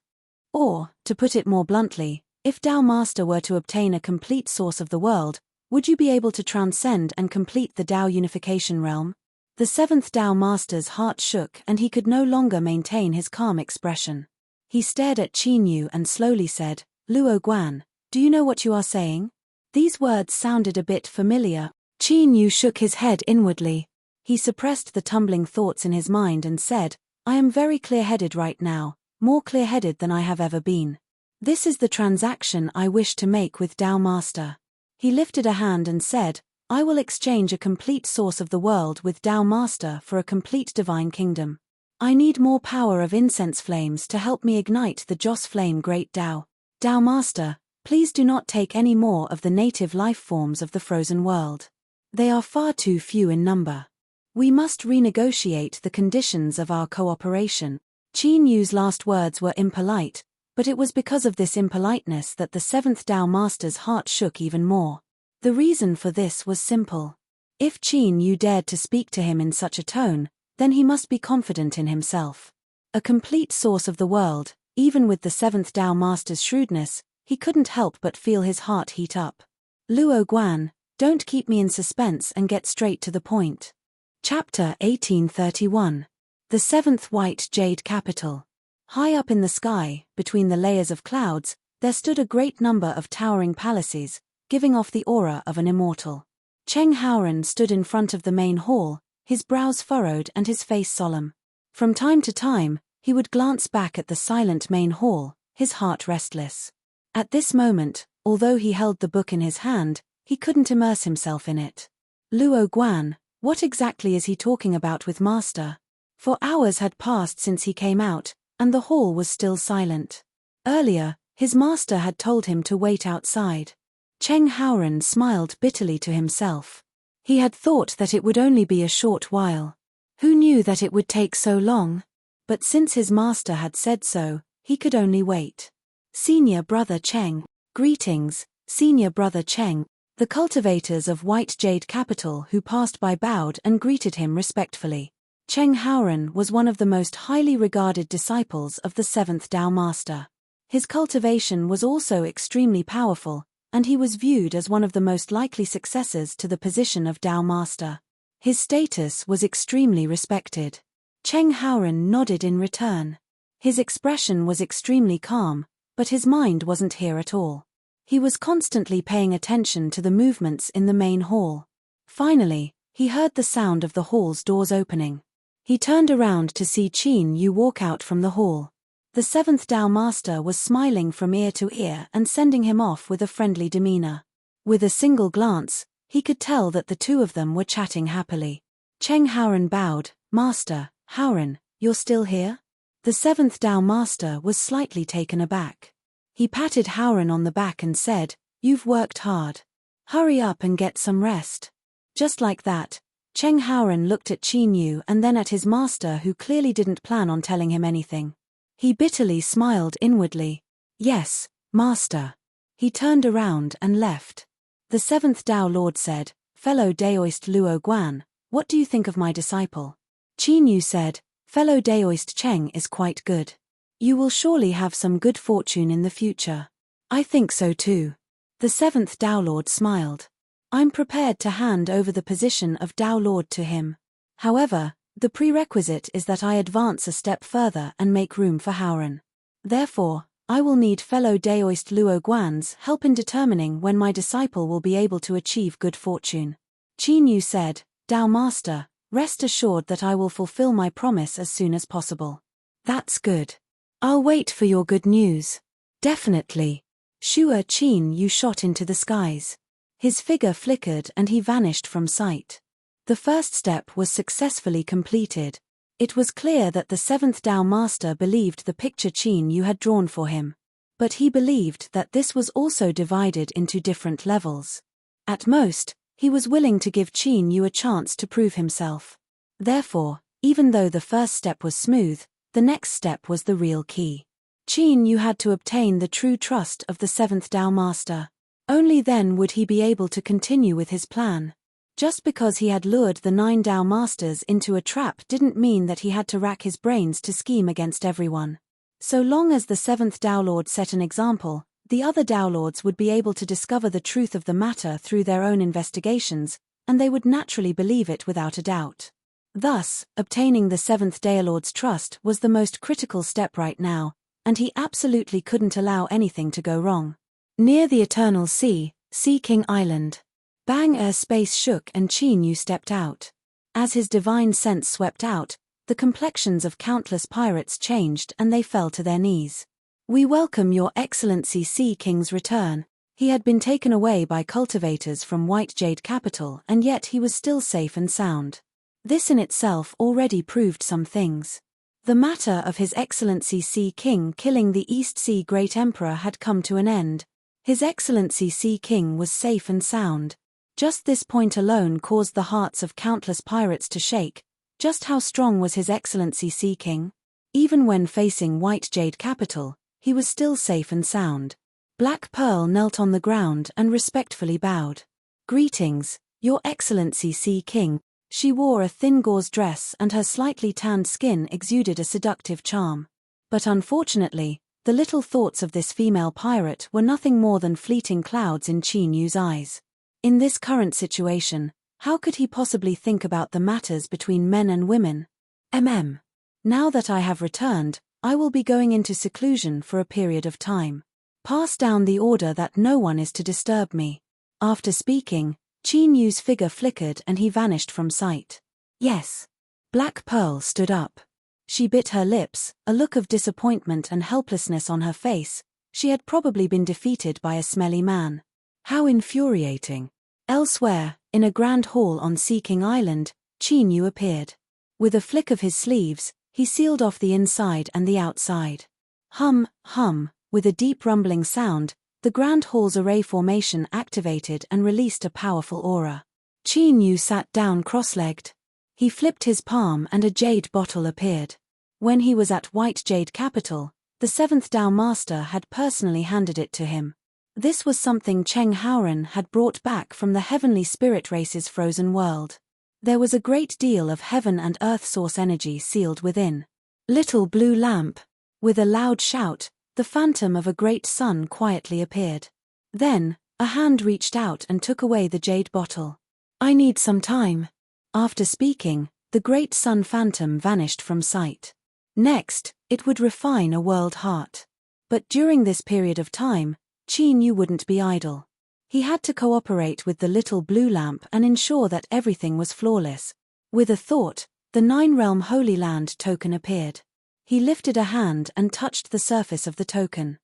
Or, to put it more bluntly, if Tao Master were to obtain a complete source of the world, would you be able to transcend and complete the Tao unification realm?" The seventh Tao Master's heart shook and he could no longer maintain his calm expression. He stared at Qin Yu and slowly said, "Luo Guan, do you know what you are saying?" These words sounded a bit familiar. Qin Yu shook his head inwardly. He suppressed the tumbling thoughts in his mind and said, "I am very clear-headed right now, more clear-headed than I have ever been. This is the transaction I wish to make with Tao Master." He lifted a hand and said, "I will exchange a complete source of the world with Tao Master for a complete divine kingdom. I need more power of incense flames to help me ignite the Joss flame great Tao. Tao Master, please do not take any more of the native life forms of the frozen world. They are far too few in number. We must renegotiate the conditions of our cooperation." Qin Yu's last words were impolite, but it was because of this impoliteness that the seventh Tao Master's heart shook even more. The reason for this was simple. If Qin Yu dared to speak to him in such a tone, then he must be confident in himself. A complete source of the world, even with the seventh Tao Master's shrewdness, he couldn't help but feel his heart heat up. "Luo Guan, don't keep me in suspense and get straight to the point." Chapter 1831. The Seventh White Jade Capital. High up in the sky, between the layers of clouds, there stood a great number of towering palaces, giving off the aura of an immortal. Cheng Haoran stood in front of the main hall, his brows furrowed and his face solemn. From time to time, he would glance back at the silent main hall, his heart restless. At this moment, although he held the book in his hand, he couldn't immerse himself in it. Luo Guan, what exactly is he talking about with Master? For hours had passed since he came out, and the hall was still silent. Earlier, his master had told him to wait outside. Cheng Haoran smiled bitterly to himself. He had thought that it would only be a short while. Who knew that it would take so long? But since his master had said so, he could only wait. "Senior Brother Cheng." "Greetings, Senior Brother Cheng." The cultivators of White Jade Capital who passed by bowed and greeted him respectfully. Cheng Haoran was one of the most highly regarded disciples of the seventh Tao Master. His cultivation was also extremely powerful, and he was viewed as one of the most likely successors to the position of Tao Master. His status was extremely respected. Cheng Haoran nodded in return. His expression was extremely calm, but his mind wasn't here at all. He was constantly paying attention to the movements in the main hall. Finally, he heard the sound of the hall's doors opening. He turned around to see Qin Yu walk out from the hall. The seventh Tao Master was smiling from ear to ear and sending him off with a friendly demeanor. With a single glance, he could tell that the two of them were chatting happily. Cheng Haoran bowed. "Master, Haoran, you're still here?" The seventh Tao Master was slightly taken aback. He patted Haoran on the back and said, "You've worked hard. Hurry up and get some rest." Just like that, Cheng Haoran looked at Qin Yu and then at his master who clearly didn't plan on telling him anything. He bitterly smiled inwardly. "Yes, Master." He turned around and left. The seventh Tao Lord said, "Fellow Daoist Luo Guan, what do you think of my disciple?" Qin Yu said, "Fellow Daoist Cheng is quite good. You will surely have some good fortune in the future." "I think so too." The seventh Tao Lord smiled. "I'm prepared to hand over the position of Tao Lord to him. However, the prerequisite is that I advance a step further and make room for Haoran. Therefore, I will need fellow Daoist Luo Guan's help in determining when my disciple will be able to achieve good fortune." Qin Yu said, "Tao Master, rest assured that I will fulfill my promise as soon as possible." "That's good. I'll wait for your good news." "Definitely." Shua Qin Yu shot into the skies. His figure flickered and he vanished from sight. The first step was successfully completed. It was clear that the seventh Tao Master believed the picture Qin Yu had drawn for him. But he believed that this was also divided into different levels. At most, he was willing to give Qin Yu a chance to prove himself. Therefore, even though the first step was smooth, the next step was the real key. Qin Yu had to obtain the true trust of the seventh Tao Master. Only then would he be able to continue with his plan. Just because he had lured the 9 Tao Masters into a trap didn't mean that he had to rack his brains to scheme against everyone. So long as the 7th Tao Lord set an example, the other Tao Lords would be able to discover the truth of the matter through their own investigations, and they would naturally believe it without a doubt. Thus, obtaining the 7th Tao Lord's trust was the most critical step right now, and he absolutely couldn't allow anything to go wrong. Near the Eternal Sea, Sea King Island. Bang! Air space shook and Qin Yu stepped out. As his divine sense swept out, the complexions of countless pirates changed and they fell to their knees. "We welcome your Excellency Sea King's return." He had been taken away by cultivators from White Jade Capital and yet he was still safe and sound. This in itself already proved some things. The matter of His Excellency Sea King killing the East Sea Great Emperor had come to an end. His Excellency Sea King was safe and sound. Just this point alone caused the hearts of countless pirates to shake. Just how strong was His Excellency Sea King? Even when facing White Jade Capital, he was still safe and sound. Black Pearl knelt on the ground and respectfully bowed. "Greetings, Your Excellency Sea King." She wore a thin gauze dress and her slightly tanned skin exuded a seductive charm. But unfortunately, the little thoughts of this female pirate were nothing more than fleeting clouds in Qin Yu's eyes. In this current situation, how could he possibly think about the matters between men and women? Now that I have returned, I will be going into seclusion for a period of time. Pass down the order that no one is to disturb me. After speaking, Qin Yu's figure flickered and he vanished from sight. Yes. Black Pearl stood up. She bit her lips, a look of disappointment and helplessness on her face. She had probably been defeated by a smelly man. How infuriating. Elsewhere, in a grand hall on Sea King Island, Qin Yu appeared. With a flick of his sleeves, he sealed off the inside and the outside. Hum, hum, with a deep rumbling sound, the grand hall's array formation activated and released a powerful aura. Qin Yu sat down cross-legged. He flipped his palm and a jade bottle appeared. When he was at White Jade Capital, the 7th Tao Master had personally handed it to him. This was something Cheng Haoren had brought back from the heavenly spirit race's frozen world. There was a great deal of heaven and earth source energy sealed within. Little blue lamp. With a loud shout, the phantom of a great sun quietly appeared. Then, a hand reached out and took away the jade bottle. "I need some time." After speaking, the great sun phantom vanished from sight. Next, it would refine a world heart. But during this period of time, Qin Yu wouldn't be idle. He had to cooperate with the little blue lamp and ensure that everything was flawless. With a thought, the 9-realm Holy Land token appeared. He lifted a hand and touched the surface of the token.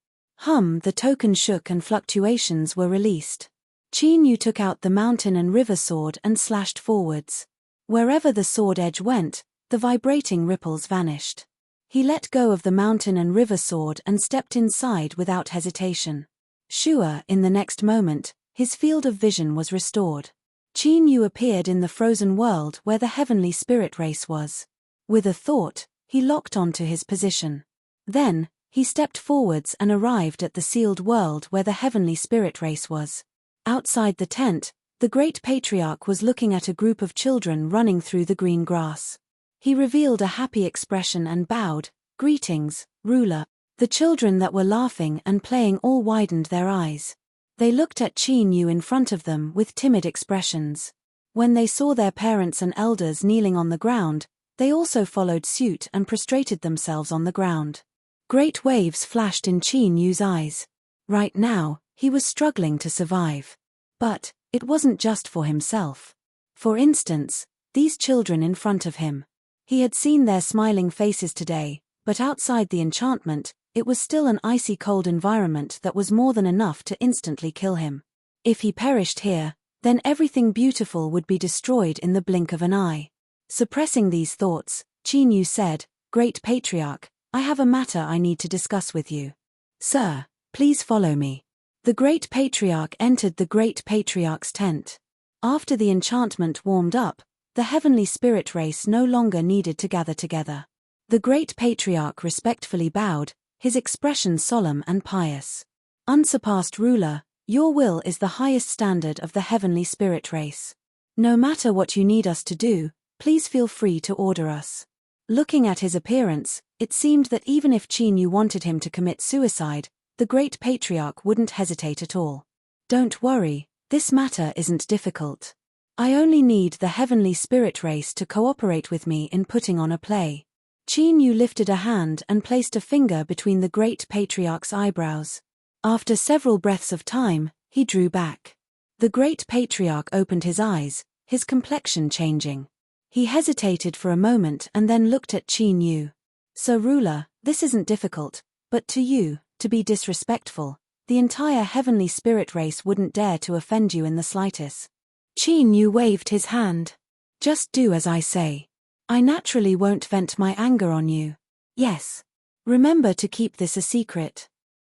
The token shook and fluctuations were released. Qin Yu took out the mountain and river sword and slashed forwards. Wherever the sword edge went, the vibrating ripples vanished. He let go of the mountain and river sword and stepped inside without hesitation. Sure, in the next moment, his field of vision was restored. Qin Yu appeared in the frozen world where the heavenly spirit race was. With a thought, he locked onto his position. Then, he stepped forwards and arrived at the sealed world where the heavenly spirit race was. Outside the tent, the great patriarch was looking at a group of children running through the green grass. He revealed a happy expression and bowed, "Greetings, ruler." The children that were laughing and playing all widened their eyes. They looked at Qin Yu in front of them with timid expressions. When they saw their parents and elders kneeling on the ground, they also followed suit and prostrated themselves on the ground. Great waves flashed in Qin Yu's eyes. Right now, he was struggling to survive. But, it wasn't just for himself. For instance, these children in front of him. He had seen their smiling faces today, but outside the enchantment, it was still an icy cold environment that was more than enough to instantly kill him. If he perished here, then everything beautiful would be destroyed in the blink of an eye. Suppressing these thoughts, Qin Yu said, "Great Patriarch, I have a matter I need to discuss with you." "Sir, Please follow me. The Great Patriarch entered the Great Patriarch's tent. After the enchantment warmed up, the heavenly spirit race no longer needed to gather together. The Great Patriarch respectfully bowed, his expression solemn and pious. Unsurpassed ruler, your will is the highest standard of the heavenly spirit race. No matter what you need us to do, please feel free to order us. Looking at his appearance, it seemed that even if Qin Yu wanted him to commit suicide, the Great Patriarch wouldn't hesitate at all. Don't worry, this matter isn't difficult. I only need the heavenly spirit race to cooperate with me in putting on a play. Qin Yu lifted a hand and placed a finger between the Great Patriarch's eyebrows. After several breaths of time, he drew back. The Great Patriarch opened his eyes, his complexion changing. He hesitated for a moment and then looked at Qin Yu. Sir Ruler, this isn't difficult, but to you, to be disrespectful, the entire heavenly spirit race wouldn't dare to offend you in the slightest. Qin Yu waved his hand. Just do as I say. I naturally won't vent my anger on you. Yes. Remember to keep this a secret.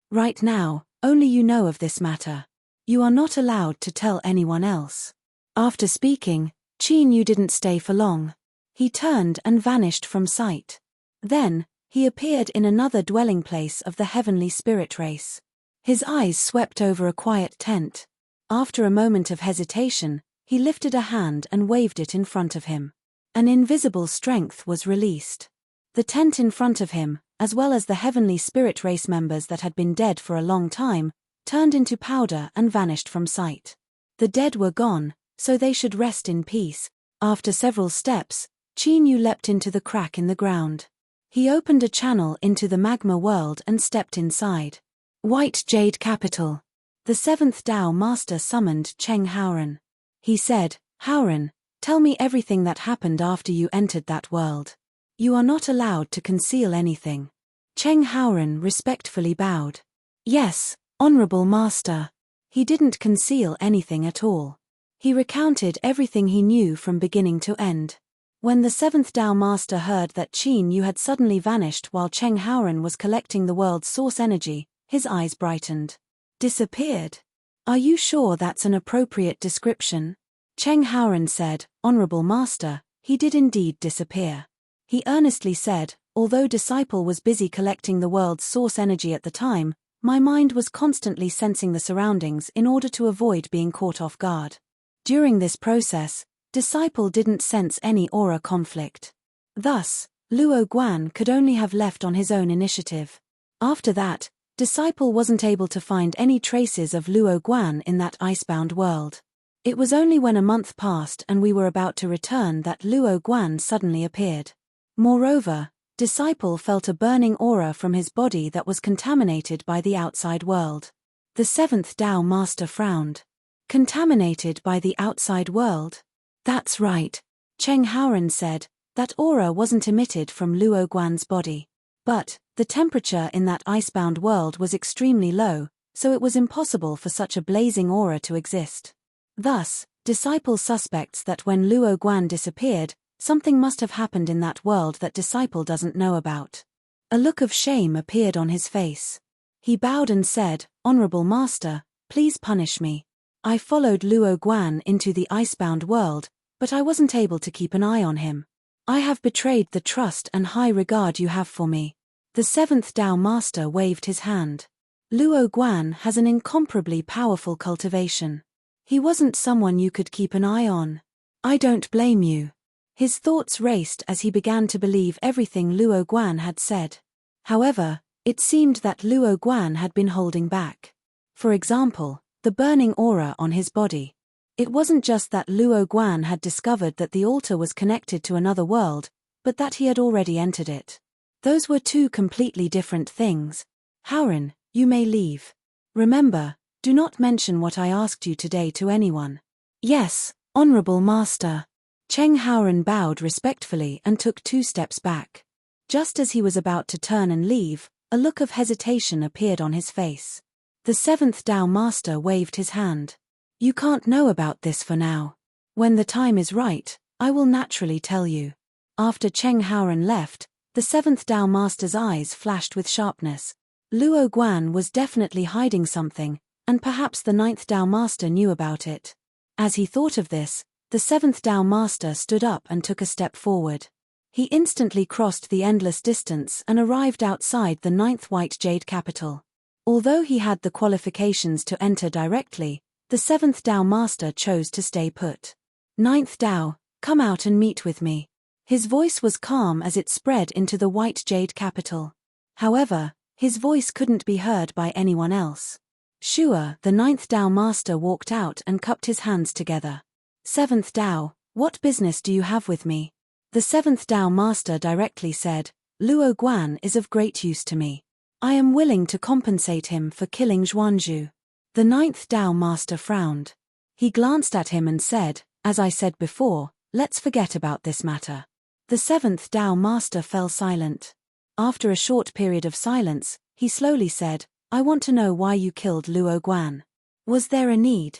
Right now, only you know of this matter. You are not allowed to tell anyone else. After speaking, Qin Yu didn't stay for long. He turned and vanished from sight. Then, he appeared in another dwelling place of the heavenly spirit race. His eyes swept over a quiet tent. After a moment of hesitation, he lifted a hand and waved it in front of him. An invisible strength was released. The tent in front of him, as well as the heavenly spirit race members that had been dead for a long time, turned into powder and vanished from sight. The dead were gone, so they should rest in peace. After several steps, Qin Yu leapt into the crack in the ground. He opened a channel into the magma world and stepped inside. White Jade Capital. The seventh Tao Master summoned Cheng Haoran. He said, Haoran, tell me everything that happened after you entered that world. You are not allowed to conceal anything. Cheng Haoran respectfully bowed. Yes, Honorable Master. He didn't conceal anything at all. He recounted everything he knew from beginning to end. When the seventh Tao Master heard that Qin Yu had suddenly vanished while Cheng Haoran was collecting the world's source energy, his eyes brightened. Disappeared? Are you sure that's an appropriate description? Cheng Haoran said, Honorable Master, he did indeed disappear. He earnestly said, although Disciple was busy collecting the world's source energy at the time, my mind was constantly sensing the surroundings in order to avoid being caught off guard. During this process, Disciple didn't sense any aura conflict. Thus, Luo Guan could only have left on his own initiative. After that, Disciple wasn't able to find any traces of Luo Guan in that icebound world. It was only when a month passed and we were about to return that Luo Guan suddenly appeared. Moreover, Disciple felt a burning aura from his body that was contaminated by the outside world. The seventh Tao Master frowned. Contaminated by the outside world? That's right. Cheng Haoran said, that aura wasn't emitted from Luo Guan's body. But, the temperature in that icebound world was extremely low, so it was impossible for such a blazing aura to exist. Thus, Disciple suspects that when Luo Guan disappeared, something must have happened in that world that Disciple doesn't know about. A look of shame appeared on his face. He bowed and said, Honorable Master, please punish me. I followed Luo Guan into the icebound world, but I wasn't able to keep an eye on him. I have betrayed the trust and high regard you have for me. The seventh Tao Master waved his hand. Luo Guan has an incomparably powerful cultivation. He wasn't someone you could keep an eye on. I don't blame you. His thoughts raced as he began to believe everything Luo Guan had said. However, it seemed that Luo Guan had been holding back. For example, the burning aura on his body. It wasn't just that Luo Guan had discovered that the altar was connected to another world, but that he had already entered it. Those were two completely different things. Haoran, you may leave. Remember, do not mention what I asked you today to anyone. Yes, Honorable Master. Cheng Haoran bowed respectfully and took 2 steps back. Just as he was about to turn and leave, a look of hesitation appeared on his face. The seventh Tao Master waved his hand. You can't know about this for now. When the time is right, I will naturally tell you. After Cheng Haoran left, the seventh Tao Master's eyes flashed with sharpness. Luo Guan was definitely hiding something, and perhaps the ninth Dao Master knew about it. As he thought of this, the seventh Dao Master stood up and took a step forward. He instantly crossed the endless distance and arrived outside the ninth white jade capital. Although he had the qualifications to enter directly, the seventh Dao Master chose to stay put. Ninth Dao, come out and meet with me. His voice was calm as it spread into the white jade capital. However, his voice couldn't be heard by anyone else. Shua, the ninth Dao Master, walked out and cupped his hands together. Seventh Dao, what business do you have with me? The seventh Dao Master directly said, Luo Guan is of great use to me. I am willing to compensate him for killing Zhuanzhu. The ninth Dao Master frowned. He glanced at him and said, as I said before, let's forget about this matter. The seventh Dao Master fell silent. After a short period of silence, he slowly said, I want to know why you killed Luo Guan. Was there a need?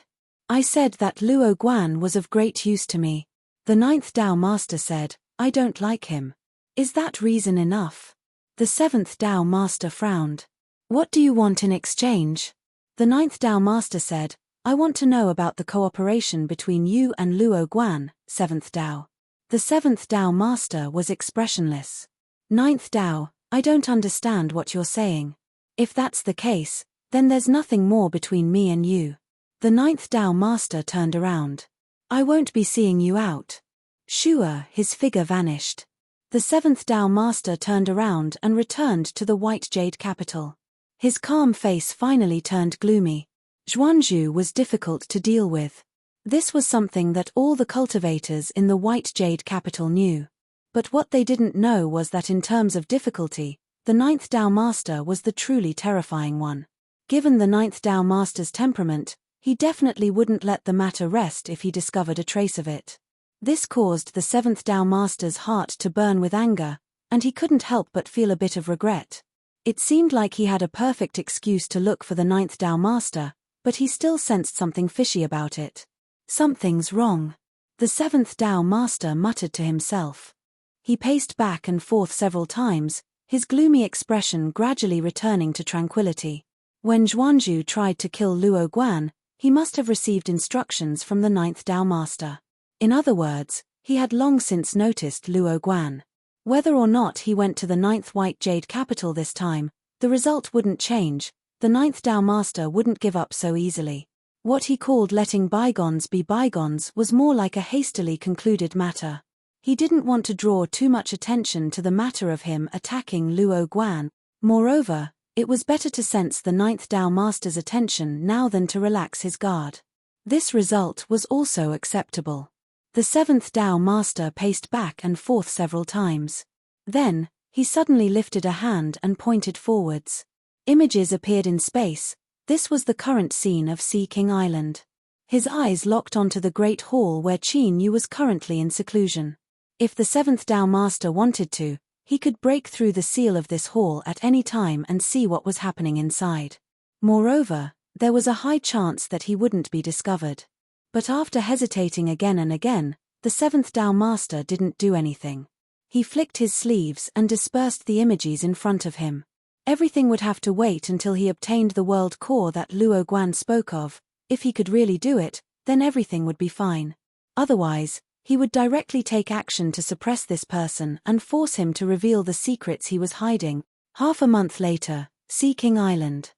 I said that Luo Guan was of great use to me. The ninth Dao Master said, I don't like him. Is that reason enough? The seventh Dao Master frowned. What do you want in exchange? The ninth Dao Master said, I want to know about the cooperation between you and Luo Guan, seventh Dao. The seventh Dao Master was expressionless. Ninth Dao, I don't understand what you're saying. If that's the case, then there's nothing more between me and you. The ninth Dao Master turned around. I won't be seeing you out. Shua, his figure vanished. The seventh Dao Master turned around and returned to the white jade capital. His calm face finally turned gloomy. Zhuanzhu was difficult to deal with. This was something that all the cultivators in the white jade capital knew. But what they didn't know was that in terms of difficulty, the ninth Dao Master was the truly terrifying one. Given the ninth Dao Master's temperament, he definitely wouldn't let the matter rest if he discovered a trace of it. This caused the seventh Dao Master's heart to burn with anger, and he couldn't help but feel a bit of regret. It seemed like he had a perfect excuse to look for the ninth Dao Master, but he still sensed something fishy about it. Something's wrong. The seventh Dao Master muttered to himself. He paced back and forth several times, his gloomy expression gradually returning to tranquility. When Zhuanzhu tried to kill Luo Guan, he must have received instructions from the ninth Dao Master. In other words, he had long since noticed Luo Guan. Whether or not he went to the ninth white jade capital this time, the result wouldn't change. The ninth Dao Master wouldn't give up so easily. What he called letting bygones be bygones was more like a hastily concluded matter. He didn't want to draw too much attention to the matter of him attacking Luo Guan. Moreover, it was better to sense the ninth Dao Master's attention now than to relax his guard. This result was also acceptable. The seventh Dao Master paced back and forth several times. Then, he suddenly lifted a hand and pointed forwards. Images appeared in space. This was the current scene of Sea King Island. His eyes locked onto the great hall where Qin Yu was currently in seclusion. If the seventh Dao Master wanted to, he could break through the seal of this hall at any time and see what was happening inside. Moreover, there was a high chance that he wouldn't be discovered. But after hesitating again and again, the seventh Dao Master didn't do anything. He flicked his sleeves and dispersed the images in front of him. Everything would have to wait until he obtained the world core that Luo Guan spoke of. If he could really do it, then everything would be fine. Otherwise, he would directly take action to suppress this person and force him to reveal the secrets he was hiding. Half a month later, Sea King Island.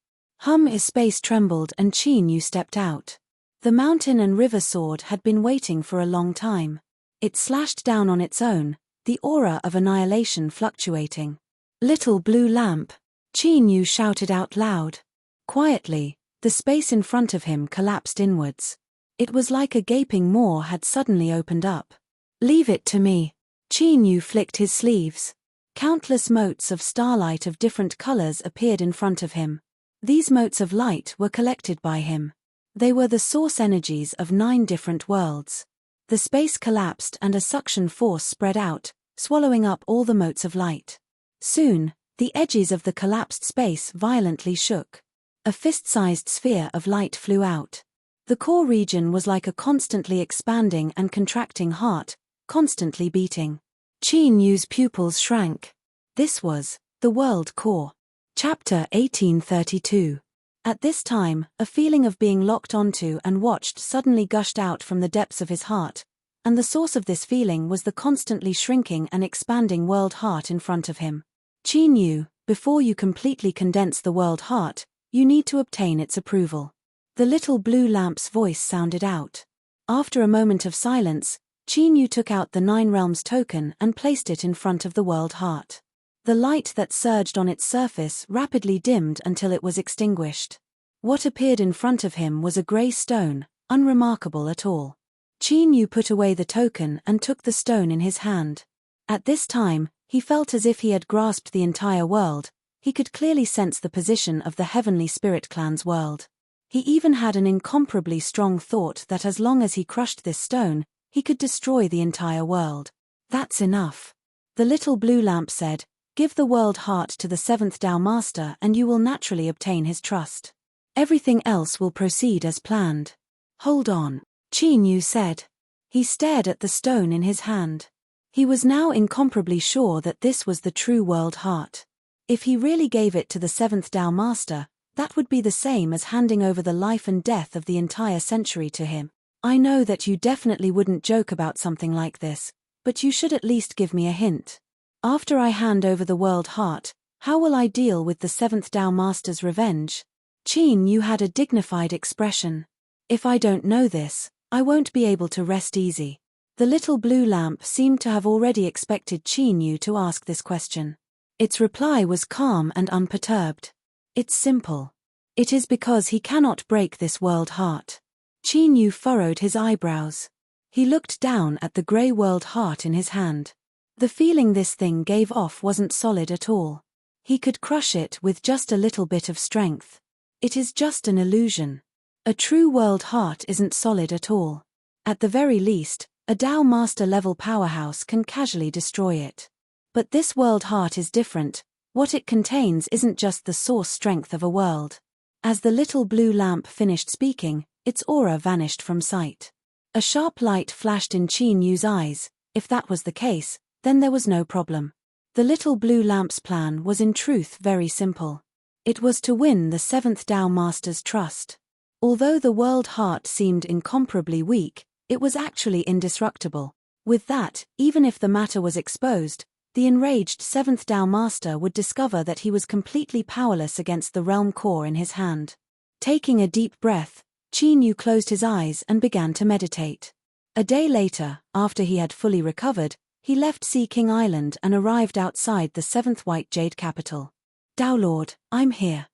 His space trembled and Qin Yu stepped out. The mountain and river sword had been waiting for a long time. It slashed down on its own, the aura of annihilation fluctuating. Little blue lamp. Qin Yu shouted out loud. Quietly, the space in front of him collapsed inwards. It was like a gaping maw had suddenly opened up. Leave it to me. Qin Yu flicked his sleeves. Countless motes of starlight of different colors appeared in front of him. These motes of light were collected by him. They were the source energies of 9 different worlds. The space collapsed and a suction force spread out, swallowing up all the motes of light. Soon, the edges of the collapsed space violently shook. A fist-sized sphere of light flew out. The core region was like a constantly expanding and contracting heart, constantly beating. Qin Yu's pupils shrank. This was the world core. Chapter 1832. At this time, a feeling of being locked onto and watched suddenly gushed out from the depths of his heart, and the source of this feeling was the constantly shrinking and expanding world heart in front of him. Chi knew, before you completely condense the world heart, you need to obtain its approval. The little blue lamp's voice sounded out. After a moment of silence, Chi knew took out the Nine Realms token and placed it in front of the world heart. The light that surged on its surface rapidly dimmed until it was extinguished. What appeared in front of him was a grey stone, unremarkable at all. Chi knew put away the token and took the stone in his hand. At this time, he felt as if he had grasped the entire world. He could clearly sense the position of the heavenly spirit clan's world. He even had an incomparably strong thought that as long as he crushed this stone, he could destroy the entire world. That's enough. The little blue lamp said, "Give the world heart to the seventh Tao Master and you will naturally obtain his trust. Everything else will proceed as planned." "Hold on," Chi Yu said. He stared at the stone in his hand. He was now incomparably sure that this was the true world heart. If he really gave it to the seventh Tao Master, that would be the same as handing over the life and death of the entire century to him. "I know that you definitely wouldn't joke about something like this, but you should at least give me a hint. After I hand over the world heart, how will I deal with the seventh Tao Master's revenge?" Qin Yu had a dignified expression. "If I don't know this, I won't be able to rest easy." The little blue lamp seemed to have already expected Qin Yu to ask this question. Its reply was calm and unperturbed. "It's simple. It is because he cannot break this world heart." Qin Yu furrowed his eyebrows. He looked down at the grey world heart in his hand. The feeling this thing gave off wasn't solid at all. He could crush it with just a little bit of strength. It is just an illusion. A true world heart isn't solid at all. At the very least, a Tao Master level powerhouse can casually destroy it. But this world heart is different. What it contains isn't just the source strength of a world. As the little blue lamp finished speaking, its aura vanished from sight. A sharp light flashed in Qin Yu's eyes. If that was the case, then there was no problem. The little blue lamp's plan was in truth very simple. It was to win the seventh Tao Master's trust. Although the world heart seemed incomparably weak, it was actually indestructible. With that, even if the matter was exposed, the enraged seventh Tao Master would discover that he was completely powerless against the realm core in his hand. Taking a deep breath, Qin Yu closed his eyes and began to meditate. A day later, after he had fully recovered, he left Sea King Island and arrived outside the seventh White Jade capital. "Tao Lord, I'm here."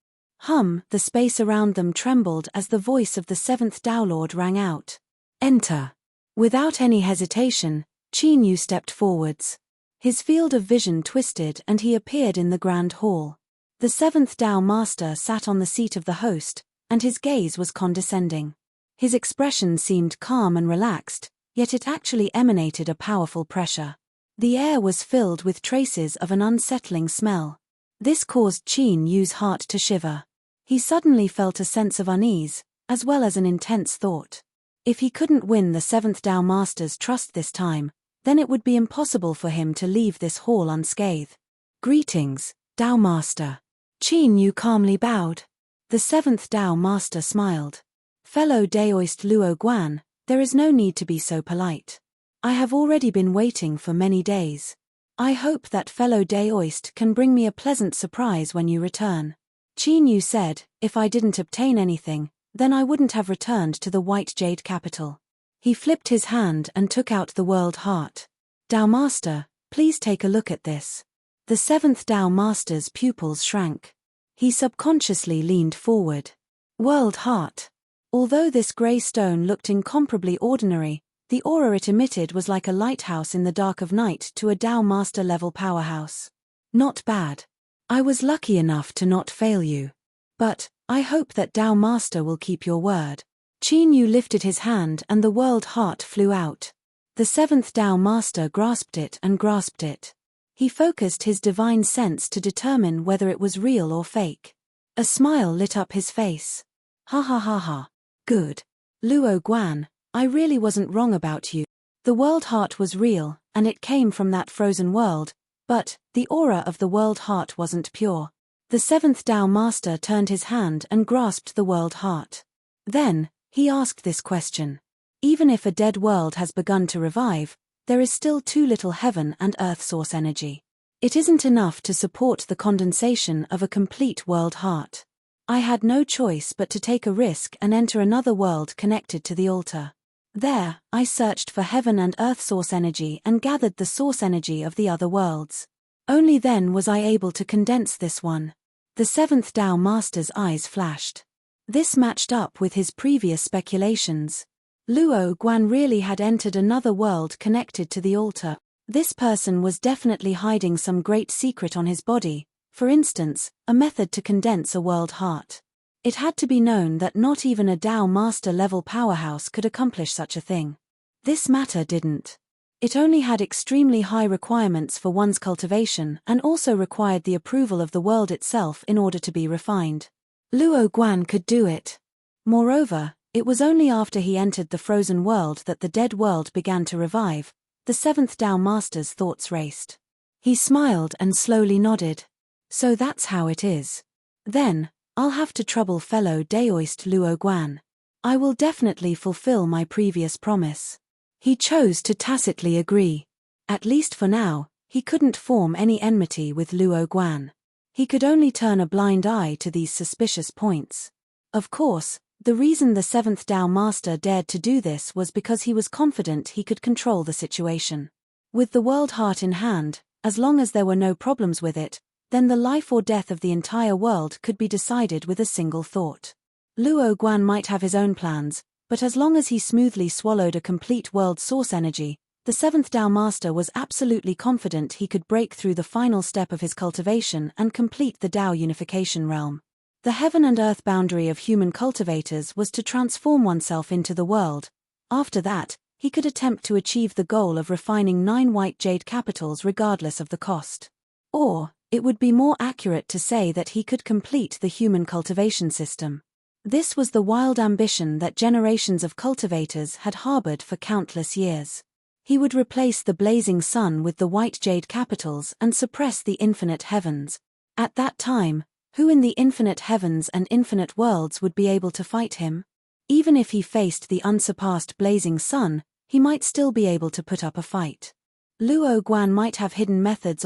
The space around them trembled as the voice of the seventh Tao Lord rang out. "Enter." Without any hesitation, Qin Yu stepped forwards. His field of vision twisted and he appeared in the grand hall. The seventh Tao Master sat on the seat of the host, and his gaze was condescending. His expression seemed calm and relaxed, yet it actually emanated a powerful pressure. The air was filled with traces of an unsettling smell. This caused Qin Yu's heart to shiver. He suddenly felt a sense of unease, as well as an intense thought. If he couldn't win the seventh Tao Master's trust this time, then it would be impossible for him to leave this hall unscathed. "Greetings, Tao Master." Qin Yu calmly bowed. The seventh Tao Master smiled. "Fellow Daoist Luo Guan, there is no need to be so polite. I have already been waiting for many days. I hope that fellow Daoist can bring me a pleasant surprise when you return." Qin Yu said, "If I didn't obtain anything, then I wouldn't have returned to the White Jade capital." He flipped his hand and took out the world heart. "Tao Master, please take a look at this." The seventh Tao Master's pupils shrank. He subconsciously leaned forward. World heart. Although this grey stone looked incomparably ordinary, the aura it emitted was like a lighthouse in the dark of night to a Tao Master level powerhouse. "Not bad. I was lucky enough to not fail you. But I hope that Tao Master will keep your word." Qin Yu lifted his hand and the world heart flew out. The seventh Tao Master grasped it and grasped it. He focused his divine sense to determine whether it was real or fake. A smile lit up his face. "Ha ha ha ha. Good. Luo Guan, I really wasn't wrong about you. The world heart was real, and it came from that frozen world, but the aura of the world heart wasn't pure. The seventh Tao Master turned his hand and grasped the world heart. Then, he asked this question. Even if a dead world has begun to revive, there is still too little heaven and earth source energy. It isn't enough to support the condensation of a complete world heart. I had no choice but to take a risk and enter another world connected to the altar. There, I searched for heaven and earth source energy and gathered the source energy of the other worlds. Only then was I able to condense this one. The seventh Tao Master's eyes flashed. This matched up with his previous speculations. Luo Guan really had entered another world connected to the altar. This person was definitely hiding some great secret on his body, for instance, a method to condense a world heart. It had to be known that not even a Tao Master level powerhouse could accomplish such a thing. This matter didn't. It only had extremely high requirements for one's cultivation and also required the approval of the world itself in order to be refined. Luo Guan could do it. Moreover, it was only after he entered the frozen world that the dead world began to revive. The seventh Tao Master's thoughts raced. He smiled and slowly nodded. So that's how it is. Then, I'll have to trouble fellow Daoist Luo Guan. I will definitely fulfill my previous promise. He chose to tacitly agree. At least for now, he couldn't form any enmity with Luo Guan. He could only turn a blind eye to these suspicious points. Of course, the reason the seventh Tao Master dared to do this was because he was confident he could control the situation. With the world heart in hand, as long as there were no problems with it, then the life or death of the entire world could be decided with a single thought. Luo Guan might have his own plans, but as long as he smoothly swallowed a complete world source energy, the seventh Tao Master was absolutely confident he could break through the final step of his cultivation and complete the Tao unification realm. The heaven and earth boundary of human cultivators was to transform oneself into the world. After that, he could attempt to achieve the goal of refining 9 white jade capitals regardless of the cost. Or, it would be more accurate to say that he could complete the human cultivation system. This was the wild ambition that generations of cultivators had harbored for countless years. He would replace the blazing sun with the white jade capitals and suppress the infinite heavens. At that time, who in the infinite heavens and infinite worlds would be able to fight him? Even if he faced the unsurpassed blazing sun, he might still be able to put up a fight. Luo Guan might have hidden methods,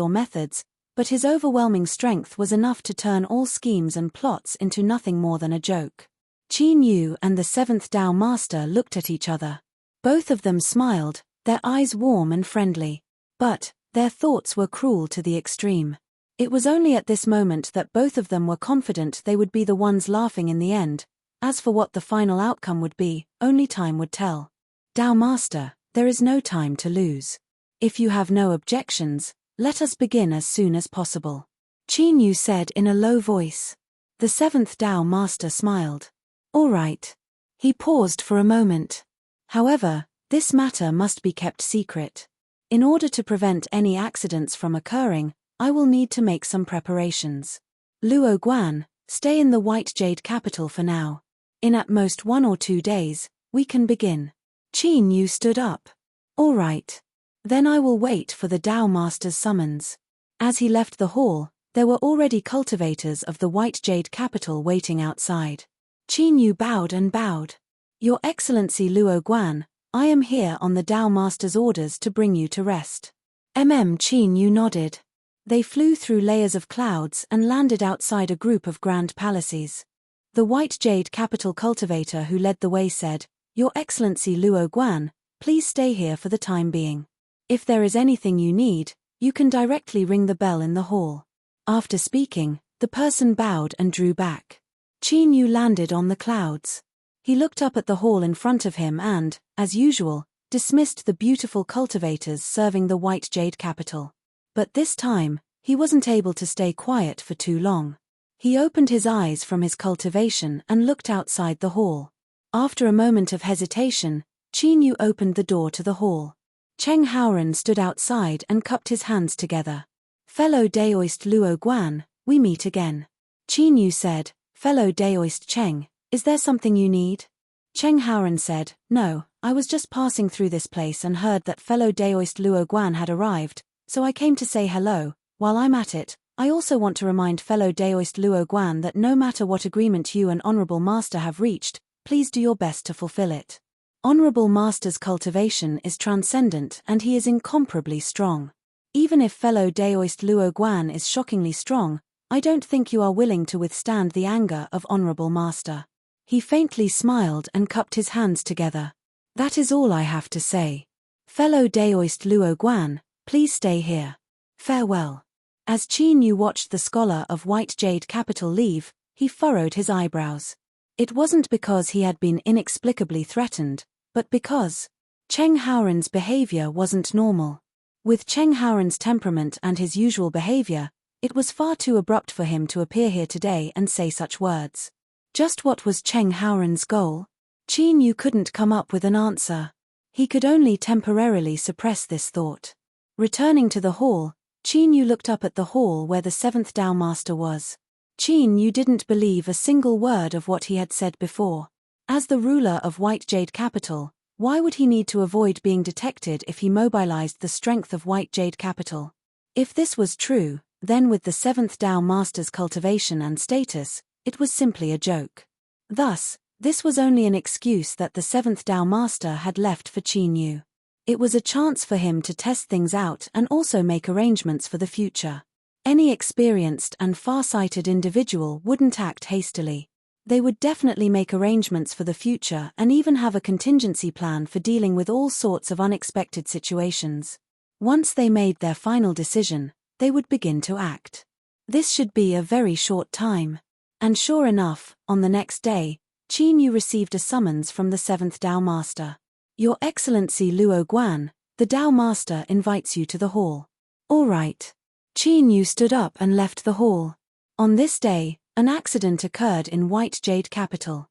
but his overwhelming strength was enough to turn all schemes and plots into nothing more than a joke. Qin Yu and the seventh Tao Master looked at each other. Both of them smiled, their eyes warm and friendly. But, their thoughts were cruel to the extreme. It was only at this moment that both of them were confident they would be the ones laughing in the end. As for what the final outcome would be, only time would tell. Tao Master, there is no time to lose. If you have no objections, let us begin as soon as possible. Qin Yu said in a low voice. The seventh Tao Master smiled. All right. He paused for a moment. However, this matter must be kept secret. In order to prevent any accidents from occurring, I will need to make some preparations. Luo Guan, stay in the White Jade capital for now. In at most 1 or 2 days, we can begin. Qin Yu stood up. All right. Then I will wait for the Tao Master's summons. As he left the hall, there were already cultivators of the White Jade capital waiting outside. Qin Yu bowed and bowed. Your Excellency Luo Guan, I am here on the Tao Master's orders to bring you to rest. Qin Yu nodded. They flew through layers of clouds and landed outside a group of grand palaces. The White Jade capital cultivator who led the way said, Your Excellency Luo Guan, please stay here for the time being. If there is anything you need, you can directly ring the bell in the hall. After speaking, the person bowed and drew back. Qin Yu landed on the clouds. He looked up at the hall in front of him and, as usual, dismissed the beautiful cultivators serving the White Jade capital. But this time, he wasn't able to stay quiet for too long. He opened his eyes from his cultivation and looked outside the hall. After a moment of hesitation, Qin Yu opened the door to the hall. Cheng Haoran stood outside and cupped his hands together. Fellow Daoist Luo Guan, we meet again. Qin Yu said, Fellow Daoist Cheng, is there something you need? Cheng Haoran said, No, I was just passing through this place and heard that fellow Daoist Luo Guan had arrived, so I came to say hello. While I'm at it, I also want to remind fellow Daoist Luo Guan that no matter what agreement you and Honorable Master have reached, please do your best to fulfill it. Honorable Master's cultivation is transcendent and he is incomparably strong. Even if fellow Daoist Luo Guan is shockingly strong, I don't think you are willing to withstand the anger of Honorable Master. He faintly smiled and cupped his hands together. That is all I have to say. Fellow Daoist Luo Guan, please stay here. Farewell. As Qin Yu watched the scholar of White Jade Capital leave, he furrowed his eyebrows. It wasn't because he had been inexplicably threatened, but because Cheng Haoran's behavior wasn't normal. With Cheng Haoran's temperament and his usual behavior, it was far too abrupt for him to appear here today and say such words. Just what was Cheng Haoran's goal? Qin Yu couldn't come up with an answer. He could only temporarily suppress this thought. Returning to the hall, Qin Yu looked up at the hall where the 7th Dao Master was. Qin Yu didn't believe a single word of what he had said before. As the ruler of White Jade Capital, why would he need to avoid being detected if he mobilized the strength of White Jade Capital? If this was true, then with the 7th Dao Master's cultivation and status, it was simply a joke. Thus, this was only an excuse that the 7th Dao Master had left for Qin Yu. It was a chance for him to test things out and also make arrangements for the future. Any experienced and far-sighted individual wouldn't act hastily. They would definitely make arrangements for the future and even have a contingency plan for dealing with all sorts of unexpected situations. Once they made their final decision, they would begin to act. This should be a very short time. And sure enough, on the next day, Qin Yu received a summons from the 7th Dao Master. Your Excellency Luo Guan, the Dao Master invites you to the hall. All right. Qin Yu stood up and left the hall. On this day, an accident occurred in White Jade Capital.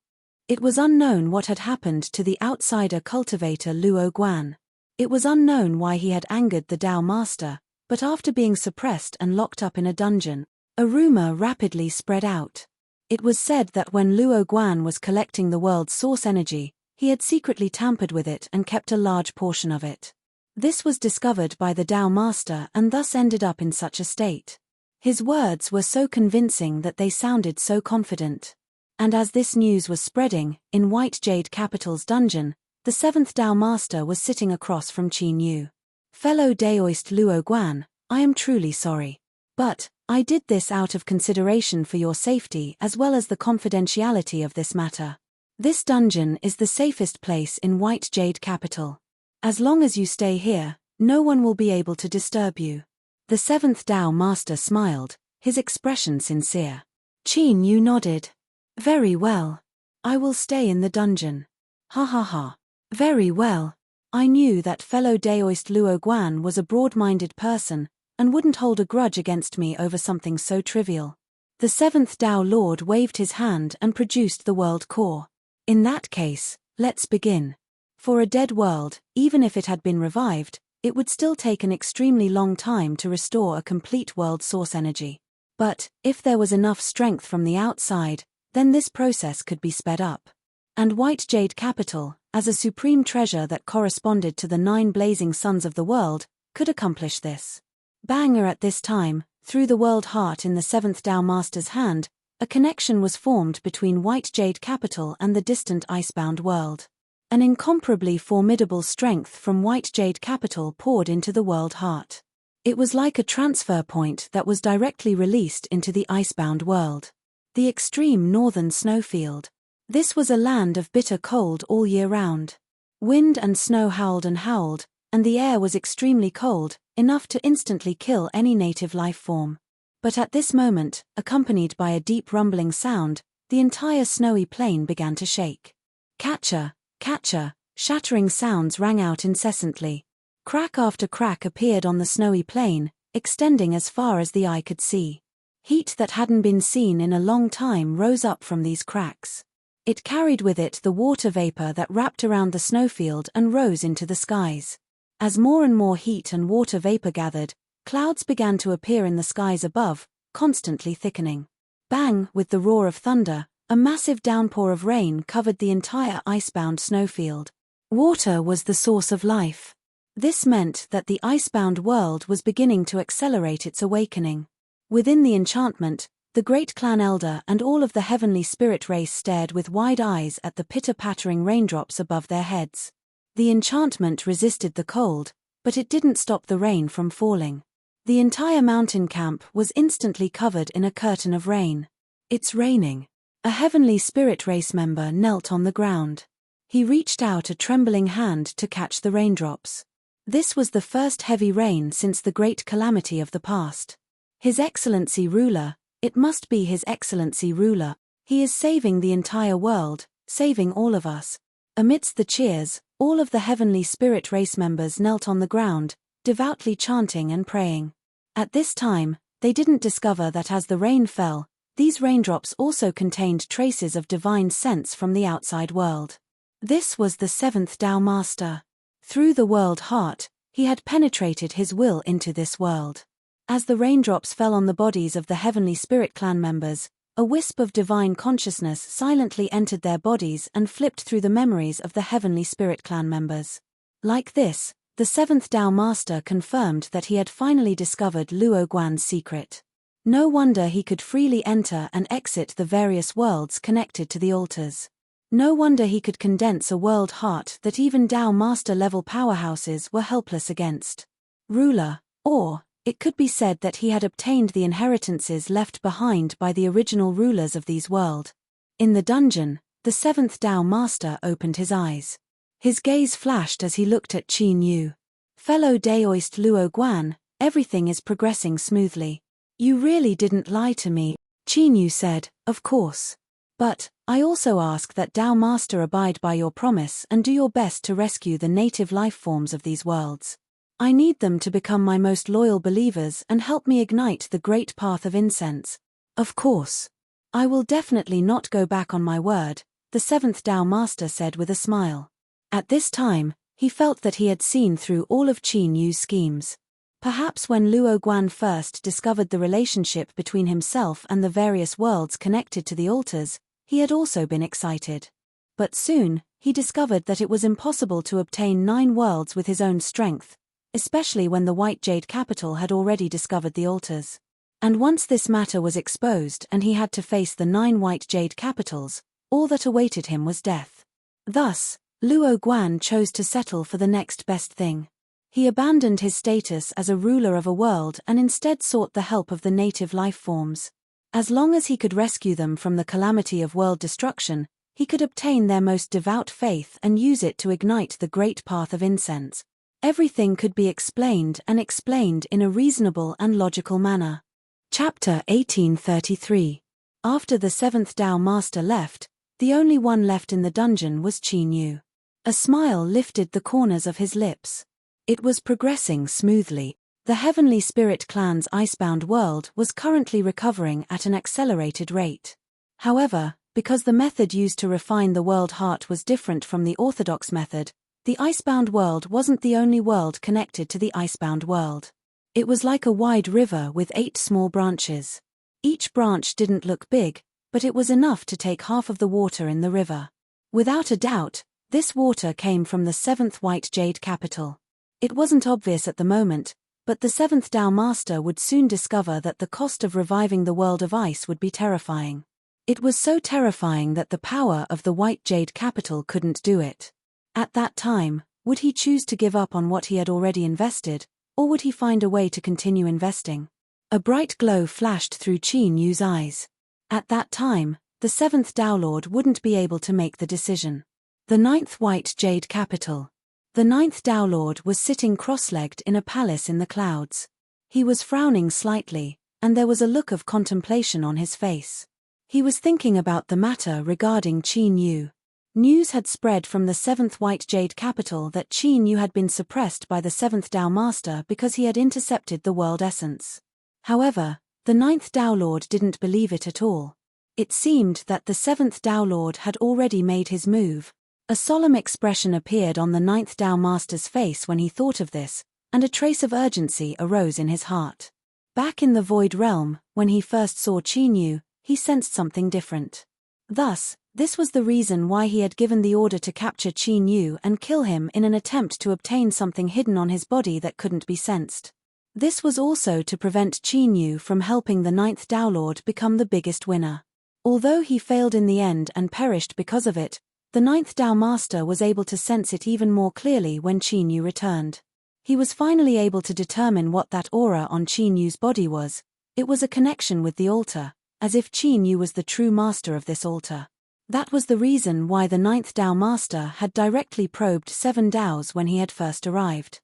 It was unknown what had happened to the outsider cultivator Luo Guan. It was unknown why he had angered the Dao Master, but after being suppressed and locked up in a dungeon, a rumor rapidly spread out. It was said that when Luo Guan was collecting the world's source energy, he had secretly tampered with it and kept a large portion of it. This was discovered by the Dao Master and thus ended up in such a state. His words were so convincing that they sounded so confident. And as this news was spreading, in White Jade Capital's dungeon, the 7th Dao Master was sitting across from Qin Yu. Fellow Daoist Luo Guan, I am truly sorry. But, I did this out of consideration for your safety as well as the confidentiality of this matter. This dungeon is the safest place in White Jade Capital. As long as you stay here, no one will be able to disturb you. The 7th Dao Master smiled, his expression sincere. Qin Yu nodded. Very well. I will stay in the dungeon. Ha ha ha. Very well. I knew that fellow Daoist Luo Guan was a broad-minded person, and wouldn't hold a grudge against me over something so trivial. The 7th Dao Lord waved his hand and produced the world core. In that case, let's begin. For a dead world, even if it had been revived, it would still take an extremely long time to restore a complete world source energy. But, if there was enough strength from the outside, then this process could be sped up. And White Jade Capital, as a supreme treasure that corresponded to the 9 blazing suns of the world, could accomplish this. Banger at this time, through the world heart in the 7th Dao Master's hand, a connection was formed between White Jade Capital and the distant icebound world. An incomparably formidable strength from White Jade Capital poured into the world heart. It was like a transfer point that was directly released into the icebound world. The extreme northern snowfield. This was a land of bitter cold all year round. Wind and snow howled, and the air was extremely cold, enough to instantly kill any native life form. But at this moment, accompanied by a deep rumbling sound, the entire snowy plain began to shake. Catcher, catcher, shattering sounds rang out incessantly. Crack after crack appeared on the snowy plain, extending as far as the eye could see. Heat that hadn't been seen in a long time rose up from these cracks. It carried with it the water vapor that wrapped around the snowfield and rose into the skies. As more and more heat and water vapor gathered, clouds began to appear in the skies above, constantly thickening. Bang! With the roar of thunder, a massive downpour of rain covered the entire icebound snowfield. Water was the source of life. This meant that the icebound world was beginning to accelerate its awakening. Within the enchantment, the great clan elder and all of the heavenly spirit race stared with wide eyes at the pitter-pattering raindrops above their heads. The enchantment resisted the cold, but it didn't stop the rain from falling. The entire mountain camp was instantly covered in a curtain of rain. "It's raining." A heavenly spirit race member knelt on the ground. He reached out a trembling hand to catch the raindrops. This was the first heavy rain since the great calamity of the past. His Excellency Ruler, it must be His Excellency Ruler, he is saving the entire world, saving all of us. Amidst the cheers, all of the heavenly spirit race members knelt on the ground, devoutly chanting and praying. At this time, they didn't discover that as the rain fell, these raindrops also contained traces of divine sense from the outside world. This was the seventh Tao Master. Through the world heart, he had penetrated his will into this world. As the raindrops fell on the bodies of the heavenly spirit clan members, a wisp of divine consciousness silently entered their bodies and flipped through the memories of the heavenly spirit clan members. Like this, the seventh Tao Master confirmed that he had finally discovered Luo Guan's secret. No wonder he could freely enter and exit the various worlds connected to the altars. No wonder he could condense a world heart that even Tao Master level powerhouses were helpless against. Ruler, or it could be said that he had obtained the inheritances left behind by the original rulers of these worlds. In the dungeon, the seventh Tao Master opened his eyes. His gaze flashed as he looked at Qin Yu. "Fellow Daoist Luo Guan, everything is progressing smoothly. You really didn't lie to me," Qin Yu said, "of course. But I also ask that Tao Master abide by your promise and do your best to rescue the native life forms of these worlds. I need them to become my most loyal believers and help me ignite the great path of incense." "Of course. I will definitely not go back on my word," the seventh Tao Master said with a smile. At this time, he felt that he had seen through all of Qin Yu's schemes. Perhaps when Luo Guan first discovered the relationship between himself and the various worlds connected to the altars, he had also been excited. But soon, he discovered that it was impossible to obtain 9 worlds with his own strength, especially when the White Jade Capital had already discovered the altars. And once this matter was exposed and he had to face the 9 White Jade Capitals, all that awaited him was death. Thus, Luo Guan chose to settle for the next best thing. He abandoned his status as a ruler of a world and instead sought the help of the native life forms. As long as he could rescue them from the calamity of world destruction, he could obtain their most devout faith and use it to ignite the great path of incense. Everything could be explained in a reasonable and logical manner. Chapter 1833. After the seventh Tao Master left, the only one left in the dungeon was Qin Yu. A smile lifted the corners of his lips. It was progressing smoothly. The Heavenly Spirit Clan's icebound world was currently recovering at an accelerated rate. However, because the method used to refine the world heart was different from the orthodox method, the icebound world wasn't the only world connected to the icebound world. It was like a wide river with 8 small branches. Each branch didn't look big, but it was enough to take half of the water in the river. Without a doubt, this water came from the 7th White Jade Capital. It wasn't obvious at the moment, but the 7th Tao Master would soon discover that the cost of reviving the world of ice would be terrifying. It was so terrifying that the power of the White Jade Capital couldn't do it. At that time, would he choose to give up on what he had already invested, or would he find a way to continue investing? A bright glow flashed through Qin Yu's eyes. At that time, the 7th Tao Lord wouldn't be able to make the decision. The 9th White Jade Capital. The 9th Tao Lord was sitting cross-legged in a palace in the clouds. He was frowning slightly, and there was a look of contemplation on his face. He was thinking about the matter regarding Qin Yu. News had spread from the 7th White Jade Capital that Qin Yu had been suppressed by the 7th Tao Master because he had intercepted the world essence. However, the 9th Tao Lord didn't believe it at all. It seemed that the 7th Tao Lord had already made his move. A solemn expression appeared on the 9th Tao Master's face when he thought of this, and a trace of urgency arose in his heart. Back in the Void Realm, when he first saw Qin Yu, he sensed something different. Thus, this was the reason why he had given the order to capture Qin Yu and kill him in an attempt to obtain something hidden on his body that couldn't be sensed. This was also to prevent Qin Yu from helping the ninth Tao Lord become the biggest winner. Although he failed in the end and perished because of it, the ninth Tao Master was able to sense it even more clearly when Qin Yu returned. He was finally able to determine what that aura on Qin Yu's body was. It was a connection with the altar, as if Qin Yu was the true master of this altar. That was the reason why the ninth Tao Master had directly probed 7 Daos when he had first arrived.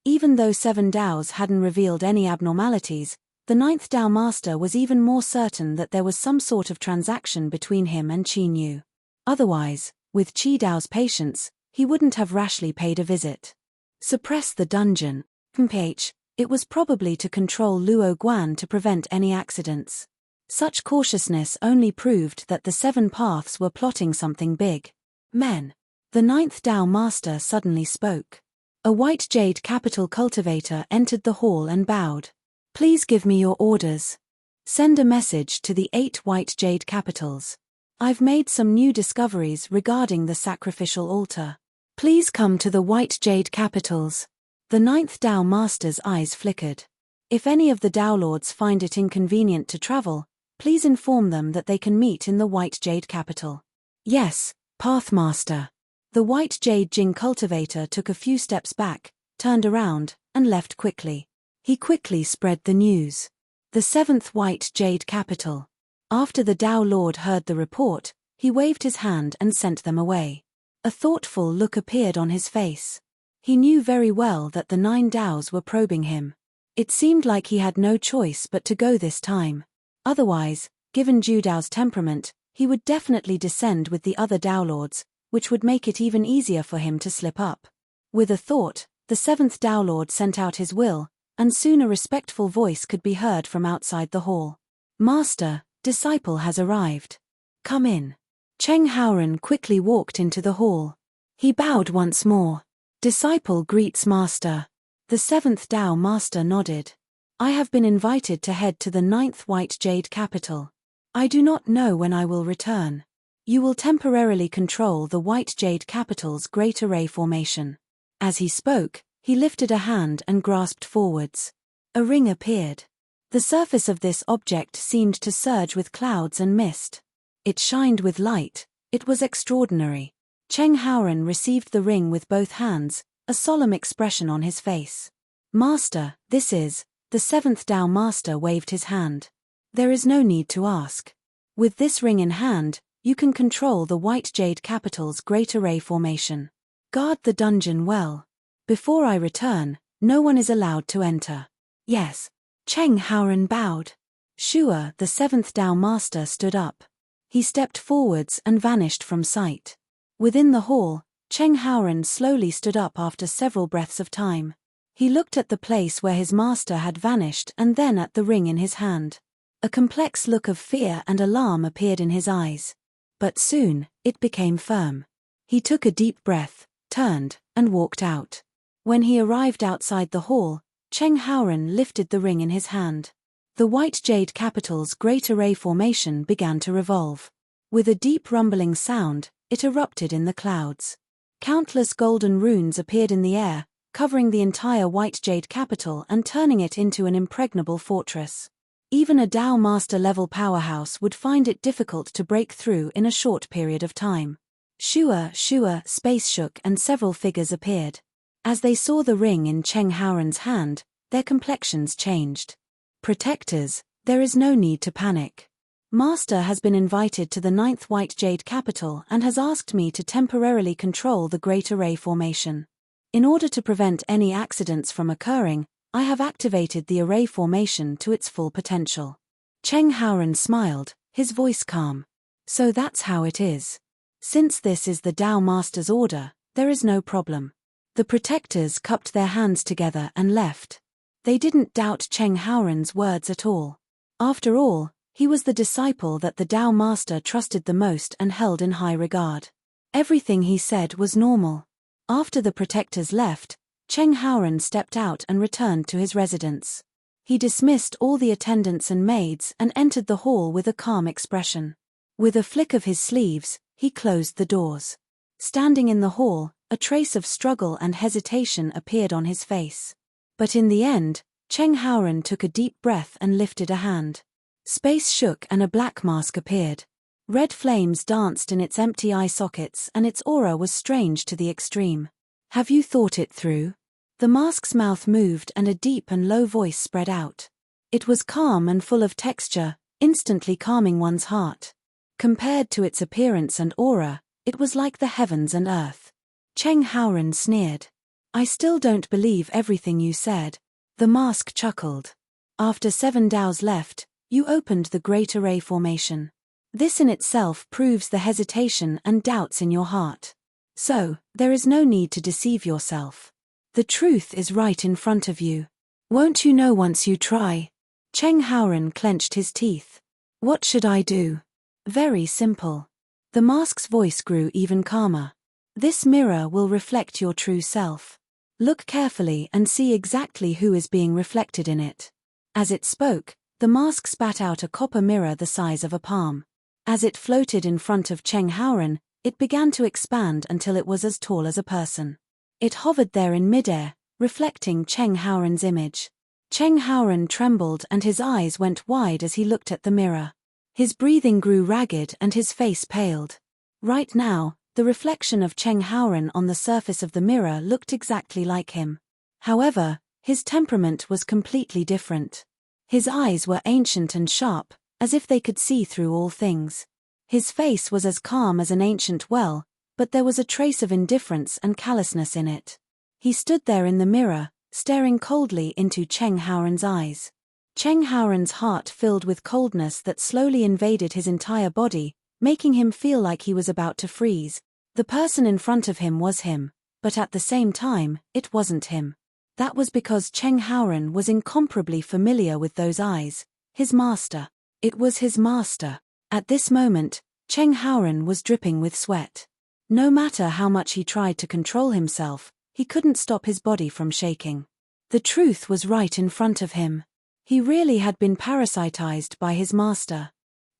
Even though 7 Daos hadn't revealed any abnormalities, the ninth Tao Master was even more certain that there was some sort of transaction between him and Qin Yu. Otherwise, with Qi Dao's patience, he wouldn't have rashly paid a visit. Suppress the dungeon. It was probably to control Luo Guan to prevent any accidents. Such cautiousness only proved that the 7 paths were plotting something big. Men. The ninth Tao Master suddenly spoke. A white jade capital cultivator entered the hall and bowed. Please give me your orders. Send a message to the 8 white jade capitals. I've made some new discoveries regarding the sacrificial altar. Please come to the white jade capitals. The ninth Tao Master's eyes flickered. If any of the Tao Lords find it inconvenient to travel, please inform them that they can meet in the white jade capital. Yes, Pathmaster. The white jade Jing cultivator took a few steps back, turned around, and left quickly. He quickly spread the news. The 7th white jade capital. After the Tao Lord heard the report, he waved his hand and sent them away. A thoughtful look appeared on his face. He knew very well that the 9 Daos were probing him. It seemed like he had no choice but to go this time. Otherwise, given Ju Dao's temperament, he would definitely descend with the other Tao Lords, which would make it even easier for him to slip up. With a thought, the 7th Tao Lord sent out his will, and soon a respectful voice could be heard from outside the hall. Master, disciple has arrived. Come in. Cheng Haoran quickly walked into the hall. He bowed once more. Disciple greets Master. The 7th Tao Master nodded. I have been invited to head to the 9th White Jade capital. I do not know when I will return. You will temporarily control the White Jade capital's Great Array formation. As he spoke, he lifted a hand and grasped forwards. A ring appeared. The surface of this object seemed to surge with clouds and mist. It shined with light. It was extraordinary. Cheng Haoran received the ring with both hands, a solemn expression on his face. Master, this is. The 7th Tao Master waved his hand. There is no need to ask. With this ring in hand, you can control the White Jade capital's Great Array formation. Guard the dungeon well. Before I return, no one is allowed to enter. Yes. Cheng Haoran bowed. Shua, the 7th Tao Master, stood up. He stepped forwards and vanished from sight. Within the hall, Cheng Haoran slowly stood up after several breaths of time. He looked at the place where his master had vanished and then at the ring in his hand. A complex look of fear and alarm appeared in his eyes. But soon, it became firm. He took a deep breath, turned, and walked out. When he arrived outside the hall, Cheng Haoran lifted the ring in his hand. The White Jade capital's Great Array formation began to revolve. With a deep rumbling sound, it erupted in the clouds. Countless golden runes appeared in the air, covering the entire White Jade capital and turning it into an impregnable fortress. Even a Tao Master-level powerhouse would find it difficult to break through in a short period of time. Shua, space shook and several figures appeared. As they saw the ring in Cheng Haoran's hand, their complexions changed. Protectors, there is no need to panic. Master has been invited to the 9th White Jade capital and has asked me to temporarily control the Great Array formation. In order to prevent any accidents from occurring, I have activated the array formation to its full potential. Cheng Haoran smiled, his voice calm. So that's how it is. Since this is the Tao Master's order, there is no problem. The protectors cupped their hands together and left. They didn't doubt Cheng Haoran's words at all. After all, he was the disciple that the Tao Master trusted the most and held in high regard. Everything he said was normal. After the protectors left, Cheng Haoran stepped out and returned to his residence. He dismissed all the attendants and maids and entered the hall with a calm expression. With a flick of his sleeves, he closed the doors. Standing in the hall, a trace of struggle and hesitation appeared on his face. But in the end, Cheng Haoren took a deep breath and lifted a hand. Space shook and a black mask appeared. Red flames danced in its empty eye sockets and its aura was strange to the extreme. Have you thought it through? The mask's mouth moved and a deep and low voice spread out. It was calm and full of texture, instantly calming one's heart. Compared to its appearance and aura, it was like the heavens and earth. Cheng Haoren sneered. I still don't believe everything you said. The mask chuckled. After 7 Daos left, you opened the Great Array formation. This in itself proves the hesitation and doubts in your heart. So, there is no need to deceive yourself. The truth is right in front of you. Won't you know once you try? Cheng Haoren clenched his teeth. What should I do? Very simple. The mask's voice grew even calmer. This mirror will reflect your true self. Look carefully and see exactly who is being reflected in it. As it spoke, the mask spat out a copper mirror the size of a palm. As it floated in front of Cheng Haoren, it began to expand until it was as tall as a person. It hovered there in midair, reflecting Cheng Haoren's image. Cheng Haoren trembled and his eyes went wide as he looked at the mirror. His breathing grew ragged and his face paled. Right now, the reflection of Cheng Haoren on the surface of the mirror looked exactly like him. However, his temperament was completely different. His eyes were ancient and sharp, as if they could see through all things. His face was as calm as an ancient well, but there was a trace of indifference and callousness in it. He stood there in the mirror, staring coldly into Cheng Haoren's eyes. Cheng Haoren's heart filled with coldness that slowly invaded his entire body, making him feel like he was about to freeze. The person in front of him was him, but at the same time, it wasn't him. That was because Cheng Haoren was incomparably familiar with those eyes. His master. It was his master. At this moment, Cheng Haoren was dripping with sweat. No matter how much he tried to control himself, he couldn't stop his body from shaking. The truth was right in front of him. He really had been parasitized by his master.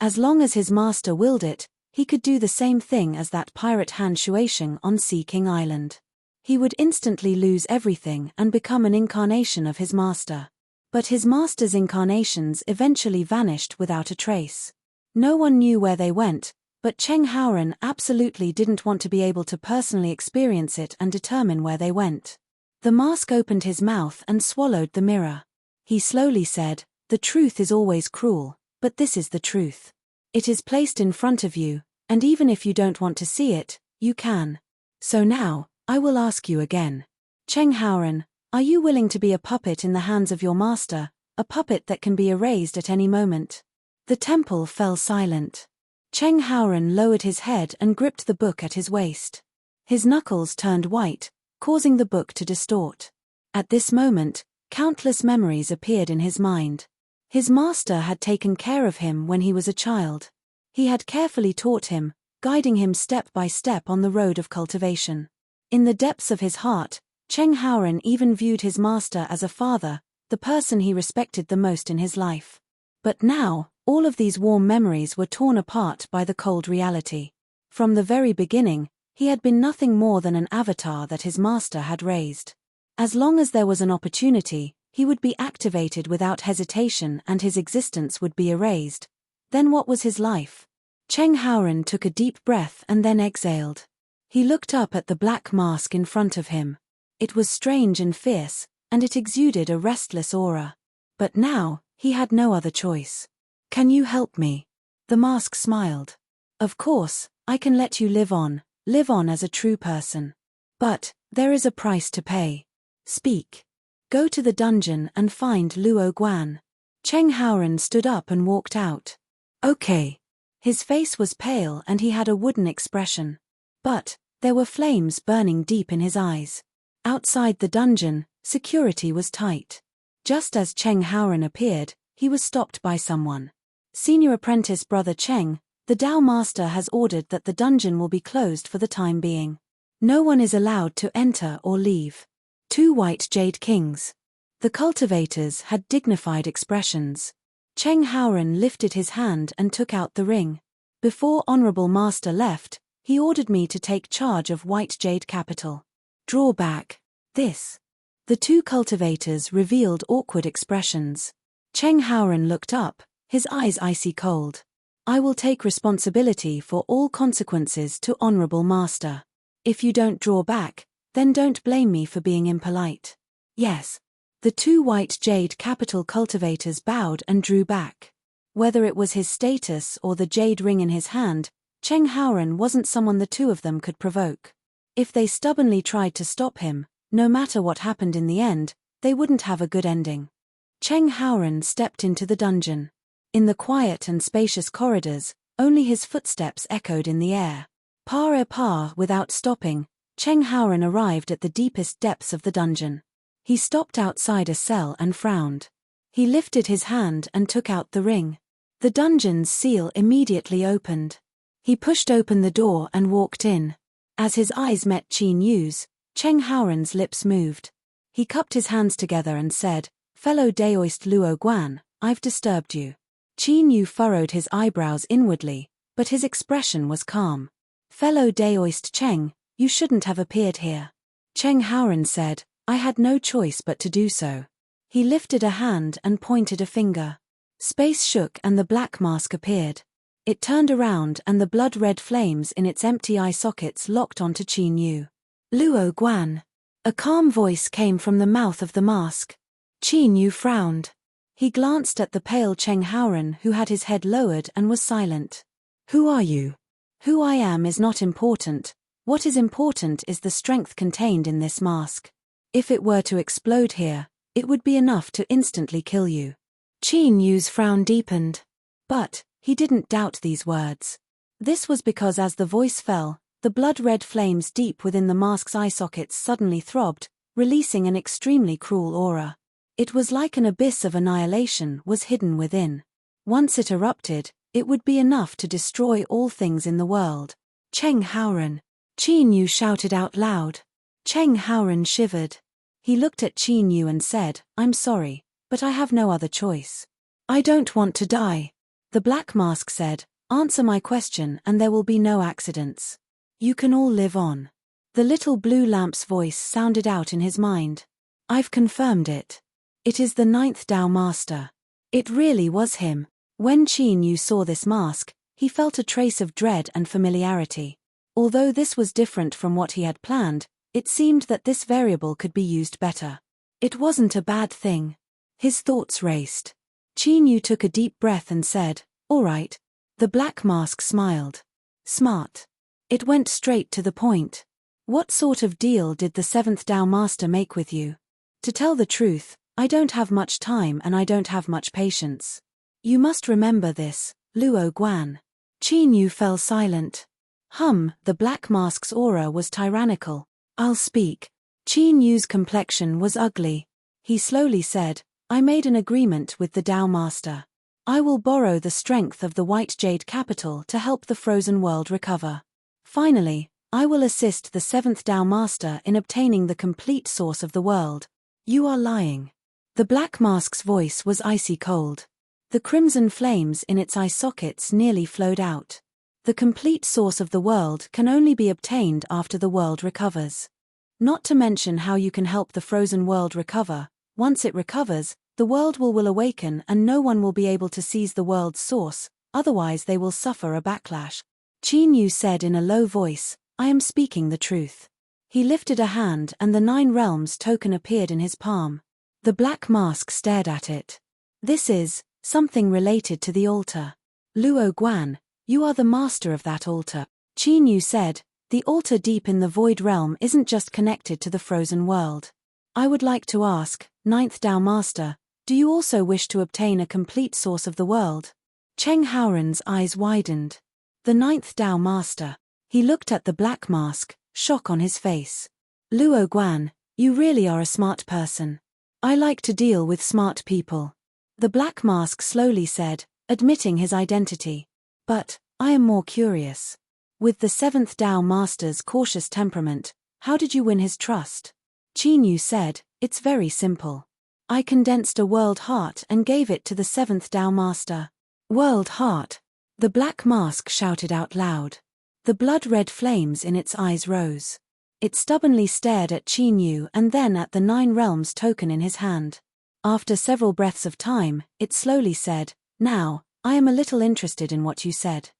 As long as his master willed it, he could do the same thing as that pirate Han Shuaisheng on Sea King Island. He would instantly lose everything and become an incarnation of his master. But his master's incarnations eventually vanished without a trace. No one knew where they went, but Cheng Haoren absolutely didn't want to be able to personally experience it and determine where they went. The mask opened his mouth and swallowed the mirror. He slowly said, "The truth is always cruel, but this is the truth. It is placed in front of you, and even if you don't want to see it, you can. So now, I will ask you again. Cheng Haoren, are you willing to be a puppet in the hands of your master, a puppet that can be erased at any moment?" The temple fell silent. Cheng Haoren lowered his head and gripped the book at his waist. His knuckles turned white, causing the book to distort. At this moment, countless memories appeared in his mind. His master had taken care of him when he was a child. He had carefully taught him, guiding him step by step on the road of cultivation. In the depths of his heart, Cheng Haoren even viewed his master as a father, the person he respected the most in his life. But now, all of these warm memories were torn apart by the cold reality. From the very beginning, he had been nothing more than an avatar that his master had raised. As long as there was an opportunity, he would be activated without hesitation and his existence would be erased. Then what was his life? Cheng Haoren took a deep breath and then exhaled. He looked up at the black mask in front of him. It was strange and fierce, and it exuded a restless aura. But now, he had no other choice. "Can you help me?" The mask smiled. "Of course, I can let you live on as a true person. But, there is a price to pay. Speak. Go to the dungeon and find Luo Guan." Cheng Haoren stood up and walked out. "Okay." His face was pale and he had a wooden expression. But, there were flames burning deep in his eyes. Outside the dungeon, security was tight. Just as Cheng Haoren appeared, he was stopped by someone. "Senior apprentice Brother Cheng, the Dao Master has ordered that the dungeon will be closed for the time being. No one is allowed to enter or leave." 2 white jade kings. The cultivators had dignified expressions. Cheng Haoren lifted his hand and took out the ring. "Before Honorable Master left, he ordered me to take charge of White Jade Capital. Draw back. This." The two cultivators revealed awkward expressions. Cheng Haoran looked up, his eyes icy cold. I will take responsibility for all consequences to honorable master. If you don't draw back, then don't blame me for being impolite. Yes. The two white jade capital cultivators bowed and drew back. Whether it was his status or the jade ring in his hand, Cheng Haoran wasn't someone the two of them could provoke. If they stubbornly tried to stop him, no matter what happened in the end, they wouldn't have a good ending. Cheng Haoran stepped into the dungeon. In the quiet and spacious corridors, only his footsteps echoed in the air. Par a par without stopping, Cheng Haoran arrived at the deepest depths of the dungeon. He stopped outside a cell and frowned. He lifted his hand and took out the ring. The dungeon's seal immediately opened. He pushed open the door and walked in. As his eyes met Qin Yu's, Cheng Haoran's lips moved. He cupped his hands together and said, "Fellow Daoist Luo Guan, I've disturbed you." Qin Yu furrowed his eyebrows inwardly, but his expression was calm. "Fellow Daoist Cheng, you shouldn't have appeared here." Cheng Haoran said, "I had no choice but to do so." He lifted a hand and pointed a finger. Space shook and the black mask appeared. It turned around and the blood-red flames in its empty eye sockets locked onto Qin Yu. "Luo Guan." A calm voice came from the mouth of the mask. Qin Yu frowned. He glanced at the pale Cheng Haoran who had his head lowered and was silent. "Who are you?" "Who I am is not important. What is important is the strength contained in this mask. If it were to explode here, it would be enough to instantly kill you." Qin Yu's frown deepened. But he didn't doubt these words. This was because as the voice fell, the blood-red flames deep within the mask's eye sockets suddenly throbbed, releasing an extremely cruel aura. It was like an abyss of annihilation was hidden within. Once it erupted, it would be enough to destroy all things in the world. "Cheng Haoran!" Qin Yu shouted out loud. Cheng Haoran shivered. He looked at Qin Yu and said, "I'm sorry, but I have no other choice." "I don't want to die." The black mask said, "Answer my question and there will be no accidents. You can all live on." The little blue lamp's voice sounded out in his mind. "I've confirmed it. It is the 9th Dao Master." It really was him. When Qin Yu saw this mask, he felt a trace of dread and familiarity. Although this was different from what he had planned, it seemed that this variable could be used better. It wasn't a bad thing. His thoughts raced. Qin Yu took a deep breath and said, "All right." The black mask smiled. "Smart." It went straight to the point. "What sort of deal did the 7th Dao Master make with you?" "To tell the truth, I don't have much time and I don't have much patience. You must remember this, Luo Guan." Qin Yu fell silent. The black mask's aura was tyrannical. "I'll speak." Qin Yu's complexion was ugly. He slowly said, "I made an agreement with the Dao Master. I will borrow the strength of the White Jade Capital to help the frozen world recover. Finally, I will assist the 7th Dao Master in obtaining the complete source of the world." "You are lying." The black mask's voice was icy cold. The crimson flames in its eye sockets nearly flowed out. "The complete source of the world can only be obtained after the world recovers. Not to mention how you can help the frozen world recover. Once it recovers, the world will awaken and no one will be able to seize the world's source, otherwise they will suffer a backlash." Qin Yu said in a low voice, "I am speaking the truth." He lifted a hand and the 9 realms token appeared in his palm. The black mask stared at it. "This is something related to the altar. Luo Guan, you are the master of that altar." Qin Yu said, "The altar deep in the void realm isn't just connected to the frozen world. I would like to ask, 9th Dao Master, do you also wish to obtain a complete source of the world?" Cheng Haoran's eyes widened. The 9th Dao Master. He looked at the black mask, shock on his face. "Luo Guan, you really are a smart person. I like to deal with smart people." The black mask slowly said, admitting his identity. "But I am more curious. With the 7th Dao Master's cautious temperament, how did you win his trust?" Qin Yu said, "It's very simple. I condensed a world heart and gave it to the 7th Dao Master." "World heart!" The black mask shouted out loud. The blood-red flames in its eyes rose. It stubbornly stared at Qin Yu and then at the 9 realms token in his hand. After several breaths of time, it slowly said, "Now, I am a little interested in what you said."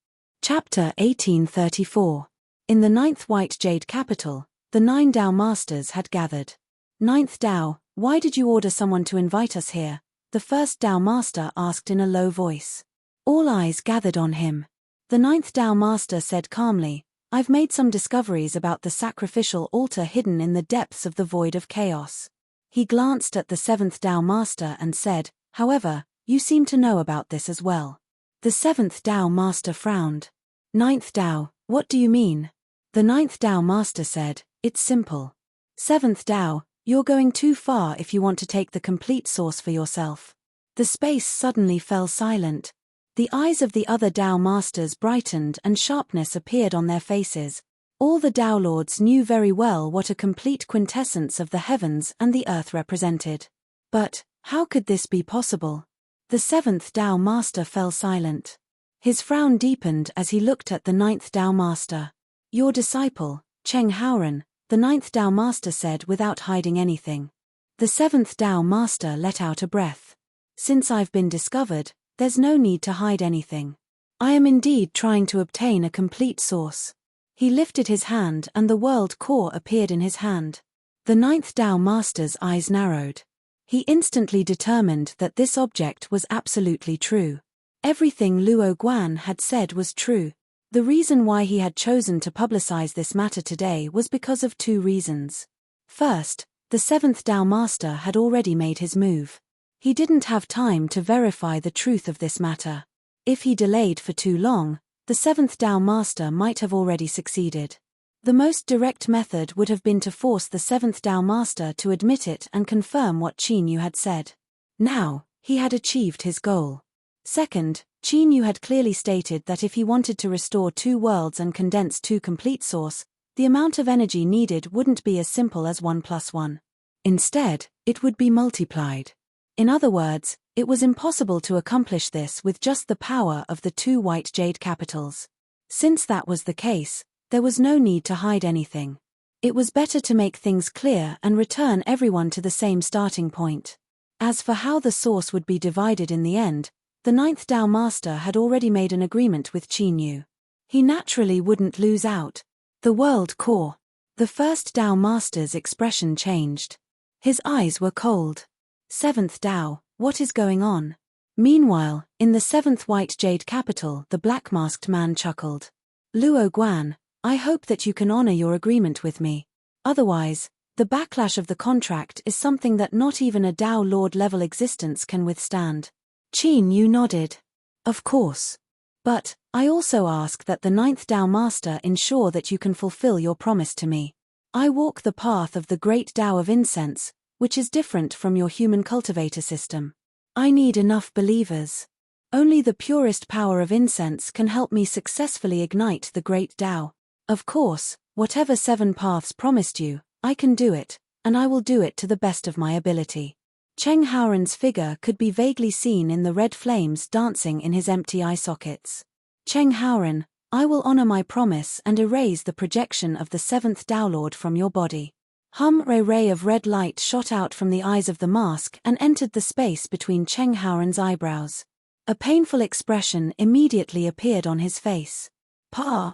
Chapter 1834. In the 9th White Jade capital, the 9 Dao Masters had gathered. 9th Dao, why did you order someone to invite us here? The first Dao Master asked in a low voice. All eyes gathered on him. The 9th Dao Master said calmly, "I've made some discoveries about the sacrificial altar hidden in the depths of the void of chaos." He glanced at the 7th Dao Master and said, "However, you seem to know about this as well." The 7th Dao Master frowned. 9th Dao, what do you mean? The 9th Dao Master said, "It's simple. 7th Dao, you're going too far if you want to take the complete source for yourself." The space suddenly fell silent. The eyes of the other Dao Masters brightened and sharpness appeared on their faces. All the Dao Lords knew very well what a complete quintessence of the heavens and the earth represented. But, how could this be possible? The 7th Dao Master fell silent. His frown deepened as he looked at the 9th Dao Master. "Your disciple, Cheng Haoren," the 9th Dao Master said without hiding anything. The 7th Dao Master let out a breath. "Since I've been discovered, there's no need to hide anything. I am indeed trying to obtain a complete source." He lifted his hand and the world core appeared in his hand. The 9th Dao Master's eyes narrowed. He instantly determined that this object was absolutely true. Everything Luo Guan had said was true. The reason why he had chosen to publicize this matter today was because of 2 reasons. First, the 7th Dao Master had already made his move. He didn't have time to verify the truth of this matter. If he delayed for too long, the 7th Dao Master might have already succeeded. The most direct method would have been to force the 7th Dao Master to admit it and confirm what Qin Yu had said. Now, he had achieved his goal. Second, Qin Yu had clearly stated that if he wanted to restore 2 worlds and condense 2 complete source, the amount of energy needed wouldn't be as simple as 1 + 1. Instead, it would be multiplied. In other words, it was impossible to accomplish this with just the power of the 2 White Jade capitals. Since that was the case, there was no need to hide anything. It was better to make things clear and return everyone to the same starting point. As for how the source would be divided in the end, the 9th Dao Master had already made an agreement with Qin Yu. He naturally wouldn't lose out. The world core. The first Dao Master's expression changed. His eyes were cold. 7th Dao, what is going on? Meanwhile, in the 7th White Jade capital, the black-masked man chuckled. Luo Guan, I hope that you can honor your agreement with me. Otherwise, the backlash of the contract is something that not even a Dao Lord-level existence can withstand. Qin Yu nodded. Of course. But, I also ask that the 9th Dao Master ensure that you can fulfill your promise to me. I walk the path of the great Dao of incense, which is different from your human cultivator system. I need enough believers. Only the purest power of incense can help me successfully ignite the great Dao. Of course, whatever 7 paths promised you, I can do it, and I will do it to the best of my ability. Cheng Haoren's figure could be vaguely seen in the red flames dancing in his empty eye sockets. Cheng Haoren, I will honor my promise and erase the projection of the 7th Dao Lord from your body. A ray of red light shot out from the eyes of the mask and entered the space between Cheng Haoren's eyebrows. A painful expression immediately appeared on his face.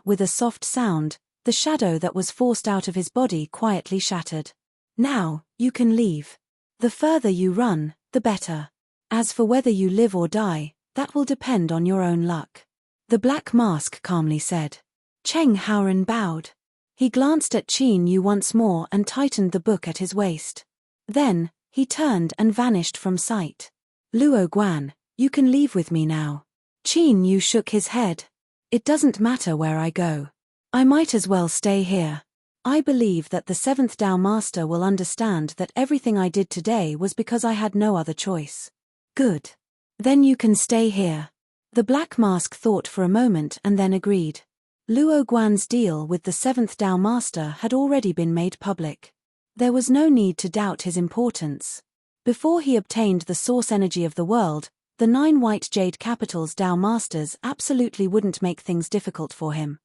With a soft sound, the shadow that was forced out of his body quietly shattered. Now, you can leave. The further you run, the better. As for whether you live or die, that will depend on your own luck. The black mask calmly said. Cheng Haoren bowed. He glanced at Qin Yu once more and tightened the book at his waist. Then, he turned and vanished from sight. Luo Guan, you can leave with me now. Qin Yu shook his head. It doesn't matter where I go. I might as well stay here. I believe that the 7th Dao Master will understand that everything I did today was because I had no other choice. Good. Then you can stay here. The Black Mask thought for a moment and then agreed. Luo Guan's deal with the 7th Dao Master had already been made public. There was no need to doubt his importance. Before he obtained the source energy of the world, the 9 White Jade Capital's Dao Masters absolutely wouldn't make things difficult for him.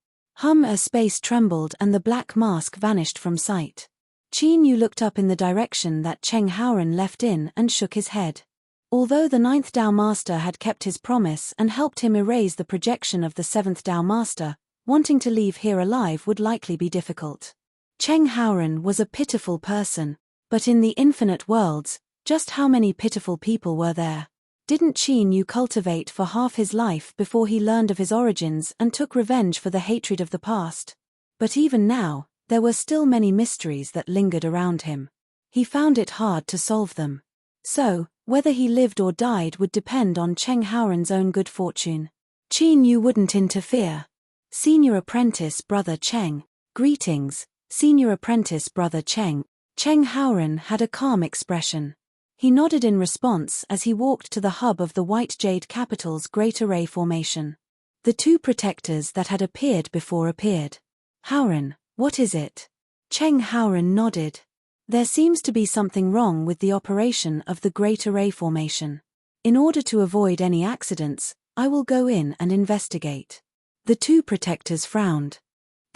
A space trembled and the black mask vanished from sight. Qin Yu looked up in the direction that Cheng Haoren left in and shook his head. Although the 9th Dao Master had kept his promise and helped him erase the projection of the 7th Dao Master, wanting to leave here alive would likely be difficult. Cheng Haoren was a pitiful person, but in the infinite worlds, just how many pitiful people were there? Didn't Qin Yu cultivate for half his life before he learned of his origins and took revenge for the hatred of the past? But even now, there were still many mysteries that lingered around him. He found it hard to solve them. So, whether he lived or died would depend on Cheng Haoren's own good fortune. Qin Yu wouldn't interfere. Senior apprentice brother Cheng. Greetings, senior apprentice brother Cheng. Cheng Haoren had a calm expression. He nodded in response as he walked to the hub of the White Jade Capital's Great Array formation. The two protectors that had appeared before appeared. Haoren, what is it? Cheng Haoren nodded. There seems to be something wrong with the operation of the Great Array formation. In order to avoid any accidents, I will go in and investigate. The two protectors frowned.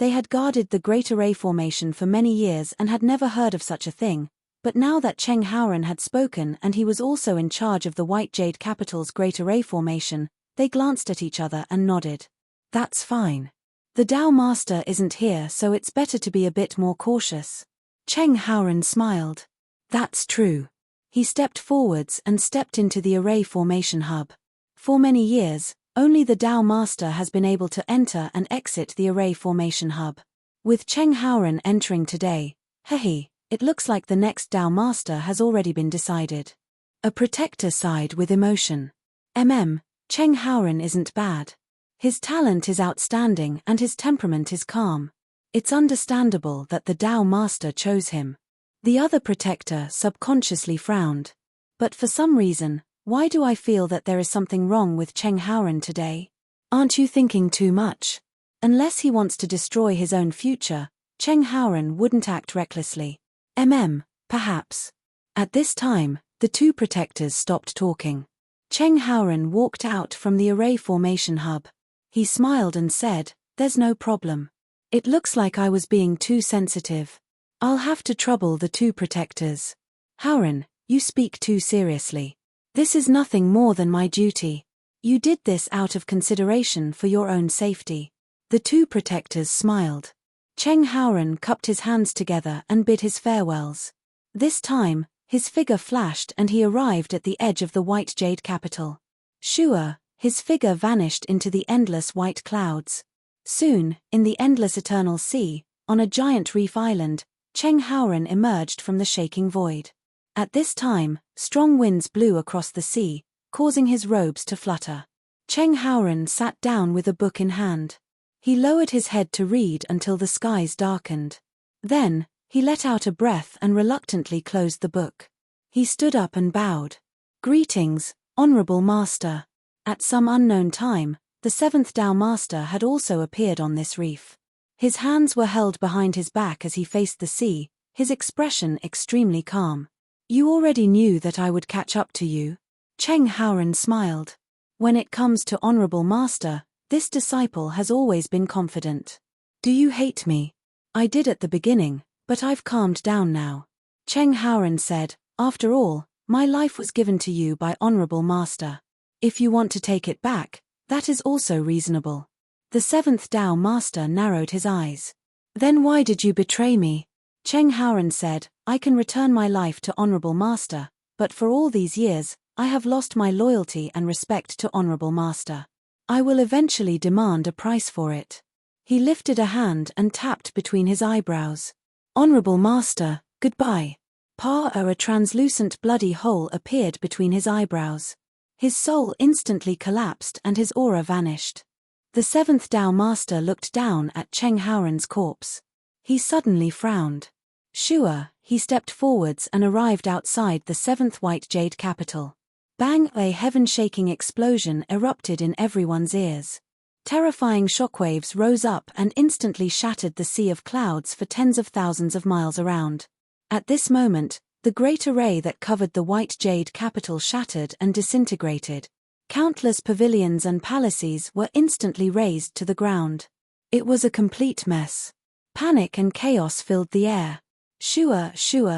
They had guarded the Great Array formation for many years and had never heard of such a thing, but now that Cheng Haoren had spoken and he was also in charge of the White Jade Capital's Great Array formation, they glanced at each other and nodded. That's fine. The Dao Master isn't here, so it's better to be a bit more cautious. Cheng Haoren smiled. That's true. He stepped forwards and stepped into the array formation hub. For many years, only the Dao Master has been able to enter and exit the array formation hub. With Cheng Haoren entering today, it looks like the next Dao Master has already been decided. A protector sighed with emotion. Cheng Haoren isn't bad. His talent is outstanding and his temperament is calm. It's understandable that the Dao Master chose him. The other protector subconsciously frowned. But for some reason, why do I feel that there is something wrong with Cheng Haoren today? Aren't you thinking too much? Unless he wants to destroy his own future, Cheng Haoren wouldn't act recklessly. Perhaps. At this time, the two protectors stopped talking. Cheng Haoren walked out from the array formation hub. He smiled and said, "There's no problem. It looks like I was being too sensitive. I'll have to trouble the two protectors." Haoren, you speak too seriously. This is nothing more than my duty. You did this out of consideration for your own safety. The two protectors smiled. Cheng Haoren cupped his hands together and bid his farewells. This time, his figure flashed and he arrived at the edge of the White Jade Capital. His figure vanished into the endless white clouds. Soon, in the endless eternal sea, on a giant reef island, Cheng Haoren emerged from the shaking void. At this time, strong winds blew across the sea, causing his robes to flutter. Cheng Haoren sat down with a book in hand. He lowered his head to read until the skies darkened. Then, he let out a breath and reluctantly closed the book. He stood up and bowed. "Greetings, Honorable Master." At some unknown time, the 7th Dao Master had also appeared on this reef. His hands were held behind his back as he faced the sea, his expression extremely calm. "You already knew that I would catch up to you?" Cheng Haoren smiled. "When it comes to Honorable Master, this disciple has always been confident. Do you hate me? I did at the beginning, but I've calmed down now." Cheng Haoren said, "After all, my life was given to you by Honorable Master. If you want to take it back, that is also reasonable." The 7th Dao Master narrowed his eyes. "Then why did you betray me?" Cheng Haoren said, "I can return my life to Honorable Master, but for all these years, I have lost my loyalty and respect to Honorable Master. I will eventually demand a price for it." He lifted a hand and tapped between his eyebrows. "Honorable Master, goodbye." A translucent bloody hole appeared between his eyebrows. His soul instantly collapsed and his aura vanished. The 7th Dao Master looked down at Cheng Haoren's corpse. He suddenly frowned. He stepped forwards and arrived outside the 7th White Jade Capital. Bang! A heaven-shaking explosion erupted in everyone's ears. Terrifying shockwaves rose up and instantly shattered the sea of clouds for tens of thousands of miles around. At this moment, the great array that covered the White Jade Capital shattered and disintegrated. Countless pavilions and palaces were instantly razed to the ground. It was a complete mess. Panic and chaos filled the air. Shua,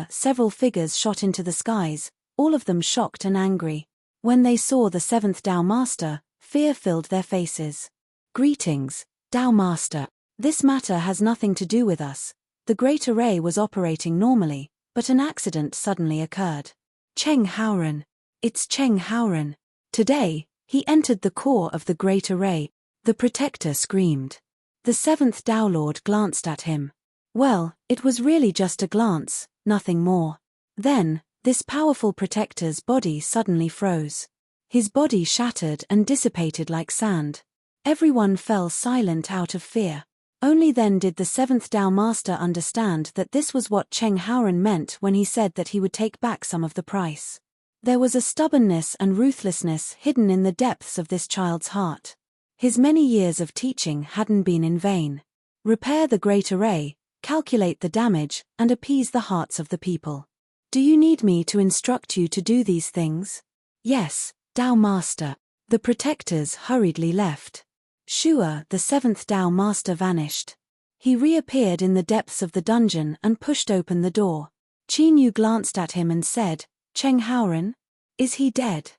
several figures shot into the skies, all of them shocked and angry. When they saw the seventh Tao Master, fear filled their faces. Greetings, Tao Master. This matter has nothing to do with us. The Great Array was operating normally, but an accident suddenly occurred. Cheng Haoren. It's Cheng Haoren. Today, he entered the core of the Great Array. The Protector screamed. The seventh Tao Lord glanced at him. Well, it was really just a glance, nothing more. Then, this powerful Protector's body suddenly froze. His body shattered and dissipated like sand. Everyone fell silent out of fear. Only then did the seventh Tao Master understand that this was what Cheng Haoren meant when he said that he would take back some of the price. There was a stubbornness and ruthlessness hidden in the depths of this child's heart. His many years of teaching hadn't been in vain. Repair the Great Array, calculate the damage, and appease the hearts of the people. Do you need me to instruct you to do these things? Yes, Tao Master. The Protectors hurriedly left. Shua, the seventh Tao Master, vanished. He reappeared in the depths of the dungeon and pushed open the door. Qin Yu glanced at him and said, Cheng Haoren? Is he dead?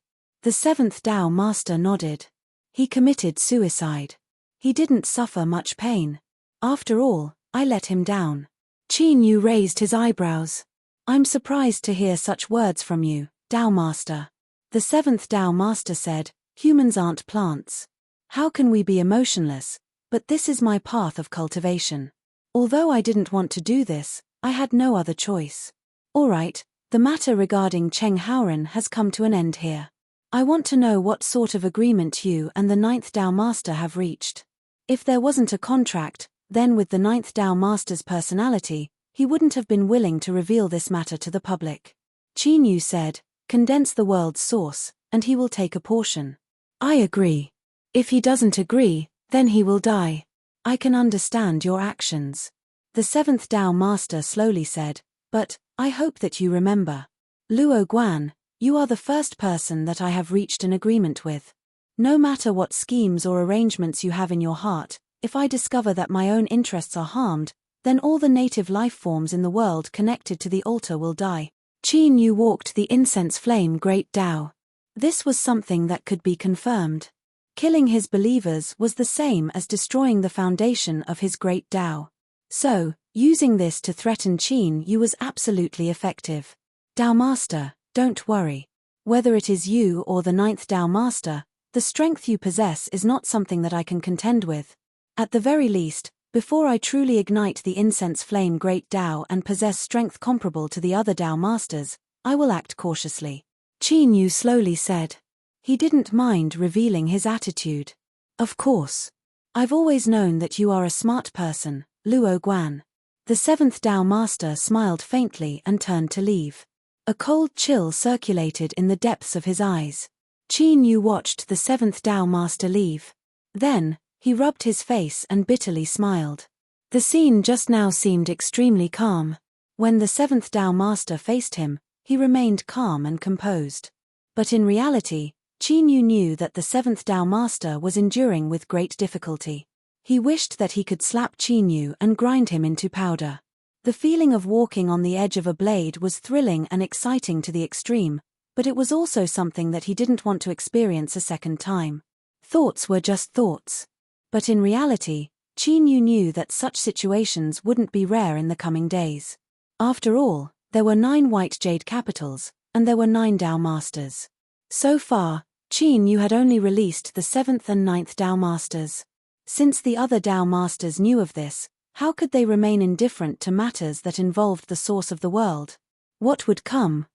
The seventh Tao Master nodded. He committed suicide. He didn't suffer much pain. After all, I let him down. Qin Yu raised his eyebrows. I'm surprised to hear such words from you, Tao Master. The seventh Tao Master said, humans aren't plants. How can we be emotionless? But this is my path of cultivation. Although I didn't want to do this, I had no other choice. All right, the matter regarding Cheng Haoren has come to an end here. I want to know what sort of agreement you and the ninth Tao Master have reached. If there wasn't a contract, then with the ninth Tao Master's personality, he wouldn't have been willing to reveal this matter to the public. Qin Yu said, condense the world's source, and he will take a portion. I agree. If he doesn't agree, then he will die. I can understand your actions. The seventh Tao Master slowly said, but, I hope that you remember. Luo Guan, you are the first person that I have reached an agreement with. No matter what schemes or arrangements you have in your heart, if I discover that my own interests are harmed, then all the native life forms in the world connected to the altar will die. Qin Yu walked the incense flame Great Tao. This was something that could be confirmed. Killing his believers was the same as destroying the foundation of his Great Tao. So, using this to threaten Qin Yu was absolutely effective. Tao Master, don't worry. Whether it is you or the ninth Tao Master, the strength you possess is not something that I can contend with. At the very least, before I truly ignite the incense flame Great Tao and possess strength comparable to the other Tao Masters, I will act cautiously. Qin Yu slowly said. He didn't mind revealing his attitude. Of course. I've always known that you are a smart person, Luo Guan. The seventh Tao Master smiled faintly and turned to leave. A cold chill circulated in the depths of his eyes. Qin Yu watched the seventh Tao Master leave. Then, he rubbed his face and bitterly smiled. The scene just now seemed extremely calm. When the seventh Tao Master faced him, he remained calm and composed. But in reality, Qin Yu knew that the seventh Tao Master was enduring with great difficulty. He wished that he could slap Qin Yu and grind him into powder. The feeling of walking on the edge of a blade was thrilling and exciting to the extreme, but it was also something that he didn't want to experience a second time. Thoughts were just thoughts. But in reality, Qin Yu knew that such situations wouldn't be rare in the coming days. After all, there were 9 white jade capitals, and there were 9 Tao Masters. So far, Qin Yu had only released the 7th and 9th Tao Masters. Since the other Tao Masters knew of this, how could they remain indifferent to matters that involved the source of the world? What would come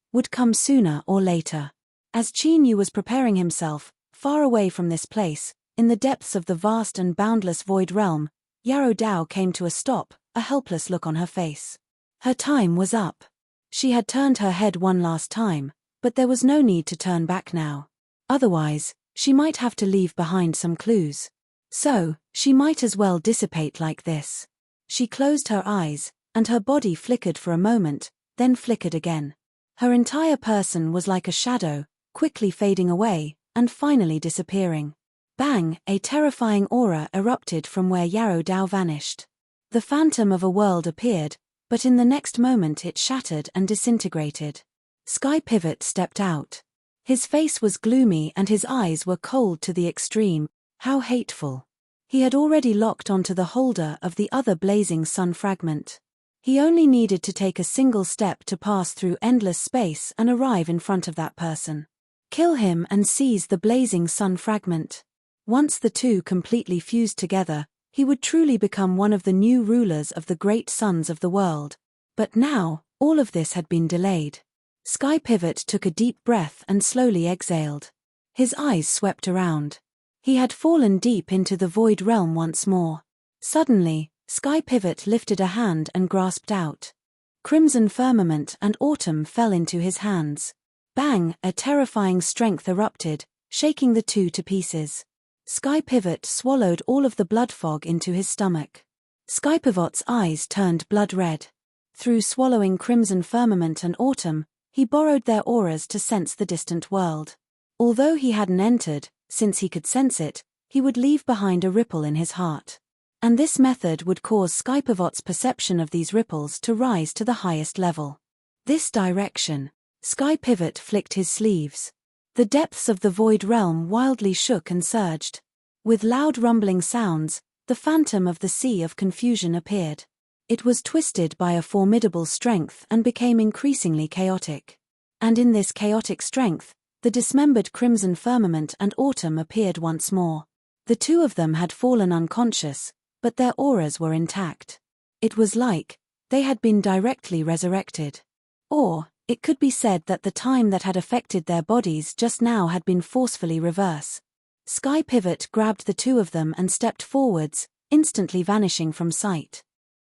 sooner or later. As Qin Yu was preparing himself, far away from this place, in the depths of the vast and boundless void realm, Yarrow Dao came to a stop, a helpless look on her face. Her time was up. She had turned her head one last time, but there was no need to turn back now. Otherwise, she might have to leave behind some clues. So, she might as well dissipate like this. She closed her eyes, and her body flickered for a moment, then flickered again. Her entire person was like a shadow, quickly fading away, and finally disappearing. Bang! A terrifying aura erupted from where Yarrow Dao vanished. The phantom of a world appeared, but in the next moment it shattered and disintegrated. Sky Pivot stepped out. His face was gloomy and his eyes were cold to the extreme. How hateful. He had already locked onto the holder of the other blazing sun fragment. He only needed to take a single step to pass through endless space and arrive in front of that person. Kill him and seize the blazing sun fragment. Once the two completely fused together, he would truly become one of the new rulers of the great suns of the world. But now, all of this had been delayed. Sky Pivot took a deep breath and slowly exhaled. His eyes swept around. He had fallen deep into the void realm once more. Suddenly, Sky Pivot lifted a hand and grasped out. Crimson firmament and autumn fell into his hands. Bang! A terrifying strength erupted, shaking the two to pieces. Sky Pivot swallowed all of the blood fog into his stomach. Sky Pivot's eyes turned blood red. Through swallowing crimson firmament and autumn, he borrowed their auras to sense the distant world. Although he hadn't entered, since he could sense it, he would leave behind a ripple in his heart. And this method would cause Sky Pivot's perception of these ripples to rise to the highest level. This direction. Sky Pivot flicked his sleeves. The depths of the void realm wildly shook and surged. With loud rumbling sounds, the phantom of the Sea of Confusion appeared. It was twisted by a formidable strength and became increasingly chaotic. And in this chaotic strength, the dismembered crimson firmament and autumn appeared once more. The two of them had fallen unconscious, but their auras were intact. It was like they had been directly resurrected. Or, it could be said that the time that had affected their bodies just now had been forcefully reversed. Sky Pivot grabbed the two of them and stepped forwards, instantly vanishing from sight.